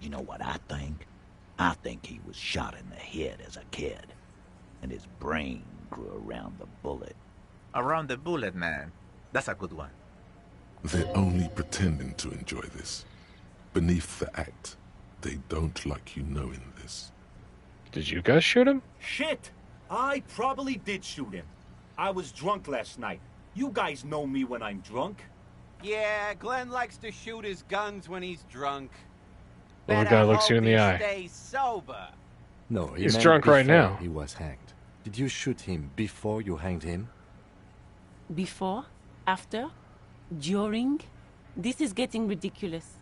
E: You know what I think? I think he was shot in the head as a kid, and his brain grew around the bullet.
G: Around the bullet, man. That's a good one.
B: They're only pretending to enjoy this. Beneath the act, they don't like you knowing this.
A: Did you guys shoot him?
X: Shit! I probably did shoot him. I was drunk last night. You guys know me when I'm drunk.
W: Yeah, Glenn likes to shoot his guns when he's drunk.
A: Well, the guy looks you in the eye.
W: Stay sober.
D: No, he
A: He's
D: meant
A: drunk right
D: before
A: now.
D: He was hanged. Did you shoot him before you hanged him?
T: Before? After? During? This is getting ridiculous.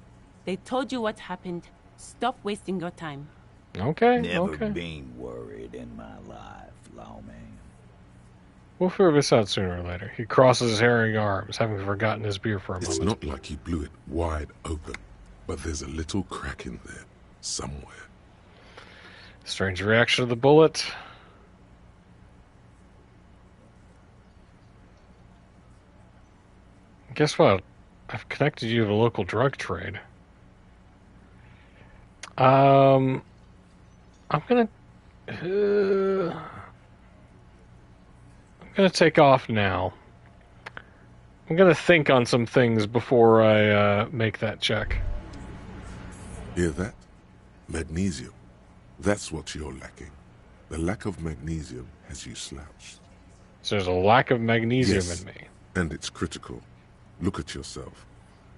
T: They told you what happened. Stop wasting your time.
A: Okay,
E: Never
A: okay.
E: been worried in my life, lawman.
A: We'll figure this out sooner or later. He crosses his hairy arms, having forgotten his beer for a
B: It's
A: moment.
B: not like he blew it wide open, but there's a little crack in there, somewhere.
A: Strange reaction to the bullet. Guess what? I've connected you to the local drug trade. I'm gonna take off now. I'm gonna think on some things before I make that check.
B: Hear that? Magnesium. That's what you're lacking. The lack of magnesium has you slouched.
A: So there's a lack of magnesium
B: Yes,
A: in me.
B: and it's critical. Look at yourself.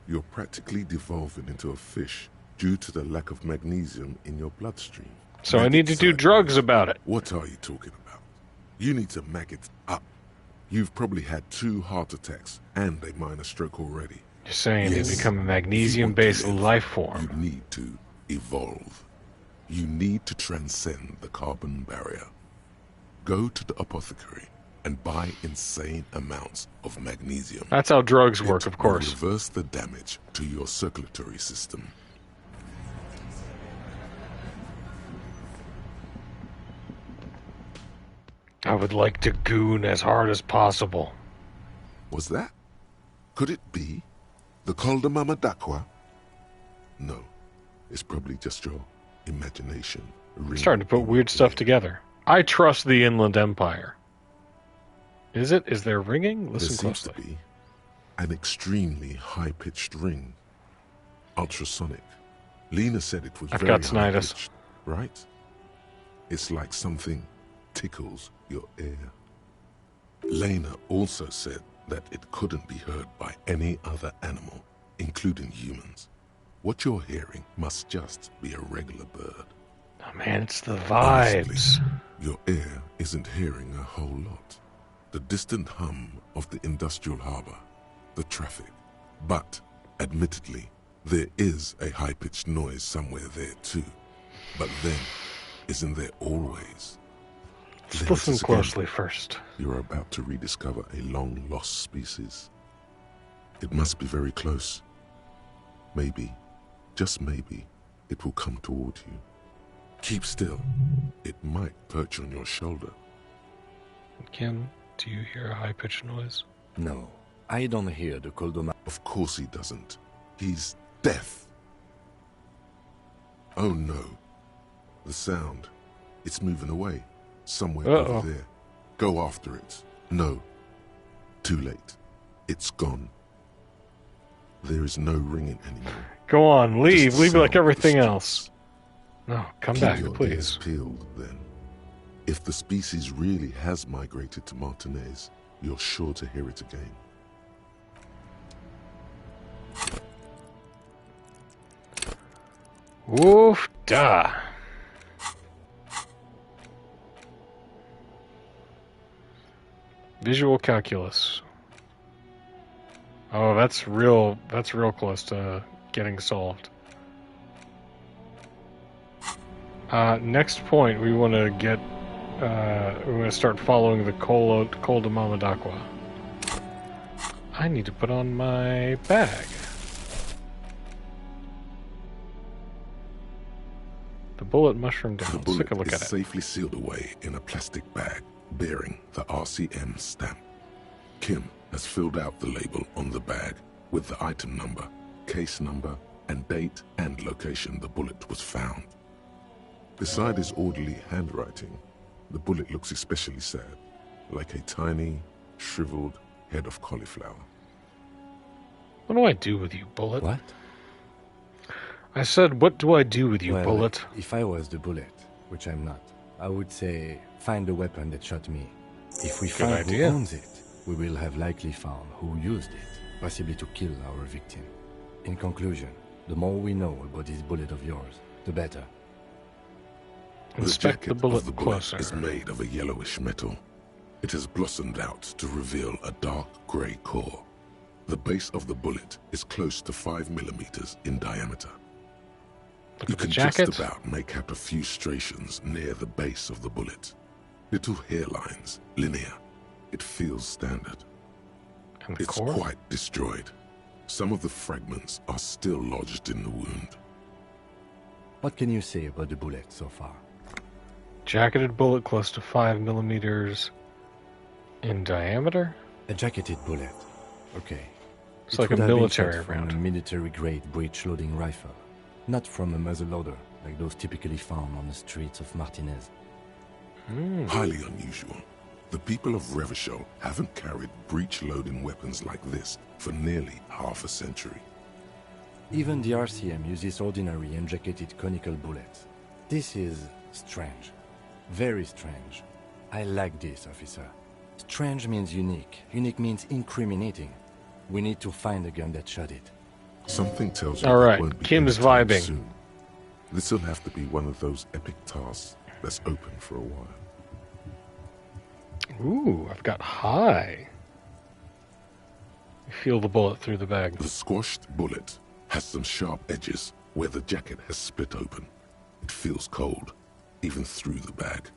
B: You're practically devolving into a fish due to the lack of magnesium in your bloodstream.
A: So I need to do drugs about it.
B: What are you talking about? You need to mag it up. You've probably had 2 heart attacks and a minor stroke already.
A: You're saying
B: Yes.
A: they become a magnesium-based life form.
B: You need to evolve. You need to transcend the carbon barrier. Go to the apothecary and buy insane amounts of magnesium.
A: That's how drugs work,
B: It
A: of course.
B: will reverse the damage to your circulatory system.
A: I would like to goon as hard as possible.
B: Was that? Could it be the Calder Mama Dakwa? No, it's probably just your imagination.
A: I'm starting to put weird stuff together. I trust the Inland Empire. Is it? Is there ringing? Listen
B: There seems
A: closely.
B: to be an extremely high-pitched ring. Ultrasonic. Lena said it was
A: I've
B: very
A: got tinnitus.
B: high-pitched, right? It's like something tickles your ear. Lena also said that it couldn't be heard by any other animal, including humans. What you're hearing must just be a regular bird.
A: Oh man, it's the vibes.
B: Honestly, your ear isn't hearing a whole lot. The distant hum of the industrial harbor, the traffic. But, admittedly, there is a high-pitched noise somewhere there too. But then, isn't there always?
A: Let's
B: There
A: listen
B: it is again.
A: closely first.
B: You're about to rediscover a long-lost species. It must be very close. Maybe, just maybe, it will come toward you. Keep still. It might perch on your shoulder.
A: Kim, do you hear a high-pitched noise?
D: No, I don't hear the Koldoma.
B: Of course he doesn't. He's deaf. Oh no. The sound. It's moving away. Somewhere over there. Go after it. No. Too late. It's gone. There is no ringing anymore.
A: Go on, leave.
B: Just
A: Leave
B: sound
A: like
B: of
A: everything
B: the
A: else.
B: streets.
A: No, come
B: Keep
A: back,
B: your
A: please.
B: ears peeled, then. If the species really has migrated to Martinez, you're sure to hear it again.
A: Woof da. Visual calculus. Oh, that's real close to getting solved. Next point, we want to get. We want to start following the Col de Mamadaqua. I need to put on my bag. The bullet mushroom down.
B: The
A: Let's take
B: bullet
A: a look
B: is
A: at it.
B: safely sealed away in a plastic bag bearing the RCM stamp. Kim has filled out the label on the bag with the item number, case number, and date and location the bullet was found. Beside his orderly handwriting, the bullet looks especially sad, like a tiny, shriveled head of cauliflower.
A: What do I do with you, Bullet?
D: What?
A: I said, what do I do with you,
D: Well,
A: Bullet?
D: If I was the bullet, which I'm not, I would say, find the weapon that shot me. If we
A: Good
D: find
A: idea.
D: who owns it, we will have likely found who used it, possibly to kill our victim. In conclusion, the more we know about this bullet of yours, the better.
A: Inspect the bullet
B: of the bullet
A: closer.
B: is made of a yellowish metal. It has blossomed out to reveal a dark grey core. The base of the bullet is close to 5 millimeters in diameter.
A: Look
B: You
A: at the
B: can
A: jacket.
B: just about make out a few striations near the base of the bullet. Little hairlines, linear. It feels standard.
A: And the
B: It's
A: core?
B: quite destroyed. Some of the fragments are still lodged in the wound.
D: What can you say about the bullet so far?
A: Jacketed bullet close to 5 millimeters in diameter?
D: A jacketed bullet. Okay.
A: It's
D: It
A: like a
D: would have been
A: military
D: shot from
A: round.
D: a military-grade breech-loading rifle, not from a muzzleloader like those typically found on the streets of Martinez.
B: Highly unusual. The people of Revachol haven't carried breech-loading weapons like this for nearly half a century.
D: Even the RCM uses ordinary unjacketed conical bullets. This is strange. Very strange. I like this, officer. Strange means unique. Unique means incriminating. We need to find the gun that shot it.
B: Something tells you
A: All
B: that
A: right,
B: won't be
A: Kim's
B: anytime
A: vibing.
B: soon. This'll have to be one of those epic tasks that's open for a while.
A: Ooh, I've got high. Feel the bullet through the bag.
B: The squashed bullet has some sharp edges where the jacket has split open. It feels cold, even through the bag.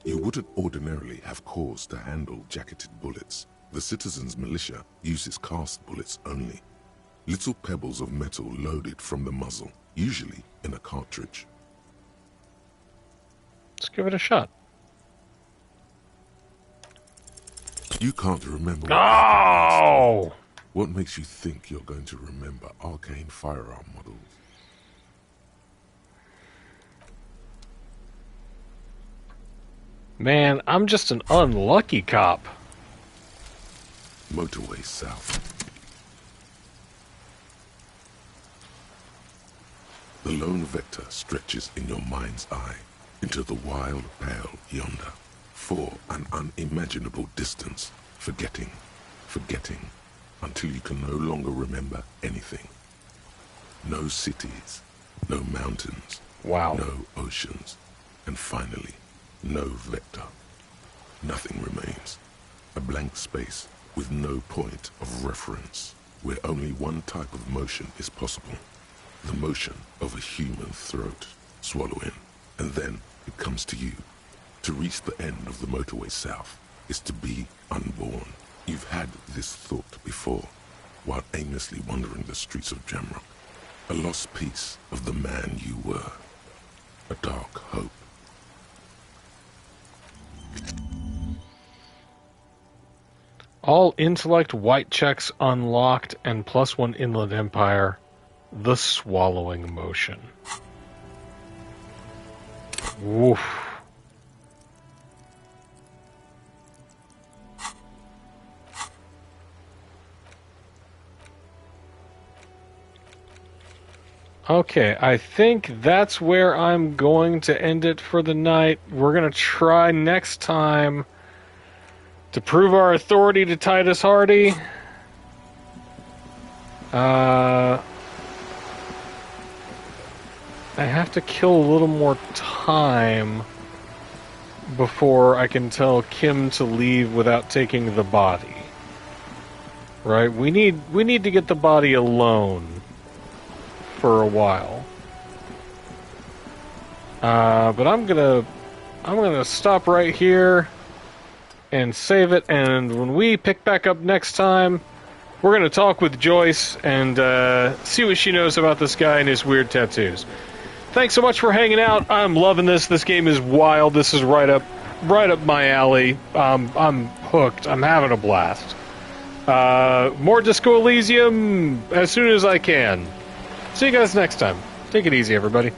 B: You wouldn't ordinarily have cause to handle jacketed bullets. The citizens' militia uses cast bullets only. Little pebbles of metal loaded from the muzzle, usually in a cartridge.
A: Let's give it a shot.
B: You can't remember what
A: No!
B: happened. What makes you think you're going to remember arcane firearm models?
A: Man, I'm just an unlucky cop.
B: Motorway south. The lone vector stretches in your mind's eye into the wild pale yonder, for an unimaginable distance, forgetting, until you can no longer remember anything. No cities, no mountains,
A: wow,
B: no oceans, and finally, no vector. Nothing remains. A blank space with no point of reference, where only one type of motion is possible. The motion of a human throat. Swallow in, and then it comes to you. To reach the end of the motorway south is to be unborn. You've had this thought before, while aimlessly wandering the streets of Jamrock. A lost piece of the man you were. A dark hope.
A: All intellect white checks unlocked and +1 Inland Empire. The swallowing motion. Woof. Okay, I think that's where I'm going to end it for the night. We're going to try next time to prove our authority to Titus Hardy. I have to kill a little more time before I can tell Kim to leave without taking the body. Right? We need to get the body alone for a while. But I'm gonna stop right here and save it. And when we pick back up next time, we're gonna talk with Joyce and see what she knows about this guy and his weird tattoos. Thanks so much for hanging out. I'm loving this. This game is wild. This is right up my alley. I'm hooked. I'm having a blast. More Disco Elysium as soon as I can. See you guys next time. Take it easy, everybody.